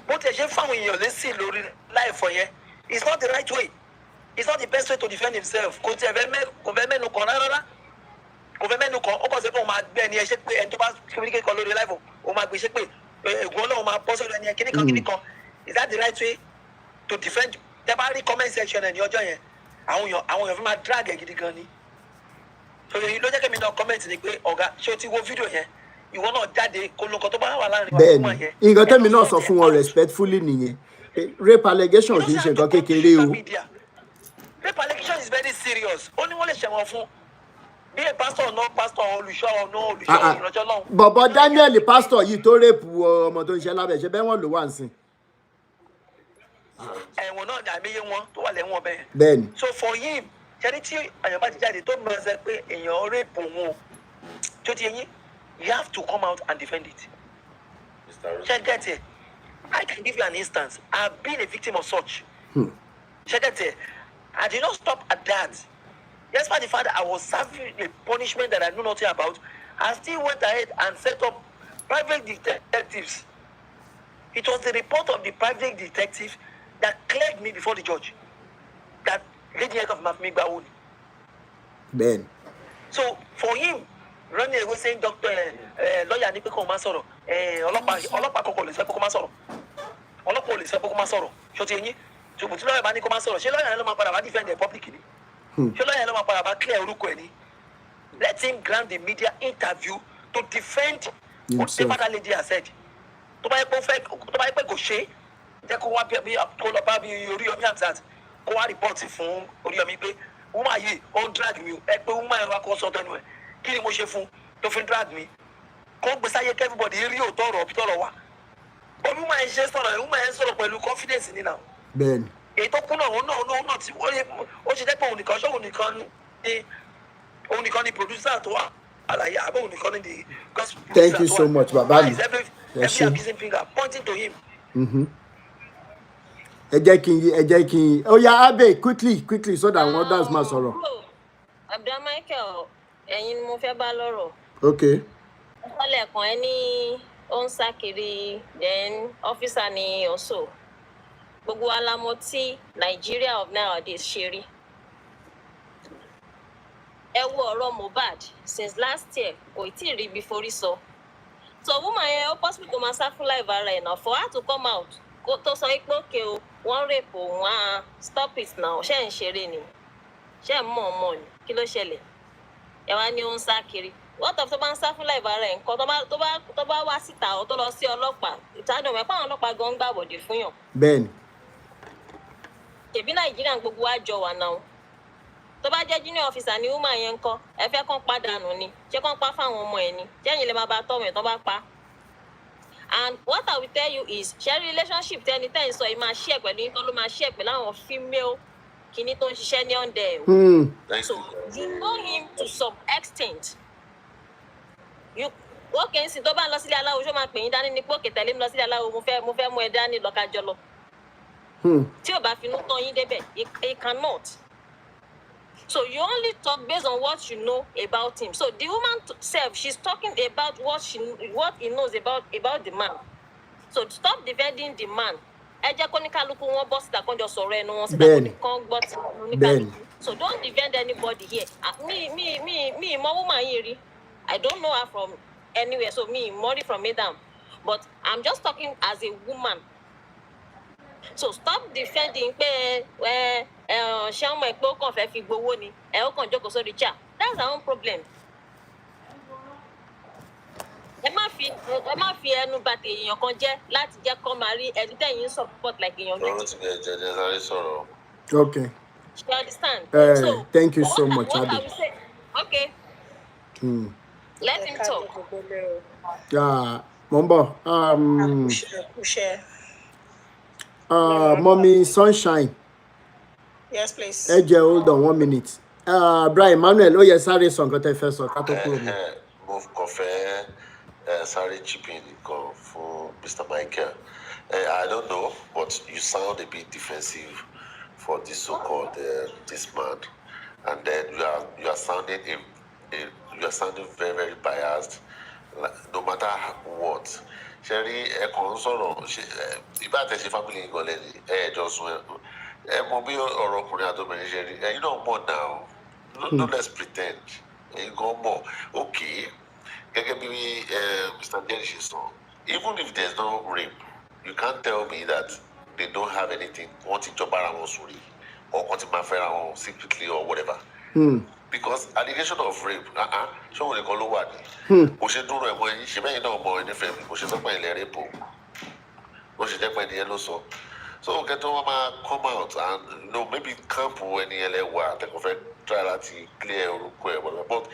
Bó ti ṣe fáwọn èèyàn lésì lórí láìfọ̀ yẹn, it's not the right way. It's not the best way to defend himself. Kò fẹ́ mẹ́nu kan rárá. Kò fẹ́ mẹ́nu kan, ó kàn sí pé òun máa gbé ẹni ẹ ṣe pé ẹni tó bá kíríkì kan lórí láìfọ̀, òun máa gbé ṣe pé ègún Ọlọ́run máa bọ́ sọ́dọ̀ ẹni ẹ kíní kan. Is that the right way to defend tẹ́ bá rí comment section ẹ̀ ní ọjọ́ yẹn àwọn èèyàn fi máa drag ẹ̀ gidi gan ni so èyí ló jẹ́ kí mi náà comment ni pé ọ̀gá ṣé o ti wo fídíò yẹn ìwọ náà jáde kó lóko tó bá wà láàrin wa fún wọn yẹn. bẹ́ẹ̀ni nǹkan tẹ́mi náà sọ fún wọn respectfully nìyẹn rape allegation kì í ṣe nǹkan kékeré o. rape allegation is very serious ó ní wọ́n lè ṣẹ̀wọ̀n fún bí a pastor olùṣọ́ ìrànjọ́ náà. bọ̀bọ̀ Daniel pastor yìí tó rape ọmọ tó ń ṣe lábẹ́ ṣe bẹ́ẹ̀ wọ́n ló wà ń sìn. ẹ̀wọ̀n náà ni àmì iye wọn tó wà lẹ́wọ̀n bẹ́ẹ̀. bẹ́ẹ̀ni. so for him ṣẹ́ni tí èèyàn bá ti jáde tó mọ̀ ẹ́ pé èèyàn rape òun tó ti yẹn you have to come out and defend it. Check that here. I can give you an instance. I've been a victim of such. Check that here. I did not stop at that. Despite the fact that I was serving a punishment that I knew nothing about, I still went ahead and set up private detectives. It was the report of the private detective that cleared me before the judge. That lady of Mafmigba. Ben. So for him, running away saying doctor lawyer ní pé kó má sọ̀rọ̀ ọlọ́pàá kọ́kọ́ lè sọ pé kó má sọ̀rọ̀ ọlọ́pàá ò lè sọ pé kó má sọ̀rọ̀ ṣó ti yín ṣùgbọ́n tí lọ́yà bá ní kó má sọ̀rọ̀ ṣé lọ́yà yẹn ló máa padà bá defend the public ni ṣé lọ́yà yẹn ló máa padà bá clear orúkọ ẹ̀ ni let him grant the media interview to defend whatever that lady has said tó bá yẹ pé kò ṣe jẹ́ kó wá kó lọ bá bí Oríyọmí Hamzat kó wá report fún Oríyọmí pé woman yìí ó ń drag mi ẹ pé woman yẹn wá kó sọ tẹnu ẹ kí ni mo ṣe fún tó fi drag mi kó gbé sáyé kí everybody rí òótọ́ ọ̀rọ̀ òbí tọ̀rọ̀ wa bọ́bí woman yẹn ṣe sọ̀rọ̀ woman yẹn sọ̀rọ̀ pẹ̀lú confidence nínú àwọn. bẹ́ẹ̀ni. èyí tó kún náà òun náà tí ó ṣe jẹ́ pé òun nìkan ni producer tó wà àlàyé àbẹ́ òun nìkan ni the gospel producer tó wà. Thank you so much baba mi. every accusing finger pointing to him. ẹ jẹ́ kí n ó yá Abe quickly so that others máa sọ̀rọ̀. Abdul Michael ẹ̀yin ni mo fẹ́ bá lọ́rọ̀. Okay. ọ̀pọ̀lọpọ̀ kan ẹ ní ó ń sá kiri then officer ni also gbogbo wa la mọ̀ tí Nigeria of nowadays ṣe rí. ẹ wo ọ̀rọ̀ Mohbad since last year kò tí ì rí ibi forí sọ. so woman yẹn ó possible kó máa sá fún live ara ẹ̀ náà for her to come out kó tó sọ pé òkè o wọ́n rape òun á stop it now ṣé ń ṣeré ni ṣé ń mọ̀ ọmọ ni kí ló ṣẹlẹ̀ ẹ wá ní ó ń sá kiri what of tó bá ń sá fún live ara ẹ̀ nǹkan tó bá wá síta ọ tó lọ sí ọlọ́pàá ìtàdùn mẹ́pà àwọn ọlọ́pàá gan ń gbàbọ̀dé fún yàn. bẹ́ẹ̀ni. tèbí Nàìjíríà gbogbo wa jọ wà náà tó bá jẹ́ junior officer ni woman yẹn ń kọ́ ẹ fẹ́ kán pàdánù ni ṣé kán pa fáwọn ọmọ ẹ̀ ni jẹ́yìn lè máa bá tọ́ ẹ̀ tó bá pa. and what I will tell you is ṣe relationship tẹni tẹ́yìn sọ yìí máa share pẹ̀lú yín kọ́ ló máa share pẹ̀lú àwọn female kìíní tó ń ṣiṣẹ́ ní ọ̀ndẹ̀ so you know him to some extent wọ́n kì í sìn tó bá ń lọ sílé aláwo ṣó máa pè yín dání ní pé òkè tẹ̀lé mi lọ sílé aláwo mo fẹ́ mú ẹ dání lọ kájọ lọ tí ò bá finú tán yín débẹ̀ he cannot so you only talk based on what you know about him so the woman self she's talking about what he knows about the man so stop defending the man ẹ jẹ́ kó ní kálukú wọn bọ́ síta kó jọ sọ̀rọ̀ ẹnu wọn síta kó ní kán gbọ́ tí wọn ní kálukú so don't defend anybody here me ìmọ̀ woman yìí rí I don't know her from anywhere so me Mori from Adam but I'm just talking as a woman so stop defending pé ṣé ọmọ ẹ pé ó kàn fẹ́ fi gbowó ni ẹ ó kàn jókòó sórí chair that's our own problem. ẹ má fi ẹnu bà tèèyàn kan jẹ́ láti jẹ́ kó máa rí ẹni tẹ̀yìn support like èèyàn méjì. ọ̀rọ̀ ti gẹ̀ jẹ́ sáré sọ̀rọ̀. Okay. You understand? So thank you so much Abi. Okay. Let him talk. Yeah, Mombo. Mommy Sunshine. Yes, please. Hold on 1 minute. Brian Emmanuel, ó yẹ sáré sọ nǹkan tẹ́ fẹ́ sọ ká tó kúrò mi. Mo kàn fẹ́ sáré chip in nǹkan fún Mr. Michael. I don't know, but you sound a bit defensive for this so-called this man, and then you are sounding very, very biased. No matter what. Sherry, ẹ̀kan sọ̀rọ̀ ìbá tẹ̀sí family nǹkan lẹ́ni ẹ̀ẹ́dọ̀ sun ẹ̀ mọ bí ọ̀rọ̀ ọkùnrin àtọ́bìnrin ṣe rí ẹ̀yin náà mọ̀ now no let's pretend ẹ̀yin gan mọ̀ okay gẹ́gẹ́ bí Mr. Jerry ṣe sọ even if there's no rape you can't tell me that they don't have anything. Want to job around sorry, or want to my secretly or whatever. Because allegation of rape, show the color what. She do she may know more in the family, but she's not my rape. But she just by the yellow so. So get over come out and maybe camp when the LA take off try to clear or whatever. But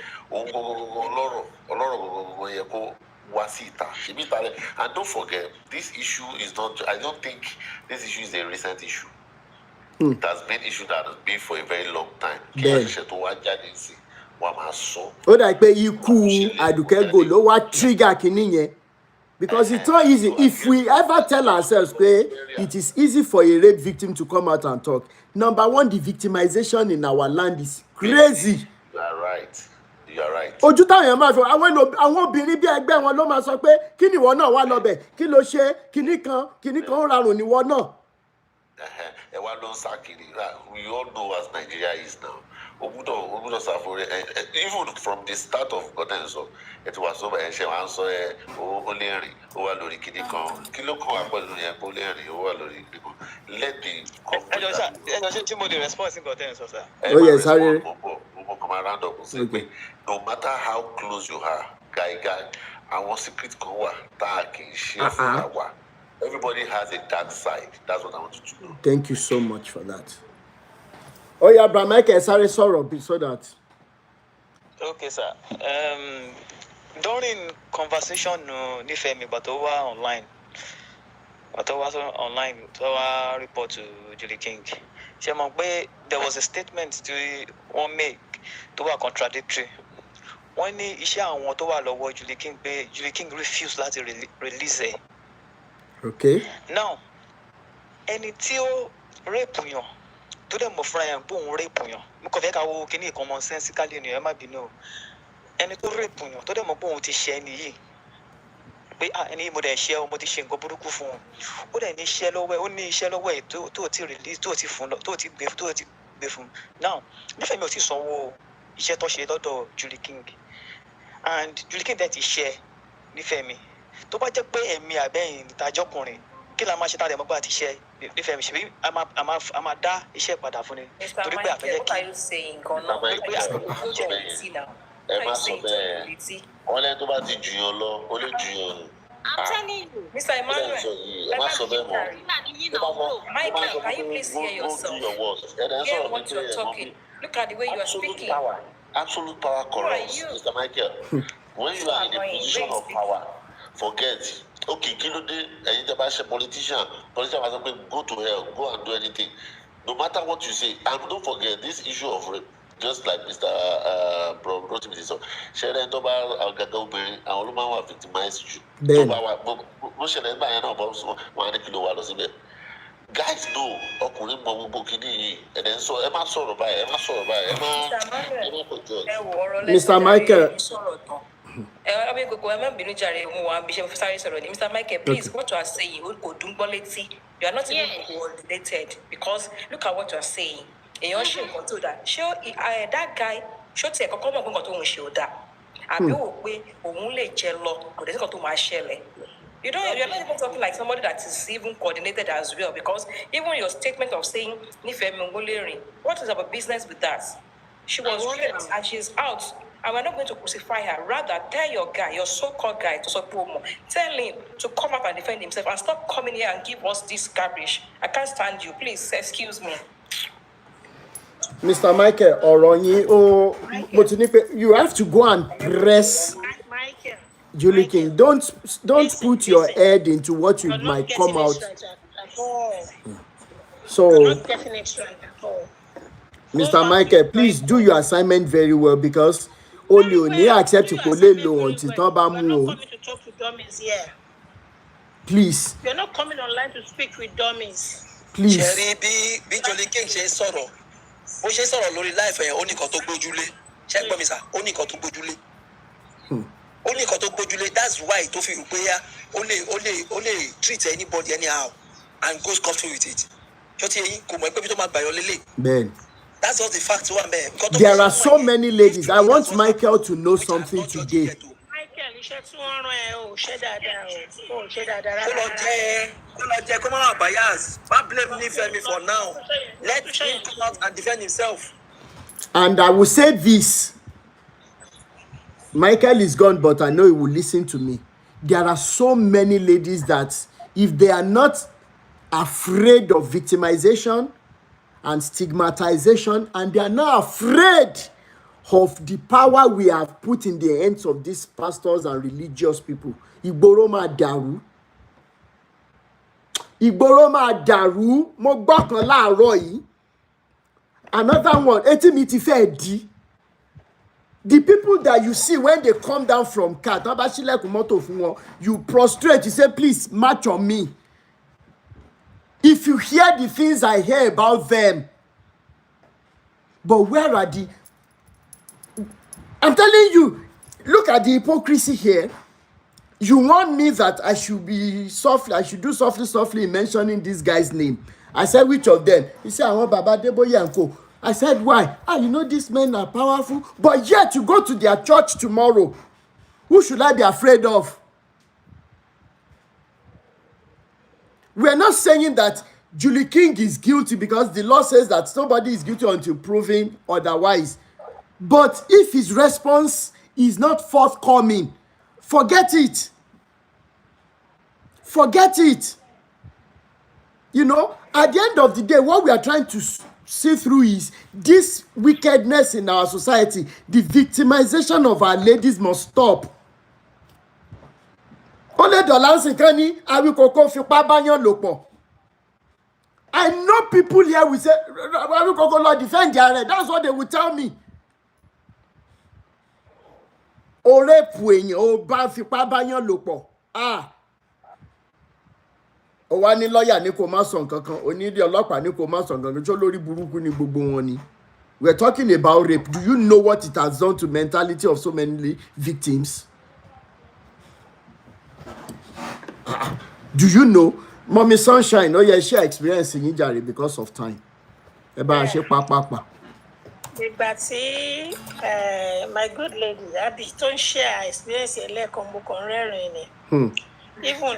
and don't forget, this issue is not. I don't think this issue is a recent issue. It has been issue that has been for a very long time. Ó dà pé ikú Àdùkẹ́ Gold ló wá trigger kìíní yẹn. Because it's not easy. If we ever tell ourselves that it is easy for a rape victim to come out and talk, number one, the victimization in our land is crazy. You are right. You are right. Ojú táwọn èèyàn máa fi àwọn obìnrin bí ẹgbẹ́ wọn ló máa sọ pé kí ni ìwọ náà wá lọ́bẹ̀ kí ló ṣe kíní kan ó rarùn níwọ náà. We all know as Nigeria is now. Even from the start of Gotten, so it was over and she answered only over Lori Kidikon, Kiloko, let the response in Gotten, sir. Oh, yes, sorry. No matter how close you are, guy, I want secret cover, everybody has a dark side. That's what I want you to know. Thank you so much for that. Oh yeah, Bra Michael, sorry, so that. Okay, sir. During conversation, Nifemi, but over online, over report to Julie King. There was a statement to one make to were contradictory. One issue I want to allow Julie King refused to release it. Okay. Now, any tio rape you. To them of Ryan boom rape you. Mukoveka wo kini common sensically in your mabino. And it rape you. To them of boom to share any. We are any more share or motion go buruku phone. What any shallow way, only shallow way to release to it before. Now, if I notice so, Sheto Julie King. And Julie King that is share, Nifemi. To buy a me a bang, Tajoponi. Kill a match that I'm about to share. I'm a da, a share by that. What are you saying? I'm telling you, Mr. Emmanuel, Michael, can you please hear yourself? Hear what you're talking. Look at the way you are speaking. Absolute power corrupts, Mr. Michael. When you are in a position of power, forget. Okay, and the politician was go to hell, go and do anything. No matter what you say, and don't forget this issue of rape, just like Mr. Rotimi so Sharon Toba Algagobin, our woman was victimized you. Guys know ọkùnrin mọ gbogbo kìíní yìí and then so ẹ má sọ̀rọ̀ báyìí Mr. Michael. Mr. Michael, please, what you are saying, you are not even coordinated because look at what you are saying. That guy, you're not even talking like somebody that is even coordinated as well, because even your statement of saying what is our business with that? She was raped and she's out, and we're not going to crucify her. Rather, tell your guy, your so-called guy, to support more. Tell him to come up and defend himself and stop coming here and give us this garbage. I can't stand you. Please, excuse me. Mr. Michael, you have to go and press Julie King. Don't put your head into what you might come out. So, Mr. Michael, please do your assignment very well, because only accept to please. You're not coming online to speak with dummies. Please. Sherry, bí Julie King ṣe sọ̀rọ̀. Ó ṣe sọ̀rọ̀ lórí life yẹn, ó ní nǹkan tó gbójúlé. Ṣé gbọ́ mi sà? Ó ní nǹkan tó gbójúlé. Ó ní nǹkan tó gbójúlé. That's why tó fi rò pé ó lè treat anybody anyhow and go scot-free with it. Ṣé ti yẹn kò mọ̀ pé bí tó máa gbà yọ lélẹ̀? Ben. That's just the fact one man. There are so many ladies. I want Michael to know something today. Michael, iṣẹ́ tí wọ́n rán ẹ ò ṣe dáadáa ò ṣe dáadáa rárá. Kó lọ jẹ kó má wà bias. Má blame Nifemi for now. Let him come out and defend himself. And I will say this. Michael is gone, but I know he will listen to me. There are so many ladies that if they are not afraid of victimization and stigmatization, and they are not afraid of the power we have put in the hands of these pastors and religious people, Ìgboro máa dàrú. Ìgboro máa dàrú. Mo gbọ́ kan láàárọ̀ yìí. Another one, etí mi ti fẹ́ di. The people that you see when they come down from car, you prostrate, you say, please match on me. If you hear the things I hear about them, but where are the... I'm telling you, look at the hypocrisy here. You want me that I should be softly, I should do softly in mentioning this guy's name. I said, which of them? He said, I want Baba Deboye and Co. I said, why? You know these men are powerful, but yet you go to their church tomorrow. Who should I be afraid of? We're not saying that Julie King is guilty because the law says that somebody is guilty until proven otherwise. But if his response is not forthcoming, forget it. Forget it. You know, at the end of the day, what we are trying to see through is this wickedness in our society. The victimization of our ladies must stop. I know people here will say, Lord, defend their right. That's what they will tell me. Ó wá ní lọ́yà ní kò má sọ nǹkan kan, onídìí ọlọ́pàá ní kò má sọ nǹkan kan, tó lórí burúkú ní gbogbo wọn ni. We're talking about rape. Do you know what it has done to mentality of so many victims? Do you know? Mommy Sunshine, oh yeah, she experiencing injury because of time. Ẹ bá a ṣe pápápá. Ìgbà tí my good lady Abby tó ń share experience ẹlẹ́ẹ̀kan mo kàn rẹ́rìn-ín ni. Even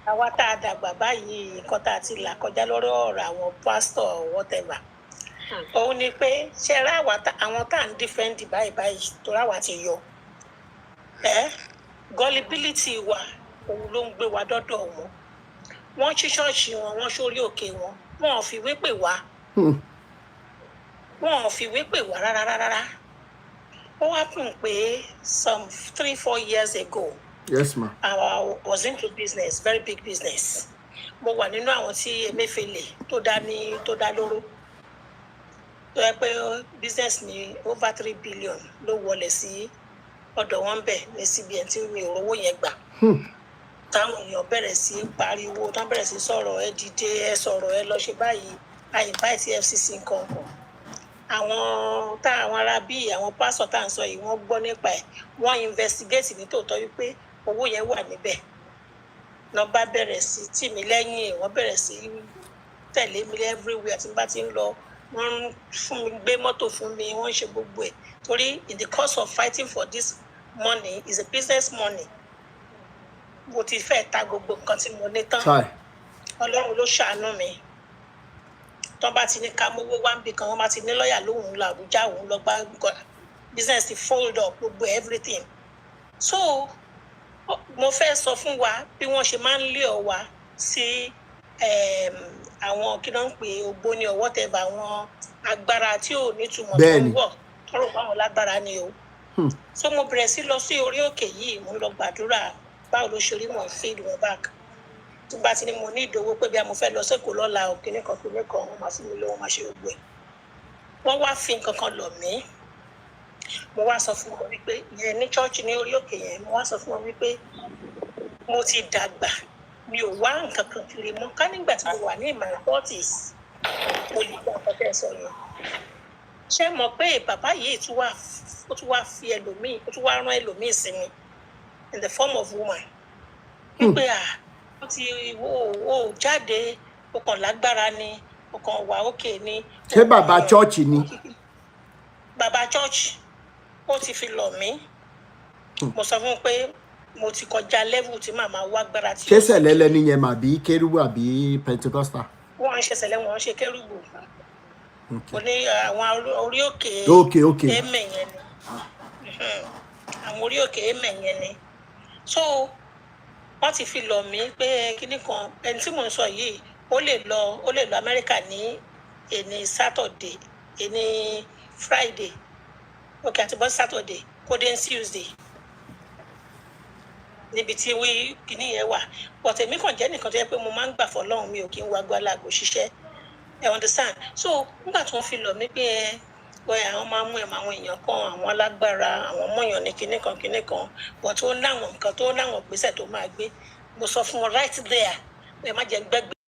àwa tá a dàgbà báyìí nǹkan tá a ti là kọjá lórí ọ̀rọ̀ àwọn pastor or whatever. Òun ni pé ṣe rá àwọn tá à ń defend báyìí tó ráwa ti yọ. Gullibility wa òun ló ń gbé wa dọ́dọ̀ wọn. Wọ́n ṣí ṣọ́ọ̀ṣì wọn, wọ́n sórí òkè wọn. Wọ́n ò fi wé pè wá. Wọ́n ò fi wé pè wá rárá. Ó happen pé some 3-4 years ago. Yes, ma. I was into business, very big business. Mo wà nínú àwọn tí Emefiele tó dá lóró. Tó yẹ pé business ní over 3 billion ló wọlé sí ọ̀dọ̀ wọn bẹ̀ ní CBN tí mi ò rówó yẹn gbà. Táwọn èèyàn bẹ̀rẹ̀ sí pariwo, táwọn bẹ̀rẹ̀ sí sọ̀rọ̀ ẹ dìde ẹ sọ̀rọ̀ ẹ lọ ṣe báyìí, I invite FCC nǹkan. Àwọn ará bíi àwọn pásọ̀ tá à ń sọ yìí wọ́n gbọ́ nípa ẹ̀, wọ́n investigate ní tòótọ́ wípé owó yẹn wà níbẹ̀. Wọ́n bá bẹ̀rẹ̀ sí tì mí lẹ́yìn, wọ́n bẹ̀rẹ̀ sí tẹ̀lé mi everywhere tí n bá ti ń lọ, wọ́n fún mi gbé mọ́tò fún mi, wọ́n ṣe gbogbo ẹ̀. Torí in the course of fighting for this money is a business money. Mo ti fẹ́ ta gbogbo nǹkan tí mo ní tán. Ọlọ́run ló ṣàánú mi. Tó bá ti ní ká mówó wá ń bì kan, wọ́n bá ti ní lọ́ọ̀yà lóhùn lọ Àbújá, òun lọ gbá business ti fold up gbogbo everything. So mo fẹ́ sọ fún wa bí wọ́n ṣe máa ń lé ọ wá sí àwọn kí ló ń pè ògbóni or whatever, àwọn agbára tí ò nítumọ̀ tó ń wọ̀ tọrọ báwọn lágbára ni o. So mo bẹ̀rẹ̀ sí lọ sí orí òkè yìí, mo lọ gbàdúrà báwo ló ṣe rí mọ̀ feed wọn back. Tí bá ti ní mo ní ìdòwò pé bí a mo fẹ́ lọ sẹ́kọ̀ọ́ lọ́la òkè nìkan wọ́n máa fún mi lówó, máa ṣe gbogbo ẹ̀. Wọ́n wá fi nǹkan kan lọ̀ mí. Mo wá sọ fún wọn wípé yẹn ní church ní orí òkè yẹn, mo wá sọ fún wọn wípé mo ti dàgbà, mi ò wá nǹkan kan kiri mọ́. Ká nígbà tí mo wà ní my 40s, mo lè gbà nǹkan tẹ́ sọ yẹn. Ṣé mọ̀ pé bàbá yìí tún wá fi ẹlòmíì, ó tún wá rán ẹlòmíì sí mi in the form of woman. Wípé ó ti ó jáde, ó kàn lágbára ni, ó kàn wà òkè ni. Ṣé bàbá church ni? Bàbá church ó ti fi lọ̀ mí. Mo sọ fún un pé mo ti kọjá level tí màmá wá gbára tí ṣé sẹ̀lẹ́lẹ̀ nìyẹn mà bí kérúbù àbí pentecostal. wọ́n ń ṣe sẹ̀lẹ̀ wọ́n ń ṣe kérúbù ó ní àwọn orí òkè èèmẹ̀ yẹn ni àwọn orí òkè èèmẹ̀ yẹn ni so wọ́n ti fi lọ̀ mí pé kíní kan ẹni tí mò ń sọ yìí ó lè lọ Amẹ́ríkà ní èní Saturday èní Friday òkè àti bọ́ Saturday kó dé Tuesday níbi tí kíní yẹn wà but èmi kàn jẹ́ nìkan tó yẹ pé mo máa ń gbà fọlọ́run mi ò kí ń wá gbálago ṣiṣẹ́ ẹ understand so nígbà tí wọ́n fi lọ̀ mí pé àwọn máa mú ẹ̀mọ àwọn èèyàn kan àwọn alágbára àwọn mọ̀yàn ní kinní kan but ó láwọn nǹkan tó láwọn ìgbésẹ̀ tó máa gbé mo sọ fún wọn right there ẹ má jẹ́ gbẹ́gbẹ́.